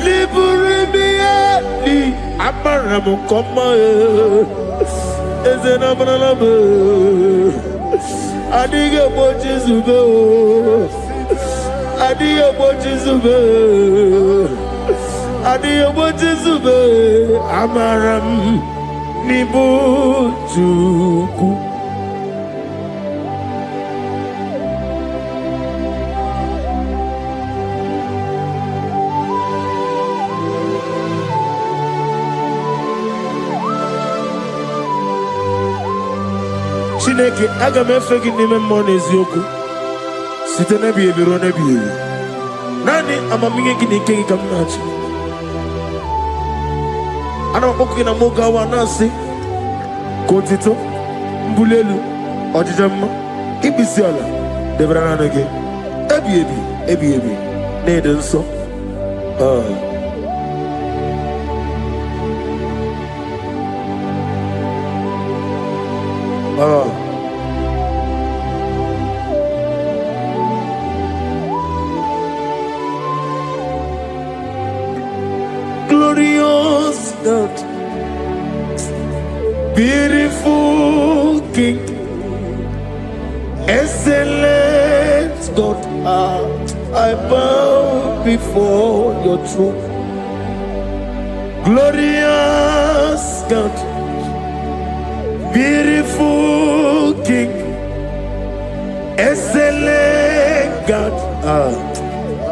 A: Liburibiati. Amaramu koma. Is an abralabe. Adiga bochizube. Adiga bochizube. Adiga bochizube. Amaram. Nibujuku. Chineke aga m efe gị n'ime mmụọ na eziokwu site n'ebi ebi ruo n'ebi ebi. Naanị amamihe gị na ike gị ka m na-achị. Ana m akpọkụ gị na mụ gawa na-asị ka otito, mbuli elu, ọjịja mma, ikpisi ala debere naanị gị ebi ebi ebi ebi na-ede nsọ. Glorious God, beautiful King, excellent God, I bow before your throne. Glorious God, beautiful King, excellent God,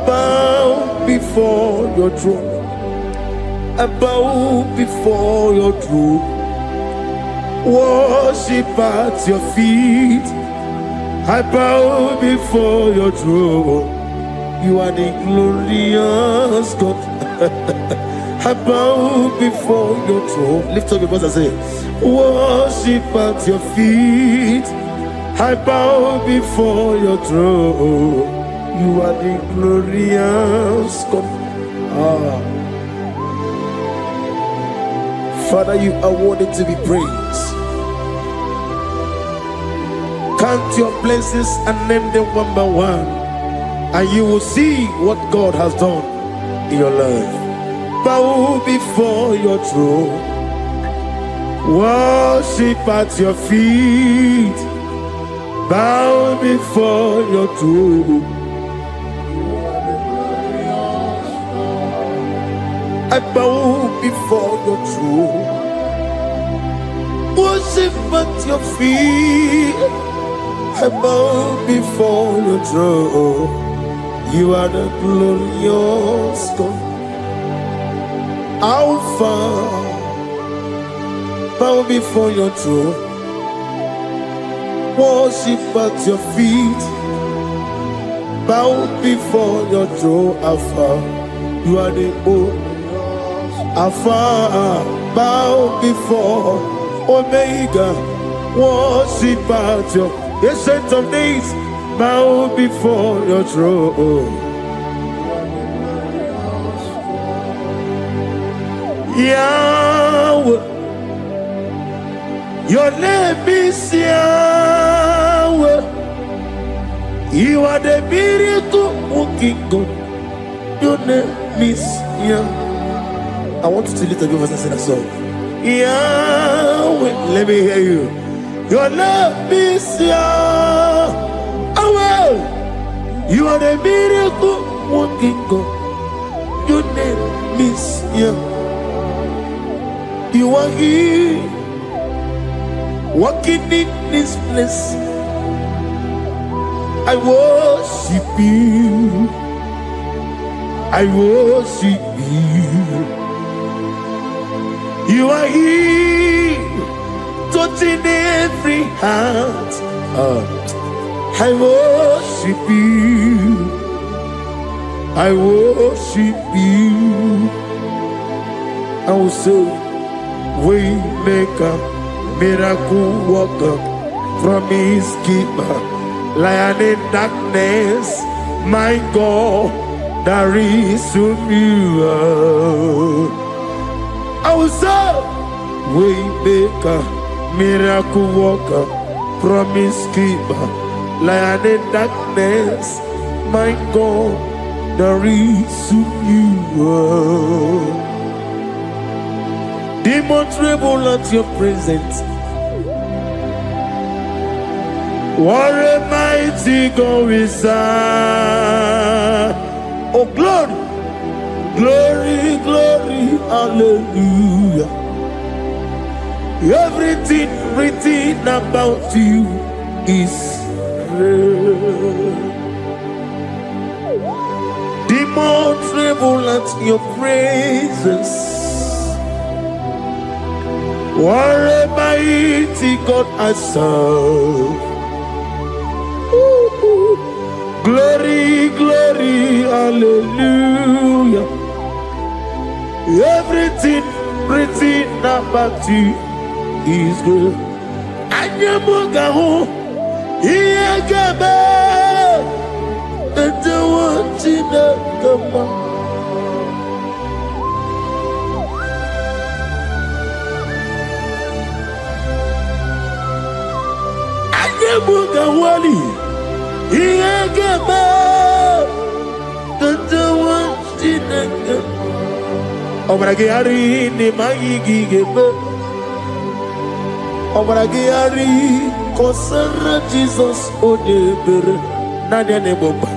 A: bow before your throne. I bow before your throne, worship at your feet. I bow before your throne. You are the glorious God. I bow before your throne. Lift up your voice and say, worship at your feet. I bow before your throne. You are the glorious God. Father, you are worthy to be praised. Count your blessings and name them one by one, and you will see what God has done in your life. Bow before your throne, worship at your feet. Bow before your throne. I bow before your throne, worship at your feet. I bow before your throne. You are the glorious God, Alpha. Bow before your throne, worship at your feet. Bow before your throne, Alpha. You are the old Alpha, bow before Omega, worship at your ancient of days, bow before your throne. Yahweh, your name is Yahweh. You are the miracle working God. Your name is Yahweh. I want you to lift up your voice and sing a song. Yahweh, let me hear you. Your name is Yahweh. You are the miracle working God. Your name is Yahweh. You are here, walking in this place. I worship you. I worship you. You are here, touching every heart. I worship you. I worship you. I will say, Waymaker, miracle worker, promise keeper, lion in darkness, my God, there is to you. I will say, Waymaker, miracle worker, promise keeper, lion in darkness, my God, the reason you are. Demon tremble at your presence. What a mighty God we serve. Oh, glory, glory, glory, hallelujah. Everything written about you is real. Demons tremble at your praises. What a mighty God I serve. Glory, glory, hallelujah. Everything written about you is good. Anyamugaho, Iyagaba, the one in the Anyamugawali, Iyagaba, the one in the Obragari ni magigi gebe. Obragari kosara Jesus odebere nanya ne bomba.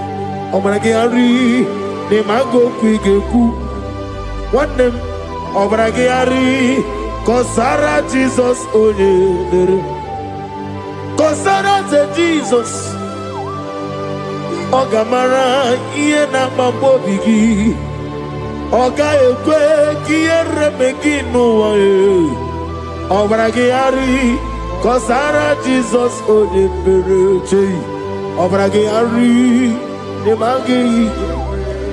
A: Obragari ni mago kwigeku. Wanem obragari kosara Jesus odebere. Kosara te Jesus. Ogamara iye na mambo bigi. Oga ekwe kiyere meginu wae. Obragiari kosara Jesus odepereche. Obragiari nemagi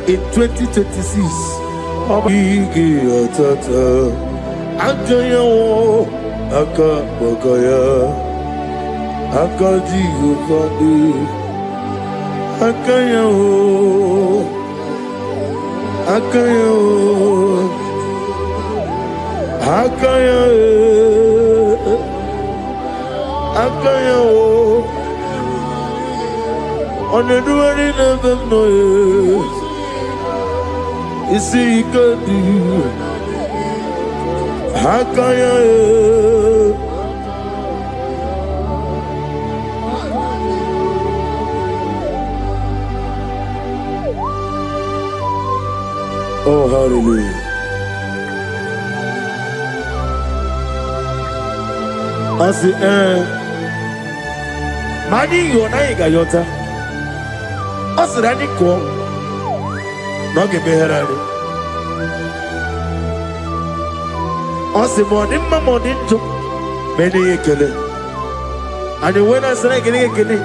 A: in 2026. Obragi atata akaya wo akabakaya akaji ufadi akaya wo. Akayo, Akayo, Akayo. On the doing of them noise, you see, you could do Akayo. Oh, hallelujah. I say, Mani Yonaiga Yota. I said, I didn't call. Not give me her. I said, morning, my morning, took many a killer. And when I said, I get a killer,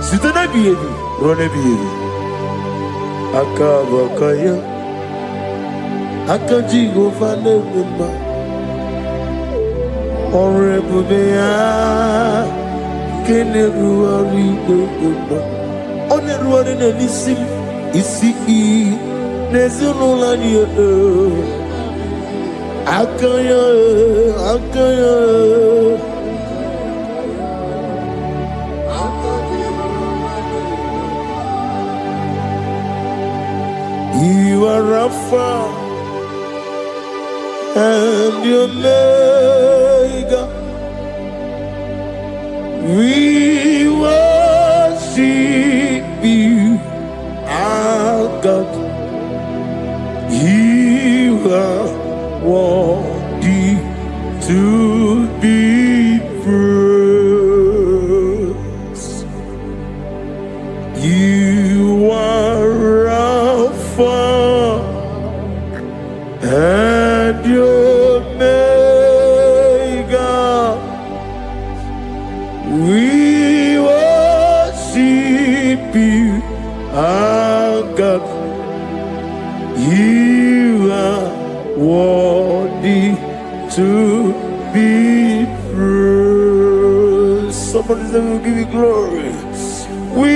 A: sit on a baby, run a baby. Akabakaya. Akaji go fane mema Honorable Mayor Kene ruari mema One ruari ne lisim Isi Nezunola niye Akaya Akaya You are Rapha and your Omega, we worship you, our God. You are worthy to be praised. You are Alpha and your Omega, we worship you, our God. You are worthy to be praised. Somebody say, we'll give you glory. We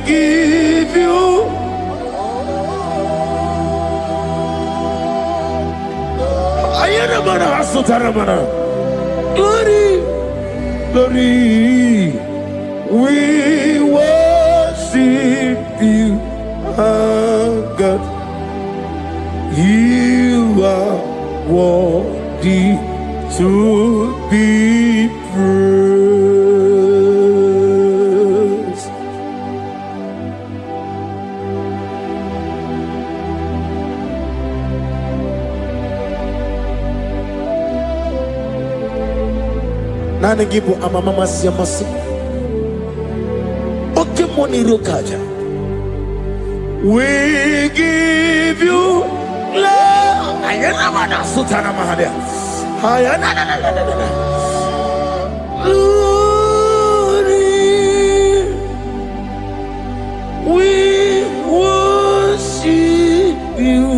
A: give you glory. glory. We worship you, our God. You are worthy to be praised. Nana gibu amamama siyamasi. Oke moni rokaja. We give you love. Ayana mana sutana mahadia. Ayana na na na na na. Glory. We worship you.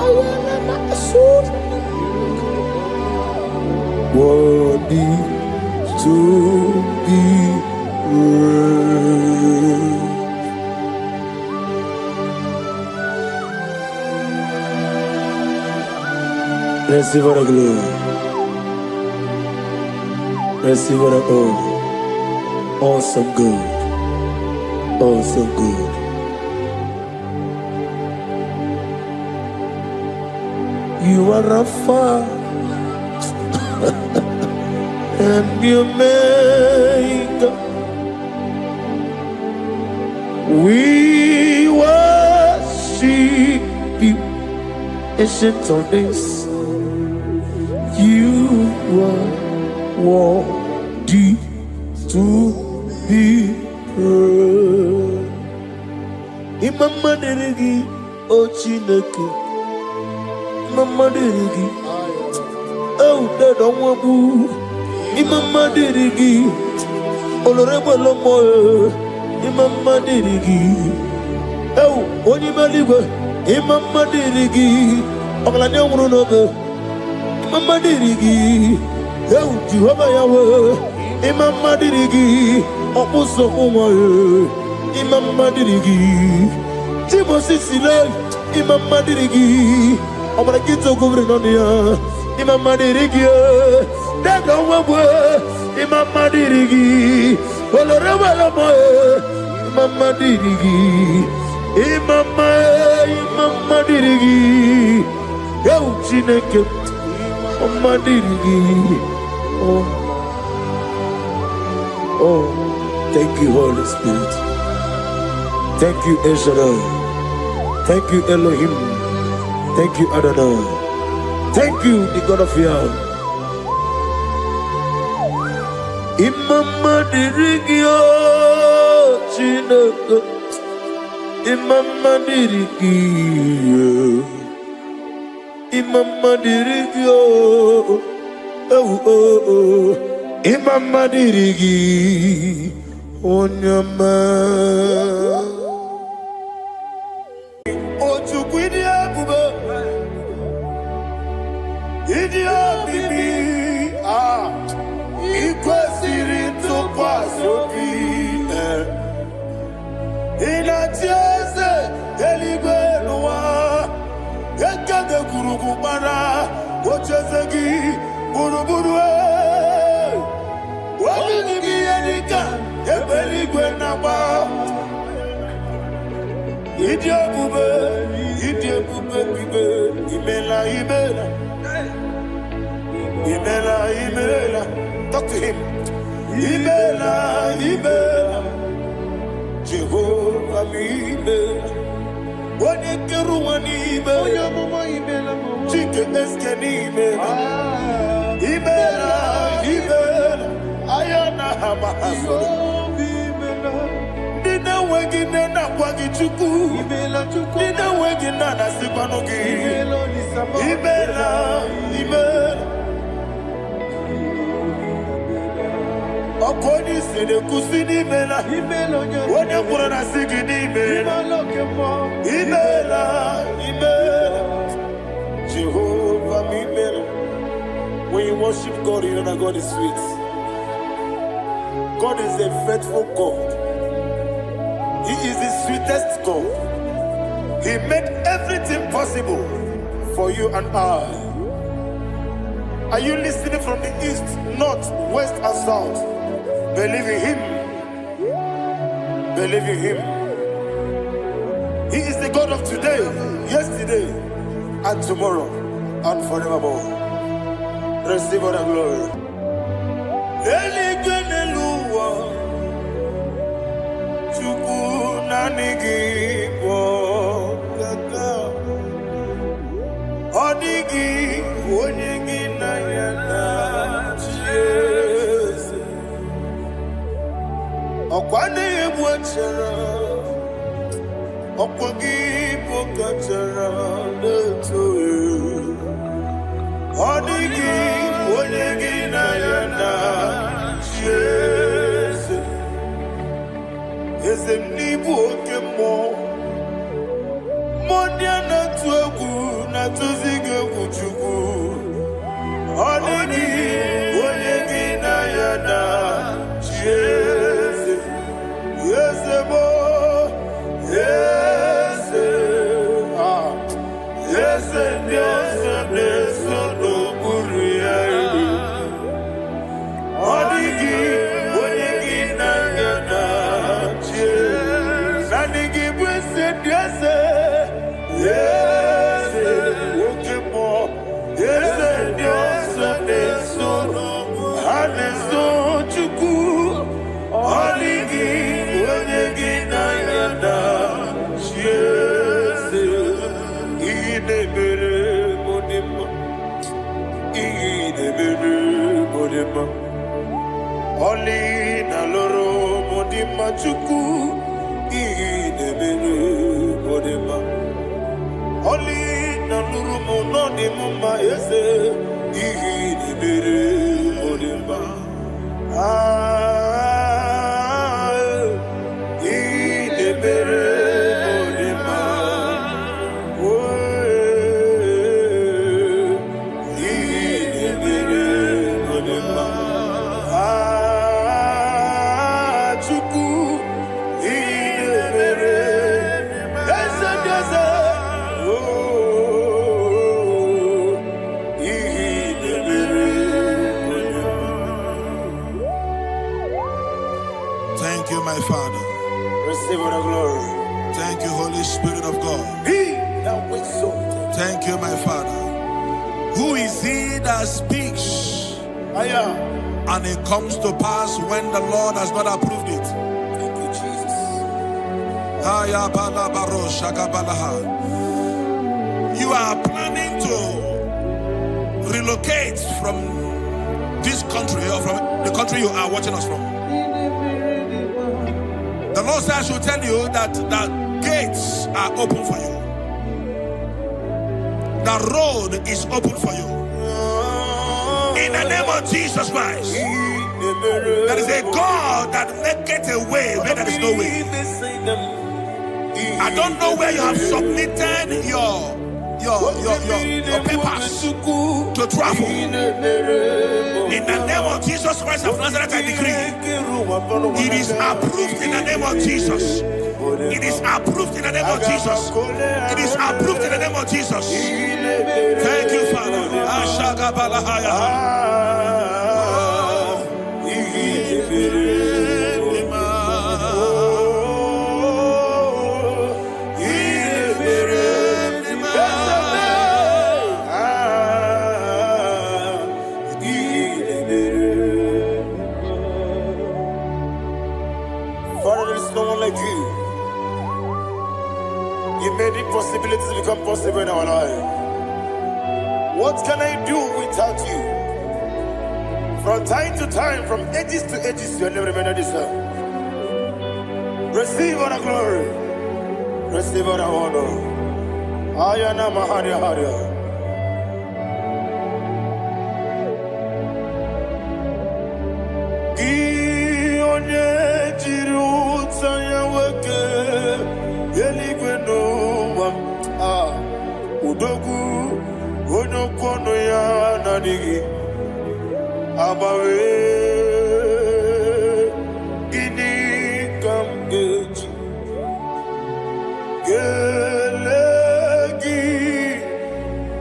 A: Ayana mana sutana. Worthy to be praised. Receive the glory. Receive the honor. Awesome God. Awesome God. You are Alpha and you make. We worship you, ancient of days. You are worthy to be praised. Imama deregi ochineke. Imama deregi. Oh, that don't want to. Imama deregi. Olorebo lomo. Imama deregi. Oh, onimaliwe. Imama deregi. Oglanya umurunobe. Imama dirigi, eu Jehovah Yahweh. Imama dirigi, opuso umaye. Imama dirigi, Timosi Sile. Imama dirigi, omara kito gouverneur. Imama dirigi, dada wawe. Imama dirigi, oloreba lomoye. Imama dirigi, imama dirigi, eu Chineke. Oh, thank you, Holy Spirit. Thank you, El Shaddai. Thank you, Elohim. Thank you, Adonai. Thank you, the God of Yah. Imama dirigi o Chineke. Imama dirigi. Imama dirigi oh, oh. Imama dirigi onyama. Ochukwidi abube, idi abibi ikwesiri ntụkwasị inatieze eligwe n'ụwa. Ekade kurugu bara, ochezegi buruburu wali ni biyedika, ebeligwe naba. Idi ebube bibe, imela. Talk to him. Imela, Jehovah imela. Wani keru wani imela, chike eske ni imela, ayana hama haso. Dina wegi nena kwagi chuku, dina wegi nana sipanogi, imela. Okoni sede kusini imela, wani kura na sigi ni imela. Jehovah Mimela. When you worship God, you know that God is sweet. God is a faithful God. He is the sweetest God. He made everything possible for you and I. Are you listening from the east, north, west, and south? Believe in him. Believe in him. He is the God of today, yesterday, and tomorrow, and forevermore. Receive all the glory. Odigi onyegi na yana Jesus Okwane ebwachara Okwogi pokachara leto Odigi onyegi na yana Jesus Ezemnibu okemo Modia na tuegu na tuzige kuchuku Odini onyegi na yana Jeze Yeze mo Yeze Yeze Yeze Neso no Buriya Odini onyegi na yana Jeze Nanigi bwese Yeze Yes, okay, more. Yes, Dios, Neso, Haneso, Chuku, Oligi, Oligi, Nayana, yes, Idebere, Modima, Idebere, Modima, Oli, Naloro, Modima, Chuku, Idebere, Modima. Oli na nurumo no ni mumma yese ihi ni bere odimba ihi ni bere odimba ihi ni bere odimba chuku ihi ni bere ese dese
E: Thank you, my Father.
A: Receive all the glory.
E: Thank you, Holy Spirit of God.
A: He that exalted.
E: Thank you, my Father. Who is he that speaks and it comes to pass when the Lord has not approved it?
A: Thank you, Jesus.
E: You are planning to relocate from this country or from the country you are watching us from. The Lord says I should tell you that the gates are open for you. The road is open for you. In the name of Jesus Christ. There is a God that maketh a way where there is no way. I don't know where you have submitted your papers to travel. In the name of Jesus Christ of Nazareth, I decree it is approved in the name of Jesus. It is approved in the name of Jesus. It is approved in the name of Jesus. Thank you, Father.
A: You made impossibilities become possible in our life. What can I do without you? From time to time, from ages to ages, you have never remained the same. Receive all the glory. Receive all the honor. Ayana Maharia Haria. Udogu onokono ya nadigi abawe ini kamgeji gelegi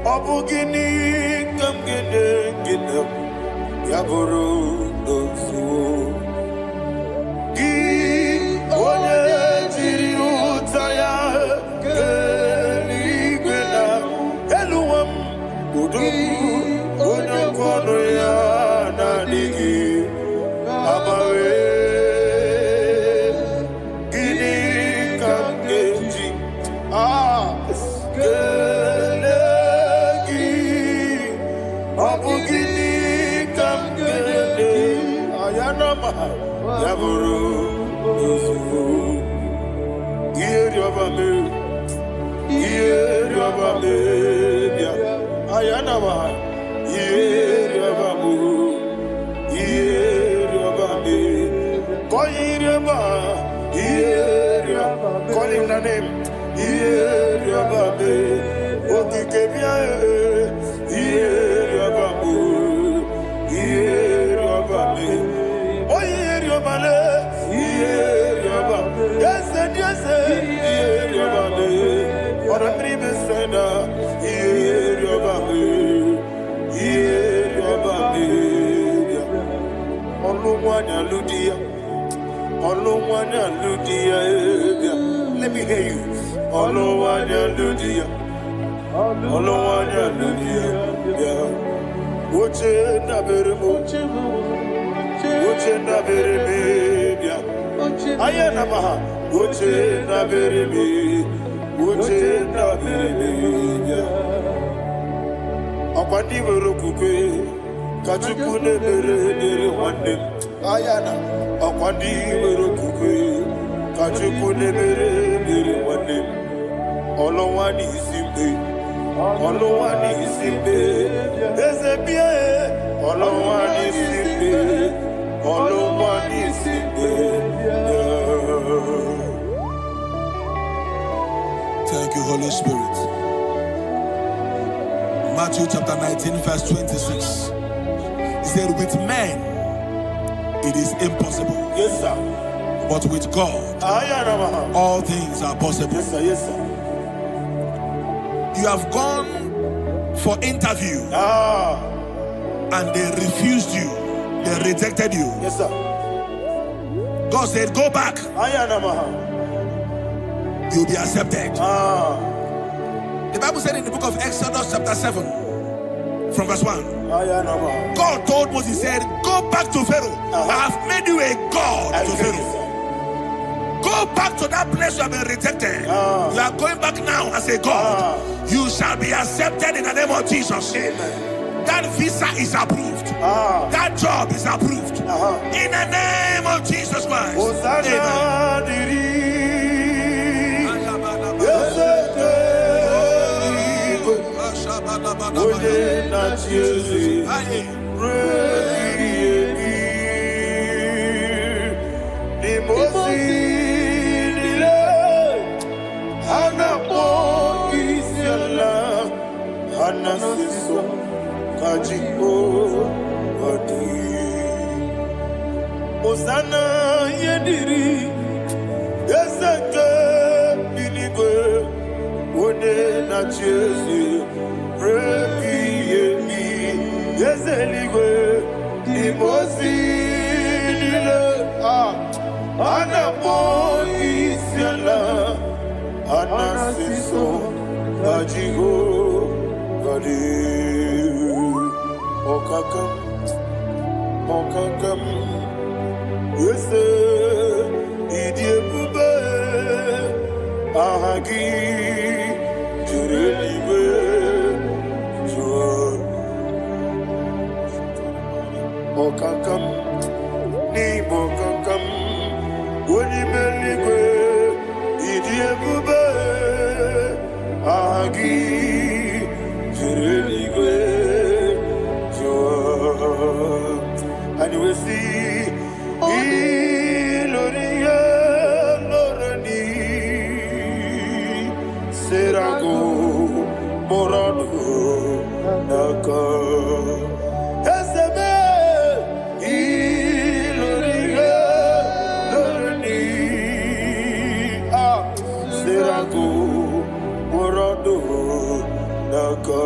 A: abugini kamgene Yaburu Dosu Gi Onye Jiri Utaya Geli Gwena Eluwam Udu Onye Kono Ya Nadigi Abawe Gini Kamgeji Gelegi Abugini Kamgele Ayanama Yaburu Yusufu Iyeriobame Iyeriobame Ayanama Iyeriobame Iyeriobame Koyiriaba Iyeriobame Call him the name Iyeriobame Okikebia Iyeriobame Iyeriobame Oyiriobale Iyeriobame Yes, Iyeriobame Ora tribe seda Iyeriobame Iyeriobame Olumwanya Ludia Olumwanya Ludia Let me hear you Olumwanya Ludia Olumwanya Ludia Uche na beremo Uche na bereme Ayana maha Uche na bereme Uche na bereme Akwandi berokukwe Kachuku ne bere wande Ayana Akwandi berokukwe Kachuku ne bere wande Olowani isimbe Olowani isimbe Ezebie Olowani isimbe Olowani isimbe
E: Thank you, Holy Spirit. Matthew chapter 19, verse 26. He said, with men it is impossible.
A: Yes, sir.
E: But with God, all things are possible.
A: Yes, sir. Yes, sir.
E: You have gone for interview and they refused you. They rejected you.
A: Yes, sir.
E: God said, go back. You'll be accepted. The Bible said in the book of Exodus chapter 7 from verse 1. God told Moses, he said, go back to Pharaoh. I have made you a God to Pharaoh. Go back to that place you have been rejected. You are going back now as a God. You shall be accepted in the name of Jesus.
A: Amen.
E: That visa is approved. That job is approved. In the name of Jesus Christ. Amen.
A: Osana yediri Yeseke binigwe One na chezi Repi yemi Yezeligwe Imosi nile Anapo isiala Anasiso Kajigo Kadi Okakam Okakam Yes, Idiabube Ahagi Jurelibe Jua Okakam Ni Bokakam Wonimeligwe Idiabube Ahagi Jurelibe Jua And you will see Iloria Lorani Serago Morado Naka Esebe Iloria Lorani Serago Morado Naka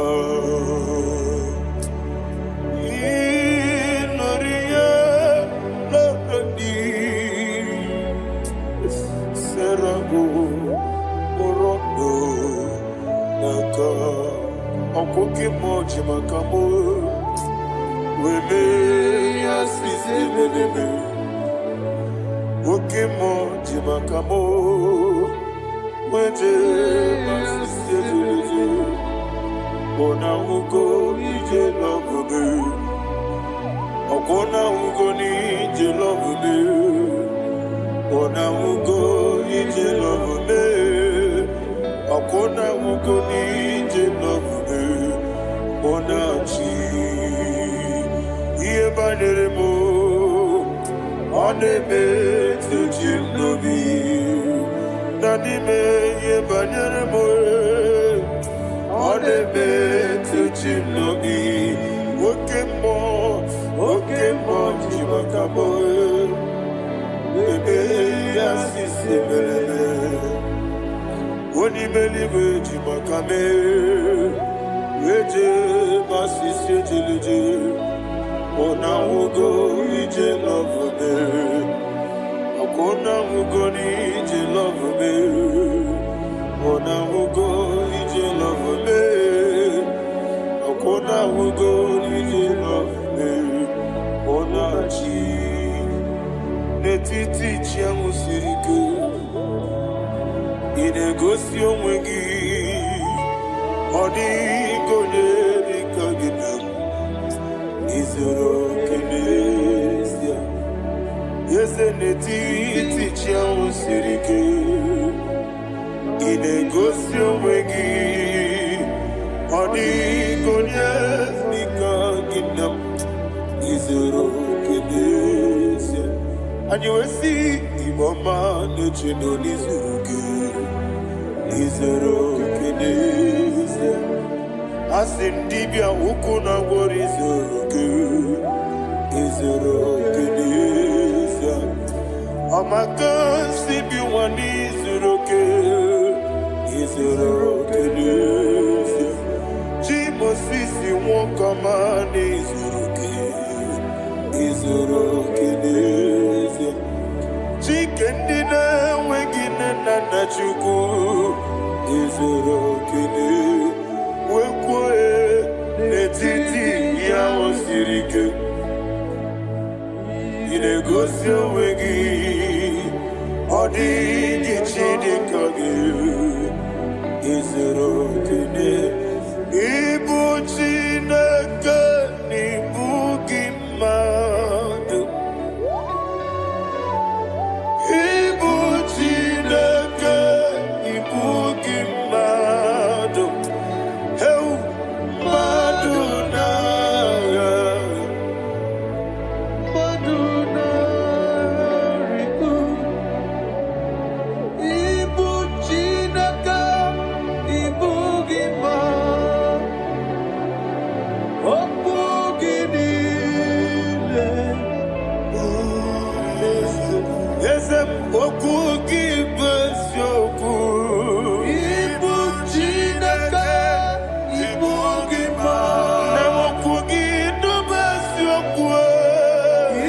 A: Okoke moji makamo. Wele yasise belebe. Oke moji makamo. Weje masise belebe. Ona ugo ije love me. Ona ugo ni ije love me. Ona ugo ije love me. Ona ugo ni ije love me. Ona chi iye banere mo. One me to chimnobi. Nani me iye banere mo. One me to chimnobi. Oke mo chimakabo. Bebe yasise belebe. Oni believe chimakame. Weje masise jeleje. Ona ugo ije love me. Akona ugo ni ije love me. Ona ugo ije love me. Akona ugo ije love me. Ona chi netiti chiamu sirike. Inegosi onwegi. Odi gonye dikagidam. Izoro kenesia. Yese netiti chiamu sirike. Inegosi onwegi. Odi gonye dikagidam. Izoro kenesia. And you will see Imama Nechino Nizuruke. Izoro kenesia. Asindibia ukuna gori Izuruke. Izoro kenesia. Amaka sibi wani Izuruke. Izoro kenesia. Chimo sisi wakamani Izuruke. Izoro kenesia. Chicken dinner wegin and nachuku. Izoro kenesia. Wekwe netiti ya osirike. Inegosi wegi. Odi gichidi kage. Izoro kenesia. Ibu chineke nibu gimadu. Ibu chineke nibu gimadu. Heu maduna. Maduna riku. Ibu chineke nibu gimadu. Yes, okugi besyoku. Ibu chineke, ibu gima. Nemokugi do besyoku.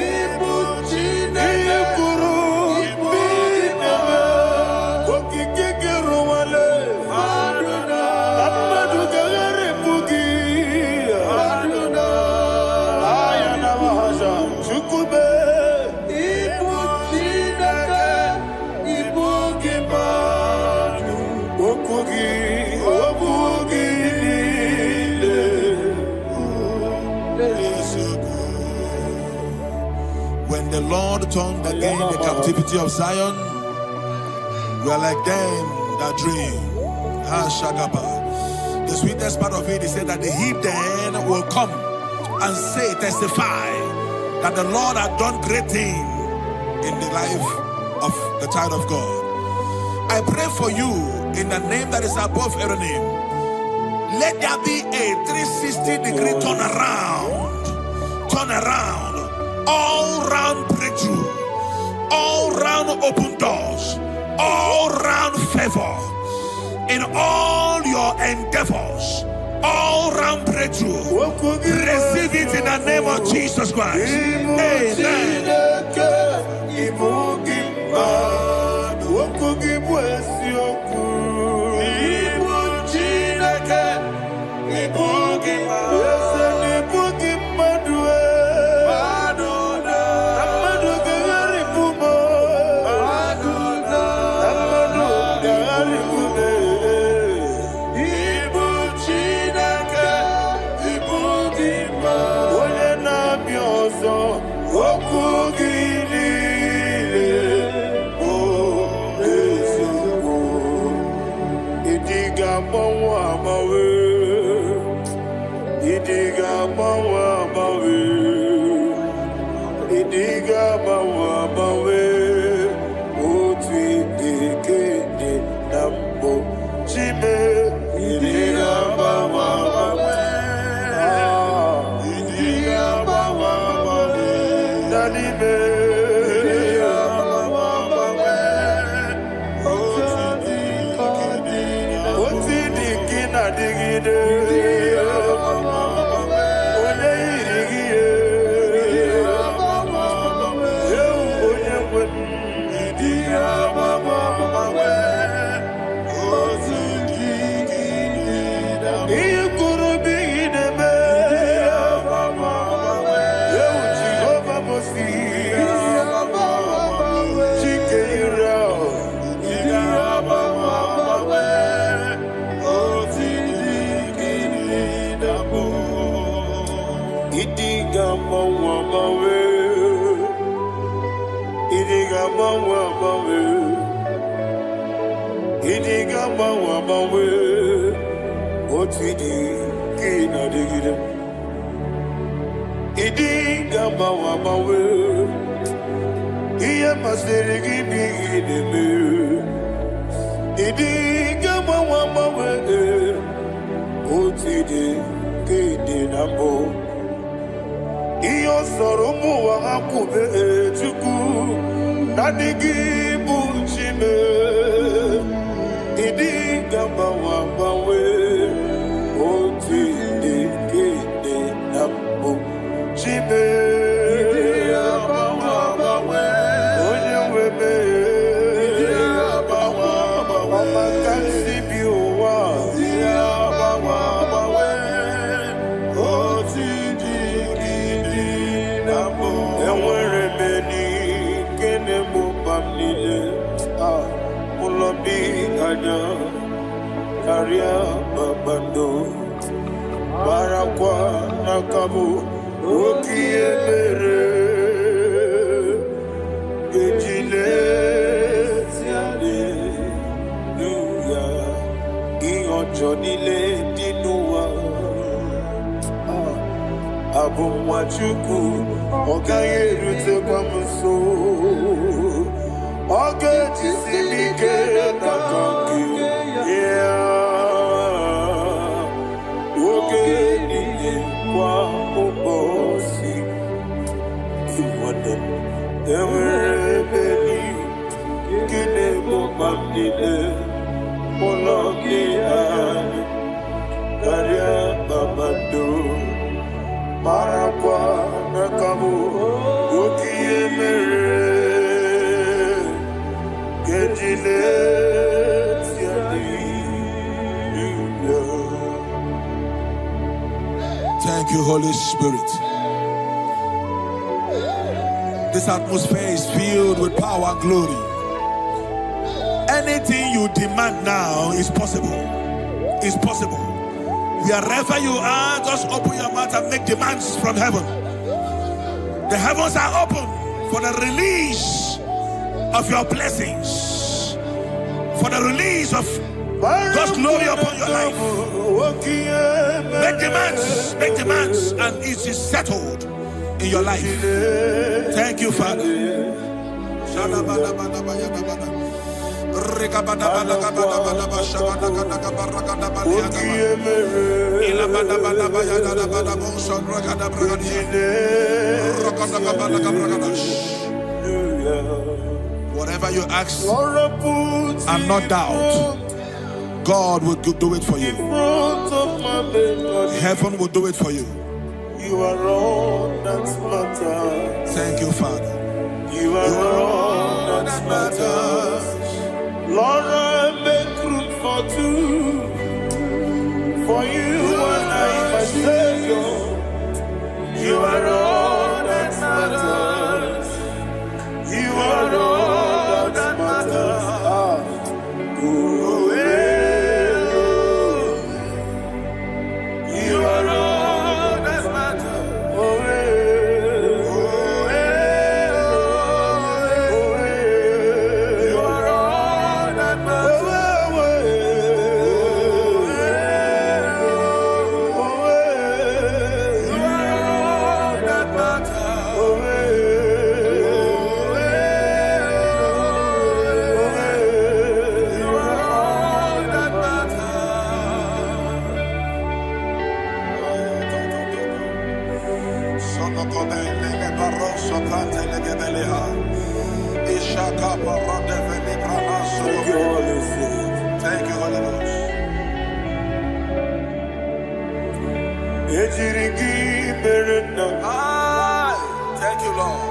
A: Ibu chineke, ikuru, ibu gima. Koki kikiru wale. Aduna. Amadu gagare bugi. Aduna. Ayana mahasha. Chukube.
E: When the Lord turned again the captivity of Zion, we are like them that dream. The sweetest part of it is said that the heathen will come and say, testify that the Lord had done great things in the life of the child of God. I pray for you in the name that is above every name. Let there be a 360-degree turn around, all round breakthrough, all round open doors, all round favor in all your endeavors, all round breakthrough. Receive it in the name of Jesus Christ. Amen. Ibu Thank you, Holy Spirit. This atmosphere is filled with power and glory. Anything you demand now is possible. It's possible. Wherever you are, just open your mouth and make demands from heaven. The heavens are open for the release of your blessings, for the release of God's glory upon your life. Make demands, and it is settled in your life. Thank you, Father. Whatever you ask and not doubt, God will do it for you. Heaven will do it for you.
A: You are all that matters.
E: Thank you, Father.
A: You are all that matters. Lord, I make room for two. For you and I, my Savior. You are all that matters. You are all that matters. You are all that matters. You are all that matters.
C: Thank you, Holy Ghost. Thank you, Lord.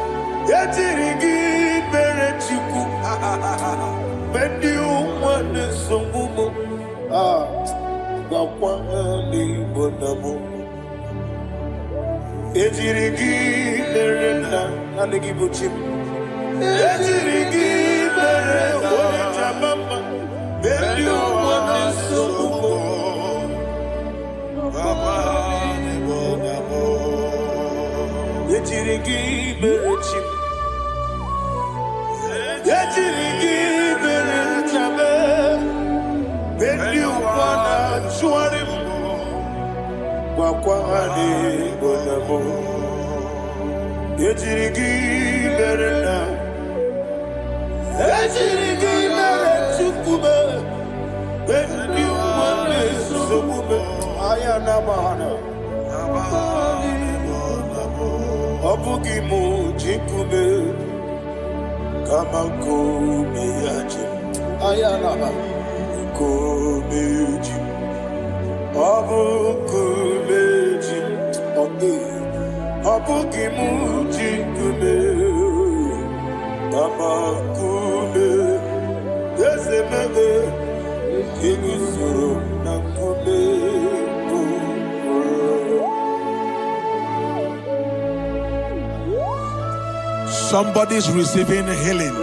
C: Somebody's receiving healing.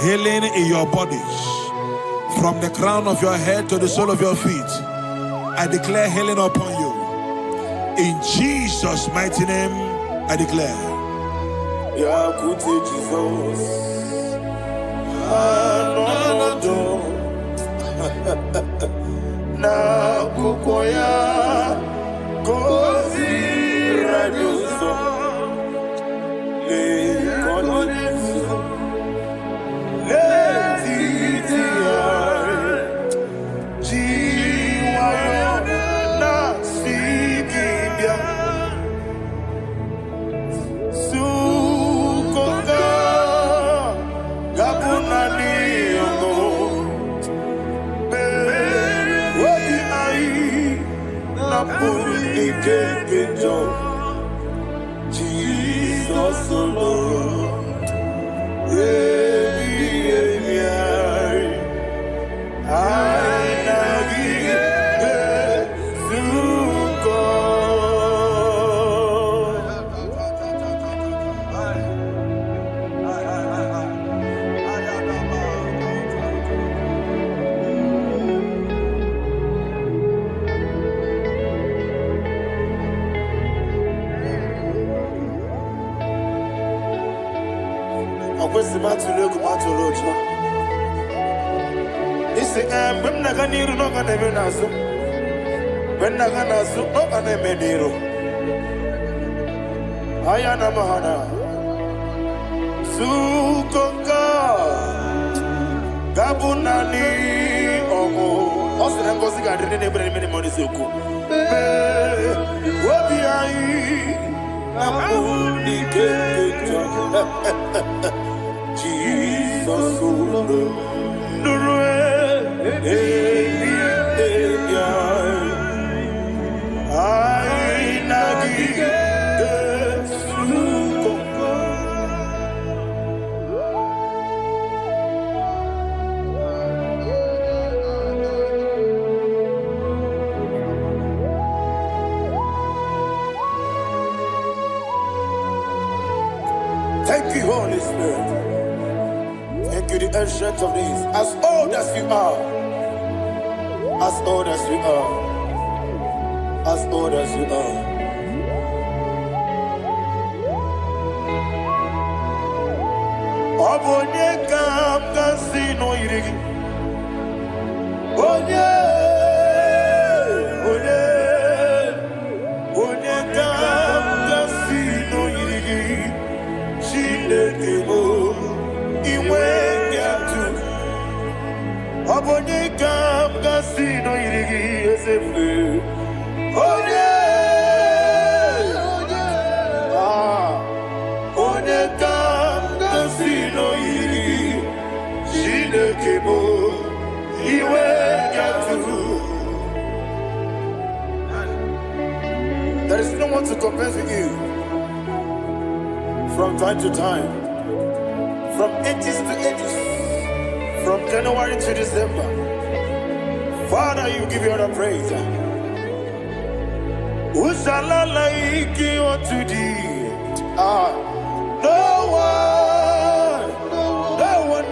C: Healing in your bodies. From the crown of your head to the sole of your feet. I declare healing upon you. In Jesus' mighty name, I declare.
A: Jesus alone.
C: Thank you, Holy Spirit. Thank you, the ancient of days. As old as you are, as old as you are, as old as you are. Obonye kam kasino irigi. Onye kam kasino irigi. Chinekemo iwe nyatu. Obonye kam kasino irigi esefu. Onye
A: There's no one to compare with you. From time to time, from ages to ages, from January to December, Father, you give you all the praise. Who shall I like you unto thee? No one.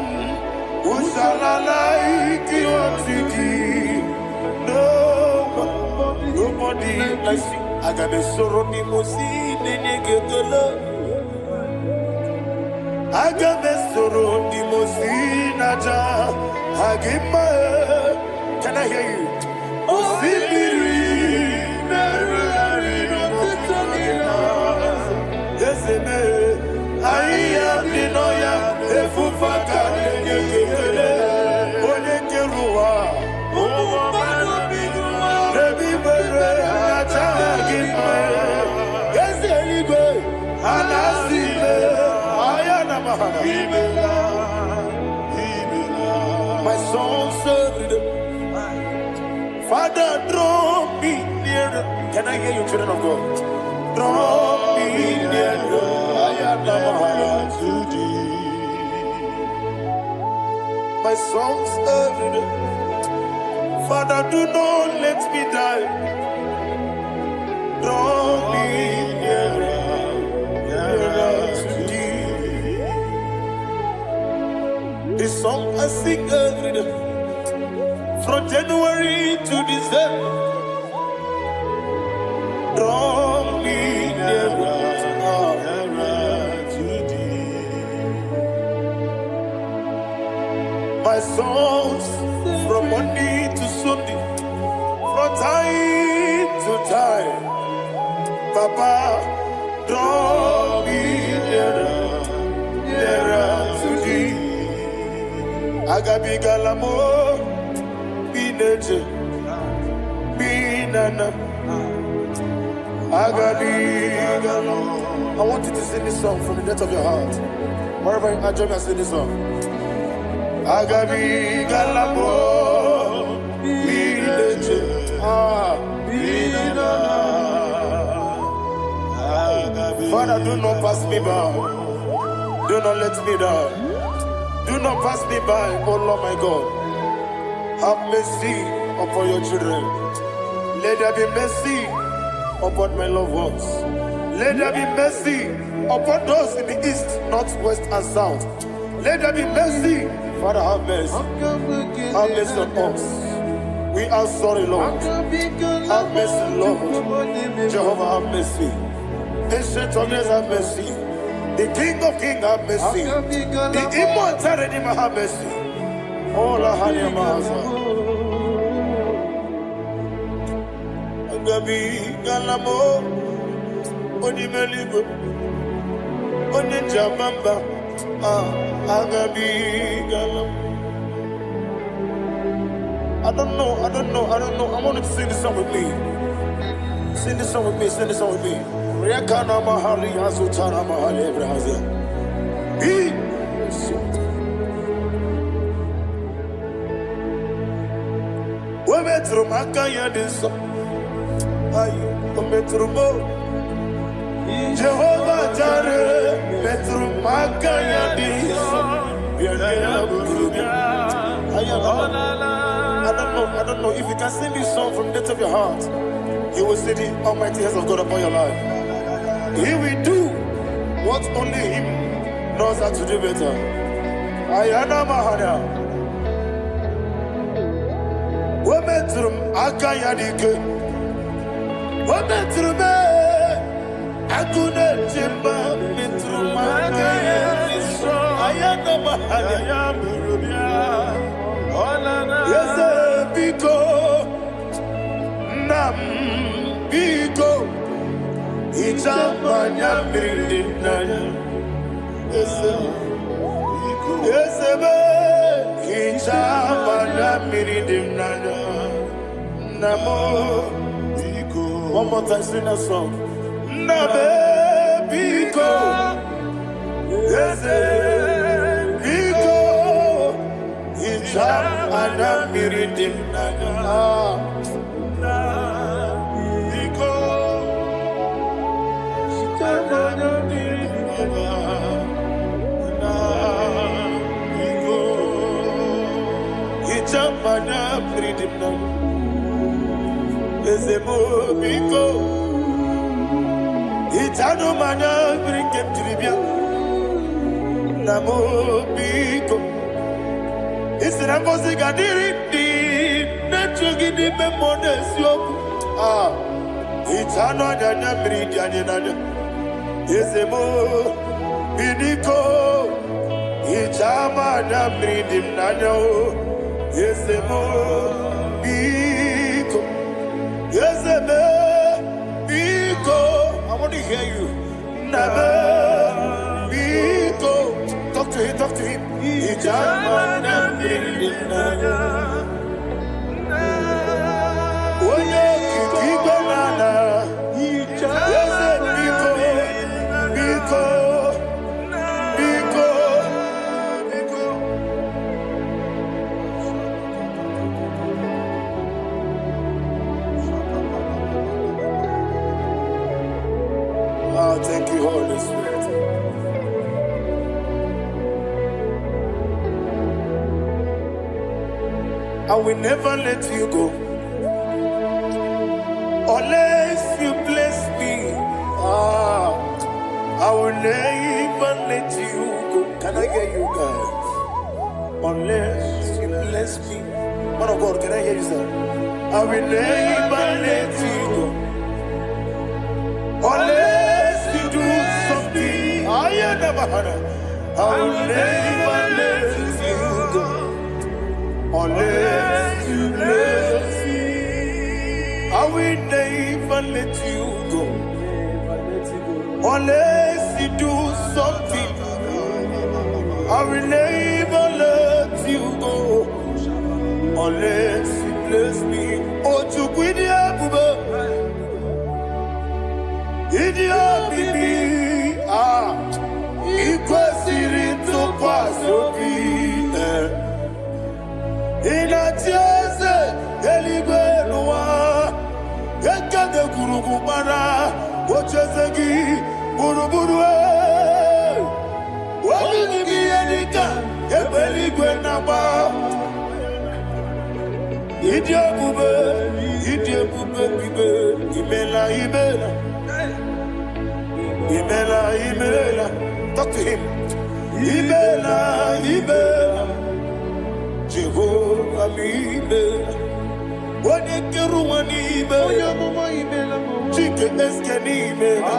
A: Who shall I like you unto thee? No one, nobody like you. I got a sorrow, I got a sorrow, can I hear you? I am the Noya, the Fufaka, my soul served. Father, draw me nearer. Can I hear you, children of God? Draw me nearer. I am to thee. My soul served. Father, do not let me die. Draw me nearer to thee. This song I sing every day, from January to December. Draw me nearer to thee. My songs from Monday to Sunday, from time to time. Papa, draw me nearer to thee. Agabi galamo, bineje, binana. Agabi galamo. I want you to sing this song from the depth of your heart. Wherever you are, join me and sing this song. Agabi galamo, bineje, binana. Father, do not pass me by. Do not let me down. Do not pass me by, oh Lord my God. Have mercy upon your children. Let there be mercy upon my loved ones. Let there be mercy upon those in the east, north, west, and south. Let there be mercy. Father, have mercy. Have mercy on us. We are sorry, Lord. Have mercy, Lord. Jehovah, have mercy. Ancient of days, have mercy. The King of Kings, have mercy. The immortal Redeemer, have mercy. Oh, la hania maza. Agabi galamo, oni melibo, oni jamamba. Agabi galamo. I don't know. I want you to sing this song with me. Sing this song with me. Sing this song with me. Rekana mahali azutana mahali Brazil. We metro makaya diso. Ayo, we metro mo. Jehovah Jireh, metro makaya diso. I don't know if you can sing this song from the depth of your heart. You will see the almighty hands of God upon your life. He will do what only Him knows how to do better. Ayana Mahana. Wometrum Akayadike. Wometrum Akuna Jimba Metrum Akayadike. Ayana Mahana. Yes, Biko Nam Biko. Ichamanya mirinaya, esebe. Ichamanya mirinaya, namo. One more time, sing that song. Nabe biko, ese biko. Ichamanya mirinaya. breathing now. Is a mobiko. It's a no man bring him to Libya. Namobiko. It's an ambassador. Natural give him modest. It's another breathing. Is a mobiko. It's a man breathing now. Is a mobiko. Yes, Biko. I want to hear you. Never Biko. Talk to him, talk to him. Oh, thank you, Holy Spirit. I will never let you go unless you bless me. I will never let you go. Can I hear you guys? Unless you bless me. Man of God, can I hear you, sir? I will never let you go unless you do something. I will never let you go unless you bless me. I will never let you go unless you do something. I will never let you go unless you bless me. Oh, to quit the Idiot bibi ikwesiri tukwasobi inatieze eligwe nuwa ekade kurugubara ochezegi buruburu wabini biyedika ebeligwe naba idiot bube bibe imela Imela, talk to him. Imela, Jehovah, Imela. What a Keruani, Imela, Chicken Escanimela,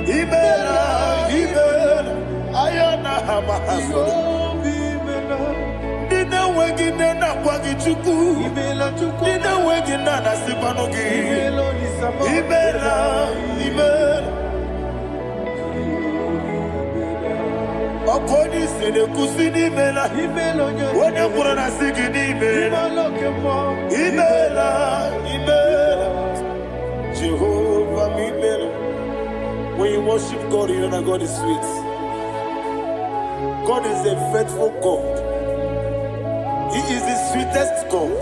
A: Imela, Ayana Hamahaso. Dina wegina na kwagichuku, Dina wegina na sipanogi, Imela. Akoni sene kusini mela, wone kurana sigini mela, imela, Jehovah imela. When you worship God, you know that God is sweet. God is a faithful God. He is the sweetest God.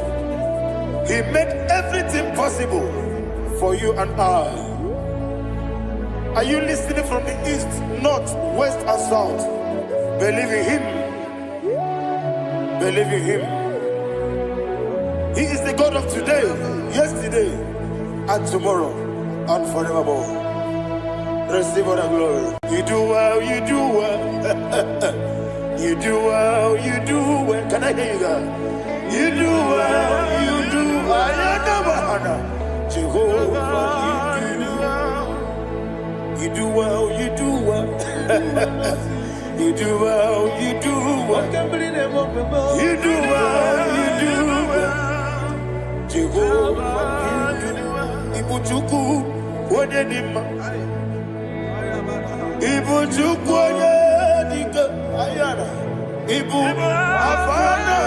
A: He made everything possible for you and I. Are you listening from the east, north, west, and south? Believe in him. Believe in him. He is the God of today, yesterday, and tomorrow, and forevermore. Receive all the glory. You do well, you do well. You do well, you do well. Can I hear you guys? You do well, you do well. Jehovah, you do well, you do well. You do well, you do well. You do well, you do well. Jehovah, Ibuchuku, Wadenima. Ibuchuku, Wadenima. Ayana. Ibu, Afana,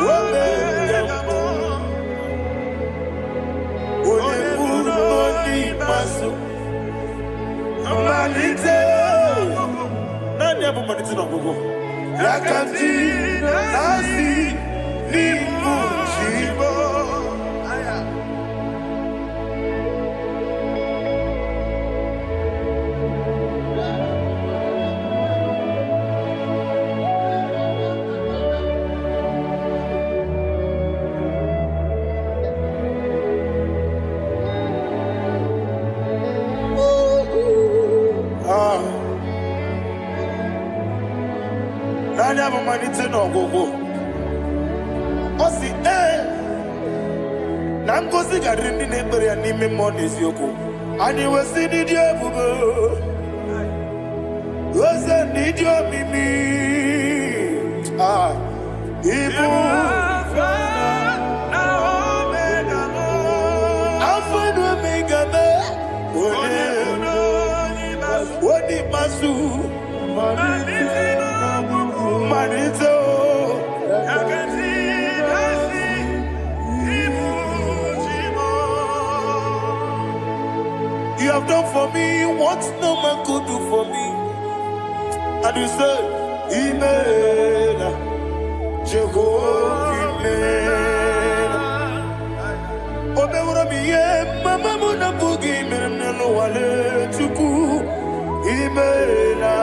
A: Wabedemo. Wadebu, Noni, Masu. Amalite. Yakati nasi ni mujibo. have a money to no go. Osi Nango sigarin ni nebere ya ni me money yoko. Ani we si ni dia bugo. Wese ni dia mimi. Ibu. Wadi masu manito you have done for me what no man could do for me, and you say Amen Jehovah Amen. Obewura mi ye mama muna bugi meneno wale tuku Imela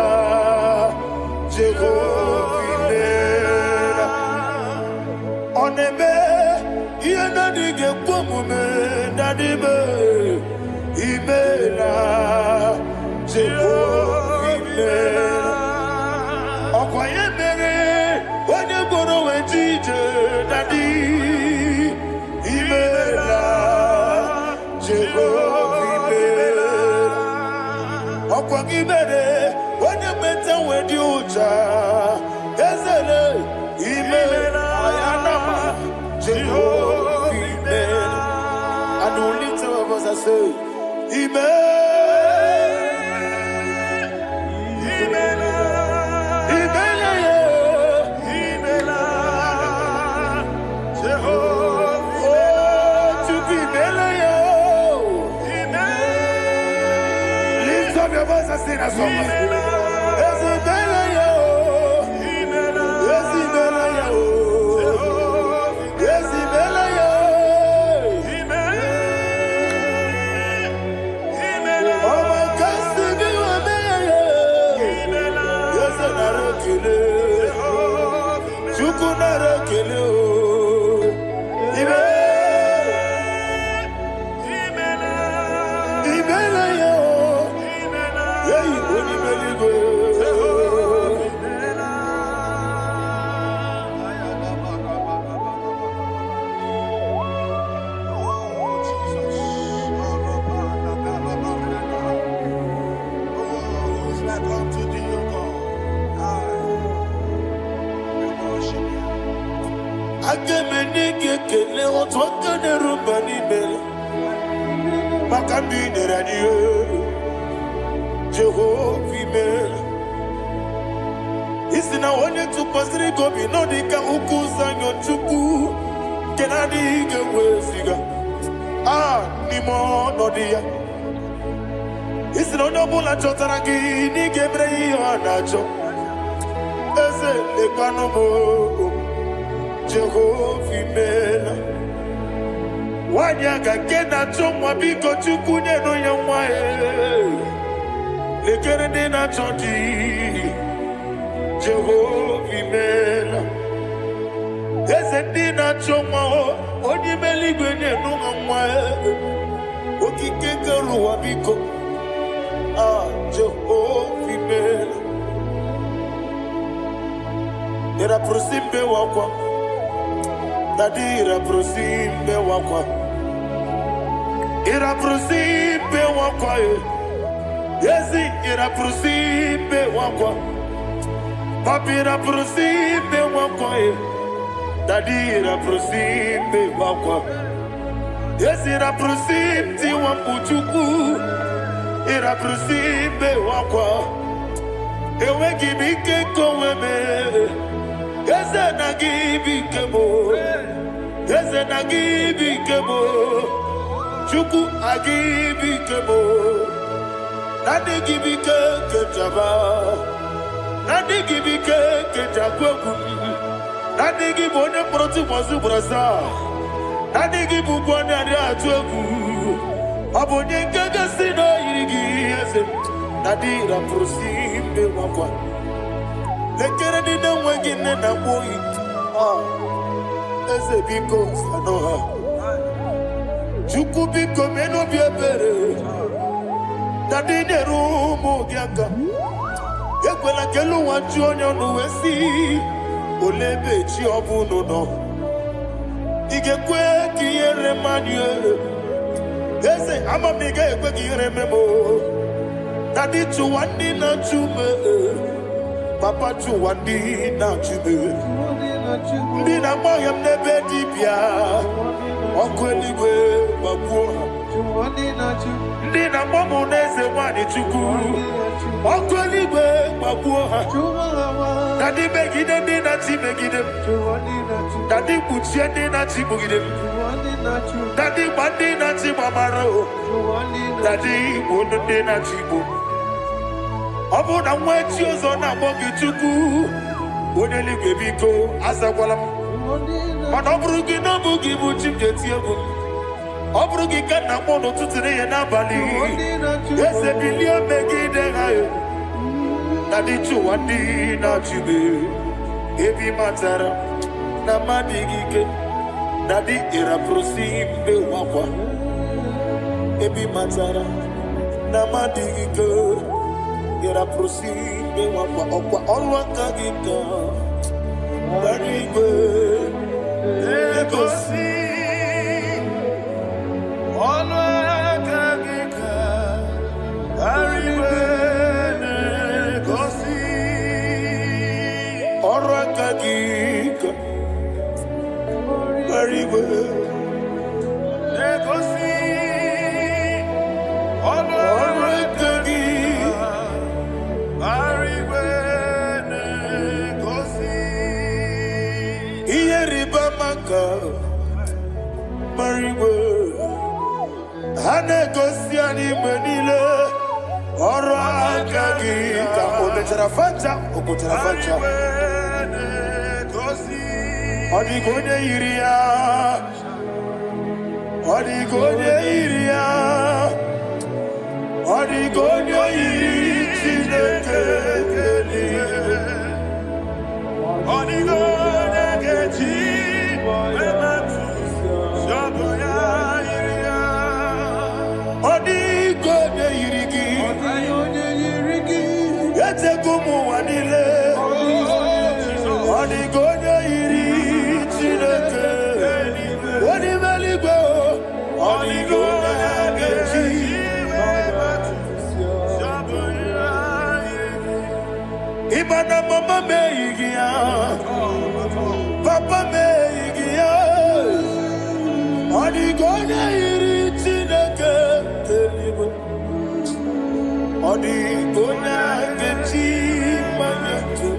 A: Jehovah Imela Onebe Yena dige kwomume Nadibe Imela Jehovah Imela Okwaye mere Wanye goro wenjije Nadi Imela Jehovah Imela Okwagibere, when you met with you, Ezele, Imela, Ayanama, Jehovah, Imela, and only two of us I say, Imela, Jehovah, oh, to be Imela. Your voice has seen us Jehovah Imela. Isina onye tupasiri gobi no dika ukuza nyochuku kenadi gewesiga nimo no dia. Isina onye bula chotaragi ni gebrei anacho eze lekwano mo Jehovah Imela. Wanyaga kena chomwa biko chukunye no yamwae lekere de na chonti Jehovah Imela. Eze na chomwa oni meligwe ne no yamwae okike ruwa biko Jehovah Imela. Era prosimbe wakwa Dadira prosimbe wakwa Era prosimbe wakwa Yesi era prosimbe wakwa Papi era prosimbe wakwa Dadira prosimbe wakwa Yesi era prosimti wampuchuku Era prosimbe wakwa Ewe gibike koweme Yese na gibike mo Yese na gibike mo Chuku agibike mo Nadi gibike kejaba Nadi gibike kejakwegu Nadi gibone proti mwazu brasa Nadi gibubone adi atwegu Abonye kege sino irigi yese Nadi ra prosimbe wakwa Lekere di na wengine na boyi Eze biko sanoha Chuku biko meno biebere Nadi nerumu gyaka Ekwela kelu wanchu onyo nuwesi. Olebe chi obuno no. Igekwe kiyere manye. Eze ama miga ekwe kiyere memo. Daddy chuwandi na chume. Papa chuwandi na chume. Ndi na moyam nebe dibia. Okweligwe babuha. Ndi na momu neze wani chuku. Okweligwe babuha. Daddy begide ndi na chi begide. Daddy buchie ndi na chi bugide. Daddy bandi na chi mamaro. Daddy bunu ndi na chi bu. Obu na mwechi ozo na mogi chuku. Oneligwe biko asagwalam. Mana oburu gi na bugi bu chimjeti ebu. Oburu gi ka na mono tutire ye na bali. Ese bilia megide hayo. Daddy chuwandi na chibe. Ebi matara na madigike. Daddy era prosimbe wakwa. Ebi matara na madigike. Era prosimbe wakwa. Okwa olwa kagika. Very good. Negosi. Olwa kagika. Very good. Negosi. Olwa kagika. Very good. Negosi. Olwa kagika. Very good. Negosi. Iyeriba maka. Very good. Hanegosi animenile. Olwa kagika. Ometerafanja. Okoterafanja. Odigonye iria. Odigonye iria. Odigonye iri chineke keli. Odigonye kechi mematu shaboya iria. Odigonye irigi. Odigonye irigi. Yete gumu wanile. Odigonye iri chineke. Odimeligwe. Odigonye kechi. Ibana mama meigia, papa meigia. Odigonye iri chineke kelibe. Odigonye kechi manyetu.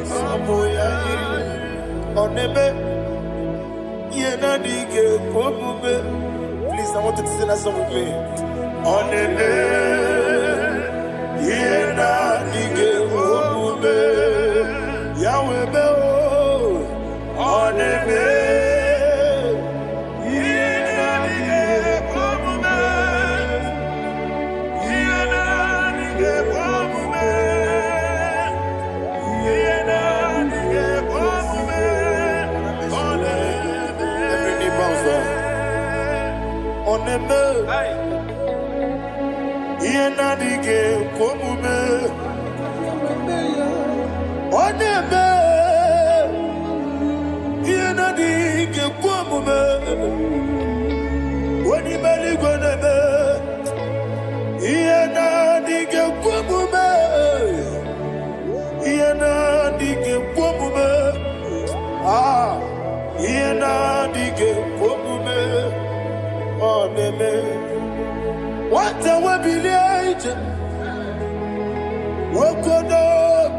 A: Samoya iri. Oneme yena dige komume. Please, I want you to sing that song with me. Oneme yena dige komume. Yahweh beo. Oneme yena dige komume. Yena dige komume. Yena dige komume. Oneme. Every knee bows down. Oneme. Yena dige komume. Oneme. Yena dige komume. Onimeligwe neme. Yena dige komume. Yena dige komume. Ah. Yena dige komume. Oneme. Wata wabiliaje. Wokodo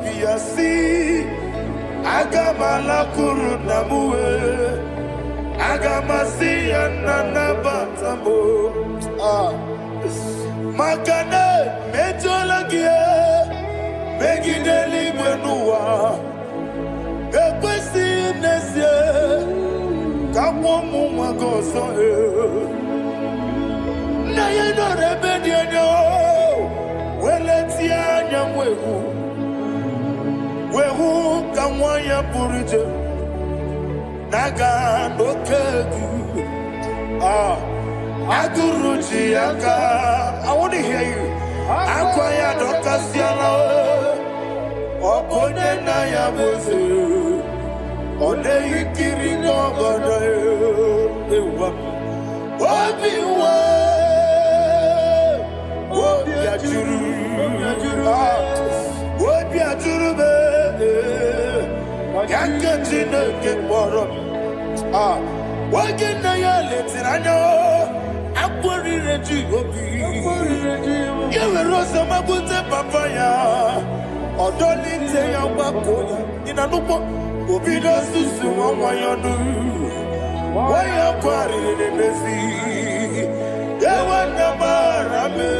A: biasi. Agamala kuru namuwe. Agamasi anana batambo. Ah. Makane mejolagie. Megideli mwenua. Ekwesi nesie. Kamomu mwagoso. Na yeno rebedienyo. Weletia nyamwehu. Wehu kamwaya purije. Naga no kegu. Ah. Aguruji aka. I want to hear you. Akwaya dokasiala.
D: Opone na ya bozu. Ode ikiri ngogodo ewa. Obiwa. Obi ajuru. Obi ajuru be. Yakati na keporo. Wage na ya letirano. Akwari reji obi. Yewe rosa mabute papaya. Odoli te ya wakoya. Ina nupo. Obi do susu wanyonu. Waya kwari nebezi. Yewa na marame.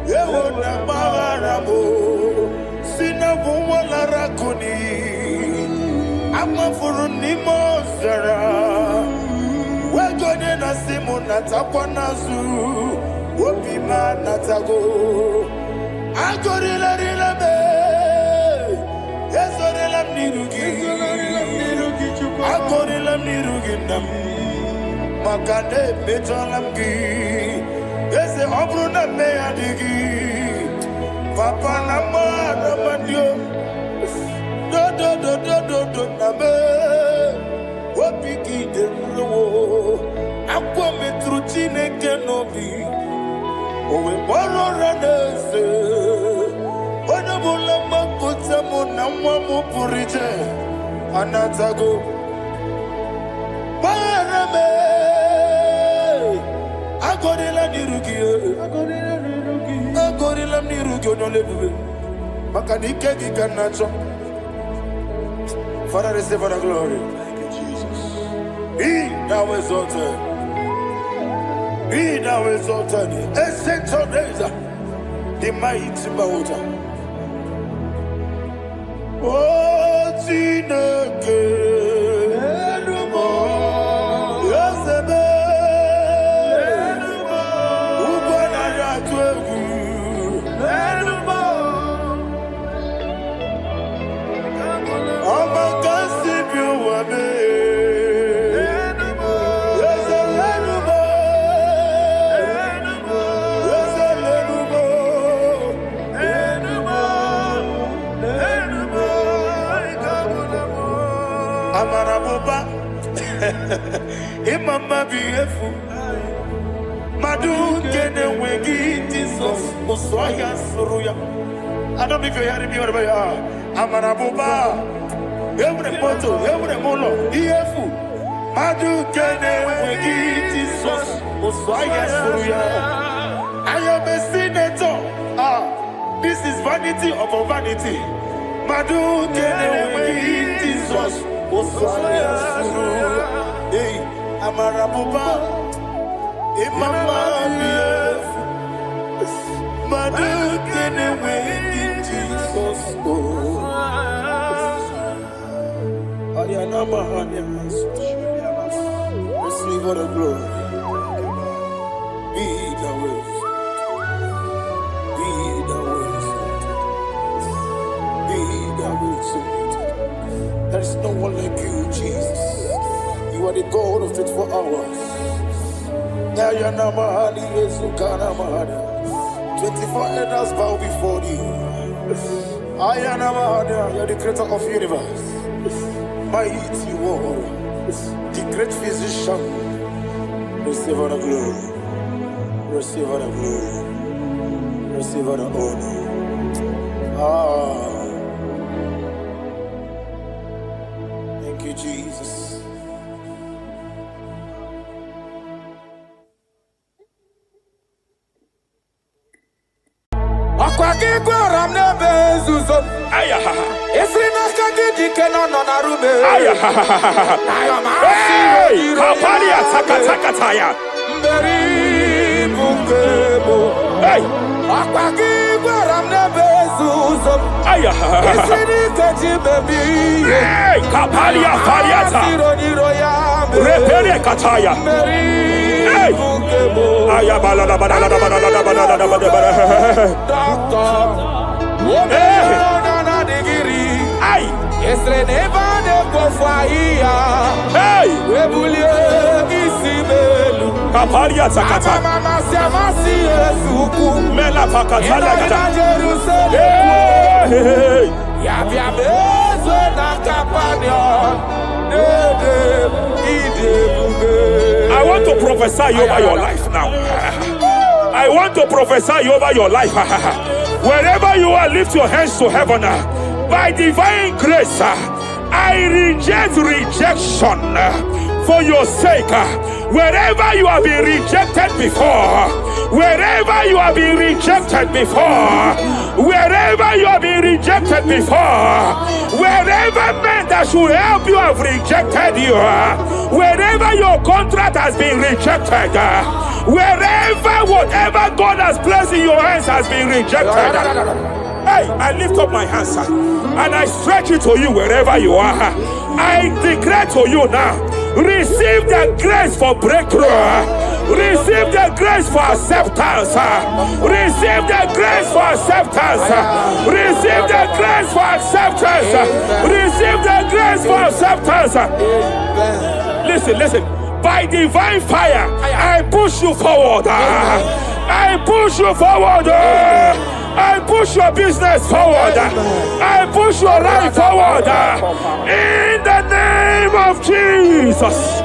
D: Yewa na maramo. Sina wala rakoni. Ama furu ni mozara. Wegone na simu natakwa nazu. Wopima natago. Agorila rila be. Yesorila nirugi. Agorila nirugi nam. Makane metolamgi. Yese obru na me adigi. Papa na ma na mandio. Do na me. Wopiki de mro. Akwa metruchine kenobi. Owe boro ranese. Wana bula makuta muna mwamu purije. Anatago. Barame. Agorila nirugi. Agorila nirugi onolebube. Makanike gikanacho. Father, receive the glory. Thank you, Jesus. Be thou exalted. Be thou exalted. Ancient of days, the mighty Bauta. Oh, Tineke. Yasebe. Ubanaya twegu. Amaraboba, Imama Biefu, Madu Kene Wegi, Jesus, Oswaya Suruya. I don't know if you're hearing me wherever you are. Amaraboba, every photo, every molo, Iefu, Madu Kene Wegi, Jesus, Oswaya Suruya. I am a senator. This is vanity of a vanity. Madu Kene Wegi, Jesus. Hey, Amaraboba, Imama Bief, Madu Kene Wegi, Jesus. Ayana Mahanias, receive all the glory. Be the way, be the way. There is no one like you, Jesus. You are the God of 24 hours. 24 elders bow before you. You are the creator of the universe. Mighty warrior, the great physician. Receive all the glory. Receive all the glory. Receive all the honor. Thank you, Jesus.
B: Kapalia takata. Mela pakata. Hey. I want to prophesy over your life now. I want to prophesy over your life. Wherever you are, lift your hands to heaven. By divine grace, I reject rejection for your sake. Wherever you have been rejected before, wherever you have been rejected before, wherever you have been rejected before, wherever men that should help you have rejected you, wherever your contract has been rejected, wherever whatever God has placed in your hands has been rejected. Hey, I lift up my hands and I stretch it to you wherever you are. I declare to you now, receive the grace for breakthrough. Receive the grace for acceptance. Receive the grace for acceptance. Receive the grace for acceptance. Receive the grace for acceptance. Listen. By divine fire, I push you forward. I push you forward. I push your business forward. I push your life forward. In the name of Jesus.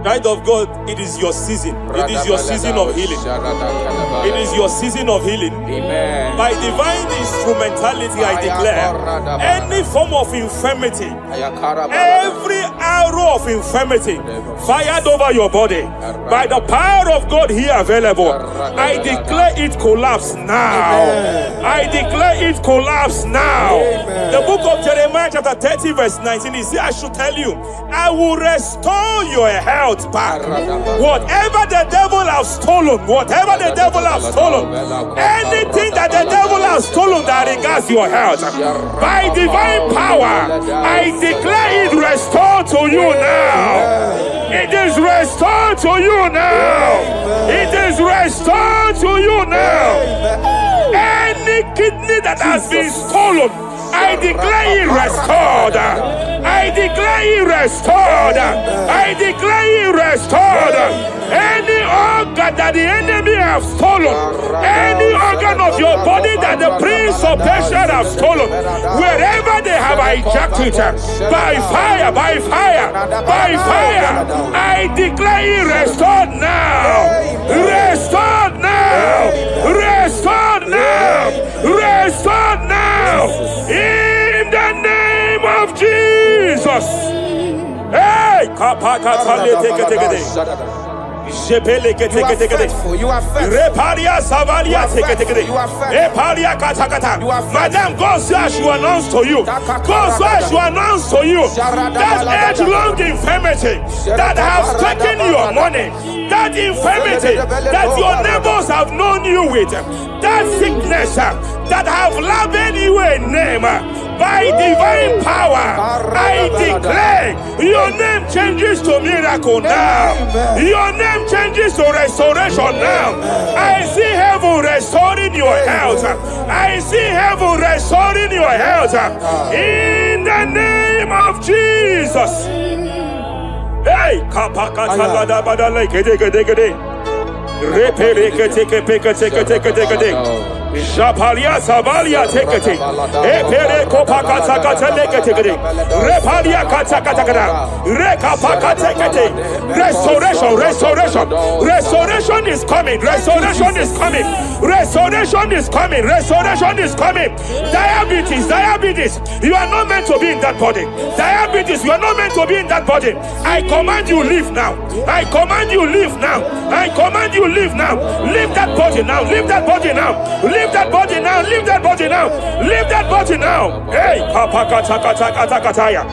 B: Child of God, it is your season. It is your season of healing. It is your season of healing. Amen. By divine instrumentality, I declare any form of infirmity, every arrow of infirmity fired over your body, by the power of God here available, I declare it collapse now. I declare it collapse now. The book of Jeremiah chapter 30 verse 19 is here. I should tell you, I will restore your health back. Whatever the devil has stolen, whatever the devil has stolen, anything that the devil has stolen that regards your health, by divine power, I declare it restored to you now. It is restored to you now. It is restored to you now. Any kidney that has been stolen, I declare it restored. I declare it restored. I declare it restored. Any organ that the enemy have stolen, any organ of your body that the prince of Persia have stolen, wherever they have hijacked it, by fire, by fire, by fire, I declare it restored now. Restored now. Restored now. Restored now. In the name of Jesus. Hey, you are faithful. You are faithful. Madam, God says she announced to you. God says she announced to you that age-long infirmity that has taken your money, that infirmity that your neighbors have known you with, that sickness that have labeled you a name. By divine power, I declare your name changes to miracle now. Your name changes to restoration now. I see heaven restoring your health. I see heaven restoring your health. In the name of Jesus. Hey, Shapalia Savalia Tekete, Epere Kopakata Lekete, Repalia Katakata, Rekapakatekete. Restoration is coming, restoration is coming, restoration is coming, restoration is coming. Diabetes, you are not meant to be in that body. Diabetes, you are not meant to be in that body. I command you leave now. I command you leave now. I command you leave now. Leave that body now. Leave that body now. Leave that body now. Leave that body now. Leave that body now. Hey, kapakatakataya.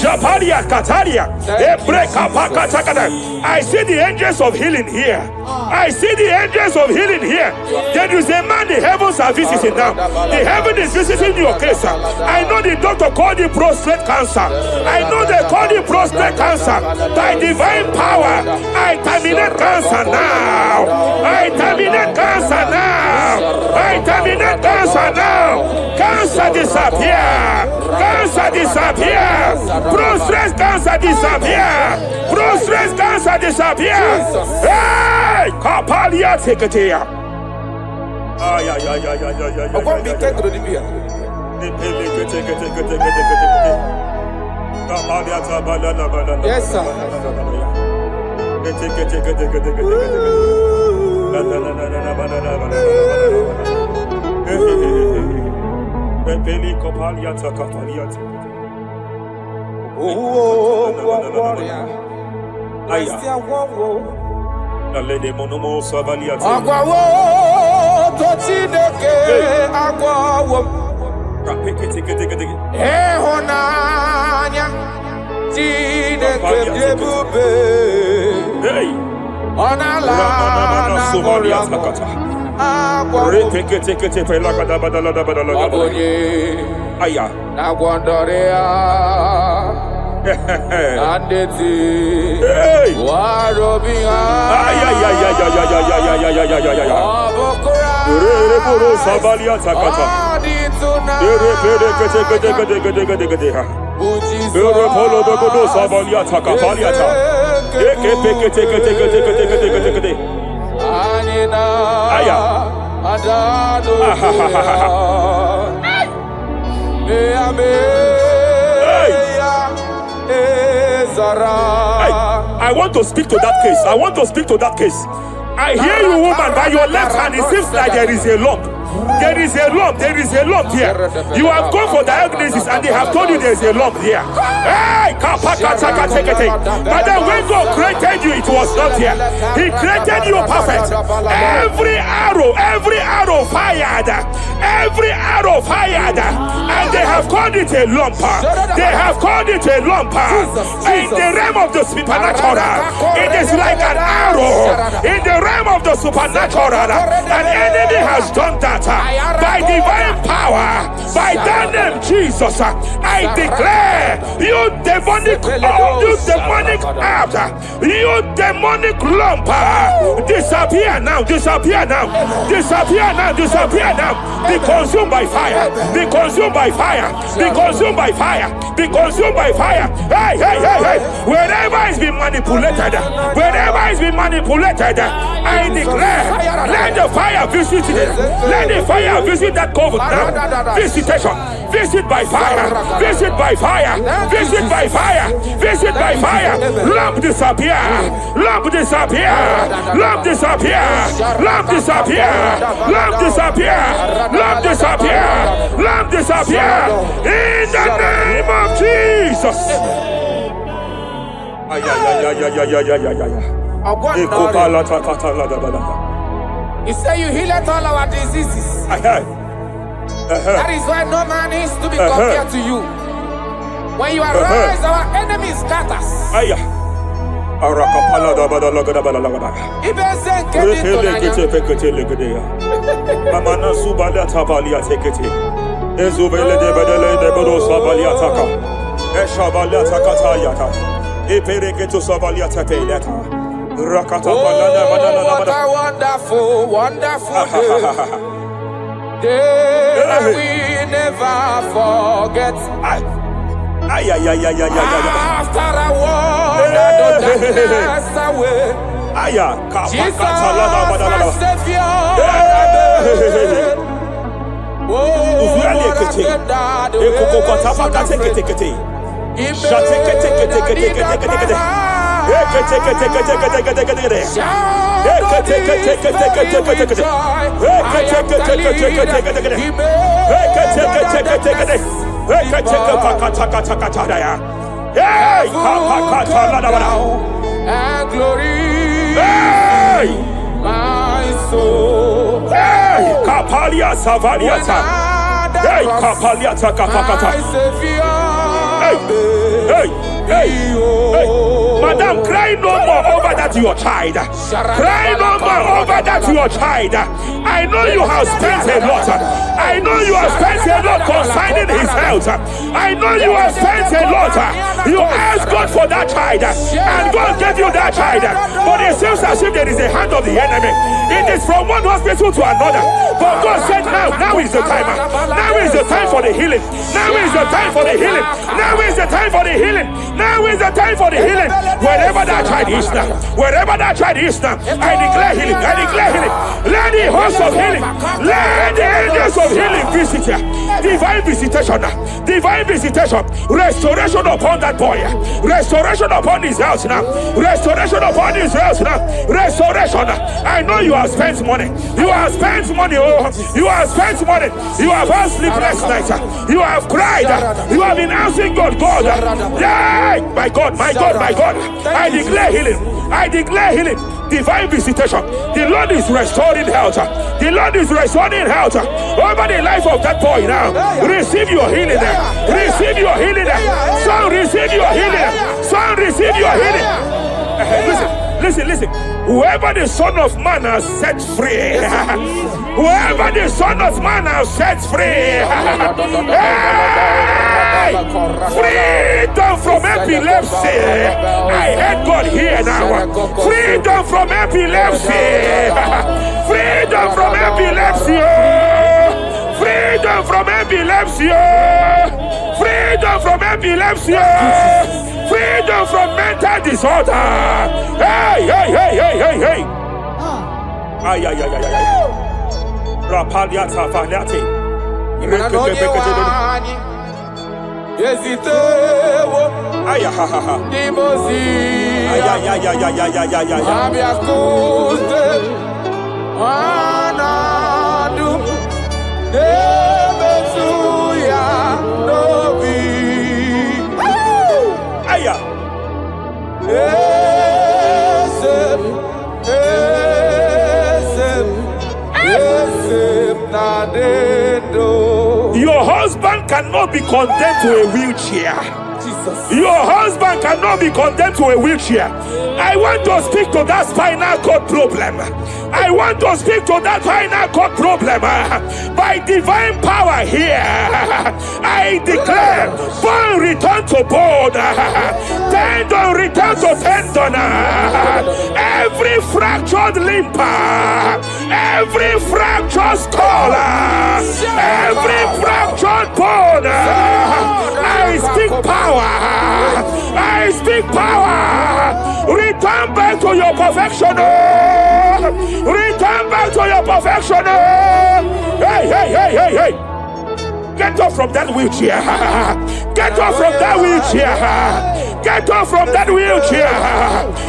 B: Japalia Kataria. I see the angels of healing here. I see the angels of healing here. There is a man the heavens are visiting now. The heaven is visiting your case. I know the doctor called it prostate cancer. I know they called it prostate cancer. By divine power, I terminate cancer now. I terminate cancer now. I terminate cancer now. Cancer disappear. Cancer disappear. Prostate cancer disappear. Prostate cancer disappear. Hey, Kapalia take it here.
F: Yes, sir.
B: I want to speak to that case. I want to speak to that case. I hear you, woman, by your left hand. It seems like there is a lump. There is a lump. There is a lump here. You have gone for diagnosis and they have told you there is a lump here. Hey, but then when God created you, it was not here. He created you perfect. Every arrow fired. Every arrow fired. And they have called it a lump. They have called it a lump. In the realm of the supernatural, it is like an arrow. In the realm of the supernatural, an enemy has done that. By divine power, by that name Jesus, I declare you demonic lump, disappear now, disappear now, disappear now, disappear now. Be consumed by fire, be consumed by fire, be consumed by fire, be consumed by fire. Hey, hey, hey, hey. Wherever it's been manipulated, wherever it's been manipulated, I declare, let the fire visit it. Let the fire visit that coven now. Visitation. Visit by fire. Visit by fire. Visit by fire. Visit by fire. Lamp disappear. Lamp disappear. Lamp disappear. Lamp disappear. Lamp disappear. Lamp disappear. Lamp disappear. In the name of Jesus.
F: You say you heal all our diseases. That is why no man is to be compared to you. When you arise, our enemies scatters. Oh, what a wonderful, wonderful day that we never forget. After I wandered the darkness away, Jesus, my Savior. Oh, what a good dad. And glory, my soul.
B: Kapalia Savaliata. Kapalia Takapakata. Madam, cry no more over that your child. Cry no more over that your child. I know you have spent a lot. I know you have spent a lot concerning his health. I know you have spent a lot. You asked God for that child, and God gave you that child. But it seems as if there is a hand of the enemy. It is from one hospital to another. But God said, now is the time. Now is the time for the healing. Now is the time for the healing. Now is the time for the healing. Now is the time for the healing. Wherever that child is now, wherever that child is now, I declare healing. I declare healing. Let the host of healing, let the angels of healing visit you. Divine visitation, divine visitation, restoration upon that boy, restoration upon his house now, restoration upon his house now, restoration. I know you have spent money. You have spent money. Oh, you have spent money. You have had sleepless nights. You have cried. You have been asking God, yeah, my God, my God, my God. I declare healing. I declare healing. Divine visitation. The Lord is restoring health. The Lord is restoring health over the life of that boy now. Receive your healing. Receive your healing. Son, receive your healing. Son, receive your healing. Listen. Whoever the Son of Man has set free, whoever the Son of Man has set free, hey, freedom from epilepsy. I heard God here now. Freedom from epilepsy. Freedom from epilepsy. Freedom from epilepsy. Freedom from epilepsy. Freedom from mental disorder. Hey. Ay. Rapalia tafaliate. Your husband cannot be condemned to a wheelchair. Jesus. Your husband cannot be condemned to a wheelchair. I want to speak to that spinal cord problem. I want to speak to that spinal cord problem. By divine power here, I declare bone return to bone, tendon return to tendon, every fractured limb, every fractured skull, every fractured bone. I speak power. I speak power. Return back to your perfection. Return back to your perfection. Hey. Get off from that wheelchair. Get off from that wheelchair. Get off from that wheelchair.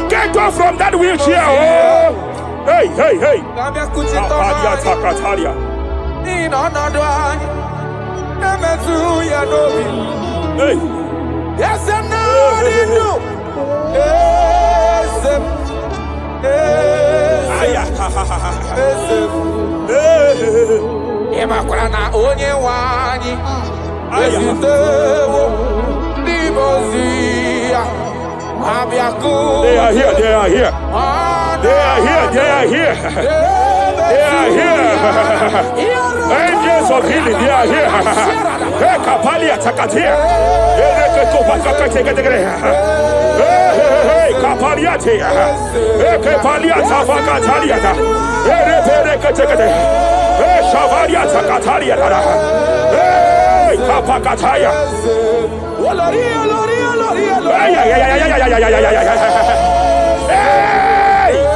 B: Get off from that wheelchair. Oh. Hey. Hey.
F: Yes, I'm not in you. Emakrana onye wani.
B: They are here. They are here. Angels of healing, they are here. Kapalia takatia. Kapalia tea. Kapalia tafakatalia. Shavalia takatalia. Kapakataya.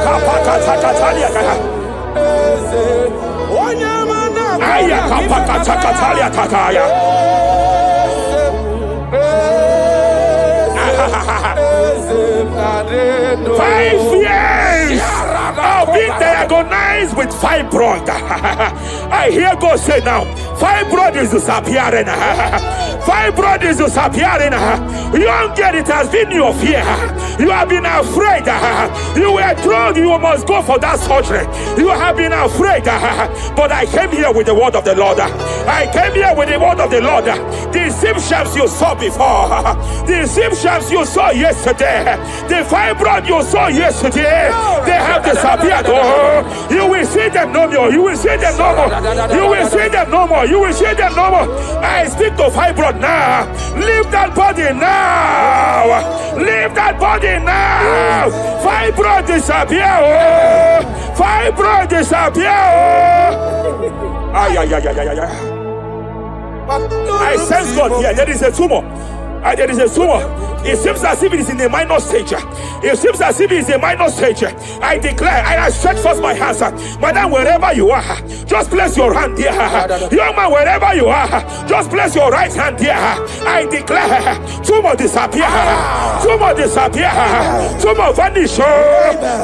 B: Kapakatakalia. Aya kapakatakalia tataya. 5 years of being diagnosed with fibroid. I hear God say now, fibroid is disappearing. Fibroid is disappearing. Young girl, it has been your fear. You have been afraid. You were told you must go for that surgery. You have been afraid. But I came here with the word of the Lord. I came here with the word of the Lord. The symptoms you saw before, the symptoms you saw yesterday, the fibroid you saw yesterday, they have disappeared. Oh, you will see them no more. You will see them no more. You will see them no more. You will see them no more. I speak to fibroid now. Leave that body now. Leave that body now. Fibroid disappear. Oh, fibroid disappear. Oh. Ay, ay, ay, ay, ay, ay. I sense God here. There is a tumor. There is a tumor. It seems as if it is in a minor stage. It seems as if it is a minor stage. I declare, I stretch forth my hands. Madam, wherever you are, just place your hand there. Young man, wherever you are, just place your right hand there. I declare, tumor disappear. Tumor disappear. Tumor vanish.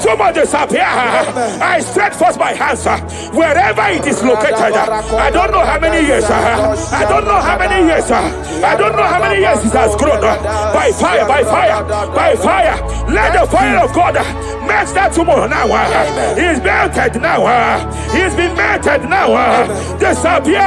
B: Tumor disappear. I stretch forth my hands. Wherever it is located, I don't know how many years. I don't know how many years. I don't know how many years it has grown. By fire, by fire, by fire. Let the fire of God match that tumor now. He's melted now. He's been melted now. Disappear.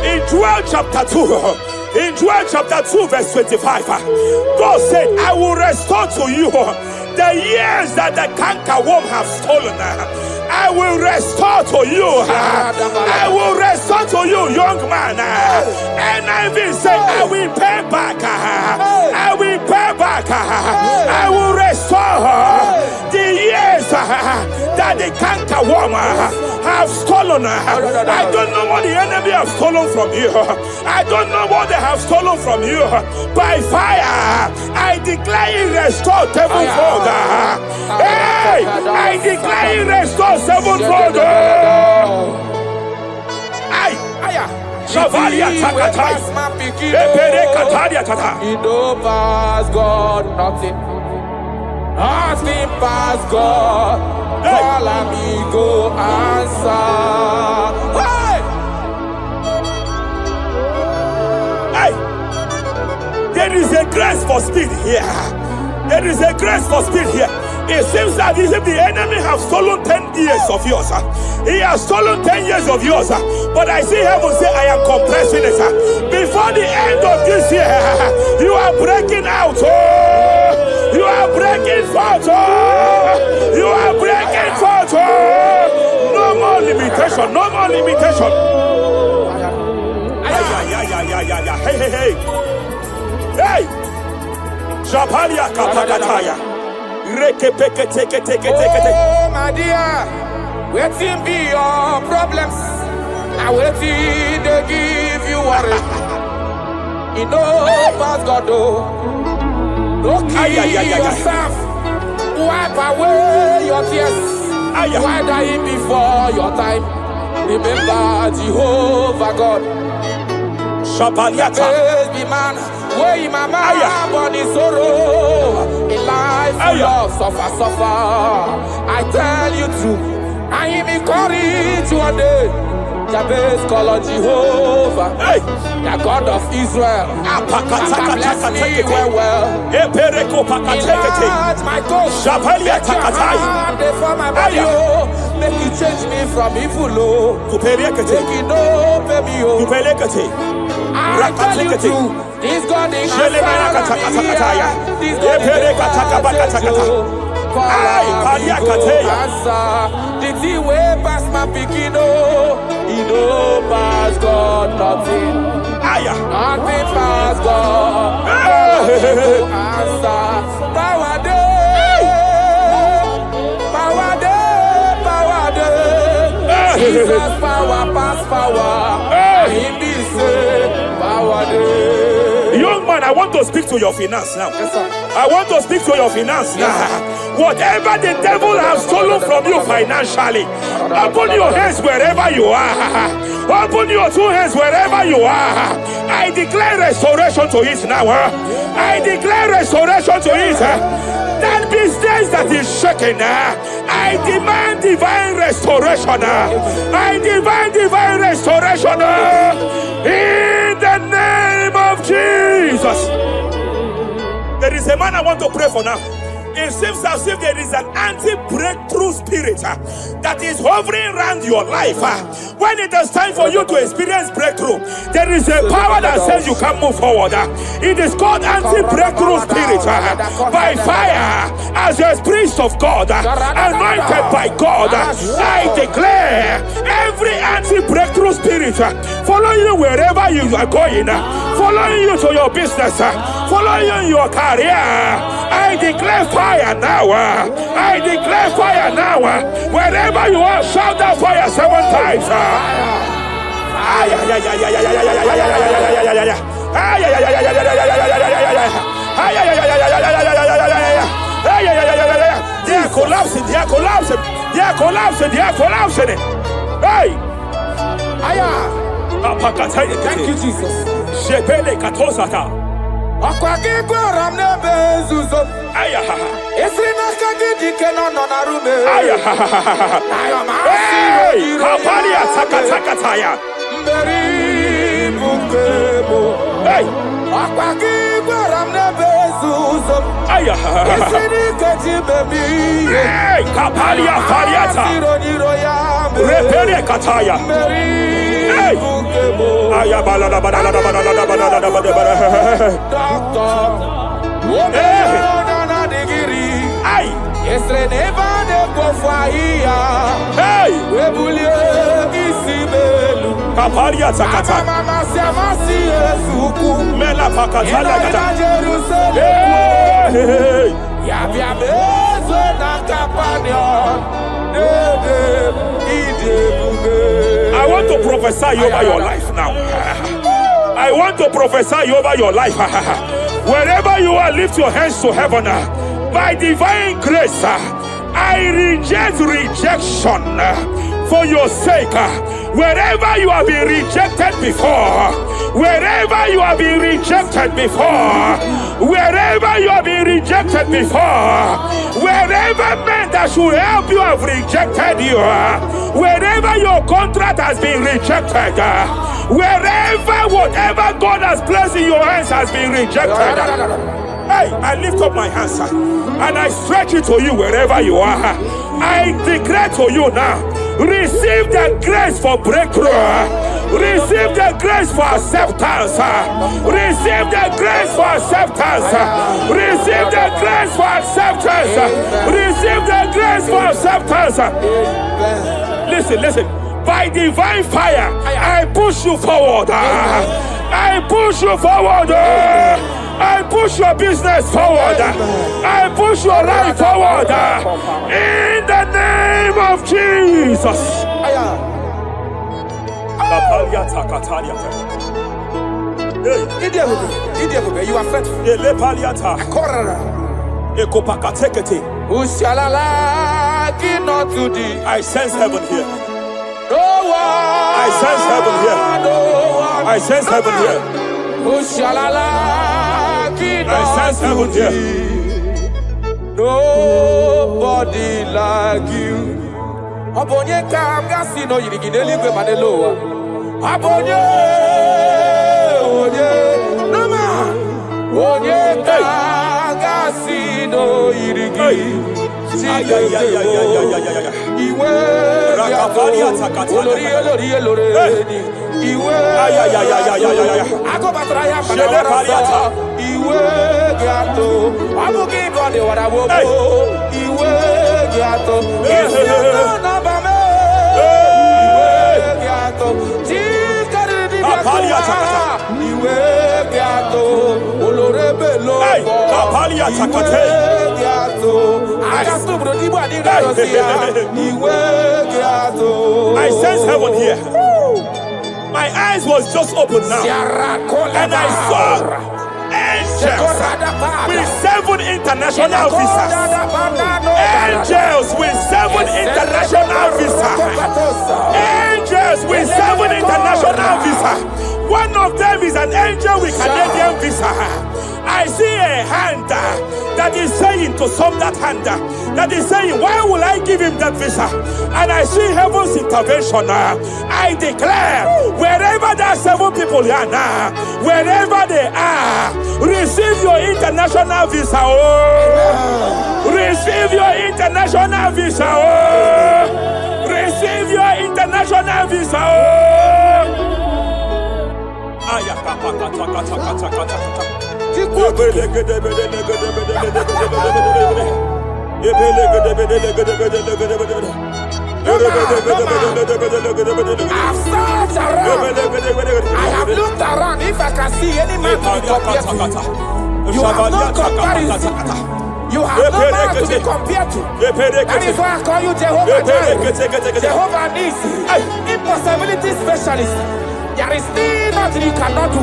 B: In Joel chapter 2, in Joel chapter 2 verse 25, God said, I will restore to you the years that the cankerworm have stolen. I will restore to you. I will restore to you, young man. And I will say, I will pay back. I will pay back. I will restore the years that the cankerworm have stolen. I don't know what the enemy have stolen from you. I don't know what they have stolen from you. By fire, I declare it restored sevenfold. Hey, I declare it restored sevenfold. Shavalia Takatai.
F: You know past God, nothing. Nothing past God. Call amigo, answer.
B: Hey! There is a grace for speed here. There is a grace for speed here. It seems that if the enemy have stolen 10 years of yours, he has stolen 10 years of yours. But I see heaven say, I am compressing it. Before the end of this year, you are breaking out. Oh, you are breaking forth. Oh, you are breaking forth. Oh, no more limitation. No more limitation. Hey, hey, hey. Hey. Japalia kapakataya.
F: Oh, my dear, waiting be your problems. I waiting to give you worry. You know, past God, no kill yourself. Wipe away your tears. Why die before your time? Remember Jehovah God.
B: Shabaliata.
F: Baby man, where my mama born in sorrow, a life full of suffer. I tell you true, I am encouraged one day. Jabez call on Jehovah, the God of Israel. Bless me well. Enlarge my coast. Make your hand for my body. Make you change me from evil. Make you know, baby. I tell you true, this God is here. This God is the thing way past my pikino, he no pass God nothing. Nothing pass God. Answer. Power day, power day, power day. Jesus power pass power. Him be say power day.
B: Young man, I want to speak to your finance now.
F: Yes, sir.
B: I want to speak to your finance now. Whatever the devil has stolen from you financially, open your hands wherever you are. Open your two hands wherever you are. I declare restoration to it now. I declare restoration to it. That business that is shaking, I demand divine restoration. I demand divine restoration in the name of Jesus. There is a man I want to pray for now. It seems as if there is an anti-breakthrough spirit that is hovering around your life. When it is time for you to experience breakthrough, there is a power that says you can move forward. It is called anti-breakthrough spirit. By fire, as a priest of God, anointed by God, I declare every anti-breakthrough spirit following you wherever you are going, following you to your business, following you in your career. I declare fire now. I declare fire now. Wherever you are, shout that fire 7 times. They are collapsing. They are collapsing. They are collapsing. They are collapsing. Hey.
F: Thank you, Jesus.
B: Shepele katosata. I want to prophesy over your life now. I want to prophesy over your life. Wherever you are, lift your hands to heaven. By divine grace, I reject rejection for your sake. Wherever you have been rejected before, wherever you have been rejected before, wherever you have been rejected before, wherever men that should help you have rejected you, wherever your contract has been rejected, wherever whatever God has placed in your hands has been rejected. Hey, I lift up my hands and I stretch it to you wherever you are. I declare to you now, receive the grace for breakthrough. Receive the grace for acceptance. Receive the grace for acceptance. Receive the grace for acceptance. Receive the grace for acceptance. Listen. By divine fire, I push you forward. I push you forward. I push your business forward. I push your life forward. In the name of Jesus.
F: You are faithful.
B: I sense heaven here.
F: No one.
B: I sense heaven here.
F: No one.
B: I sense heaven here. I sense heaven here.
F: Nobody like you. Abonye kamgasi no yirigine ligwe maneloa. Abonye, nama. Abonye kamgasi no yirigine. Iwe Iwe Ako batraya Iwe Gato Abuki Bode Wadawobo Iwe Gato Nabame Iwe Gato Jikari Iwe Gato Olorebe Lobo Iwe Gato
B: I sense heaven here. My eyes was just open now, and I saw angels with 7 international visas. Angels with 7 international visas. Angels with 7 international visas. One of them is an angel with Canadian visa. I see a hand that is saying to some that hand that is saying, why will I give him that visa? And I see heaven's intervention. I declare, wherever there are 7 people here now, wherever they are, receive your international visa. Oh, receive your international visa. Oh, receive your international visa. Oh,
F: I have looked around if I can see any man to be compared to. You have no comparison. You have no man to be compared to. That is why I call you Jehovah Jireh, Jehovah Nisi, impossibility specialist. There is still nothing you cannot do.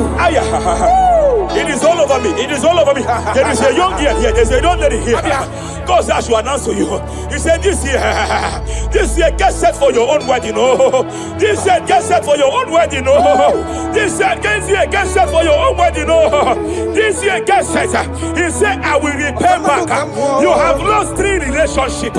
B: It is all over me. It is all over me. There is a young girl here. There's a young lady here. God says I should announce to you. He said this year, get set for your own wedding. Oh, this year, get set for your own wedding. Oh, this year, get set for your own wedding. Oh, this year, get set. He said, I will repay back. You have lost 3 relationships.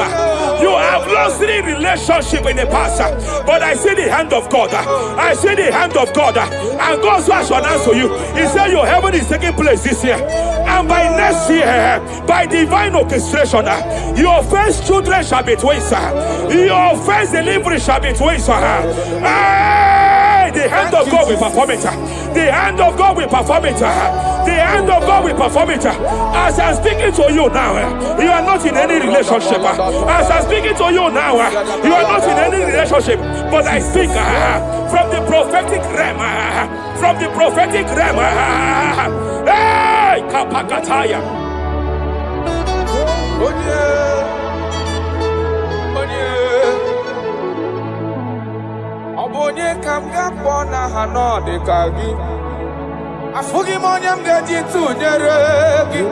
B: You have lost 3 relationships in the past. But I see the hand of God. I see the hand of God. And God says I should announce to you. He said your heaven is taking place this year. And by next year, by divine orchestration, your first children shall be twins. Your first delivery shall be twins. The hand of God will perform it. The hand of God will perform it. The hand of God will perform it. As I'm speaking to you now, you are not in any relationship. As I'm speaking to you now, you are not in any relationship. But I speak from the prophetic realm. From the prophetic realm. Hey, Kapakataya.
F: Obonye kamga pona hanode kagi. Afugi monyam gaji tunyeregi.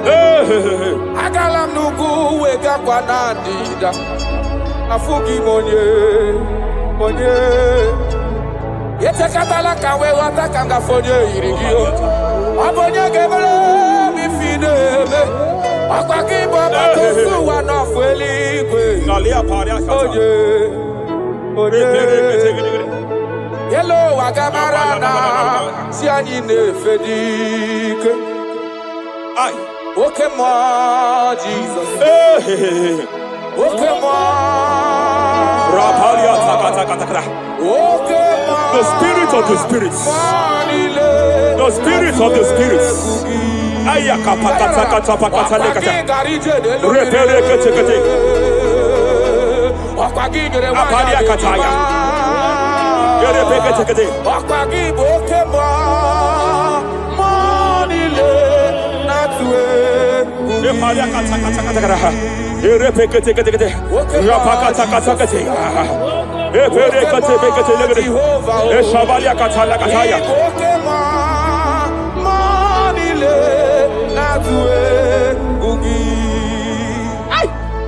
F: Agalam nugu wega kwa nadida. Afugi monye. Yete katala kawe wata kanga fonye irigio. Obonye gebele mi fidebe. Akwaki baba tosu wana fweli kwe. Hello, Wagamarana, Siani Nefedik. Okay, more Jesus. Okay, more.
B: The spirit of the spirits. The spirit of the spirits.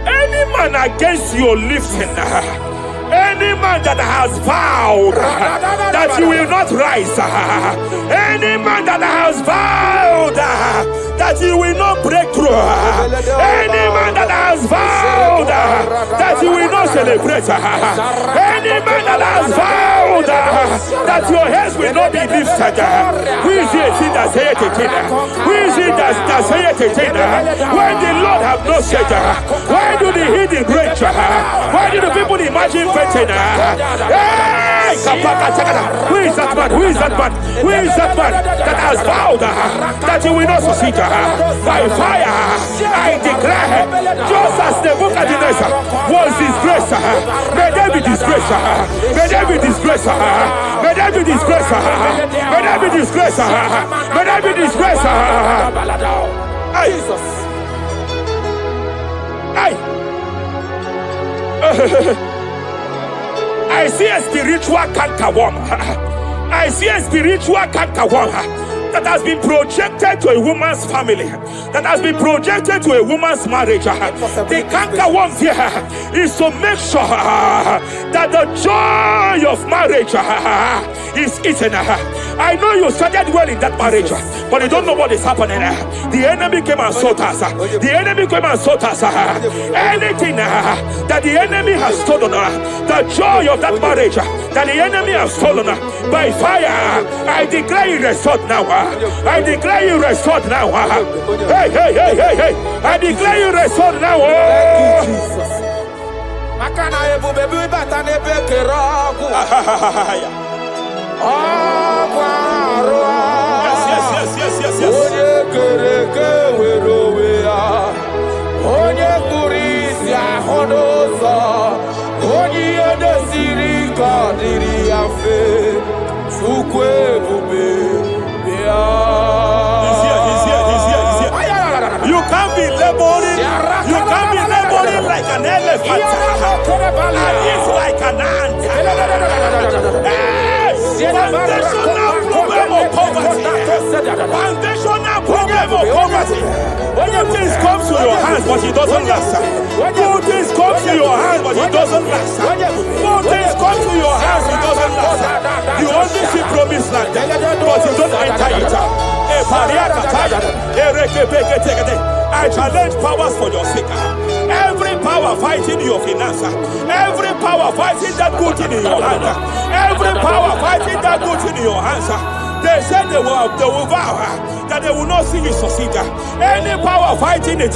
B: Any man against your lifting, Any man that has vowed that you will not rise, any man that has vowed that you will not break through, any man that has vowed that you will not celebrate, any man that has vowed that your heads will not be lifted, who is it that saith it? Who is it that saith it? When the Lord have not said, why do the hidden rage? Why do the people imagine fainting? Hey! Who is that man? Who is that man? Who is that man that has vowed that you will not succeed? By fire, I declare, just as the book of Genesis was disgraced, may they be disgraced. May they be disgraced. May they be disgraced. May they be disgraced. May they be disgraced. Jesus. I see a spiritual cankerworm. I see a spiritual cankerworm that has been projected to a woman's family, that has been projected to a woman's marriage. The cankerworm here is to make sure that the joy of marriage is eaten. I know you started well in that marriage, but you don't know what is happening. The enemy came and sought us. The enemy came and sought us. Anything that the enemy has stolen, the joy of that marriage that the enemy has stolen, by fire, I declare it restored now. I declare you restored now. Hey, hey, hey, hey, hey. I declare you restored now.
F: Thank you, Jesus. Makana ebu bebu batane bekeragu.
B: Yes.
F: Onye kereke werowea. Onye kurisi ahonoza. Onye edesiri kadiri afe. Sukwe bube.
B: He's here. You can't be laboring. You can't be laboring like an elephant. And it's like an ant. Foundational problem of poverty. Foundational problem of poverty. Good things come to your hands, but it doesn't last. Good things come to your hands, but it doesn't last. Good things come to your hands, it doesn't last. You only see promised land, but you don't enter it. I challenge powers for your sake. Every power fighting your finance, every power fighting that good thing in your hand, every power fighting that good thing in your hands. They said they will vow that they will not see you succeed. Any power fighting it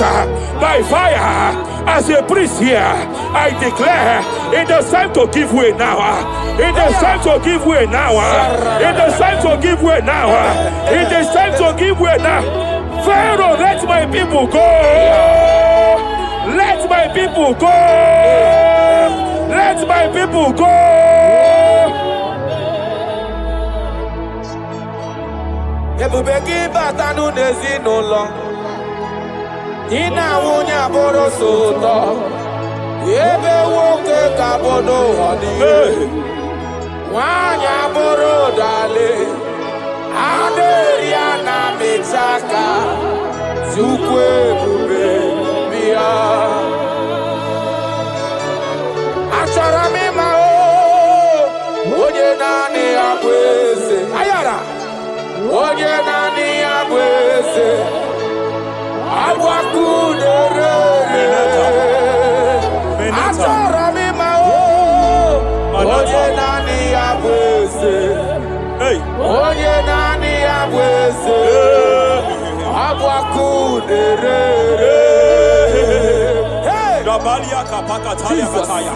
B: by fire, as a priest here, I declare it is time to give way now. It is time to give way now. It is time to give way now. It is time to give way now. Pharaoh, let my people go. Let my people go. Let my people go.
F: Ebubeki batanu nezi no long. Ina wunya boro soto. Ebe woke kabodo hadi. Wanya boro dale. Aderia na mechaka. Zukwe bube bia. Achara mi mao. Oye nani abweze. Ayara. Oye nani abweze. Abwakuderere. Achara mi mao. Oye nani abweze. Oye nani abweze. Abwakuderere.
B: Gabalia kapaka talia kataya.